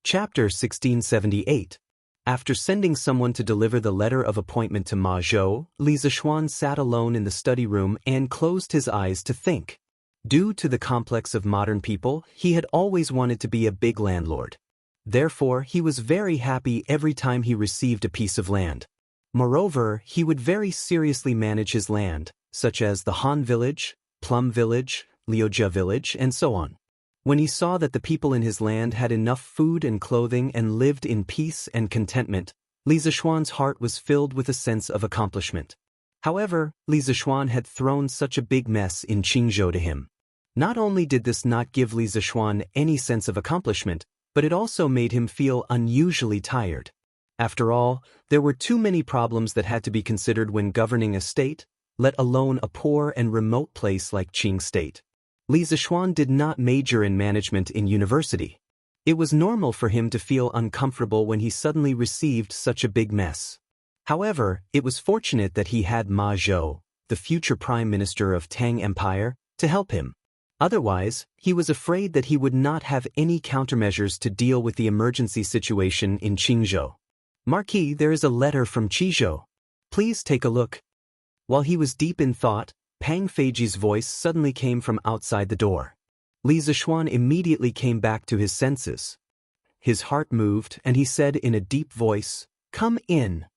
Chapter 1678. After sending someone to deliver the letter of appointment to Ma Zhou, Li Zishuan sat alone in the study room and closed his eyes to think. Due to the complex of modern people, he had always wanted to be a big landlord. Therefore, he was very happy every time he received a piece of land. Moreover, he would very seriously manage his land, such as the Han Village, Plum Village, Liujia Village, and so on. When he saw that the people in his land had enough food and clothing and lived in peace and contentment, Li Zishuan's heart was filled with a sense of accomplishment. However, Li Zishuan had thrown such a big mess in Qingzhou to him. Not only did this not give Li Zishuan any sense of accomplishment, but it also made him feel unusually tired. After all, there were too many problems that had to be considered when governing a state, let alone a poor and remote place like Qing State. Li Zishuan did not major in management in university. It was normal for him to feel uncomfortable when he suddenly received such a big mess. However, it was fortunate that he had Ma Zhou, the future prime minister of Tang Empire, to help him. Otherwise, he was afraid that he would not have any countermeasures to deal with the emergency situation in Qingzhou. Marquis, there is a letter from Qizhou. Please take a look. While he was deep in thought, Pang Feiji's voice suddenly came from outside the door. Li Zishuan immediately came back to his senses. His heart moved, and he said in a deep voice, "Come in."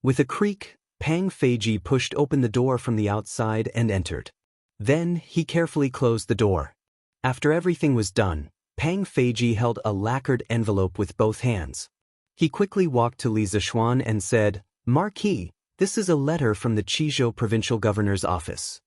With a creak, Pang Feiji pushed open the door from the outside and entered. Then, he carefully closed the door. After everything was done, Pang Feiji held a lacquered envelope with both hands. He quickly walked to Li Zishuan and said, "Marquis, this is a letter from the Qizhou Provincial Governor's Office."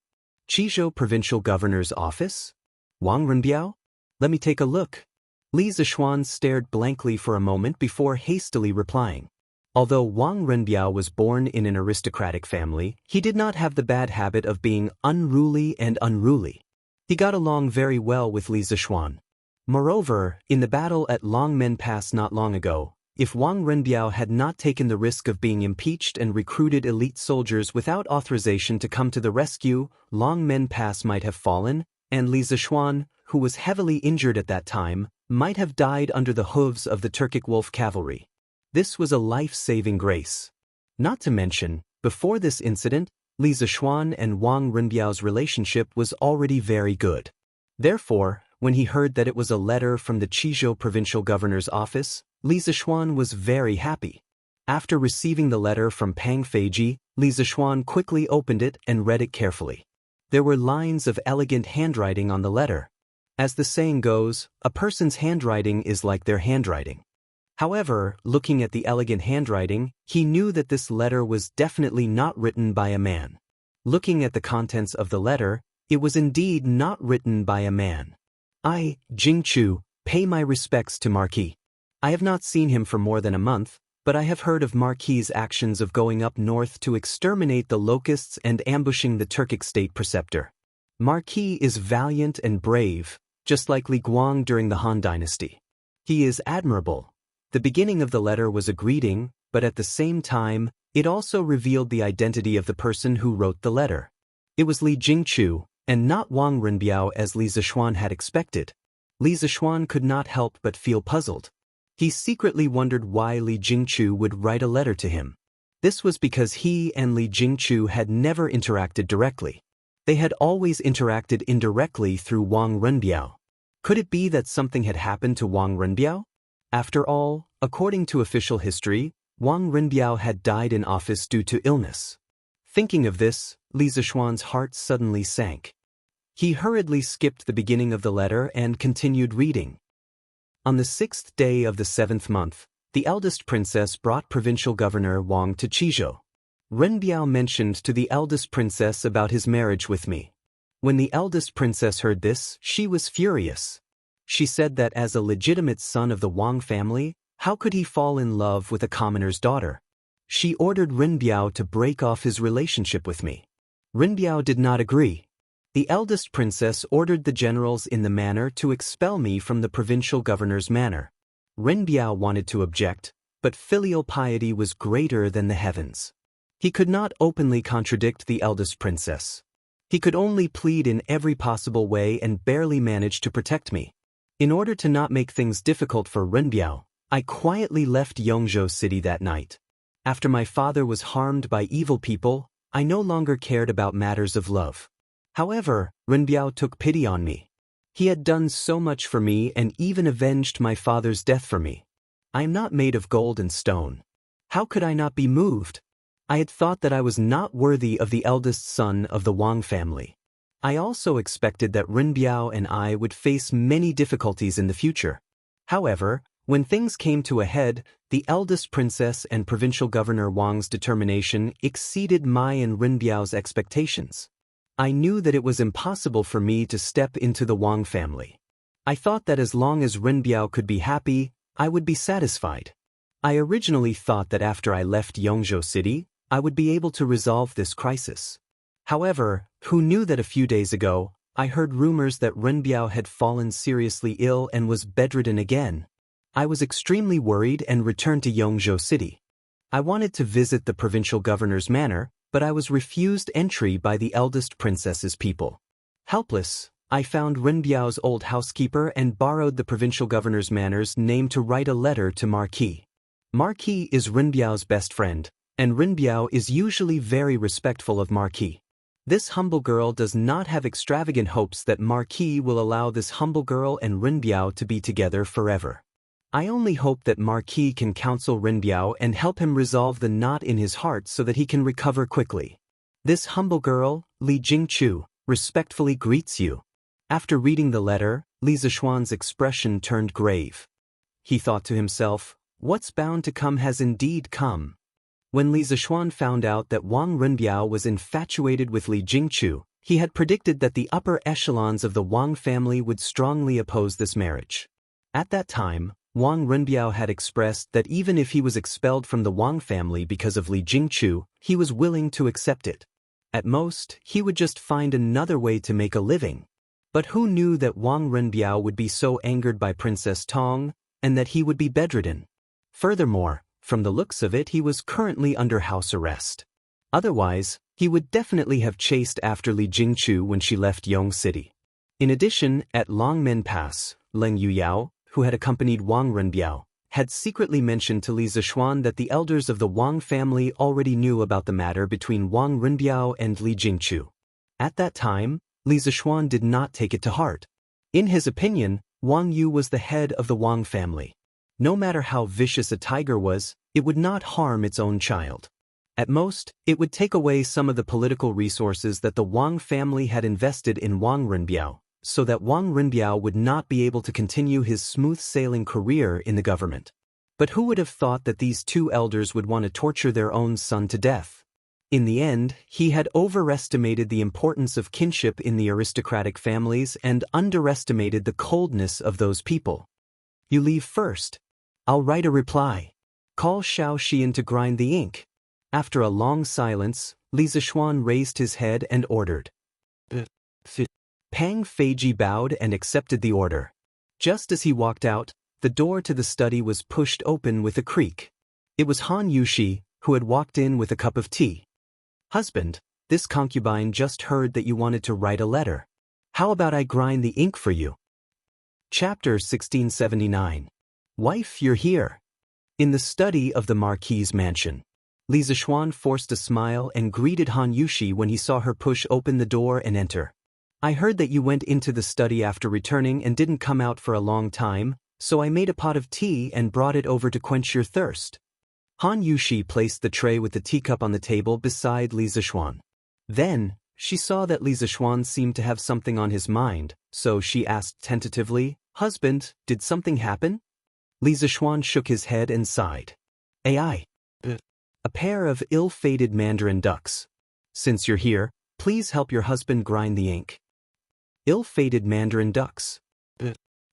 Qizhou Provincial Governor's Office? Wang Renbiao? Let me take a look. Li Zishuan stared blankly for a moment before hastily replying. Although Wang Renbiao was born in an aristocratic family, he did not have the bad habit of being unruly and unruly. He got along very well with Li Zishuan. Moreover, in the battle at Longmen Pass not long ago, if Wang Renbiao had not taken the risk of being impeached and recruited elite soldiers without authorization to come to the rescue, Longmen Pass might have fallen, and Li Zishuan, who was heavily injured at that time, might have died under the hooves of the Turkic wolf cavalry. This was a life-saving grace. Not to mention, before this incident, Li Zishuan and Wang Renbiao's relationship was already very good. Therefore, when he heard that it was a letter from the Qizhou Provincial Governor's Office, Li Zishuan was very happy. After receiving the letter from Pang Feiji, Li Zishuan quickly opened it and read it carefully. There were lines of elegant handwriting on the letter. As the saying goes, a person's handwriting is like their handwriting. However, looking at the elegant handwriting, he knew that this letter was definitely not written by a man. Looking at the contents of the letter, it was indeed not written by a man. I, Jingchu, pay my respects to Marquis. I have not seen him for more than a month, but I have heard of Marquis's actions of going up north to exterminate the locusts and ambushing the Turkic state preceptor. Marquis is valiant and brave, just like Li Guang during the Han dynasty. He is admirable. The beginning of the letter was a greeting, but at the same time, it also revealed the identity of the person who wrote the letter. It was Li Jingchu, and not Wang Renbiao as Li Zishuan had expected. Li Zishuan could not help but feel puzzled. He secretly wondered why Li Jingchu would write a letter to him. This was because he and Li Jingchu had never interacted directly. They had always interacted indirectly through Wang Renbiao. Could it be that something had happened to Wang Renbiao? After all, according to official history, Wang Renbiao had died in office due to illness. Thinking of this, Li Zishuan's heart suddenly sank. He hurriedly skipped the beginning of the letter and continued reading. On the 6th day of the 7th month, the eldest princess brought provincial governor Wang to Qizhou. Renbiao mentioned to the eldest princess about his marriage with me. When the eldest princess heard this, she was furious. She said that as a legitimate son of the Wang family, how could he fall in love with a commoner's daughter? She ordered Renbiao to break off his relationship with me. Renbiao did not agree. The eldest princess ordered the generals in the manor to expel me from the provincial governor's manor. Renbiao wanted to object, but filial piety was greater than the heavens. He could not openly contradict the eldest princess. He could only plead in every possible way and barely manage to protect me. In order to not make things difficult for Renbiao, I quietly left Yongzhou City that night. After my father was harmed by evil people, I no longer cared about matters of love. However, Renbiao took pity on me. He had done so much for me and even avenged my father's death for me. I am not made of gold and stone. How could I not be moved? I had thought that I was not worthy of the eldest son of the Wang family. I also expected that Renbiao and I would face many difficulties in the future. However, when things came to a head, the eldest princess and provincial governor Wang's determination exceeded my and Renbiao's expectations. I knew that it was impossible for me to step into the Wang family. I thought that as long as Renbiao could be happy, I would be satisfied. I originally thought that after I left Yongzhou City, I would be able to resolve this crisis. However, who knew that a few days ago, I heard rumors that Renbiao had fallen seriously ill and was bedridden again. I was extremely worried and returned to Yongzhou City. I wanted to visit the provincial governor's manor, but I was refused entry by the eldest princess's people. Helpless, I found Renbiao's old housekeeper and borrowed the provincial governor's manor's name to write a letter to Marquis. Marquis is Renbiao's best friend, and Renbiao is usually very respectful of Marquis. This humble girl does not have extravagant hopes that Marquis will allow this humble girl and Renbiao to be together forever. I only hope that Marquis can counsel Renbiao and help him resolve the knot in his heart so that he can recover quickly. This humble girl, Li Jingchu, respectfully greets you. After reading the letter, Li Zishuan's expression turned grave. He thought to himself, what's bound to come has indeed come. When Li Zishuan found out that Wang Renbiao was infatuated with Li Jingchu, he had predicted that the upper echelons of the Wang family would strongly oppose this marriage. At that time, Wang Renbiao had expressed that even if he was expelled from the Wang family because of Li Jingchu, he was willing to accept it. At most, he would just find another way to make a living. But who knew that Wang Renbiao would be so angered by Princess Tong, and that he would be bedridden? Furthermore, from the looks of it, he was currently under house arrest. Otherwise, he would definitely have chased after Li Jingchu when she left Yong City. In addition, at Longmen Pass, Leng Yuyao, who had accompanied Wang Renbiao, had secretly mentioned to Li Zishuan that the elders of the Wang family already knew about the matter between Wang Renbiao and Li Jingchu. At that time, Li Zishuan did not take it to heart. In his opinion, Wang Yu was the head of the Wang family. No matter how vicious a tiger was, it would not harm its own child. At most, it would take away some of the political resources that the Wang family had invested in Wang Renbiao, so that Wang Renbiao would not be able to continue his smooth-sailing career in the government. But who would have thought that these two elders would want to torture their own son to death? In the end, he had overestimated the importance of kinship in the aristocratic families and underestimated the coldness of those people. You leave first. I'll write a reply. Call Xiao Xian to grind the ink. After a long silence, Li Zishuan raised his head and ordered. Pang Feiji bowed and accepted the order. Just as he walked out, the door to the study was pushed open with a creak. It was Han Yushi, who had walked in with a cup of tea. Husband, this concubine just heard that you wanted to write a letter. How about I grind the ink for you? Chapter 1679. Wife, you're here. In the study of the Marquis's mansion, Li Zishuan forced a smile and greeted Han Yushi when he saw her push open the door and enter. I heard that you went into the study after returning and didn't come out for a long time, so I made a pot of tea and brought it over to quench your thirst. Han Yushi placed the tray with the teacup on the table beside Li Zishuan. Then, she saw that Li Zishuan seemed to have something on his mind, so she asked tentatively, "Husband, did something happen?" Li Zishuan shook his head and sighed. "AI. A pair of ill-fated mandarin ducks. Since you're here, please help your husband grind the ink." Ill-fated mandarin ducks.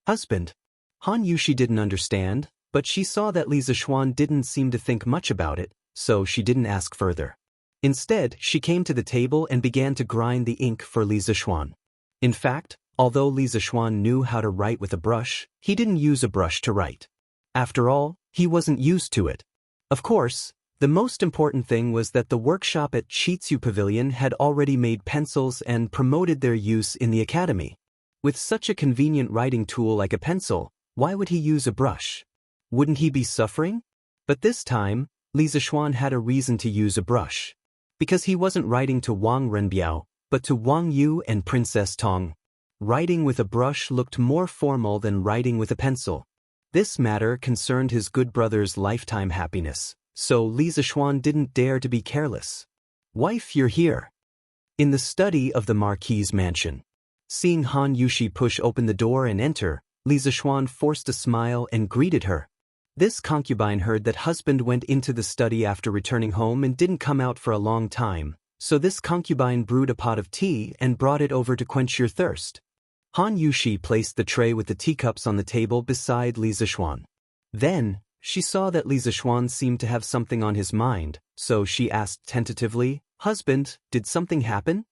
Husband. Han Yushi didn't understand, but she saw that Li Zishuan didn't seem to think much about it, so she didn't ask further. Instead, she came to the table and began to grind the ink for Li Zishuan. In fact, although Li Zishuan knew how to write with a brush, he didn't use a brush to write. After all, he wasn't used to it. Of course, the most important thing was that the workshop at Xianxia Pavilion had already made pencils and promoted their use in the academy. With such a convenient writing tool like a pencil, why would he use a brush? Wouldn't he be suffering? But this time, Li Zishuan had a reason to use a brush. Because he wasn't writing to Wang Renbiao, but to Wang Yu and Princess Tong. Writing with a brush looked more formal than writing with a pencil. This matter concerned his good brother's lifetime happiness, so Li Zishuan didn't dare to be careless. "Wife, you're here." In the study of the Marquis's mansion. Seeing Han Yushi push open the door and enter, Li Zishuan forced a smile and greeted her. This concubine heard that husband went into the study after returning home and didn't come out for a long time, so this concubine brewed a pot of tea and brought it over to quench your thirst. Han Yushi placed the tray with the teacups on the table beside Li Zishuan. Then, she saw that Li Zishuan seemed to have something on his mind, so she asked tentatively, "Husband, did something happen?"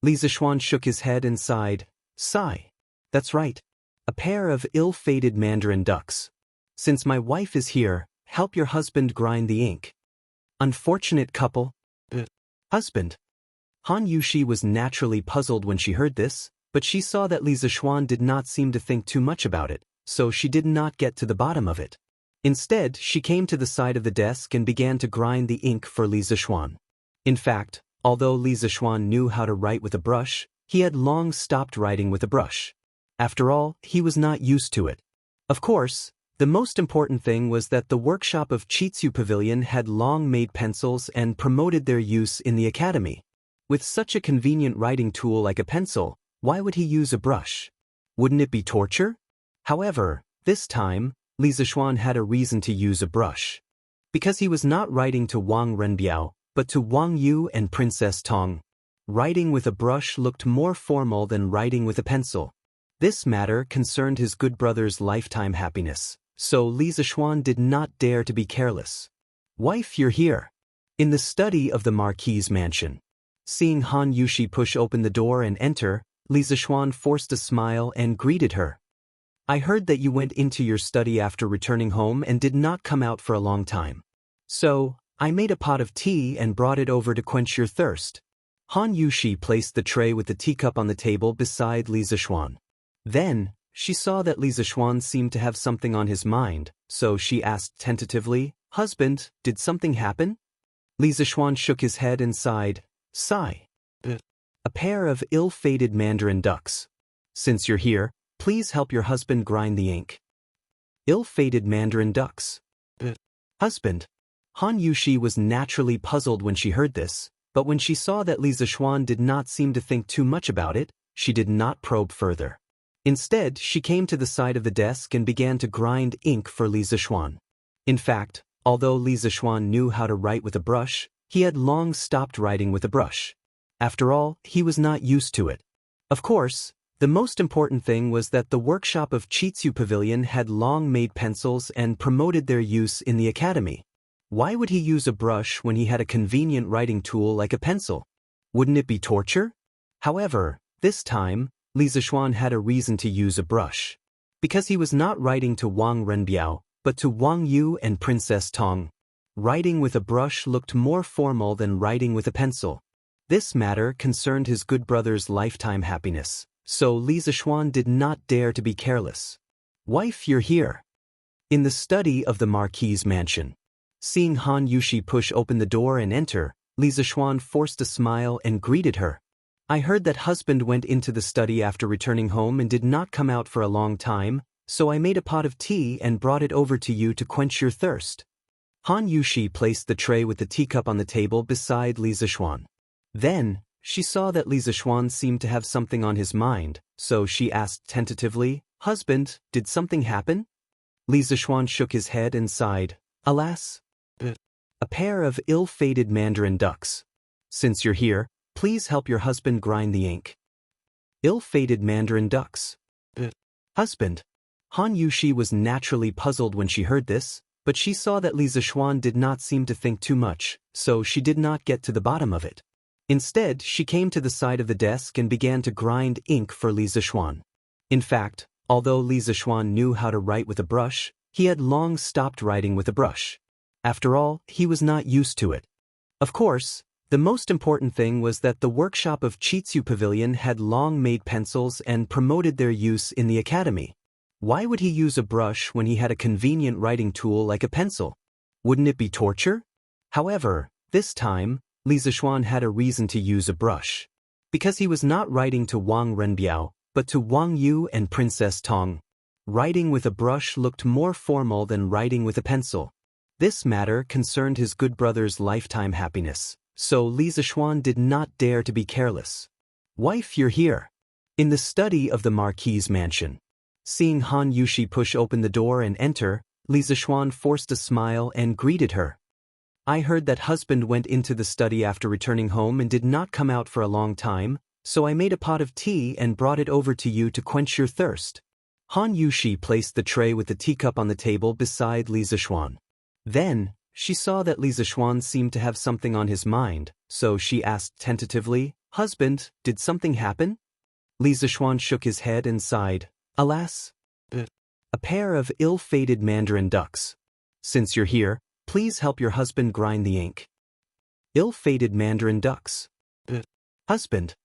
Li Zishuan shook his head and sighed. "Sigh. That's right. A pair of ill-fated mandarin ducks. Since my wife is here, help your husband grind the ink." Unfortunate couple. Husband. Han Yushi was naturally puzzled when she heard this, but she saw that Li Zishuan did not seem to think too much about it, so she did not get to the bottom of it. Instead, she came to the side of the desk and began to grind the ink for Li Zishuan. In fact, although Li Zishuan knew how to write with a brush, he had long stopped writing with a brush. After all, he was not used to it. Of course, the most important thing was that the workshop of Xianxia Pavilion had long made pencils and promoted their use in the academy. With such a convenient writing tool like a pencil, why would he use a brush? Wouldn't it be torture? However, this time, Li Zishuan had a reason to use a brush. Because he was not writing to Wang Renbiao, but to Wang Yu and Princess Tong. Writing with a brush looked more formal than writing with a pencil. This matter concerned his good brother's lifetime happiness, so Li Zishuan did not dare to be careless. "Wife, you're here." In the study of the Marquis's mansion. Seeing Han Yushi push open the door and enter, Li Zishuan forced a smile and greeted her. "I heard that you went into your study after returning home and did not come out for a long time. So, I made a pot of tea and brought it over to quench your thirst." Han Yushi placed the tray with the teacup on the table beside Li Zishuan. Then, she saw that Li Zishuan seemed to have something on his mind, so she asked tentatively, "Husband, did something happen?" Li Zishuan shook his head and sighed. "Sigh. A pair of ill-fated mandarin ducks. Since you're here, please help your husband grind the ink." Ill-fated mandarin ducks. Husband. Han Yushi was naturally puzzled when she heard this, but when she saw that Li Zishuan did not seem to think too much about it, she did not probe further. Instead, she came to the side of the desk and began to grind ink for Li Zishuan. In fact, although Li Zishuan knew how to write with a brush, he had long stopped writing with a brush. After all, he was not used to it. Of course, the most important thing was that the workshop of Xianxia Pavilion had long made pencils and promoted their use in the academy. Why would he use a brush when he had a convenient writing tool like a pencil? Wouldn't it be torture? However, this time, Li Zishuan had a reason to use a brush. Because he was not writing to Wang Renbiao, but to Wang Yu and Princess Tong. Writing with a brush looked more formal than writing with a pencil. This matter concerned his good brother's lifetime happiness, so Li Zishuan did not dare to be careless. "Wife, you're here." In the study of the Marquis's mansion. Seeing Han Yushi push open the door and enter, Li Zishuan forced a smile and greeted her. I heard that husband went into the study after returning home and did not come out for a long time, so I made a pot of tea and brought it over to you to quench your thirst. Han Yushi placed the tray with the teacup on the table beside Li Zixuan. Then, she saw that Li Zixuan seemed to have something on his mind, so she asked tentatively, "Husband, did something happen?" Li Zixuan shook his head and sighed, "Alas, a pair of ill-fated mandarin ducks. Since you're here, please help your husband grind the ink." Ill-fated mandarin ducks. Husband. Han Yushi was naturally puzzled when she heard this, but she saw that Li Zixuan did not seem to think too much, so she did not get to the bottom of it. Instead, she came to the side of the desk and began to grind ink for Li Zixuan. In fact, although Li Zixuan knew how to write with a brush, he had long stopped writing with a brush. After all, he was not used to it. Of course, the most important thing was that the workshop of Chitsu Pavilion had long made pencils and promoted their use in the academy. Why would he use a brush when he had a convenient writing tool like a pencil? Wouldn't it be torture? However, this time, Li Zixuan had a reason to use a brush. Because he was not writing to Wang Renbiao, but to Wang Yu and Princess Tong. Writing with a brush looked more formal than writing with a pencil. This matter concerned his good brother's lifetime happiness, so Li Zixuan did not dare to be careless. "Wife, you're here." In the study of the Marquis's mansion. Seeing Han Yushi push open the door and enter, Li Zixuan forced a smile and greeted her. "I heard that husband went into the study after returning home and did not come out for a long time, so I made a pot of tea and brought it over to you to quench your thirst." Han Yushi placed the tray with the teacup on the table beside Li Zixuan. Then, she saw that Li Zixuan seemed to have something on his mind, so she asked tentatively, "Husband, did something happen?" Li Zixuan shook his head and sighed, "Alas, a pair of ill-fated mandarin ducks. Since you're here, please help your husband grind the ink." Ill-fated mandarin ducks. Husband.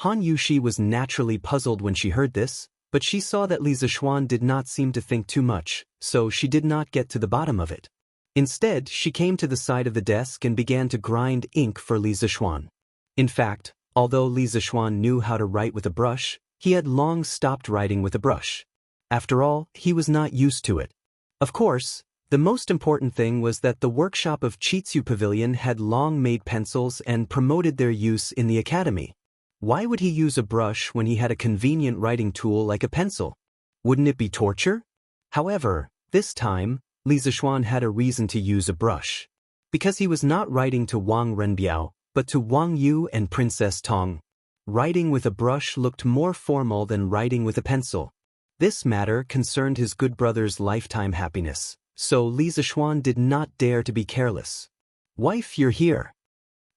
Han Yushi was naturally puzzled when she heard this, but she saw that Li Zixuan did not seem to think too much, so she did not get to the bottom of it. Instead, she came to the side of the desk and began to grind ink for Li Zixuan. In fact, although Li Zixuan knew how to write with a brush, he had long stopped writing with a brush. After all, he was not used to it. Of course, the most important thing was that the workshop of Chitsu Pavilion had long made pencils and promoted their use in the academy. Why would he use a brush when he had a convenient writing tool like a pencil? Wouldn't it be torture? However, this time, Li Zixuan had a reason to use a brush. Because he was not writing to Wang Renbiao, but to Wang Yu and Princess Tong. Writing with a brush looked more formal than writing with a pencil. This matter concerned his good brother's lifetime happiness, so Li Zixuan did not dare to be careless. "Wife, you're here."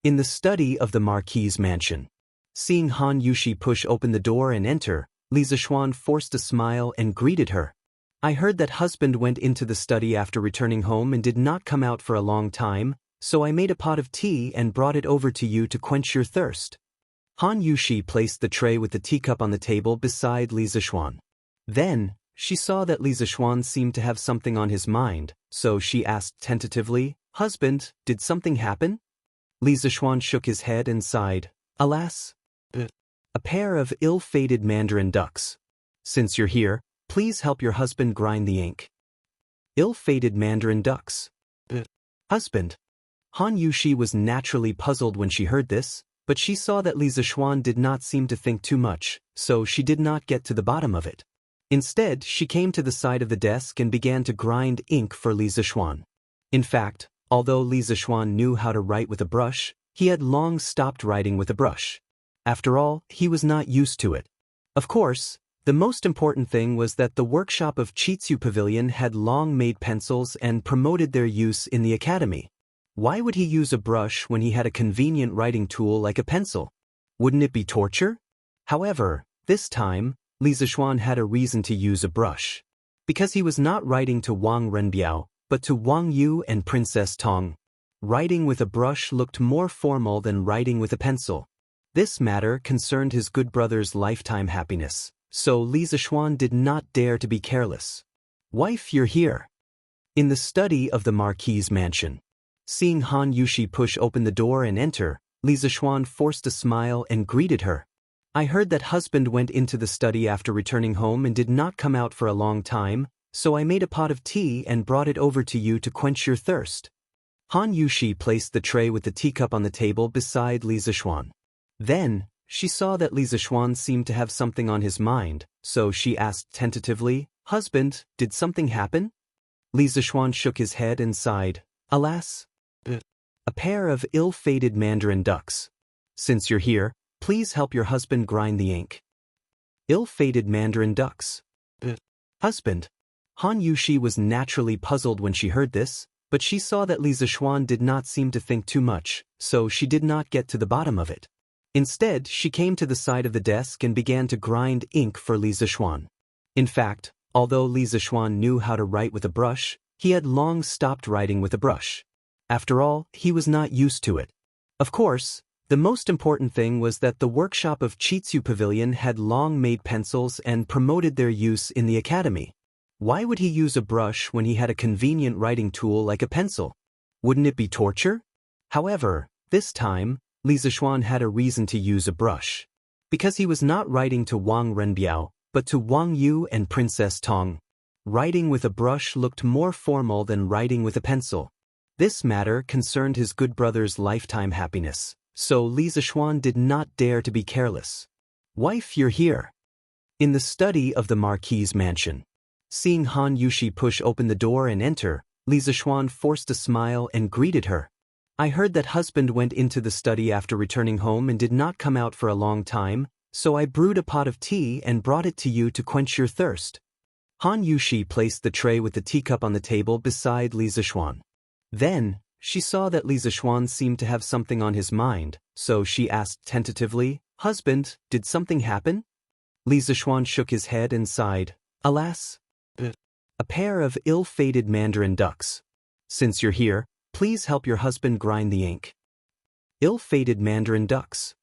In the study of the Marquis's mansion. Seeing Han Yushi push open the door and enter, Li Zixuan forced a smile and greeted her. "I heard that husband went into the study after returning home and did not come out for a long time, so I made a pot of tea and brought it over to you to quench your thirst." Han Yushi placed the tray with the teacup on the table beside Li Zixuan. Then, she saw that Li Zixuan seemed to have something on his mind, so she asked tentatively, "Husband, did something happen?" Li Zixuan shook his head and sighed, "Alas, a pair of ill-fated mandarin ducks. Since you're here, please help your husband grind the ink." Ill-fated mandarin ducks. Husband. Han Yushi was naturally puzzled when she heard this, but she saw that Li Zixuan did not seem to think too much, so she did not get to the bottom of it. Instead, she came to the side of the desk and began to grind ink for Li Zixuan. In fact, although Li Zixuan knew how to write with a brush, he had long stopped writing with a brush. After all, he was not used to it. Of course, the most important thing was that the workshop of Chitsu Pavilion had long made pencils and promoted their use in the academy. Why would he use a brush when he had a convenient writing tool like a pencil? Wouldn't it be torture? However, this time, Li Zixuan had a reason to use a brush. Because he was not writing to Wang Renbiao, but to Wang Yu and Princess Tong. Writing with a brush looked more formal than writing with a pencil. This matter concerned his good brother's lifetime happiness, so Li Zixuan did not dare to be careless. "Wife, you're here." In the study of the Marquis's mansion. Seeing Han Yushi push open the door and enter, Li Zixuan forced a smile and greeted her. I heard that husband went into the study after returning home and did not come out for a long time, so I made a pot of tea and brought it over to you to quench your thirst. Han Yushi placed the tray with the teacup on the table beside Li Zishuan. Then, she saw that Li Zishuan seemed to have something on his mind, so she asked tentatively, "Husband, did something happen?" Li Zishuan shook his head and sighed, "Alas, a pair of ill-fated mandarin ducks. Since you're here, please help your husband grind the ink." Ill-fated mandarin ducks. Husband. Han Yushi was naturally puzzled when she heard this, but she saw that Li Zishuan did not seem to think too much, so she did not get to the bottom of it. Instead, she came to the side of the desk and began to grind ink for Li Zishuan. In fact, although Li Zishuan knew how to write with a brush, he had long stopped writing with a brush. After all, he was not used to it. Of course, the most important thing was that the workshop of Chitsu Pavilion had long made pencils and promoted their use in the academy. Why would he use a brush when he had a convenient writing tool like a pencil? Wouldn't it be torture? However, this time, Li Zishuan had a reason to use a brush. Because he was not writing to Wang Renbiao, but to Wang Yu and Princess Tong. Writing with a brush looked more formal than writing with a pencil. This matter concerned his good brother's lifetime happiness, so Li Zishuan did not dare to be careless. "Wife, you're here." In the study of the Marquis's mansion. Seeing Han Yushi push open the door and enter, Li Zishuan forced a smile and greeted her. "I heard that husband went into the study after returning home and did not come out for a long time, so I brewed a pot of tea and brought it to you to quench your thirst." Han Yushi placed the tray with the teacup on the table beside Li Zishuan. Then, she saw that Li Zishuan seemed to have something on his mind, so she asked tentatively, "Husband, did something happen?" Li Zishuan shook his head and sighed, "Alas, a pair of ill-fated mandarin ducks. Since you're here, please help your husband grind the ink." Ill-fated mandarin ducks.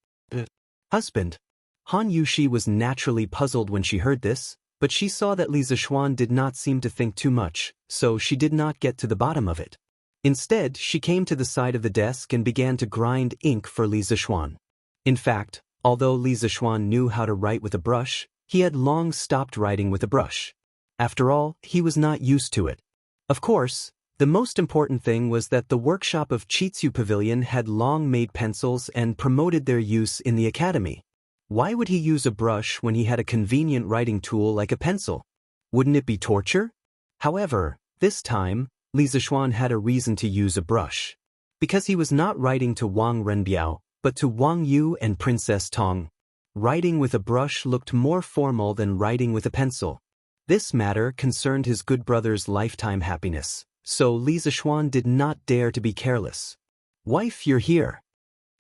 Husband. Han Yushi was naturally puzzled when she heard this, but she saw that Li Zishuan did not seem to think too much, so she did not get to the bottom of it. Instead, she came to the side of the desk and began to grind ink for Li Zishuan. In fact, although Li Zishuan knew how to write with a brush, he had long stopped writing with a brush. After all, he was not used to it. Of course, the most important thing was that the workshop of Chitsu Pavilion had long made pencils and promoted their use in the academy. Why would he use a brush when he had a convenient writing tool like a pencil? Wouldn't it be torture? However, this time, Li Zishuan had a reason to use a brush. Because he was not writing to Wang Renbiao, but to Wang Yu and Princess Tong. Writing with a brush looked more formal than writing with a pencil. This matter concerned his good brother's lifetime happiness, so Li Zishuan did not dare to be careless. "Wife, you're here."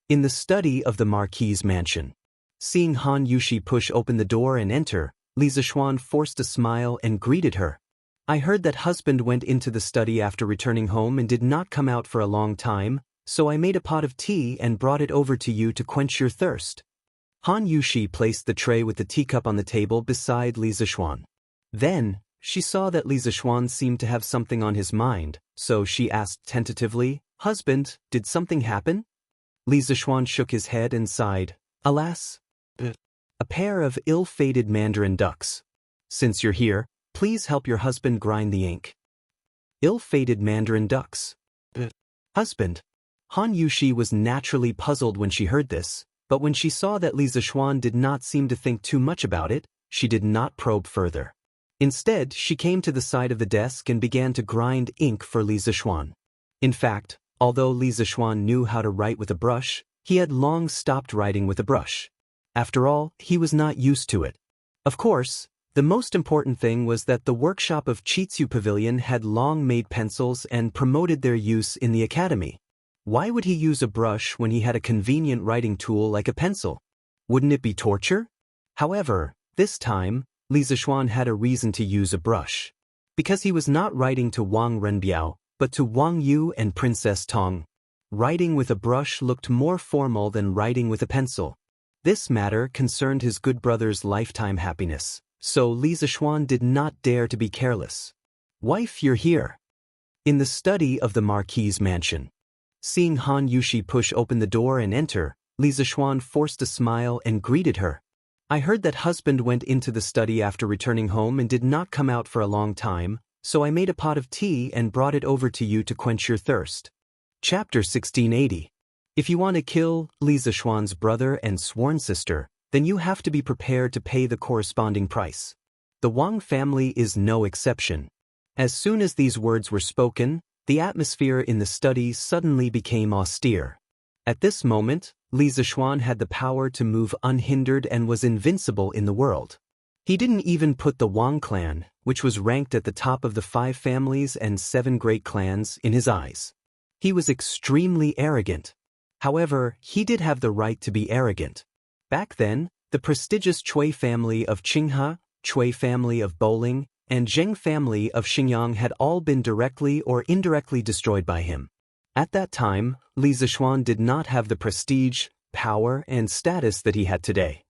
In the study of the Marquis's mansion. Seeing Han Yushi push open the door and enter, Li Zishuan forced a smile and greeted her. "I heard that husband went into the study after returning home and did not come out for a long time, so I made a pot of tea and brought it over to you to quench your thirst." Han Yushi placed the tray with the teacup on the table beside Li Zishuan. Then, she saw that Li Zishuan seemed to have something on his mind, so she asked tentatively, "Husband, did something happen?" Li Zishuan shook his head and sighed, "Alas, a pair of ill-fated mandarin ducks. Since you're here, please help your husband grind the ink." Ill-fated mandarin ducks. Husband. Han Yushi was naturally puzzled when she heard this, but when she saw that Li Zishuan did not seem to think too much about it, she did not probe further. Instead, she came to the side of the desk and began to grind ink for Li Zishuan. In fact, although Li Zishuan knew how to write with a brush, he had long stopped writing with a brush. After all, he was not used to it. Of course, the most important thing was that the workshop of Chitsu Pavilion had long made pencils and promoted their use in the academy. Why would he use a brush when he had a convenient writing tool like a pencil? Wouldn't it be torture? However, this time, Li Zishuan had a reason to use a brush. Because he was not writing to Wang Renbiao, but to Wang Yu and Princess Tong. Writing with a brush looked more formal than writing with a pencil. This matter concerned his good brother's lifetime happiness, so Li Zishuan did not dare to be careless. "Wife, you're here." In the study of the Marquis's mansion. Seeing Han Yushi push open the door and enter, Li Zishuan forced a smile and greeted her. I heard that husband went into the study after returning home and did not come out for a long time, so I made a pot of tea and brought it over to you to quench your thirst. Chapter 1680. If you want to kill Li Zishuan's brother and sworn sister, then you have to be prepared to pay the corresponding price. The Wang family is no exception. As soon as these words were spoken, the atmosphere in the study suddenly became austere. At this moment, Li Zishuan had the power to move unhindered and was invincible in the world. He didn't even put the Wang clan, which was ranked at the top of the 5 families and 7 great clans, in his eyes. He was extremely arrogant. However, he did have the right to be arrogant. Back then, the prestigious Cui family of Qinghe, Cui family of Bowling, and Zheng family of Xingyang had all been directly or indirectly destroyed by him. At that time, Li Zishuan did not have the prestige, power, and status that he had today.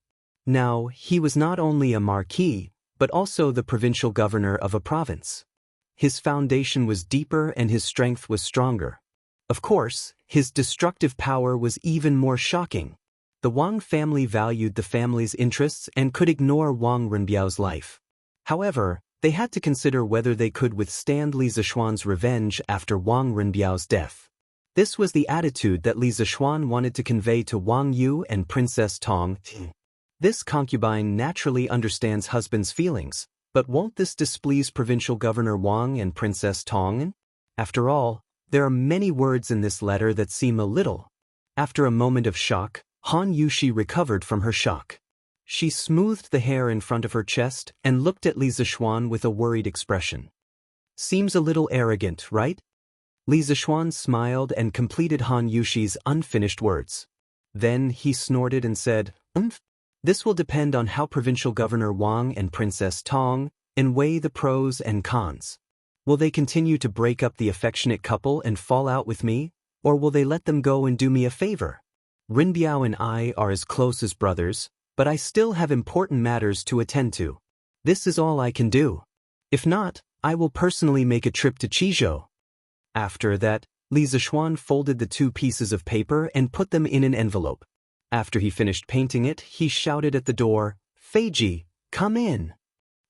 Now, he was not only a marquis, but also the provincial governor of a province. His foundation was deeper and his strength was stronger. Of course, his destructive power was even more shocking. The Wang family valued the family's interests and could ignore Wang Renbiao's life. However, they had to consider whether they could withstand Li Zishuan's revenge after Wang Renbiao's death. This was the attitude that Li Zishuan wanted to convey to Wang Yu and Princess Tong. This concubine naturally understands husband's feelings, but won't this displease Provincial Governor Wang and Princess Tong? After all, there are many words in this letter that seem a little. After a moment of shock, Han Yushi recovered from her shock. She smoothed the hair in front of her chest and looked at Li Zishuan with a worried expression. Seems a little arrogant, right? Li Zishuan smiled and completed Han Yushi's unfinished words. Then he snorted and said, This will depend on how Provincial Governor Wang and Princess Tong weigh the pros and cons. Will they continue to break up the affectionate couple and fall out with me, or will they let them go and do me a favor? Renbiao and I are as close as brothers, but I still have important matters to attend to. This is all I can do. If not, I will personally make a trip to Qizhou. After that, Li Zishuan folded the 2 pieces of paper and put them in an envelope. After he finished painting it, he shouted at the door, Feiji, come in.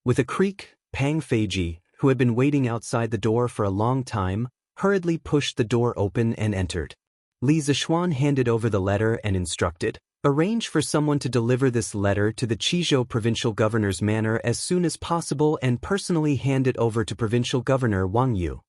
With a creak, Pang Feiji, who had been waiting outside the door for a long time, hurriedly pushed the door open and entered. Li Zishuan handed over the letter and instructed, Arrange for someone to deliver this letter to the Qizhou provincial governor's manor as soon as possible and personally hand it over to Provincial Governor Wang Yu.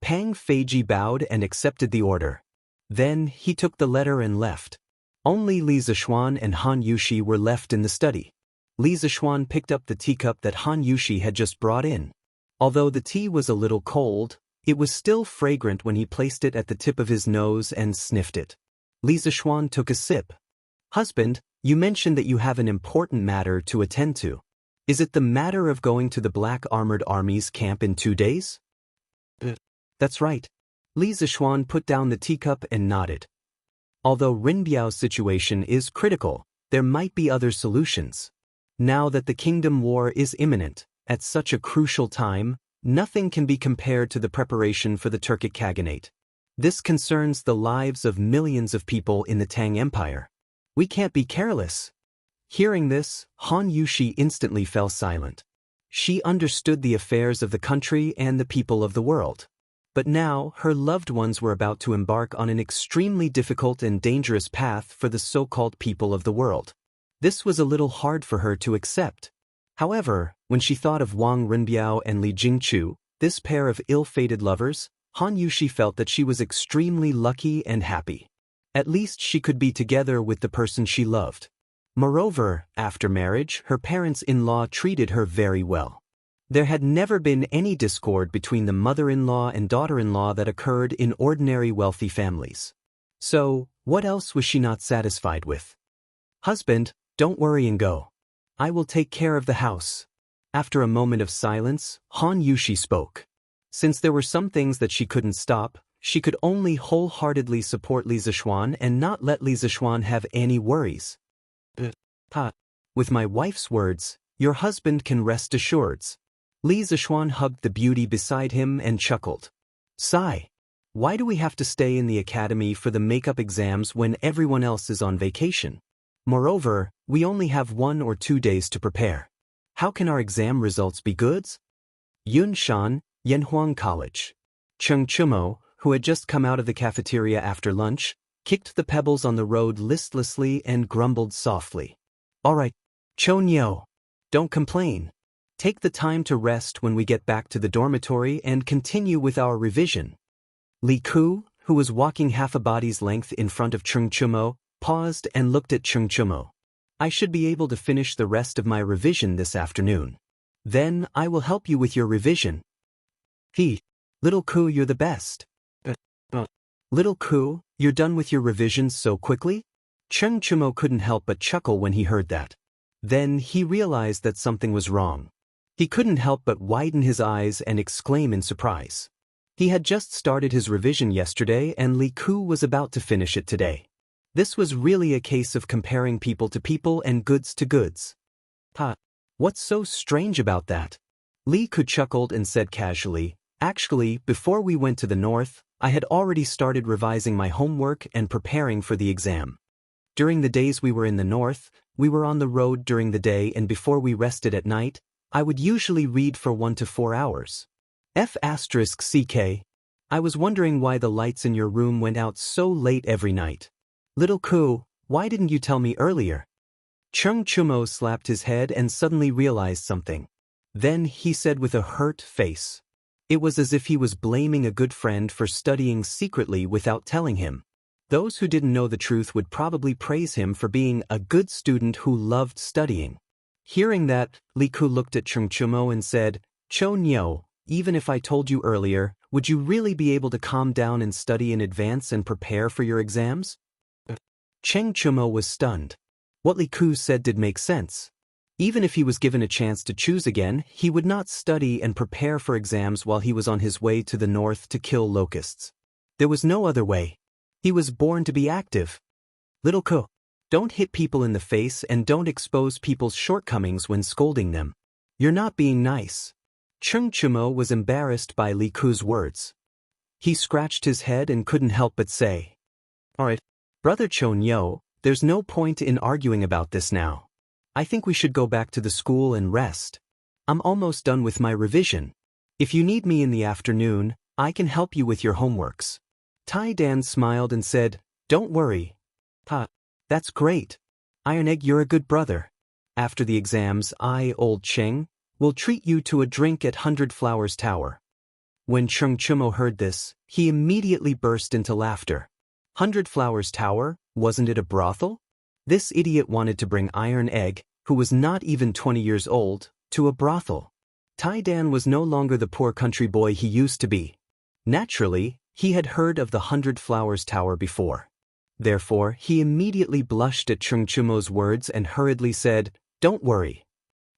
Pang Feiji bowed and accepted the order. Then he took the letter and left. Only Li Zishuan and Han Yushi were left in the study. Li Zishuan picked up the teacup that Han Yushi had just brought in. Although the tea was a little cold, it was still fragrant when he placed it at the tip of his nose and sniffed it. Li Zishuan took a sip. Husband, you mentioned that you have an important matter to attend to. Is it the matter of going to the Black Armored Army's camp in 2 days? That's right. Li Zishuan put down the teacup and nodded. Although Renbiao's situation is critical, there might be other solutions. Now that the kingdom war is imminent, at such a crucial time, nothing can be compared to the preparation for the Turkic Khaganate. This concerns the lives of millions of people in the Tang Empire. We can't be careless. Hearing this, Han Yushi instantly fell silent. She understood the affairs of the country and the people of the world. But now, her loved ones were about to embark on an extremely difficult and dangerous path for the so-called people of the world. This was a little hard for her to accept. However, when she thought of Wang Renbiao and Li Jingchu, this pair of ill-fated lovers, Han Yushi felt that she was extremely lucky and happy. At least she could be together with the person she loved. Moreover, after marriage, her parents-in-law treated her very well. There had never been any discord between the mother-in-law and daughter-in-law that occurred in ordinary wealthy families. So, what else was she not satisfied with? Husband, don't worry and go. I will take care of the house. After a moment of silence, Han Yushi spoke. Since there were some things that she couldn't stop, she could only wholeheartedly support Li Zishuan and not let Li Zishuan have any worries. With my wife's words, your husband can rest assured. Li Zishuan hugged the beauty beside him and chuckled. Sigh. Why do we have to stay in the academy for the makeup exams when everyone else is on vacation? Moreover, we only have 1 or 2 days to prepare. How can our exam results be goods? Yunshan, Yanhuang College. Cheng Chumo, who had just come out of the cafeteria after lunch, kicked the pebbles on the road listlessly and grumbled softly. All right, Chonyo, don't complain. Take the time to rest when we get back to the dormitory and continue with our revision. Li Ku, who was walking half a body's length in front of Cheng Chumo, paused and looked at Cheng Chumo. I should be able to finish the rest of my revision this afternoon. Then I will help you with your revision. Little Ku, you're the best. Little Ku, you're done with your revisions so quickly? Cheng Chumo couldn't help but chuckle when he heard that. Then he realized that something was wrong. He couldn't help but widen his eyes and exclaim in surprise. He had just started his revision yesterday and Li Ku was about to finish it today. This was really a case of comparing people to people and goods to goods. What's so strange about that? Li Ku chuckled and said casually, actually, before we went to the north, I had already started revising my homework and preparing for the exam. During the days we were in the north, we were on the road during the day and before we rested at night, I would usually read for 1 to 4 hours. F***CK. I was wondering why the lights in your room went out so late every night. Little Ku, why didn't you tell me earlier? Cheng Chumo slapped his head and suddenly realized something. Then he said with a hurt face. It was as if he was blaming a good friend for studying secretly without telling him. Those who didn't know the truth would probably praise him for being a good student who loved studying. Hearing that, Li Ku looked at Cheng Chumo and said, Cho Nyo, even if I told you earlier, would you really be able to calm down and study in advance and prepare for your exams? Cheng Chumo was stunned. What Li Ku said did make sense. Even if he was given a chance to choose again, he would not study and prepare for exams while he was on his way to the north to kill locusts. There was no other way. He was born to be active. Little Ku, don't hit people in the face and don't expose people's shortcomings when scolding them. You're not being nice. Cheng Chumo was embarrassed by Li Ku's words. He scratched his head and couldn't help but say, All right, Brother Chonyo, there's no point in arguing about this now. I think we should go back to the school and rest. I'm almost done with my revision. If you need me in the afternoon, I can help you with your homeworks. Tai Dan smiled and said, Don't worry. That's great. Iron Egg, you're a good brother. After the exams, Old Cheng, will treat you to a drink at 100 Flowers Tower. When Cheng Chumo heard this, he immediately burst into laughter. 100 Flowers Tower, wasn't it a brothel? This idiot wanted to bring Iron Egg, who was not even 20 years old, to a brothel. Tai Dan was no longer the poor country boy he used to be. Naturally, he had heard of the 100 Flowers Tower before. Therefore, he immediately blushed at Cheng Chumo's words and hurriedly said, Don't worry.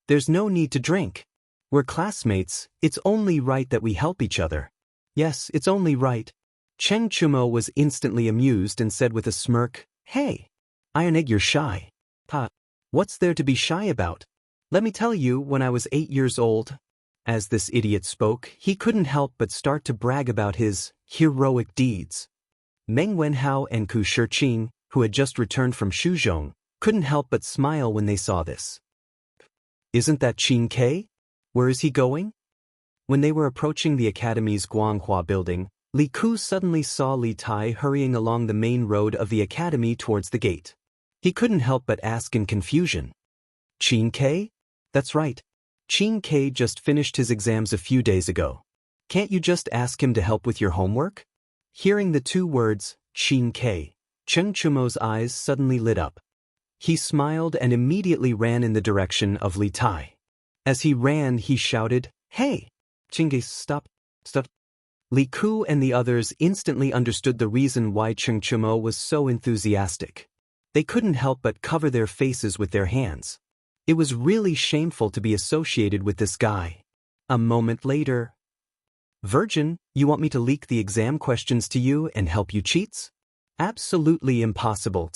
There's no need to drink. We're classmates, it's only right that we help each other. Yes, it's only right. Cheng Chumo was instantly amused and said with a smirk, Hey, Iron Egg, you're shy. What's there to be shy about? Let me tell you, when I was 8 years old. As this idiot spoke, he couldn't help but start to brag about his heroic deeds. Meng Wenhao and Ku Shiqing, who had just returned from Shuzhong, couldn't help but smile when they saw this. Isn't that Qin Ke? Where is he going? When they were approaching the academy's Guanghua building, Li Ku suddenly saw Li Tai hurrying along the main road of the academy towards the gate. He couldn't help but ask in confusion. Qin Ke? That's right. Qin Ke just finished his exams a few days ago. Can't you just ask him to help with your homework? Hearing the two words, Qin Ke, Cheng Chumo's eyes suddenly lit up. He smiled and immediately ran in the direction of Li Tai. As he ran, he shouted, Hey! Qin Ke, stop. Li Ku and the others instantly understood the reason why Cheng Chumo was so enthusiastic. They couldn't help but cover their faces with their hands. It was really shameful to be associated with this guy. A moment later, Virgin, you want me to leak the exam questions to you and help you cheats? Absolutely impossible.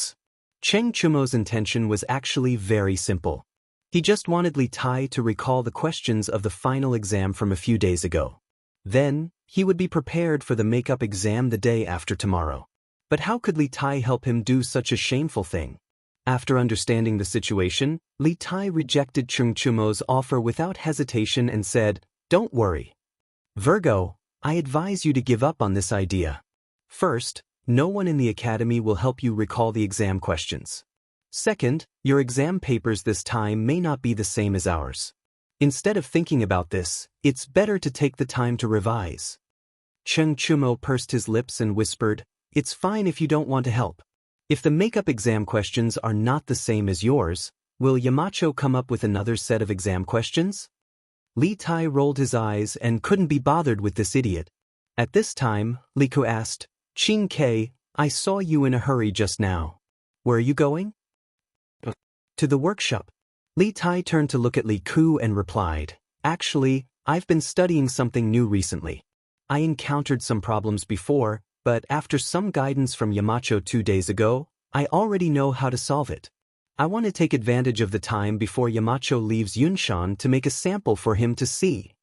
Cheng Chumo's intention was actually very simple. He just wanted Li Tai to recall the questions of the final exam from a few days ago. Then, he would be prepared for the makeup exam the day after tomorrow. But how could Li Tai help him do such a shameful thing? After understanding the situation, Li Tai rejected Cheng Chumo's offer without hesitation and said, "Don't worry. Virgo, I advise you to give up on this idea. First, no one in the academy will help you recall the exam questions. Second, your exam papers this time may not be the same as ours. Instead of thinking about this, it's better to take the time to revise." Cheng Chumo pursed his lips and whispered, "It's fine if you don't want to help. If the makeup exam questions are not the same as yours, will Yamacho come up with another set of exam questions?" Li Tai rolled his eyes and couldn't be bothered with this idiot. At this time, Li Ku asked, "Qing Ke, I saw you in a hurry just now. Where are you going?" "To the workshop." Li Tai turned to look at Li Ku and replied, "Actually, I've been studying something new recently. I encountered some problems before, but after some guidance from Yamacho 2 days ago, I already know how to solve it. I want to take advantage of the time before Yamacho leaves Yunshan to make a sample for him to see."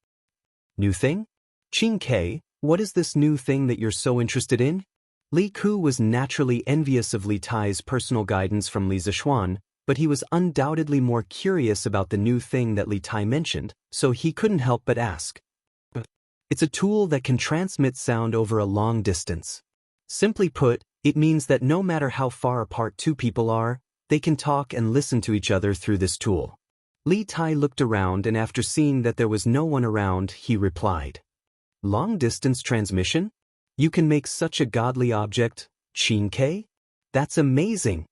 "New thing? Qing Ke, what is this new thing that you're so interested in?" Li Ku was naturally envious of Li Tai's personal guidance from Li Zishuan, but he was undoubtedly more curious about the new thing that Li Tai mentioned, so he couldn't help but ask. "It's a tool that can transmit sound over a long distance. Simply put, it means that no matter how far apart two people are, they can talk and listen to each other through this tool." Li Tai looked around and after seeing that there was no one around, he replied, "Long-distance transmission? You can make such a godly object, Qing Ke? That's amazing."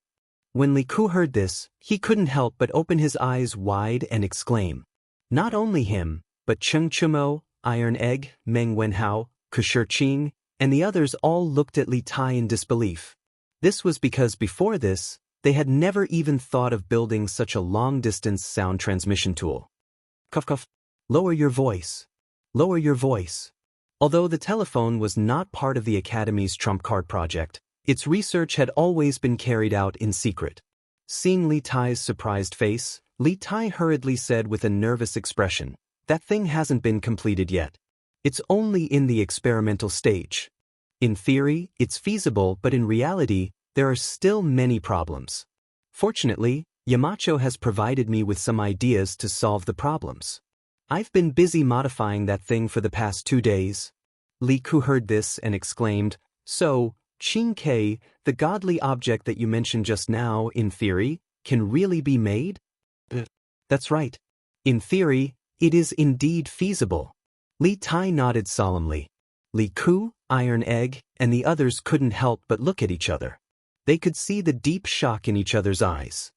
When Li Ku heard this, he couldn't help but open his eyes wide and exclaim. Not only him, but Cheng Chumo, Iron Egg, Meng Wenhao, Kushir Qing, and the others all looked at Li Tai in disbelief. This was because before this, they had never even thought of building such a long-distance sound transmission tool. Cuff cuff. Lower your voice. Lower your voice. Although the telephone was not part of the Academy's trump card project, its research had always been carried out in secret. Seeing Li Tai's surprised face, Li Tai hurriedly said with a nervous expression, "That thing hasn't been completed yet. It's only in the experimental stage. In theory, it's feasible, but in reality, there are still many problems. Fortunately, Yamacho has provided me with some ideas to solve the problems. I've been busy modifying that thing for the past 2 days." Li Ku heard this and exclaimed, "So, Qing Ke, the godly object that you mentioned just now, in theory, can really be made?" "That's right. In theory, it is indeed feasible." Li Tai nodded solemnly. Li Ku, Iron Egg, and the others couldn't help but look at each other. They could see the deep shock in each other's eyes.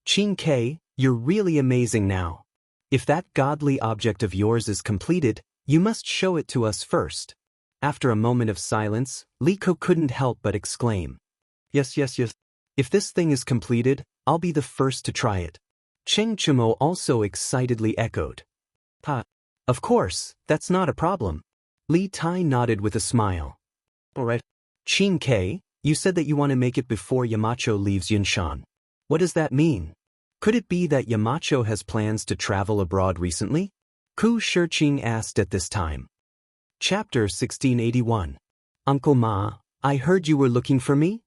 "Qing Ke, you're really amazing now. If that godly object of yours is completed, you must show it to us first." After a moment of silence, Li Ku couldn't help but exclaim, Yes. If this thing is completed, I'll be the first to try it." Cheng Chumo also excitedly echoed, "Ha. Of course, that's not a problem." Li Tai nodded with a smile. "All right. Qing Ke, you said that you want to make it before Yamacho leaves Yunshan. What does that mean? Could it be that Yamacho has plans to travel abroad recently?" Ku Shiqing asked at this time. Chapter 1681. "Uncle Ma, I heard you were looking for me?"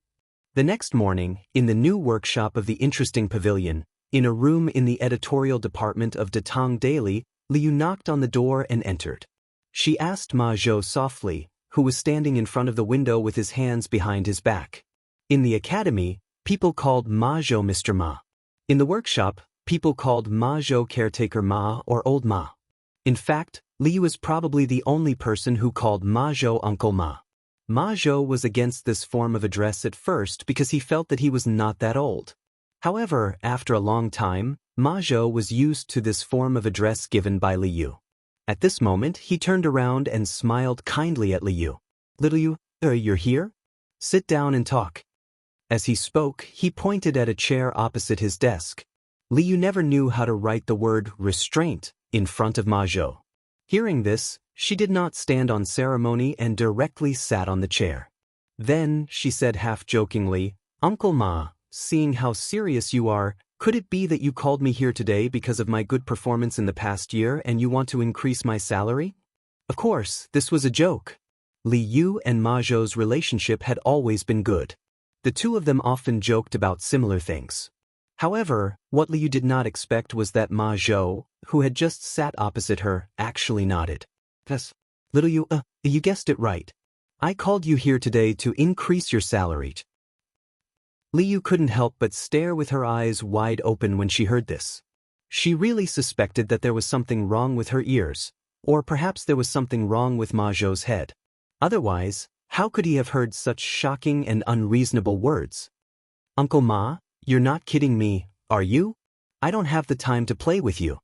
The next morning, in the new workshop of the interesting pavilion, in a room in the editorial department of Datang Daily, Liu knocked on the door and entered. She asked Ma Zhou softly, who was standing in front of the window with his hands behind his back. In the academy, people called Ma Zhou Mr. Ma. In the workshop, people called Ma Zhou Caretaker Ma or Old Ma. In fact, Liu was probably the only person who called Ma Zhou Uncle Ma. Ma Zhou was against this form of address at first because he felt that he was not that old. However, after a long time, Ma Zhou was used to this form of address given by Liu. At this moment, he turned around and smiled kindly at Liu. "Little Liu, you're here? Sit down and talk." As he spoke, he pointed at a chair opposite his desk. Liu never knew how to write the word restraint in front of Ma Zhou. Hearing this, she did not stand on ceremony and directly sat on the chair. Then, she said half-jokingly, "Uncle Ma, seeing how serious you are, could it be that you called me here today because of my good performance in the past year and you want to increase my salary?" Of course, this was a joke. Liu and Ma Zhou's relationship had always been good. The two of them often joked about similar things. However, what Liu did not expect was that Ma Zhou, who had just sat opposite her, actually nodded. Yes, little you guessed it right. I called you here today to increase your salary. Liu couldn't help but stare with her eyes wide open when she heard this. She really suspected that there was something wrong with her ears, or perhaps there was something wrong with Ma Zhou's head. Otherwise, how could he have heard such shocking and unreasonable words? Uncle Ma, you're not kidding me, are you? I don't have the time to play with you.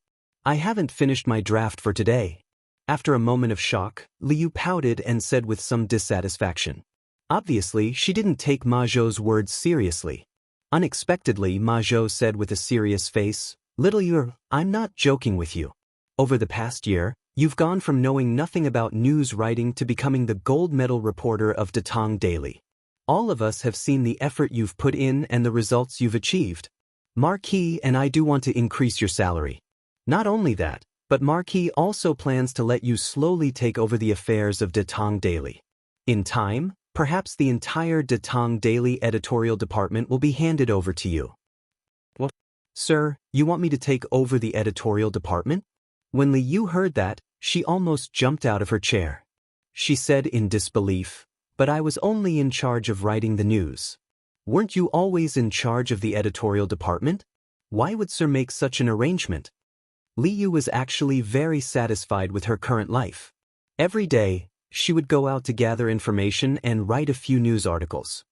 I haven't finished my draft for today. After a moment of shock, Liu pouted and said with some dissatisfaction. Obviously, she didn't take Ma Zhou's words seriously. Unexpectedly, Ma Zhou said with a serious face, Little Yu, I'm not joking with you. Over the past year, you've gone from knowing nothing about news writing to becoming the gold medal reporter of Datong Daily. All of us have seen the effort you've put in and the results you've achieved. Marquis and I do want to increase your salary. Not only that, but Marquis also plans to let you slowly take over the affairs of Datong Daily. In time, perhaps the entire Datong Daily editorial department will be handed over to you. What? Sir, you want me to take over the editorial department? When Liu heard that, she almost jumped out of her chair. She said in disbelief, But I was only in charge of writing the news. Weren't you always in charge of the editorial department? Why would Sir make such an arrangement? Liu was actually very satisfied with her current life. Every day, she would go out to gather information and write a few news articles.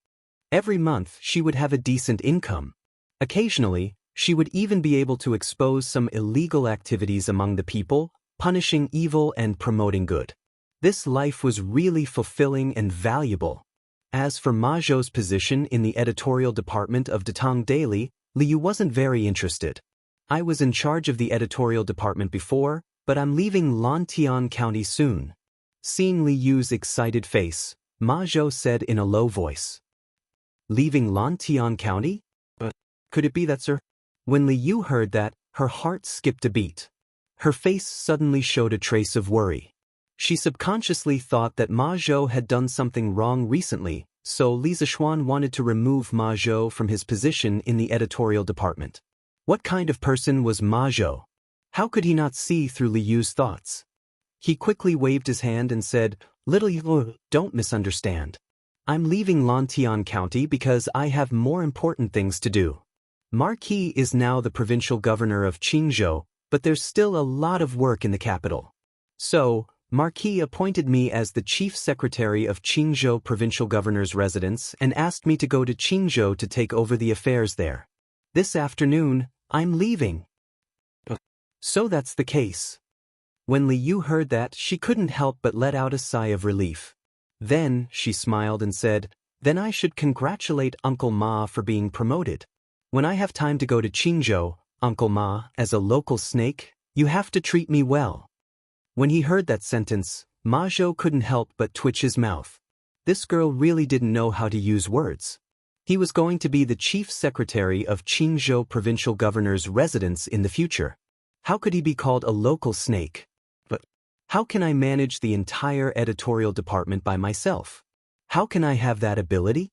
Every month, she would have a decent income. Occasionally, she would even be able to expose some illegal activities among the people, punishing evil and promoting good. This life was really fulfilling and valuable. As for Ma Zhou's position in the editorial department of Datong Daily, Liu wasn't very interested. I was in charge of the editorial department before, but I'm leaving Lantian County soon. Seeing Liu's excited face, Ma Zhou said in a low voice. Leaving Lantian County? But could it be that, sir? When Liu heard that, her heart skipped a beat. Her face suddenly showed a trace of worry. She subconsciously thought that Ma Zhou had done something wrong recently, so Li Zishuan wanted to remove Ma Zhou from his position in the editorial department. What kind of person was Ma Zhou? How could he not see through Liu's thoughts? He quickly waved his hand and said, Little Yu, don't misunderstand. I'm leaving Lantian County because I have more important things to do. Marquis is now the provincial governor of Qingzhou, but there's still a lot of work in the capital. So, Marquis appointed me as the chief secretary of Qingzhou provincial governor's residence and asked me to go to Qingzhou to take over the affairs there. This afternoon, I'm leaving. So that's the case. When Liu heard that, she couldn't help but let out a sigh of relief. Then, she smiled and said, Then I should congratulate Uncle Ma for being promoted. When I have time to go to Qingzhou, Uncle Ma, as a local snake, you have to treat me well. When he heard that sentence, Ma Zhou couldn't help but twitch his mouth. This girl really didn't know how to use words. He was going to be the chief secretary of Qingzhou provincial governor's residence in the future. How could he be called a local snake? But how can I manage the entire editorial department by myself? How can I have that ability?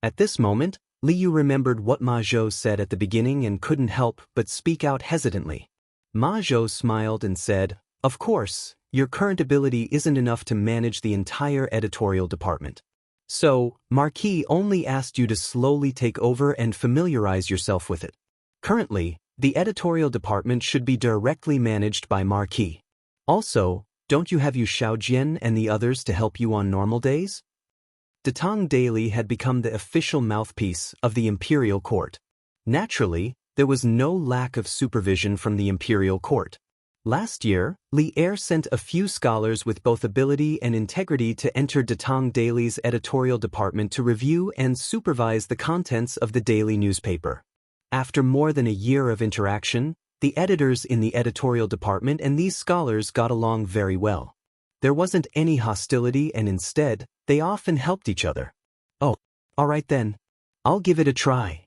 At this moment, Liu remembered what Ma Zhou said at the beginning and couldn't help but speak out hesitantly. Ma Zhou smiled and said, Of course, your current ability isn't enough to manage the entire editorial department. So, Marquis only asked you to slowly take over and familiarize yourself with it. Currently, the editorial department should be directly managed by Marquis. Also, don't you have Yu Shaojian and the others to help you on normal days? Datong Daily had become the official mouthpiece of the imperial court. Naturally, there was no lack of supervision from the imperial court. Last year, Li Er sent a few scholars with both ability and integrity to enter Datong Daily's editorial department to review and supervise the contents of the daily newspaper. After more than a year of interaction, the editors in the editorial department and these scholars got along very well. There wasn't any hostility and instead, they often helped each other. Oh, all right then. I'll give it a try.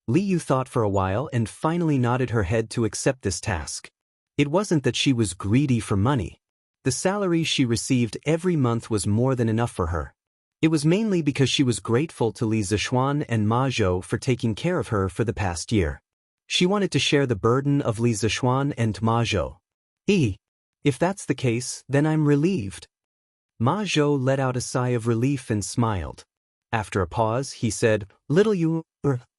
Liu thought for a while and finally nodded her head to accept this task. It wasn't that she was greedy for money. The salary she received every month was more than enough for her. It was mainly because she was grateful to Li Zishuan and Ma Zhou for taking care of her for the past year. She wanted to share the burden of Li Zishuan and Ma Zhou. If that's the case, then I'm relieved. Ma Zhou let out a sigh of relief and smiled. After a pause, he said, Little Yu,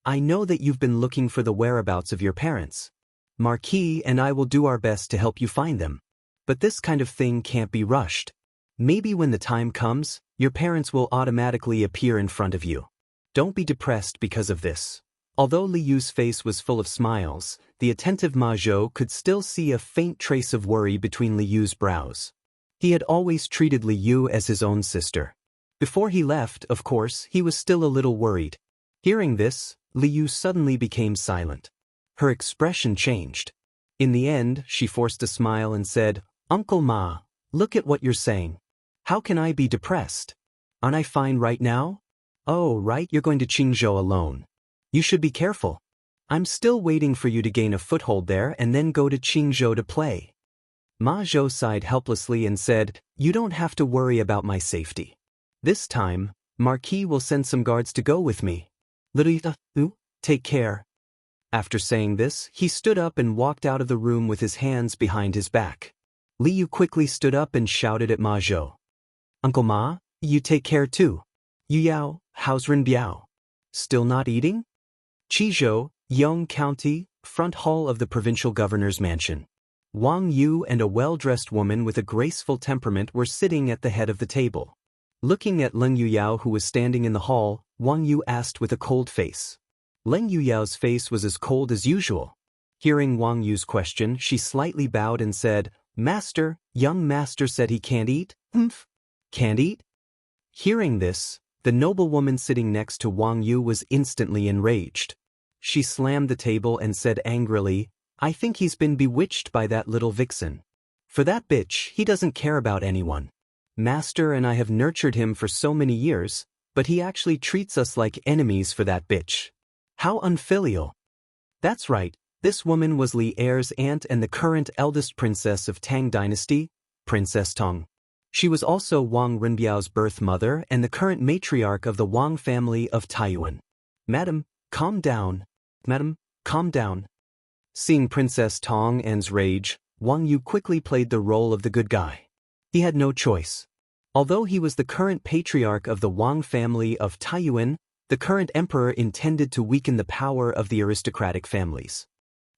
I know that you've been looking for the whereabouts of your parents. Marquis and I will do our best to help you find them. But this kind of thing can't be rushed. Maybe when the time comes, your parents will automatically appear in front of you. Don't be depressed because of this. Although Li Yu's face was full of smiles, the attentive Ma Zhou could still see a faint trace of worry between Li Yu's brows. He had always treated Li Yu as his own sister. Before he left, of course, he was still a little worried. Hearing this, Li Yu suddenly became silent. Her expression changed. In the end, she forced a smile and said, Uncle Ma, look at what you're saying. How can I be depressed? Aren't I fine right now? Oh, right, you're going to Qingzhou alone. You should be careful. I'm still waiting for you to gain a foothold there and then go to Qingzhou to play. Ma Zhou sighed helplessly and said, You don't have to worry about my safety. This time, Marquis will send some guards to go with me. Take care. After saying this, he stood up and walked out of the room with his hands behind his back. Li Yu quickly stood up and shouted at Ma Zhou. Uncle Ma, you take care too. Yu Yao, how's Ren Biao? Still not eating? Qizhou, Yong County, front hall of the provincial governor's mansion. Wang Yu and a well-dressed woman with a graceful temperament were sitting at the head of the table. Looking at Leng Yuyao who was standing in the hall, Wang Yu asked with a cold face. Leng Yuyao's face was as cold as usual. Hearing Wang Yu's question, she slightly bowed and said, Master, young master said he can't eat? Can't eat? Hearing this, the noblewoman sitting next to Wang Yu was instantly enraged. She slammed the table and said angrily, I think he's been bewitched by that little vixen. For that bitch, he doesn't care about anyone. Master and I have nurtured him for so many years, but he actually treats us like enemies for that bitch. How unfilial. That's right, this woman was Li Er's aunt and the current eldest princess of Tang Dynasty, Princess Tong. She was also Wang Renbiao's birth mother and the current matriarch of the Wang family of Taiyuan. Madam, calm down. Madam, calm down. Seeing Princess Tong An's rage, Wang Yu quickly played the role of the good guy. He had no choice. Although he was the current patriarch of the Wang family of Taiyuan, the current emperor intended to weaken the power of the aristocratic families.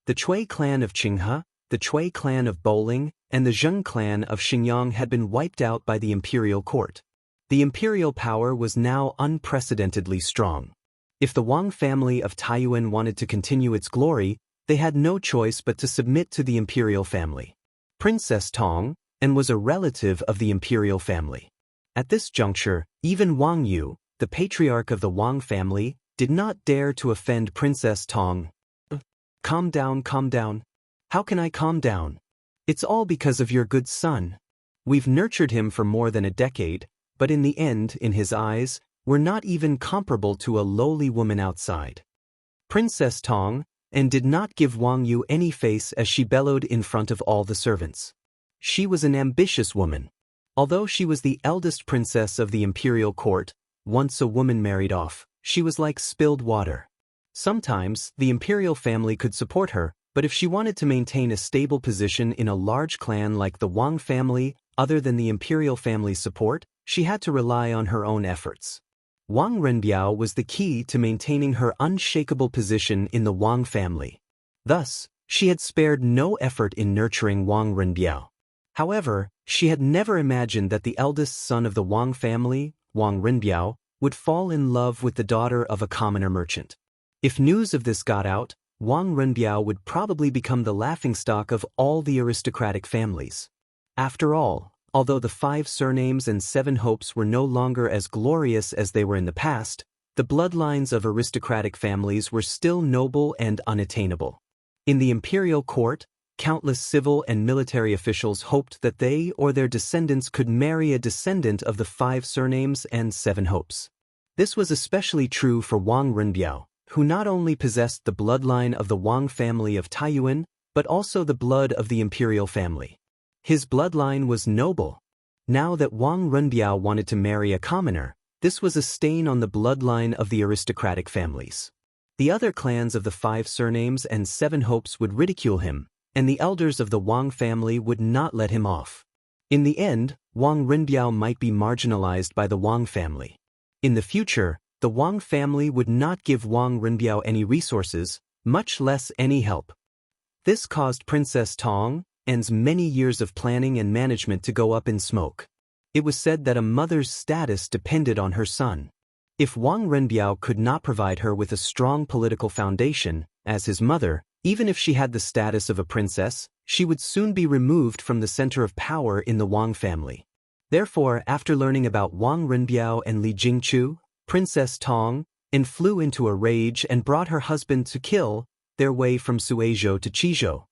The Cui clan of Qinghe, the Cui clan of Bowling, and the Zheng clan of Xingyang had been wiped out by the imperial court. The imperial power was now unprecedentedly strong. If the Wang family of Taiyuan wanted to continue its glory, they had no choice but to submit to the imperial family. Princess Tong and was a relative of the imperial family. At this juncture, even Wang Yu, the patriarch of the Wang family, did not dare to offend Princess Tong. Calm down, calm down. How can I calm down? It's all because of your good son. We've nurtured him for more than a decade, but in the end, in his eyes, we're not even comparable to a lowly woman outside. Princess Tong and did not give Wang Yu any face as she bellowed in front of all the servants. She was an ambitious woman. Although she was the eldest princess of the imperial court, once a woman married off, she was like spilled water. Sometimes, the imperial family could support her, but if she wanted to maintain a stable position in a large clan like the Wang family, other than the imperial family's support, she had to rely on her own efforts. Wang Renbiao was the key to maintaining her unshakable position in the Wang family. Thus, she had spared no effort in nurturing Wang Renbiao. However, she had never imagined that the eldest son of the Wang family, Wang Renbiao, would fall in love with the daughter of a commoner merchant. If news of this got out, Wang Renbiao would probably become the laughingstock of all the aristocratic families. After all, although the 5 surnames and 7 hopes were no longer as glorious as they were in the past, the bloodlines of aristocratic families were still noble and unattainable. In the imperial court, countless civil and military officials hoped that they or their descendants could marry a descendant of the 5 surnames and 7 hopes. This was especially true for Wang Renbiao, who not only possessed the bloodline of the Wang family of Taiyuan, but also the blood of the imperial family. His bloodline was noble. Now that Wang Renbiao wanted to marry a commoner, this was a stain on the bloodline of the aristocratic families. The other clans of the 5 surnames and 7 hopes would ridicule him, and the elders of the Wang family would not let him off. In the end, Wang Renbiao might be marginalized by the Wang family. In the future, the Wang family would not give Wang Renbiao any resources, much less any help. This caused Princess Tong's many years of planning and management to go up in smoke. It was said that a mother's status depended on her son. If Wang Renbiao could not provide her with a strong political foundation, as his mother, even if she had the status of a princess, she would soon be removed from the center of power in the Wang family. Therefore, after learning about Wang Renbiao and Li Jingchu, Princess Tong flew into a rage and brought her husband to kill their way from Suizhou to Qizhou.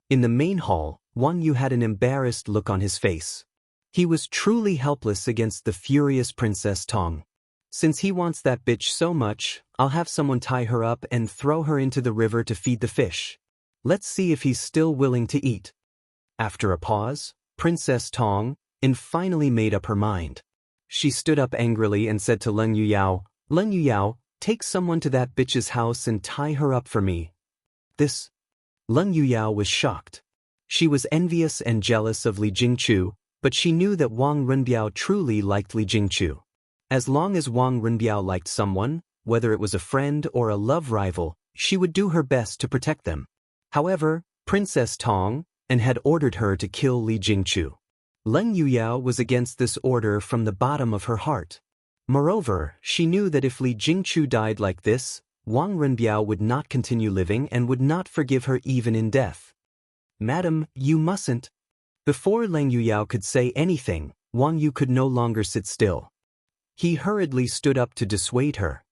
In the main hall, Wang Yu had an embarrassed look on his face. He was truly helpless against the furious Princess Tong. Since he wants that bitch so much, I'll have someone tie her up and throw her into the river to feed the fish. Let's see if he's still willing to eat. After a pause, Princess Tong finally made up her mind. She stood up angrily and said to Leng Yuyao, take someone to that bitch's house and tie her up for me. This? Leng Yuyao was shocked. She was envious and jealous of Li Jingchu, but she knew that Wang Renbiao truly liked Li Jingchu. As long as Wang Renbiao liked someone, whether it was a friend or a love rival, she would do her best to protect them. However, Princess Tong had ordered her to kill Li Jingchu. Leng Yuyao was against this order from the bottom of her heart. Moreover, she knew that if Li Jingchu died like this, Wang Renbiao would not continue living and would not forgive her even in death. Madam, you mustn't. Before Leng Yuyao could say anything, Wang Yu could no longer sit still. He hurriedly stood up to dissuade her.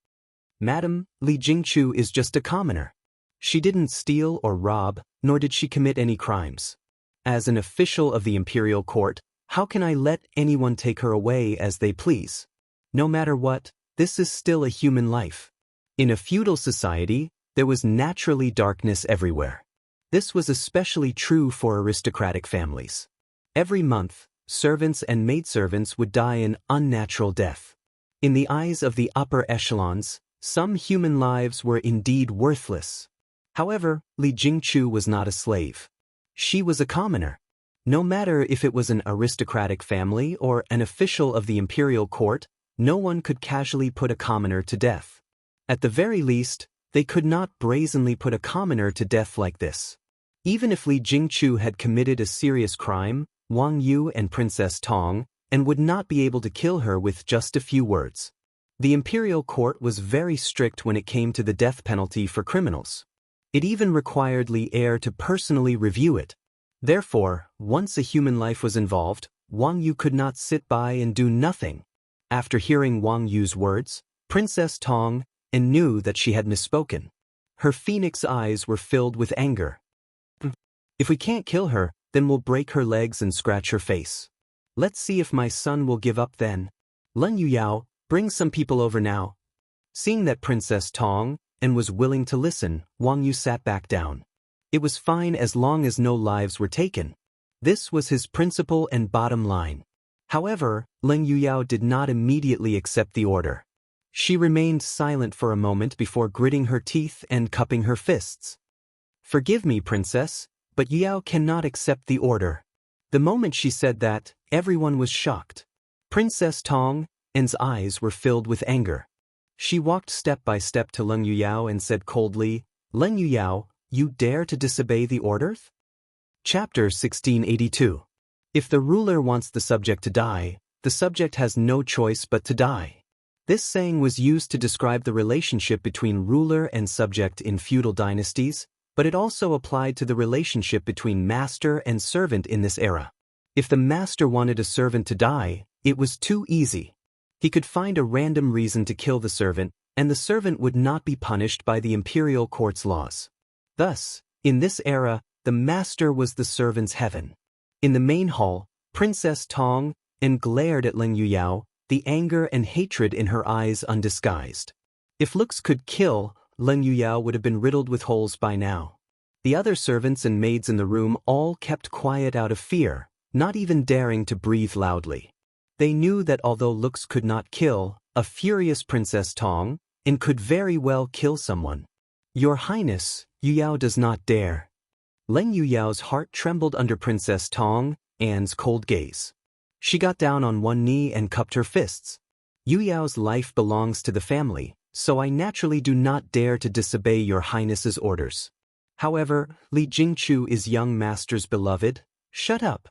Madam, Li Jingchu is just a commoner. She didn't steal or rob, nor did she commit any crimes. As an official of the imperial court, how can I let anyone take her away as they please? No matter what, this is still a human life. In a feudal society, there was naturally darkness everywhere. This was especially true for aristocratic families. Every month, servants and maidservants would die an unnatural death. In the eyes of the upper echelons, some human lives were indeed worthless. However, Li Jingchu was not a slave. She was a commoner. No matter if it was an aristocratic family or an official of the imperial court, no one could casually put a commoner to death. At the very least, they could not brazenly put a commoner to death like this. Even if Li Jingchu had committed a serious crime, Wang Yu and Princess Tong would not be able to kill her with just a few words. The imperial court was very strict when it came to the death penalty for criminals. It even required Li Heir to personally review it. Therefore, once a human life was involved, Wang Yu could not sit by and do nothing. After hearing Wang Yu's words, Princess Tong knew that she had misspoken. Her phoenix eyes were filled with anger. If we can't kill her, then we'll break her legs and scratch her face. Let's see if my son will give up then. Leng Yuyao, bring some people over now. Seeing that Princess Tong was willing to listen, Wang Yu sat back down. It was fine as long as no lives were taken. This was his principle and bottom line. However, Leng Yuyao did not immediately accept the order. She remained silent for a moment before gritting her teeth and cupping her fists. Forgive me, princess, but Yuyao cannot accept the order. The moment she said that, everyone was shocked. Princess Tong's eyes were filled with anger. She walked step by step to Leng Yuyao and said coldly, Leng Yuyao, you dare to disobey the order? Chapter 1682. If the ruler wants the subject to die, the subject has no choice but to die. This saying was used to describe the relationship between ruler and subject in feudal dynasties, but it also applied to the relationship between master and servant in this era. If the master wanted a servant to die, it was too easy. He could find a random reason to kill the servant, and the servant would not be punished by the imperial court's laws. Thus, in this era, the master was the servant's heaven. In the main hall, Princess Tong glared at Leng Yuyao, the anger and hatred in her eyes undisguised. If looks could kill, Leng Yuyao would have been riddled with holes by now. The other servants and maids in the room all kept quiet out of fear, not even daring to breathe loudly. They knew that although looks could not kill, a furious Princess Tong could very well kill someone. Your Highness, Yu Yao does not dare. Leng Yuyao's heart trembled under Princess Tong An's cold gaze. She got down on one knee and cupped her fists. Yu Yao's life belongs to the family, so I naturally do not dare to disobey your Highness's orders. However, Li Jingchu is young master's beloved. Shut up.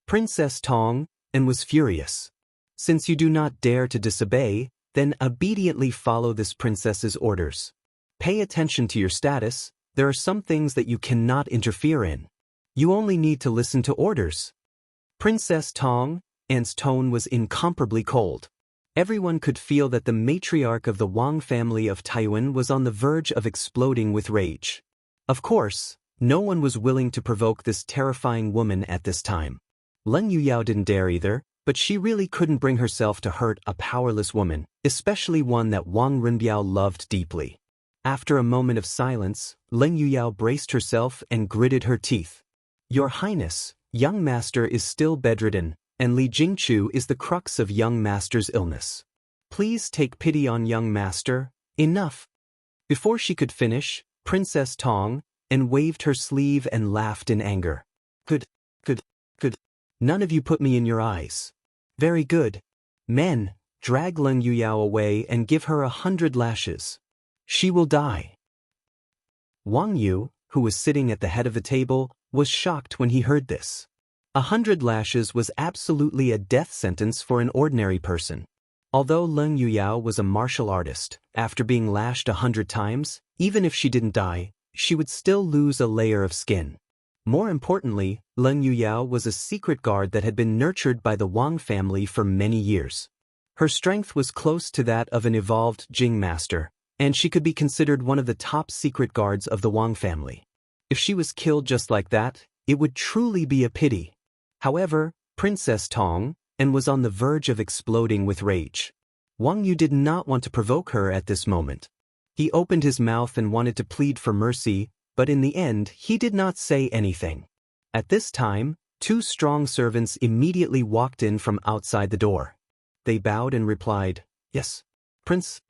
Princess Tong An was furious. Since you do not dare to disobey, then obediently follow this princess's orders. Pay attention to your status. There are some things that you cannot interfere in. You only need to listen to orders. Princess Tong An's tone was incomparably cold. Everyone could feel that the matriarch of the Wang family of Taiwan was on the verge of exploding with rage. Of course, no one was willing to provoke this terrifying woman at this time. Leng Yuyao didn't dare either, but she really couldn't bring herself to hurt a powerless woman, especially one that Wang Runbiao loved deeply. After a moment of silence, Leng Yuyao braced herself and gritted her teeth. Your Highness, young master is still bedridden, and Li Jingchu is the crux of young master's illness. Please take pity on young master. Enough. Before she could finish, Princess Tong An waved her sleeve and laughed in anger. Good. None of you put me in your eyes. Very good. Men, drag Leng Yuyao away and give her 100 lashes. She will die. Wang Yu, who was sitting at the head of the table, was shocked when he heard this. 100 lashes was absolutely a death sentence for an ordinary person. Although Leng Yuyao was a martial artist, after being lashed 100 times, even if she didn't die, she would still lose a layer of skin. More importantly, Leng Yuyao was a secret guard that had been nurtured by the Wang family for many years. Her strength was close to that of an evolved Jing master, and she could be considered one of the top secret guards of the Wang family. If she was killed just like that, it would truly be a pity. However, Princess Tong An was on the verge of exploding with rage. Wang Yu did not want to provoke her at this moment. He opened his mouth and wanted to plead for mercy, but in the end he did not say anything. At this time, 2 strong servants immediately walked in from outside the door. They bowed and replied, "Yes, Prince."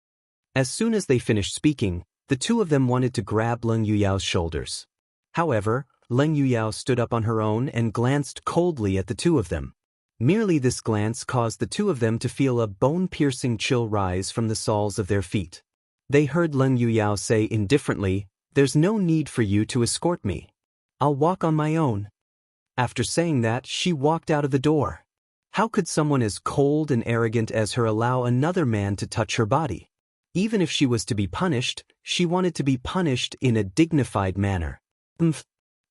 As soon as they finished speaking, the 2 of them wanted to grab Leng Yuyao's shoulders. However, Leng Yuyao stood up on her own and glanced coldly at the 2 of them. Merely this glance caused the 2 of them to feel a bone-piercing chill rise from the soles of their feet. They heard Leng Yuyao say indifferently, "There's no need for you to escort me. I'll walk on my own." After saying that, she walked out of the door. How could someone as cold and arrogant as her allow another man to touch her body? Even if she was to be punished, she wanted to be punished in a dignified manner.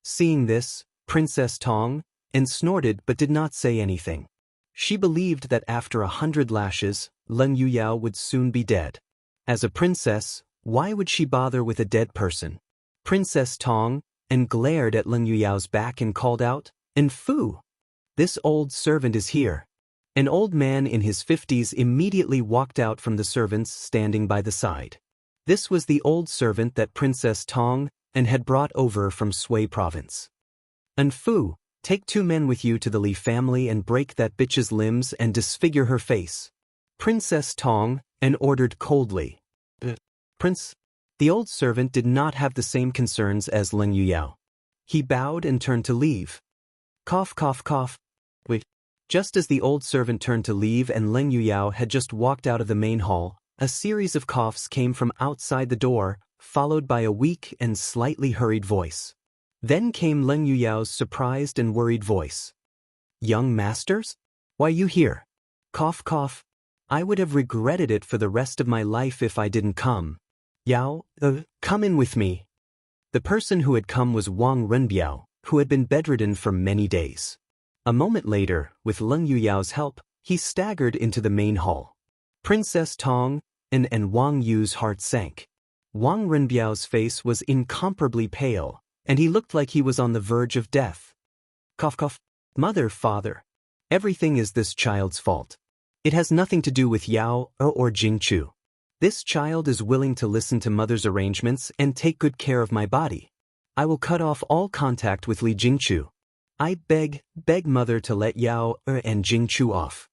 Seeing this, Princess Tong An snorted but did not say anything. She believed that after 100 lashes, Leng Yuyao would soon be dead. As a princess, why would she bother with a dead person? Princess Tong An glared at Leng Yuyao's back and called out, "And fu! This old servant is here." An old man in his 50s immediately walked out from the servants standing by the side. This was the old servant that Princess Tong An had brought over from Sui province. "And fu, take 2 men with you to the Li family and break that bitch's limbs and disfigure her face," Princess Tong An ordered coldly. Prince. The old servant did not have the same concerns as Leng Yuyao. He bowed and turned to leave. Cough, cough, cough. Wait. Just as the old servant turned to leave and Leng Yuyao had just walked out of the main hall, a series of coughs came from outside the door, followed by a weak and slightly hurried voice. Then came Leng Yuyao's surprised and worried voice. "Young masters? Why you here?" Cough, cough. "I would have regretted it for the rest of my life if I didn't come. Yao, come in with me." The person who had come was Wang Runbiao, who had been bedridden for many days. A moment later, with Leng Yuyao's help, he staggered into the main hall. Princess Tong An and Wang Yu's heart sank. Wang Runbiao's face was incomparably pale, and he looked like he was on the verge of death. Cough, cough. "Mother, father. Everything is this child's fault. It has nothing to do with Yao or Jingchu. This child is willing to listen to mother's arrangements and take good care of my body. I will cut off all contact with Li Jingchu. I beg mother to let Yao and Jingchu off."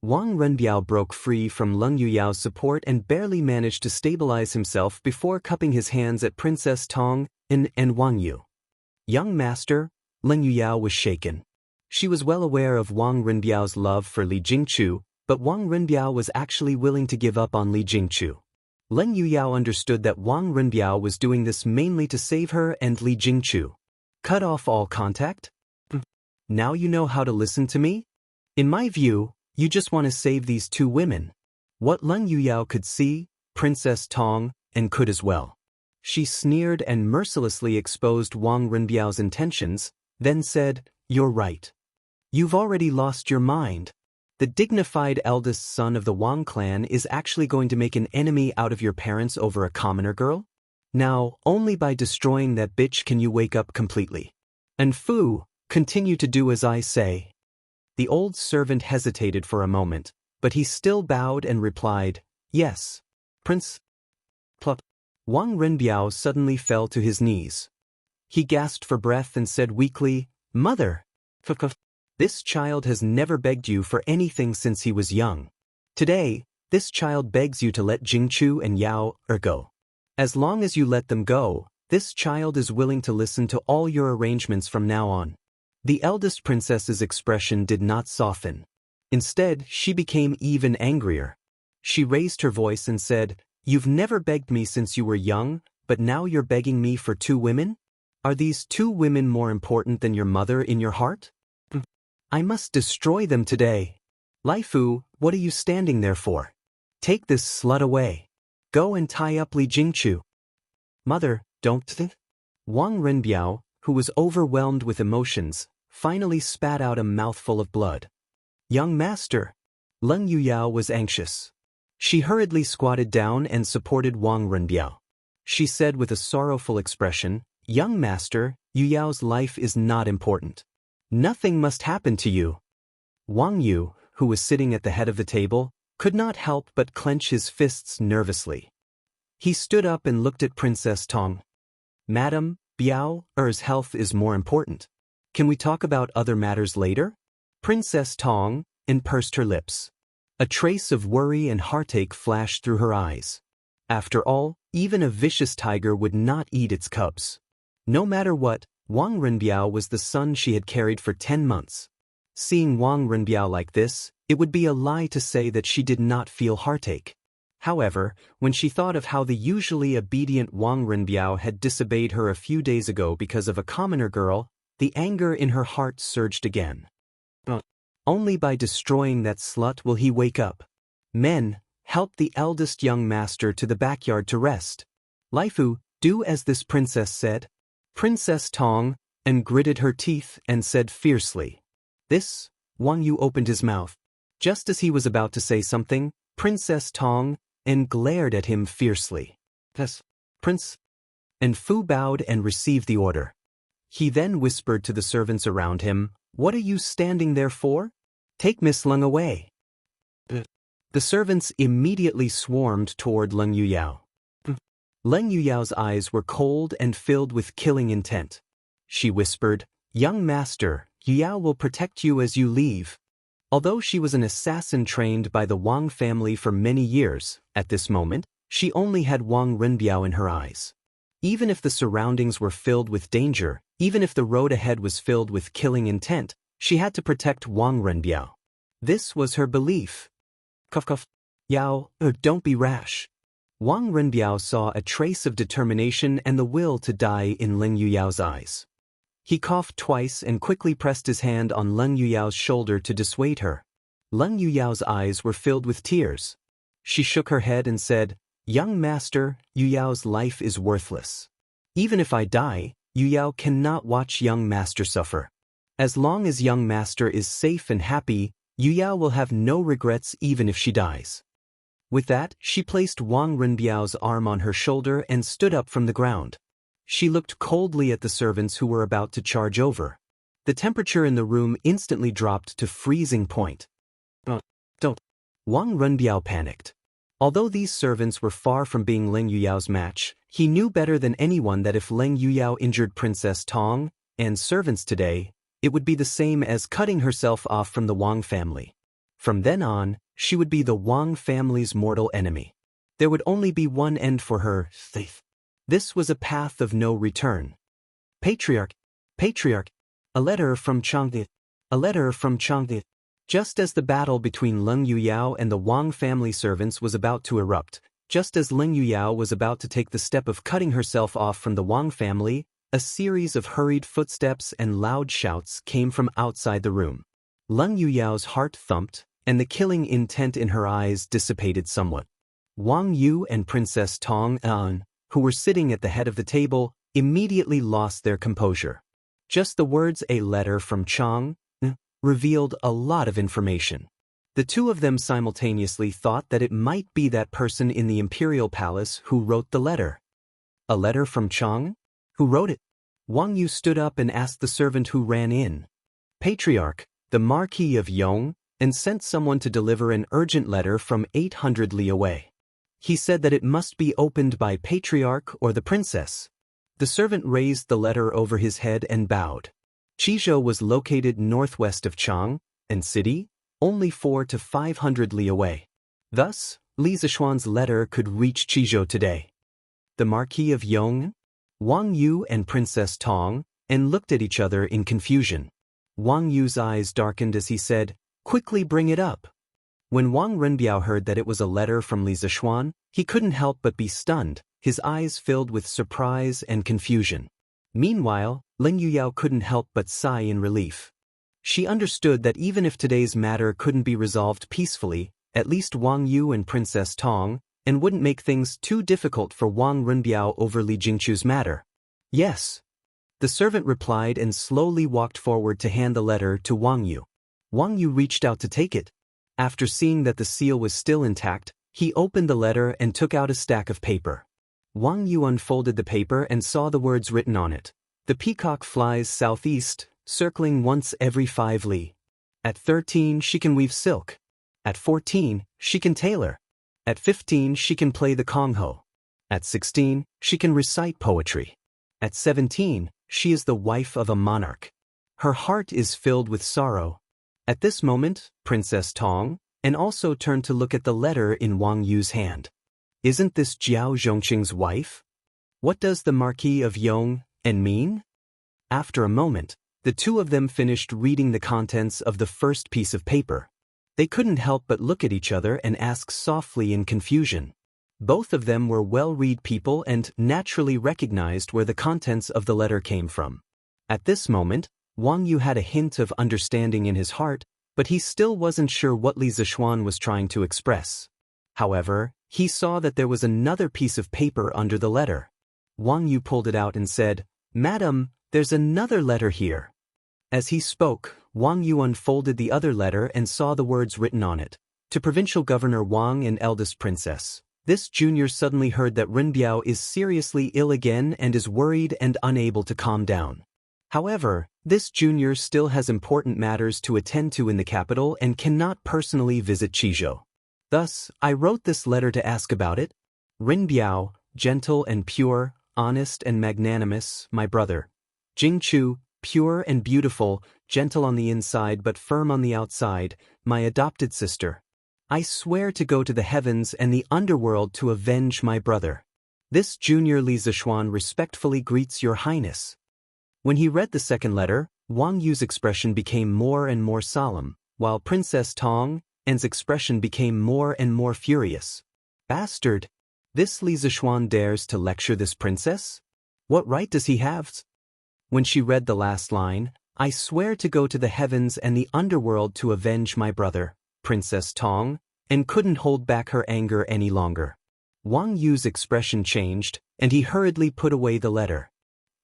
Wang Renbiao broke free from Leng Yuyao's support and barely managed to stabilize himself before cupping his hands at Princess Tong and Wang Yu. Young master, Leng Yuyao was shaken. She was well aware of Wang Renbiao's love for Li Jingchu, but Wang Renbiao was actually willing to give up on Li Jingchu. Leng Yuyao understood that Wang Renbiao was doing this mainly to save her and Li Jingchu. Cut off all contact? Now you know how to listen to me? In my view, you just want to save these two women. What Leng Yuyao could see, Princess Tong and could as well. She sneered and mercilessly exposed Wang Renbiao's intentions, then said, "You're right. You've already lost your mind. The dignified eldest son of the Wang clan is actually going to make an enemy out of your parents over a commoner girl? Now, only by destroying that bitch can you wake up completely. And Fu, continue to do as I say." The old servant hesitated for a moment, but he still bowed and replied, "Yes, Prince." Plop. Wang Renbiao suddenly fell to his knees. He gasped for breath and said weakly, "Mother, this child has never begged you for anything since he was young. Today, this child begs you to let Jingchu and Yao go. As long as you let them go, this child is willing to listen to all your arrangements from now on." The eldest princess's expression did not soften. Instead, she became even angrier. She raised her voice and said, "You've never begged me since you were young, but now you're begging me for two women? Are these two women more important than your mother in your heart? I must destroy them today. Lai Fu, what are you standing there for? Take this slut away. Go and tie up Li Jingchu." "Mother, don't think." Wang Renbiao, who was overwhelmed with emotions, finally spat out a mouthful of blood. "Young master." Leng Yuyao was anxious. She hurriedly squatted down and supported Wang Renbiao. She said with a sorrowful expression, "Young master, Yuyao's life is not important. Nothing must happen to you." Wang Yu, who was sitting at the head of the table, could not help but clench his fists nervously. He stood up and looked at Princess Tong. "Madam, Biao Er's health is more important. Can we talk about other matters later?" Princess Tong pursed her lips. A trace of worry and heartache flashed through her eyes. After all, even a vicious tiger would not eat its cubs. No matter what, Wang Renbiao was the son she had carried for 10 months. Seeing Wang Renbiao like this, it would be a lie to say that she did not feel heartache. However, when she thought of how the usually obedient Wang Renbiao had disobeyed her a few days ago because of a commoner girl, the anger in her heart surged again. Only by destroying that slut will he wake up. Men, help the eldest young master to the backyard to rest. Lai Fu, do as this princess said. Princess Tong gritted her teeth and said fiercely. "This?" Wang Yu opened his mouth. Just as he was about to say something, Princess Tong glared at him fiercely. "Yes, Prince." And Fu bowed and received the order. He then whispered to the servants around him, "What are you standing there for? Take Miss Leng away." The servants immediately swarmed toward Leng Yuyao. Leng Yuyao's eyes were cold and filled with killing intent. She whispered, "Young master, Yuyao will protect you as you leave." Although she was an assassin trained by the Wang family for many years, at this moment, she only had Wang Renbiao in her eyes. Even if the surroundings were filled with danger, even if the road ahead was filled with killing intent, she had to protect Wang Renbiao. This was her belief. Cough. "Yao, don't be rash." Wang Renbiao saw a trace of determination and the will to die in Leng Yuyao's eyes. He coughed twice and quickly pressed his hand on Leng Yuyao's shoulder to dissuade her. Leng Yuyao's eyes were filled with tears. She shook her head and said, "Young master, Yuyao's life is worthless. Even if I die, Yuyao cannot watch young master suffer. As long as young master is safe and happy, Yuyao will have no regrets even if she dies." With that, she placed Wang Renbiao's arm on her shoulder and stood up from the ground. She looked coldly at the servants who were about to charge over. The temperature in the room instantly dropped to freezing point. Don't. Wang Renbiao panicked. Although these servants were far from being Leng Yuyao's match, he knew better than anyone that if Leng Yuyao injured Princess Tong and servants today, it would be the same as cutting herself off from the Wang family. From then on, she would be the Wang family's mortal enemy. There would only be one end for her, thief. This was a path of no return. Patriarch, Patriarch, a letter from Changde, a letter from Changde. Just as the battle between Leng Yuyao and the Wang family servants was about to erupt, just as Leng Yuyao was about to take the step of cutting herself off from the Wang family, a series of hurried footsteps and loud shouts came from outside the room. Leng Yuyao's heart thumped, and the killing intent in her eyes dissipated somewhat. Wang Yu and Princess Tong An, who were sitting at the head of the table, immediately lost their composure. Just the words "a letter from Chang" revealed a lot of information. The two of them simultaneously thought that it might be that person in the imperial palace who wrote the letter. A letter from Chang? Who wrote it? Wang Yu stood up and asked the servant who ran in. Patriarch, the Marquis of Yong, and sent someone to deliver an urgent letter from 800 li away. He said that it must be opened by Patriarch or the princess. The servant raised the letter over his head and bowed. Qizhou was located northwest of Chang, and city, only 400 to 500 li away. Thus, Li Zishuan's letter could reach Qizhou today. The Marquis of Yong, Wang Yu and Princess Tong, and looked at each other in confusion. Wang Yu's eyes darkened as he said, "Quickly bring it up." When Wang Renbiao heard that it was a letter from Li Zishuan, he couldn't help but be stunned, his eyes filled with surprise and confusion. Meanwhile, Leng Yuyao couldn't help but sigh in relief. She understood that even if today's matter couldn't be resolved peacefully, at least Wang Yu and Princess Tong, and wouldn't make things too difficult for Wang Renbiao over Li Jingchu's matter. Yes. The servant replied and slowly walked forward to hand the letter to Wang Yu. Wang Yu reached out to take it. After seeing that the seal was still intact, he opened the letter and took out a stack of paper. Wang Yu unfolded the paper and saw the words written on it. The peacock flies southeast, circling once every 5 li. At 13 she can weave silk. At 14 she can tailor. At 15 she can play the kongho. At 16 she can recite poetry. At 17 she is the wife of a monarch. Her heart is filled with sorrow. At this moment, Princess Tong, and also turned to look at the letter in Wang Yu's hand. Isn't this Jiao Zhongqing's wife? What does the Marquis of Yong and mean? After a moment, the two of them finished reading the contents of the first piece of paper. They couldn't help but look at each other and ask softly in confusion. Both of them were well-read people and naturally recognized where the contents of the letter came from. At this moment, Wang Yu had a hint of understanding in his heart, but he still wasn't sure what Li Zishuan was trying to express. However, he saw that there was another piece of paper under the letter. Wang Yu pulled it out and said, "Madam, there's another letter here." As he spoke, Wang Yu unfolded the other letter and saw the words written on it. To Provincial Governor Wang and Eldest Princess. This junior suddenly heard that Renbiao is seriously ill again and is worried and unable to calm down. However, this junior still has important matters to attend to in the capital and cannot personally visit Qizhou. Thus, I wrote this letter to ask about it. Renbiao, gentle and pure, honest and magnanimous, my brother. Jingchu, pure and beautiful, gentle on the inside but firm on the outside, my adopted sister. I swear to go to the heavens and the underworld to avenge my brother. This junior Li Zishuan respectfully greets your highness. When he read the second letter, Wang Yu's expression became more and more solemn, while Princess Tong's expression became more and more furious. Bastard! This Li Zishuan dares to lecture this princess? What right does he have? When she read the last line, I swear to go to the heavens and the underworld to avenge my brother, Princess Tong, and couldn't hold back her anger any longer. Wang Yu's expression changed, and he hurriedly put away the letter.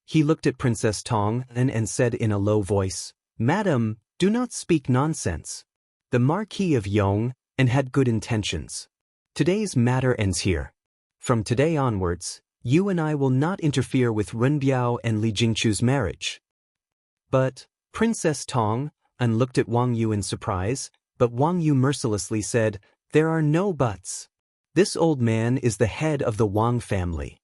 He looked at Princess Tong and said in a low voice, Madam, do not speak nonsense. The Marquis of Yong had good intentions. Today's matter ends here. From today onwards, you and I will not interfere with Renbiao and Li Jingchu's marriage. But, Princess Tong looked at Wang Yu in surprise, but Wang Yu mercilessly said, there are no buts. This old man is the head of the Wang family.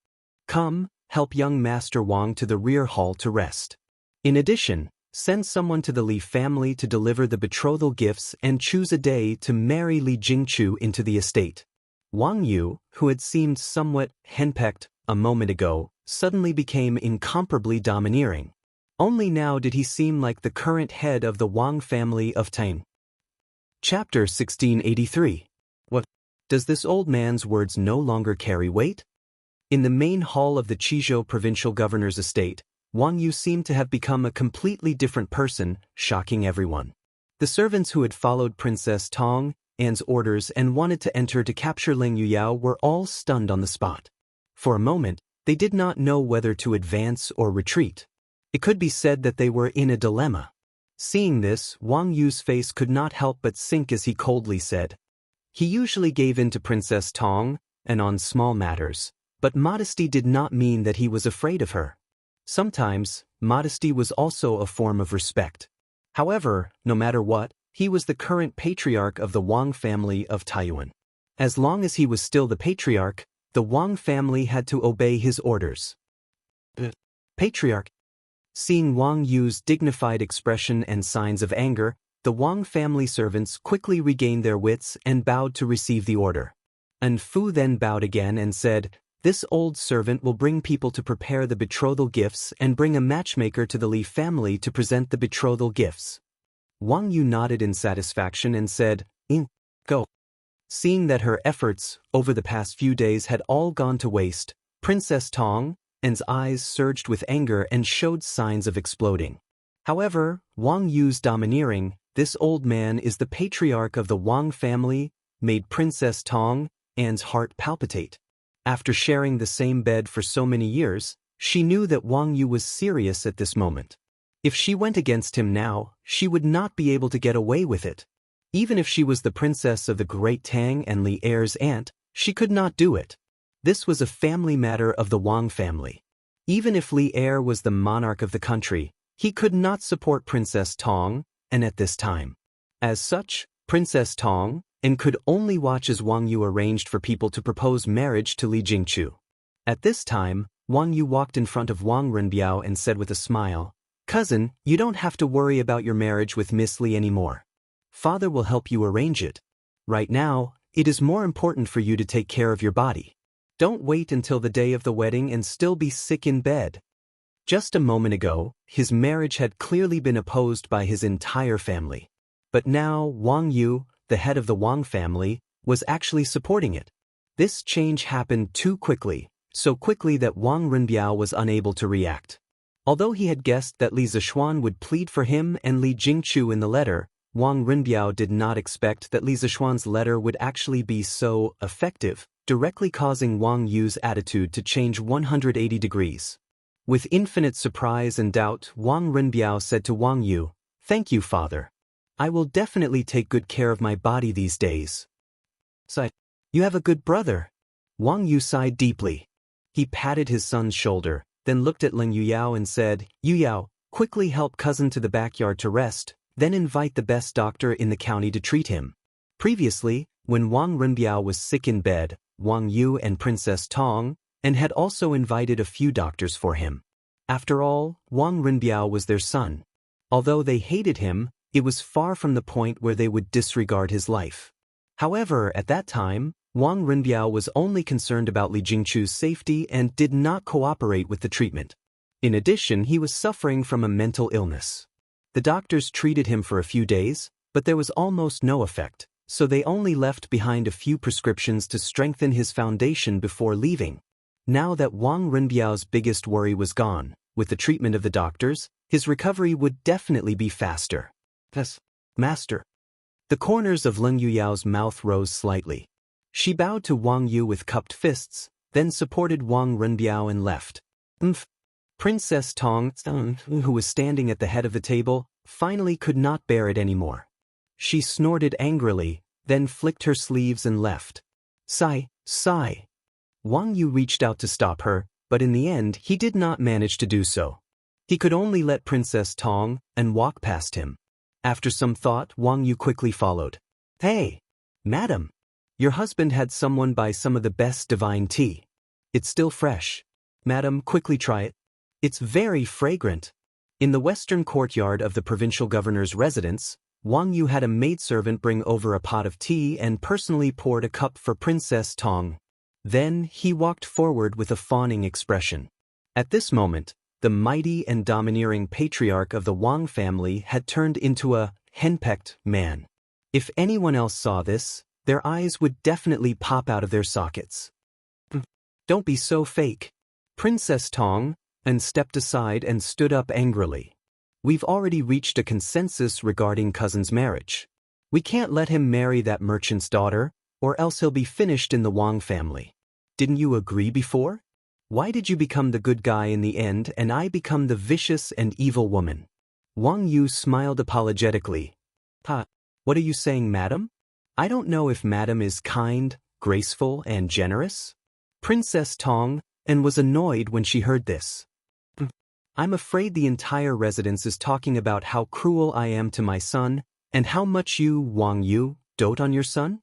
Come, help young Master Wang to the rear hall to rest. In addition, Send someone to the Li family to deliver the betrothal gifts and choose a day to marry Li Jingchu into the estate. Wang Yu, who had seemed somewhat henpecked a moment ago, suddenly became incomparably domineering. Only now did he seem like the current head of the Wang family of Tang. Chapter 1683. What? Does this old man's words no longer carry weight? In the main hall of the Qizhou provincial governor's estate, Wang Yu seemed to have become a completely different person, shocking everyone. The servants who had followed Princess Tong An's orders and wanted to enter to capture Leng Yuyao were all stunned on the spot. For a moment, they did not know whether to advance or retreat. It could be said that they were in a dilemma. Seeing this, Wang Yu's face could not help but sink as he coldly said. He usually gave in to Princess Tong An on small matters, but modesty did not mean that he was afraid of her. Sometimes, modesty was also a form of respect. However, no matter what, he was the current patriarch of the Wang family of Taiyuan. As long as he was still the patriarch, the Wang family had to obey his orders. Patriarch. Seeing Wang Yu's dignified expression and signs of anger, the Wang family servants quickly regained their wits and bowed to receive the order. An Fu then bowed again and said, "This old servant will bring people to prepare the betrothal gifts and bring a matchmaker to the Li family to present the betrothal gifts." Wang Yu nodded in satisfaction and said, "Go." Seeing that her efforts over the past few days had all gone to waste, Princess Tong An's eyes surged with anger and showed signs of exploding. However, Wang Yu's domineering, "This old man is the patriarch of the Wang family," made Princess Tong An's heart palpitate. After sharing the same bed for so many years, she knew that Wang Yu was serious at this moment. If she went against him now, she would not be able to get away with it. Even if she was the princess of the great Tang and Li heir's aunt, she could not do it. This was a family matter of the Wang family. Even if Li heir was the monarch of the country, he could not support Princess Tong An at this time. As such, Princess Tong An could only watch as Wang Yu arranged for people to propose marriage to Li Jingchu. At this time, Wang Yu walked in front of Wang Renbiao and said with a smile, "Cousin, you don't have to worry about your marriage with Miss Li anymore. Father will help you arrange it. Right now, it is more important for you to take care of your body. Don't wait until the day of the wedding and still be sick in bed." Just a moment ago, his marriage had clearly been opposed by his entire family. But now, Wang Yu, the head of the Wang family, was actually supporting it. This change happened too quickly, so quickly that Wang Renbiao was unable to react. Although he had guessed that Li Zishuan would plead for him and Li Jingchu in the letter, Wang Renbiao did not expect that Li Zishuan's letter would actually be so effective, directly causing Wang Yu's attitude to change 180 degrees. With infinite surprise and doubt, Wang Renbiao said to Wang Yu, "Thank you, father. I will definitely take good care of my body these days." Sighed. "You have a good brother." Wang Yu sighed deeply. He patted his son's shoulder, then looked at Leng Yuyao and said, "Yuyao, quickly help cousin to the backyard to rest, then invite the best doctor in the county to treat him." Previously, when Wang Renbiao was sick in bed, Wang Yu and Princess Tong An had also invited a few doctors for him. After all, Wang Renbiao was their son. Although they hated him, it was far from the point where they would disregard his life. However, at that time, Wang Renbiao was only concerned about Li Jingchu's safety and did not cooperate with the treatment. In addition, he was suffering from a mental illness. The doctors treated him for a few days, but there was almost no effect, so they only left behind a few prescriptions to strengthen his foundation before leaving. Now that Wang Renbiao's biggest worry was gone, with the treatment of the doctors, his recovery would definitely be faster. Yes, master. The corners of Leng Yuyao's mouth rose slightly. She bowed to Wang Yu with cupped fists, then supported Wang Renbiao and left. Princess Tong An, who was standing at the head of the table, finally could not bear it anymore. She snorted angrily, then flicked her sleeves and left. Sigh. Wang Yu reached out to stop her, but in the end he did not manage to do so. He could only let Princess Tong An walk past him. After some thought, Wang Yu quickly followed. "Hey, madam, your husband had someone buy some of the best divine tea. It's still fresh. Madam, quickly try it. It's very fragrant." In the western courtyard of the provincial governor's residence, Wang Yu had a maidservant bring over a pot of tea and personally poured a cup for Princess Tong. Then he walked forward with a fawning expression. At this moment, the mighty and domineering patriarch of the Wang family had turned into a henpecked man. If anyone else saw this, their eyes would definitely pop out of their sockets. Don't be so fake. Princess Tong stepped aside and stood up angrily. We've already reached a consensus regarding cousin's marriage. We can't let him marry that merchant's daughter, or else he'll be finished in the Wang family. Didn't you agree before? Why did you become the good guy in the end and I become the vicious and evil woman? Wang Yu smiled apologetically. What are you saying, madam? I don't know if madam is kind, graceful, and generous. Princess Tong was annoyed when she heard this. I'm afraid the entire residence is talking about how cruel I am to my son, and how much you, Wang Yu, dote on your son?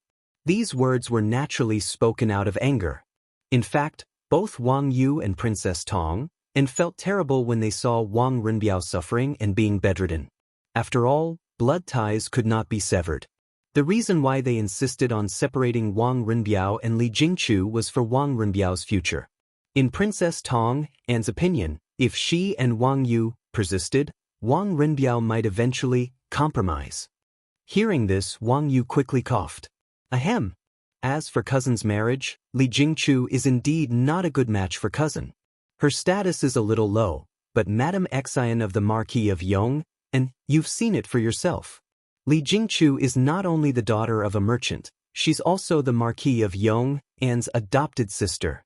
These words were naturally spoken out of anger. In fact, both Wang Yu and Princess Tong felt terrible when they saw Wang Renbiao suffering and being bedridden. After all, blood ties could not be severed. The reason why they insisted on separating Wang Renbiao and Li Jingchu was for Wang Renbiao's future. In Princess Tong's opinion, if she and Wang Yu persisted, Wang Renbiao might eventually compromise. Hearing this, Wang Yu quickly coughed. Ahem. As for cousin's marriage, Li Jingchu is indeed not a good match for cousin. Her status is a little low, but Madame Xian of the Marquis of Yong, and you've seen it for yourself. Li Jingchu is not only the daughter of a merchant, she's also the Marquis of Yong's adopted sister.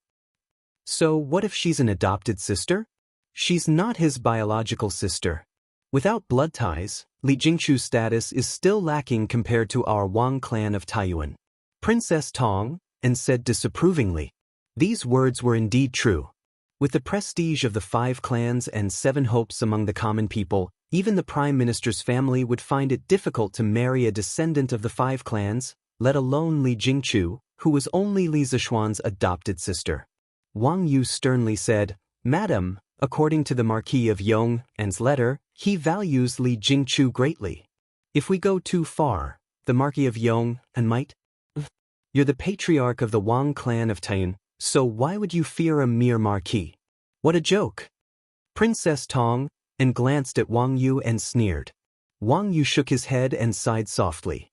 So what if she's an adopted sister? She's not his biological sister. Without blood ties, Li Jingchu's status is still lacking compared to our Wang clan of Taiyuan. Princess Tong said disapprovingly. These words were indeed true. With the prestige of the 5 clans and 7 hopes among the common people, even the Prime Minister's family would find it difficult to marry a descendant of the 5 clans, let alone Li Jingchu, who was only Li Zishuan's adopted sister. Wang Yu sternly said, Madam, according to the Marquis of Yong's letter, he values Li Jingchu greatly. If we go too far, the Marquis of Yong might. You're the patriarch of the Wang clan of Taiyuan, so why would you fear a mere marquis? What a joke! Princess Tong glanced at Wang Yu and sneered. Wang Yu shook his head and sighed softly.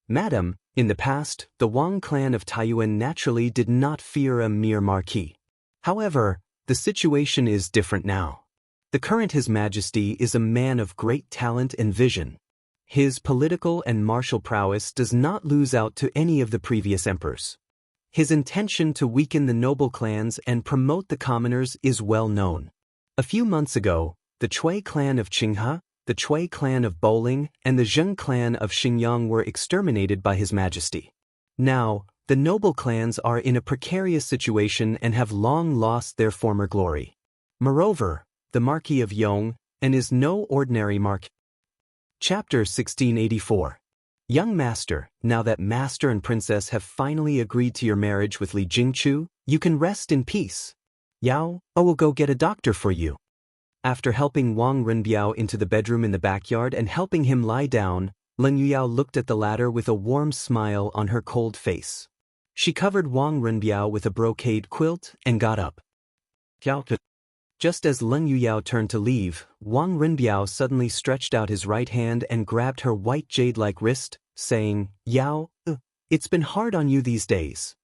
Madam, in the past, the Wang clan of Taiyuan naturally did not fear a mere marquis. However, the situation is different now. The current His Majesty is a man of great talent and vision. His political and martial prowess does not lose out to any of the previous emperors. His intention to weaken the noble clans and promote the commoners is well known. A few months ago, the Chui clan of Qinghe, the Chui clan of Bowling, and the Zheng clan of Xingyang were exterminated by His Majesty. Now, the noble clans are in a precarious situation and have long lost their former glory. Moreover, the Marquis of Yong is no ordinary marquis. Chapter 1684. Young Master, now that Master and Princess have finally agreed to your marriage with Li Jingchu, you can rest in peace. Yao, I will go get a doctor for you. After helping Wang Renbiao into the bedroom in the backyard and helping him lie down, Leng Yuyao looked at the latter with a warm smile on her cold face. She covered Wang Renbiao with a brocade quilt and got up. Just as Leng Yuyao turned to leave, Wang Renbiao suddenly stretched out his right hand and grabbed her white jade-like wrist, saying, Yao, it's been hard on you these days.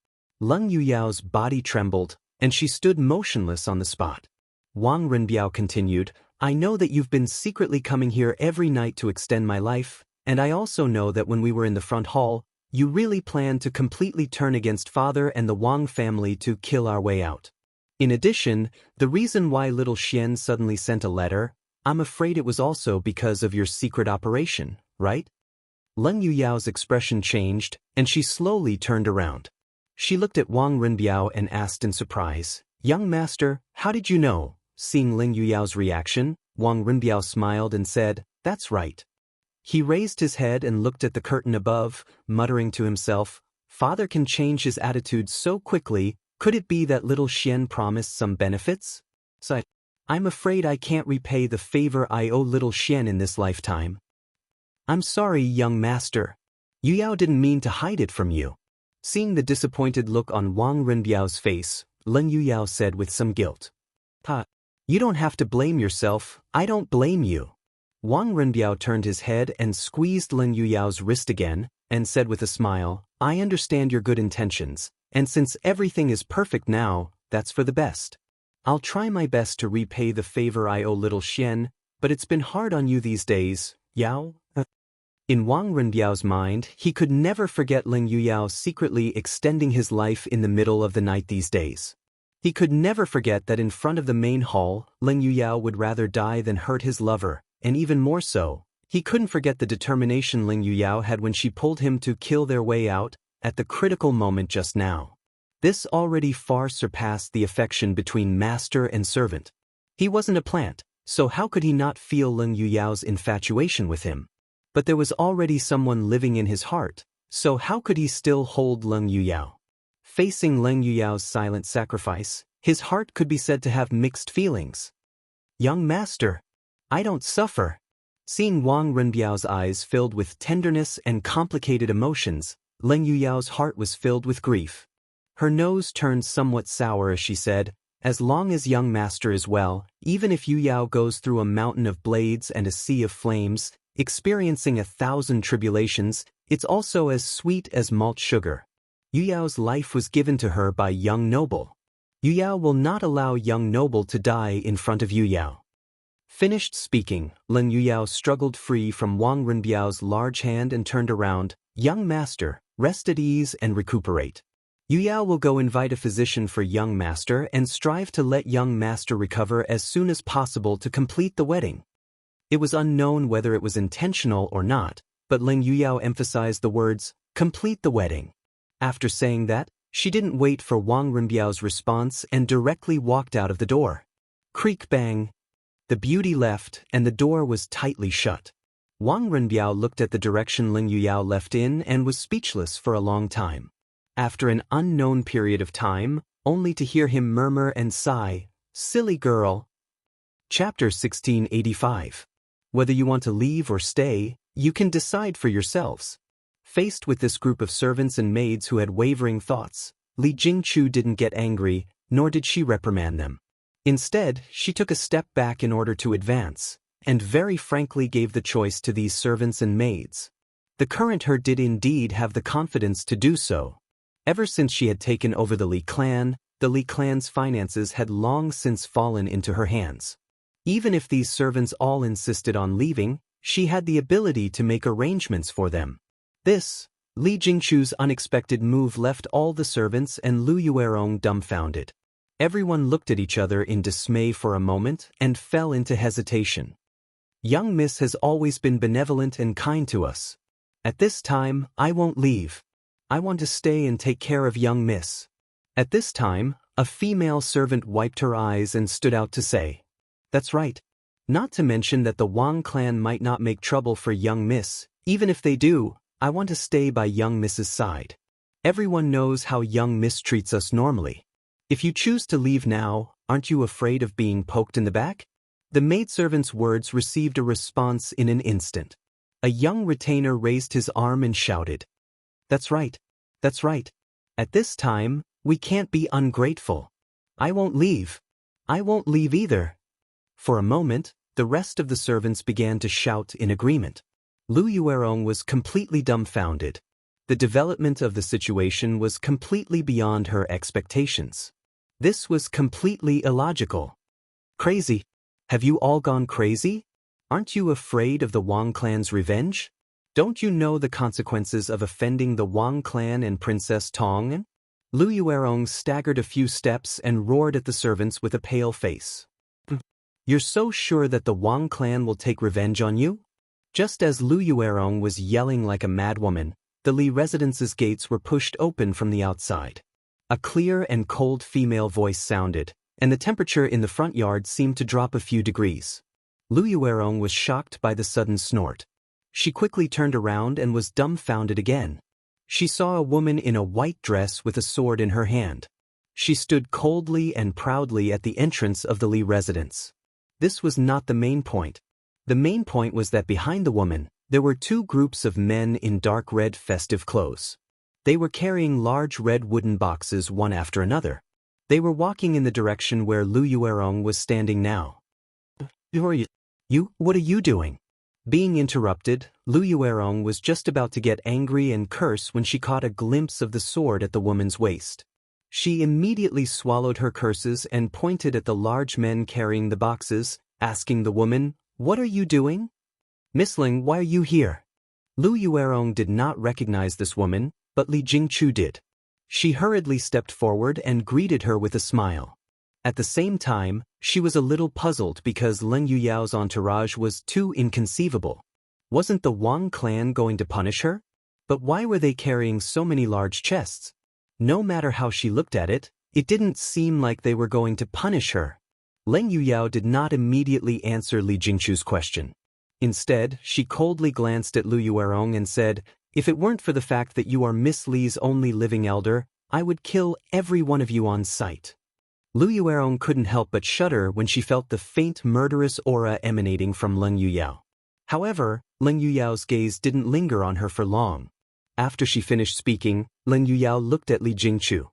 Leng Yuyao's body trembled, and she stood motionless on the spot. Wang Renbiao continued, I know that you've been secretly coming here every night to extend my life, and I also know that when we were in the front hall, you really planned to completely turn against father and the Wang family to kill our way out. In addition, the reason why little Xian suddenly sent a letter, I'm afraid it was also because of your secret operation, right? Leng Yuyao's expression changed, and she slowly turned around. She looked at Wang Renbiao and asked in surprise, Young Master, how did you know? Seeing Leng Yuyao's reaction, Wang Renbiao smiled and said, That's right. He raised his head and looked at the curtain above, muttering to himself, Father can change his attitude so quickly, could it be that little Xian promised some benefits? I'm afraid I can't repay the favor I owe little Xian in this lifetime. I'm sorry, young master. Yu Yao didn't mean to hide it from you. Seeing the disappointed look on Wang Renbiao's face, Lin Yuyao said with some guilt. You don't have to blame yourself, I don't blame you. Wang Renbiao turned his head and squeezed Lin Yuyao's wrist again, and said with a smile, I understand your good intentions, and since everything is perfect now, that's for the best. I'll try my best to repay the favor I owe little Xian, but it's been hard on you these days, Yao. In Wang Renbiao's mind, he could never forget Lin Yuyao secretly extending his life in the middle of the night these days. He could never forget that in front of the main hall, Lin Yuyao would rather die than hurt his lover, and even more so, he couldn't forget the determination Lin Yuyao had when she pulled him to kill their way out, at the critical moment just now. This already far surpassed the affection between master and servant. He wasn't a plant, so how could he not feel Lin Yuyao's infatuation with him? But there was already someone living in his heart, so how could he still hold Lin Yuyao? Facing Lin Yuyao's silent sacrifice, his heart could be said to have mixed feelings. Young master, I don't suffer. Seeing Wang Renbiao's eyes filled with tenderness and complicated emotions, Lin Yuyao's heart was filled with grief. Her nose turned somewhat sour as she said, as long as young master is well, even if Yuyao goes through a mountain of blades and a sea of flames, experiencing 1,000 tribulations, it's also as sweet as malt sugar. Yuyao's life was given to her by young noble. Yuyao will not allow young noble to die in front of Yuyao. Finished speaking, Lin Yuyao struggled free from Wang Renbiao's large hand and turned around. Young master, rest at ease and recuperate. Yuyao will go invite a physician for young master and strive to let young master recover as soon as possible to complete the wedding. It was unknown whether it was intentional or not, but Lin Yuyao emphasized the words, complete the wedding. After saying that, she didn't wait for Wang Renbiao's response and directly walked out of the door. Creak bang. The beauty left and the door was tightly shut. Wang Renbiao looked at the direction Lin Yuyao left in and was speechless for a long time. After an unknown period of time, only to hear him murmur and sigh, silly girl. Chapter 1685. Whether you want to leave or stay, you can decide for yourselves. Faced with this group of servants and maids who had wavering thoughts, Li Jingchu didn't get angry, nor did she reprimand them. Instead, she took a step back in order to advance, and very frankly gave the choice to these servants and maids. The current her did indeed have the confidence to do so. Ever since she had taken over the Li clan's finances had long since fallen into her hands. Even if these servants all insisted on leaving, she had the ability to make arrangements for them. This, Li Jingchu's unexpected move left all the servants and Lu Yuerong dumbfounded. Everyone looked at each other in dismay for a moment and fell into hesitation. Young Miss has always been benevolent and kind to us. At this time, I won't leave. I want to stay and take care of young Miss. At this time, a female servant wiped her eyes and stood out to say, that's right. Not to mention that the Wang clan might not make trouble for young Miss. Even if they do, I want to stay by young Miss's side. Everyone knows how young Miss treats us normally. If you choose to leave now, aren't you afraid of being poked in the back? The maidservant's words received a response in an instant. A young retainer raised his arm and shouted, that's right. That's right. At this time, we can't be ungrateful. I won't leave. I won't leave either. For a moment, the rest of the servants began to shout in agreement. Lu Yuerong was completely dumbfounded. The development of the situation was completely beyond her expectations. This was completely illogical. Crazy. Have you all gone crazy? Aren't you afraid of the Wang clan's revenge? Don't you know the consequences of offending the Wang clan and Princess Tong? Lu Yuerong staggered a few steps and roared at the servants with a pale face. You're so sure that the Wang clan will take revenge on you? Just as Lu Yuerong was yelling like a madwoman, the Li residence's gates were pushed open from the outside. A clear and cold female voice sounded, and the temperature in the front yard seemed to drop a few degrees. Lu Yuerong was shocked by the sudden snort. She quickly turned around and was dumbfounded again. She saw a woman in a white dress with a sword in her hand. She stood coldly and proudly at the entrance of the Li residence. This was not the main point. The main point was that behind the woman, there were two groups of men in dark red festive clothes. They were carrying large red wooden boxes one after another. They were walking in the direction where Lu Yuerong was standing now. Who are you? You? What are you doing? Being interrupted, Lu Yuerong was just about to get angry and curse when she caught a glimpse of the sword at the woman's waist. She immediately swallowed her curses and pointed at the large men carrying the boxes, asking the woman, "What are you doing?" "Miss Ling, why are you here?" Lu Yuerong did not recognize this woman, but Li Jingchu did. She hurriedly stepped forward and greeted her with a smile. At the same time, she was a little puzzled because Leng Yuyao's entourage was too inconceivable. Wasn't the Wang clan going to punish her? But why were they carrying so many large chests? No matter how she looked at it, it didn't seem like they were going to punish her. Leng Yuyao did not immediately answer Li Jingchu's question. Instead, she coldly glanced at Lu Yuerong and said, "If it weren't for the fact that you are Miss Li's only living elder, I would kill every one of you on sight." Lu Yuerong couldn't help but shudder when she felt the faint murderous aura emanating from Leng Yuyao. However, Leng Yuyao's gaze didn't linger on her for long. After she finished speaking, Leng Yuyao looked at Li Jingchu.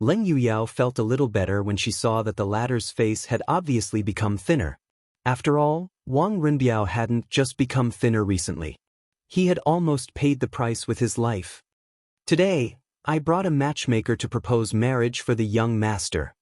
Leng Yuyao felt a little better when she saw that the latter's face had obviously become thinner. After all, Wang Renbiao hadn't just become thinner recently. He had almost paid the price with his life. "Today, I brought a matchmaker to propose marriage for the young master."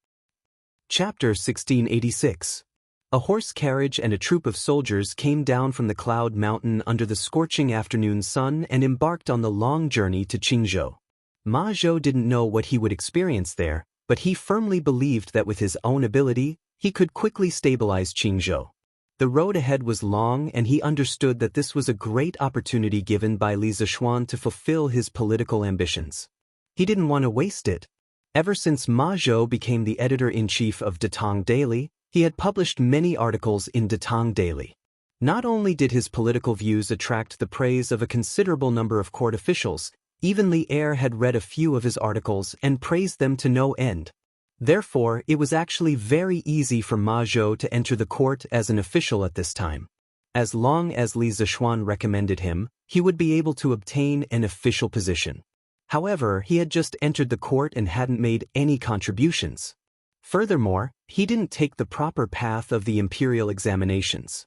Chapter 1686. A horse carriage and a troop of soldiers came down from the Cloud Mountain under the scorching afternoon sun and embarked on the long journey to Qingzhou. Ma Zhou didn't know what he would experience there, but he firmly believed that with his own ability, he could quickly stabilize Qingzhou. The road ahead was long and he understood that this was a great opportunity given by Li Zishuan to fulfill his political ambitions. He didn't want to waste it. Ever since Ma Zhou became the editor-in-chief of Datang Daily, he had published many articles in Datang Daily. Not only did his political views attract the praise of a considerable number of court officials, even Li Er had read a few of his articles and praised them to no end. Therefore, it was actually very easy for Ma Zhou to enter the court as an official at this time. As long as Li Zishuan recommended him, he would be able to obtain an official position. However, he had just entered the court and hadn't made any contributions. Furthermore, he didn't take the proper path of the imperial examinations.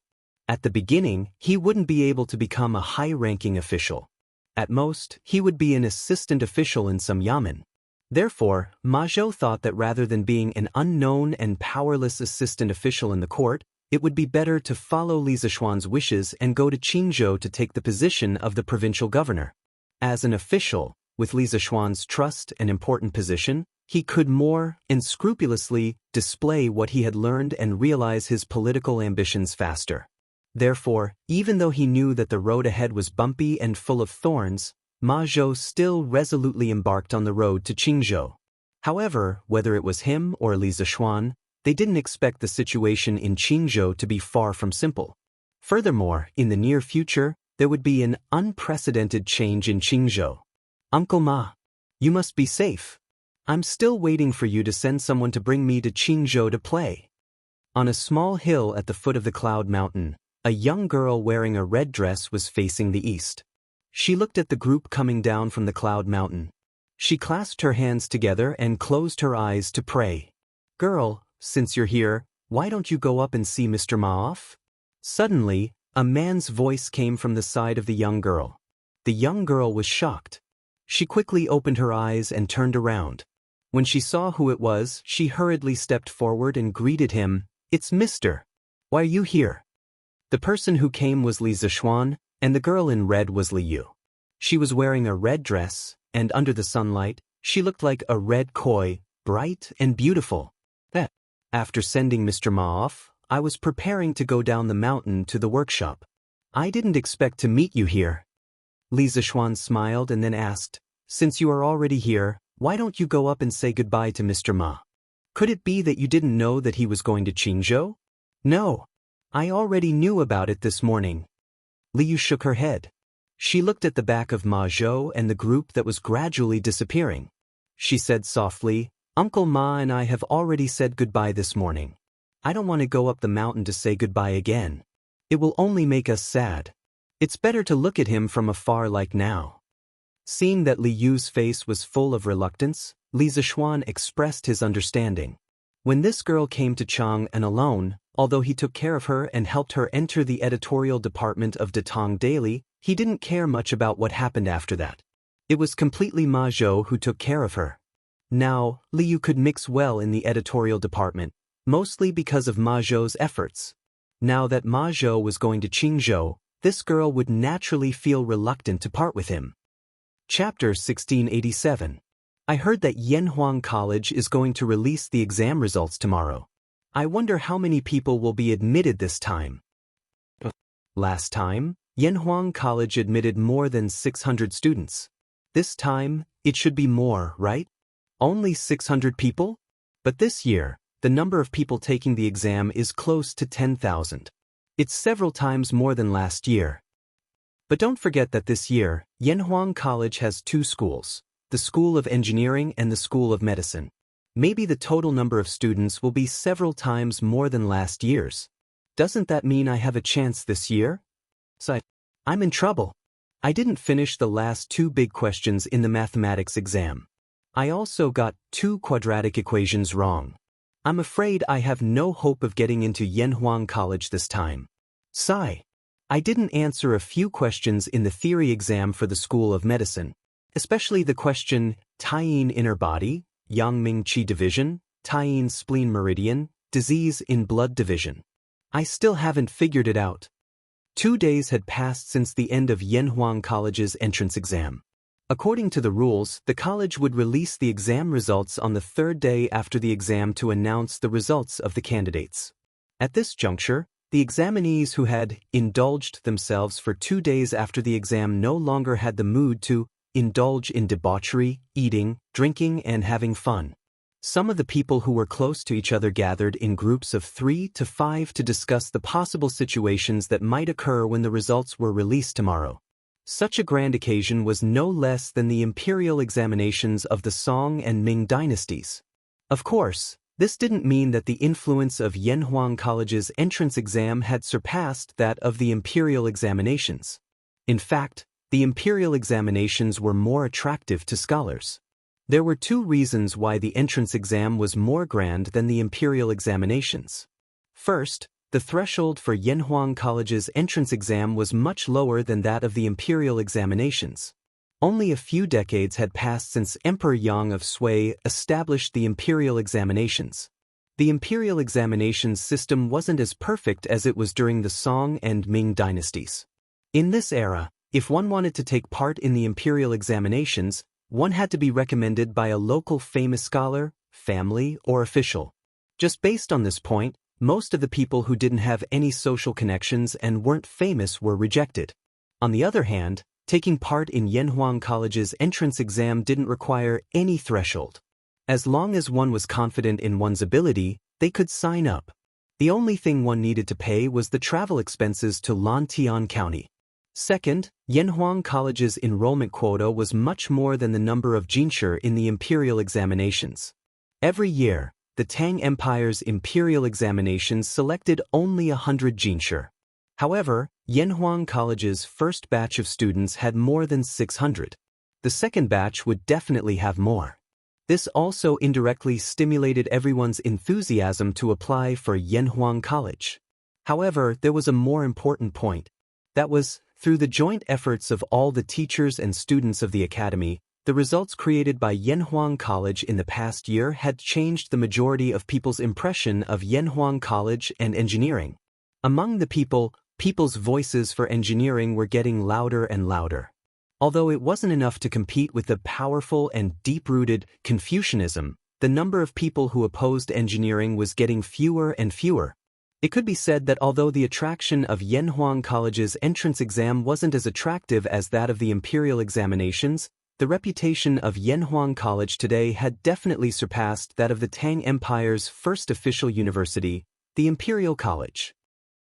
At the beginning, he wouldn't be able to become a high-ranking official. At most, he would be an assistant official in some yamen. Therefore, Ma Zhou thought that rather than being an unknown and powerless assistant official in the court, it would be better to follow Li Zishuan's wishes and go to Qingzhou to take the position of the provincial governor. As an official, with Li Zishuan's trust and important position, he could more unscrupulously display what he had learned and realize his political ambitions faster. Therefore, even though he knew that the road ahead was bumpy and full of thorns, Ma Zhou still resolutely embarked on the road to Qingzhou. However, whether it was him or Li Zishuan, they didn't expect the situation in Qingzhou to be far from simple. Furthermore, in the near future, there would be an unprecedented change in Qingzhou. "Uncle Ma, you must be safe. I'm still waiting for you to send someone to bring me to Qingzhou to play." On a small hill at the foot of the Cloud Mountain, a young girl wearing a red dress was facing the east. She looked at the group coming down from the Cloud Mountain. She clasped her hands together and closed her eyes to pray. "Girl, since you're here, why don't you go up and see Mr. Ma off?" Suddenly, a man's voice came from the side of the young girl. The young girl was shocked. She quickly opened her eyes and turned around. When she saw who it was, she hurriedly stepped forward and greeted him. "It's Mr. Why are you here?" The person who came was Li Zishuan, and the girl in red was Li Yu. She was wearing a red dress, and under the sunlight, she looked like a red koi, bright and beautiful. After sending Mr. Ma off, I was preparing to go down the mountain to the workshop. I didn't expect to meet you here. Li Zishuan smiled and then asked, "Since you are already here, why don't you go up and say goodbye to Mr. Ma? Could it be that you didn't know that he was going to Qingzhou?" "No. I already knew about it this morning." Li Yu shook her head. She looked at the back of Ma Zhou and the group that was gradually disappearing. She said softly, "Uncle Ma and I have already said goodbye this morning." I don't want to go up the mountain to say goodbye again. It will only make us sad. It's better to look at him from afar like now. Seeing that Li Yu's face was full of reluctance, Li Zishuan expressed his understanding. When this girl came to Chang'an alone, although he took care of her and helped her enter the editorial department of Datong Daily, he didn't care much about what happened after that. It was completely Ma Zhou who took care of her. Now, Li Yu could mix well in the editorial department, mostly because of Ma Zhou's efforts. Now that Ma Zhou was going to Qingzhou, this girl would naturally feel reluctant to part with him. Chapter 1687. I heard that Yanhuang College is going to release the exam results tomorrow. I wonder how many people will be admitted this time. Last time, Yanhuang College admitted more than 600 students. This time, it should be more, right? Only 600 people? But this year, the number of people taking the exam is close to 10,000. It's several times more than last year. But don't forget that this year, Yanhuang College has two schools, the School of Engineering and the School of Medicine. Maybe the total number of students will be several times more than last year's. Doesn't that mean I have a chance this year? So I'm in trouble. I didn't finish the last two big questions in the mathematics exam. I also got 2 quadratic equations wrong. I'm afraid I have no hope of getting into Yanhuang College this time. Sigh. I didn't answer a few questions in the theory exam for the School of Medicine, especially the question, Taiyin inner body, Yangming qi division, Taiyin spleen meridian, disease in blood division. I still haven't figured it out. 2 days had passed since the end of Yanhuang College's entrance exam. According to the rules, the college would release the exam results on the 3rd day after the exam to announce the results of the candidates. At this juncture, the examinees who had indulged themselves for 2 days after the exam no longer had the mood to indulge in debauchery, eating, drinking, and having fun. Some of the people who were close to each other gathered in groups of 3 to 5 to discuss the possible situations that might occur when the results were released tomorrow. Such a grand occasion was no less than the imperial examinations of the Song and Ming dynasties. Of course, this didn't mean that the influence of Yanhuang College's entrance exam had surpassed that of the imperial examinations. In fact, the imperial examinations were more attractive to scholars. There were 2 reasons why the entrance exam was more grand than the imperial examinations. First, the threshold for Yanhuang College's entrance exam was much lower than that of the imperial examinations. Only a few decades had passed since Emperor Yang of Sui established the imperial examinations. The imperial examinations system wasn't as perfect as it was during the Song and Ming dynasties. In this era, if one wanted to take part in the imperial examinations, one had to be recommended by a local famous scholar, family, or official. Just based on this point, most of the people who didn't have any social connections and weren't famous were rejected. On the other hand, taking part in Yanhuang College's entrance exam didn't require any threshold. As long as one was confident in one's ability, they could sign up. The only thing one needed to pay was the travel expenses to Lantian County. Second, Yanhuang College's enrollment quota was much more than the number of jinshi in the imperial examinations. Every year, the Tang Empire's imperial examinations selected only 100 jinshi. However, Yanhuang College's first batch of students had more than 600. The second batch would definitely have more. This also indirectly stimulated everyone's enthusiasm to apply for Yanhuang College. However, there was a more important point. That was, through the joint efforts of all the teachers and students of the academy, the results created by Yanhuang College in the past year had changed the majority of people's impression of Yanhuang College and engineering. Among the people, people's voices for engineering were getting louder and louder. Although it wasn't enough to compete with the powerful and deep-rooted Confucianism, the number of people who opposed engineering was getting fewer and fewer. It could be said that although the attraction of Yanhuang College's entrance exam wasn't as attractive as that of the imperial examinations, the reputation of Yanhuang College today had definitely surpassed that of the Tang Empire's first official university, the Imperial College.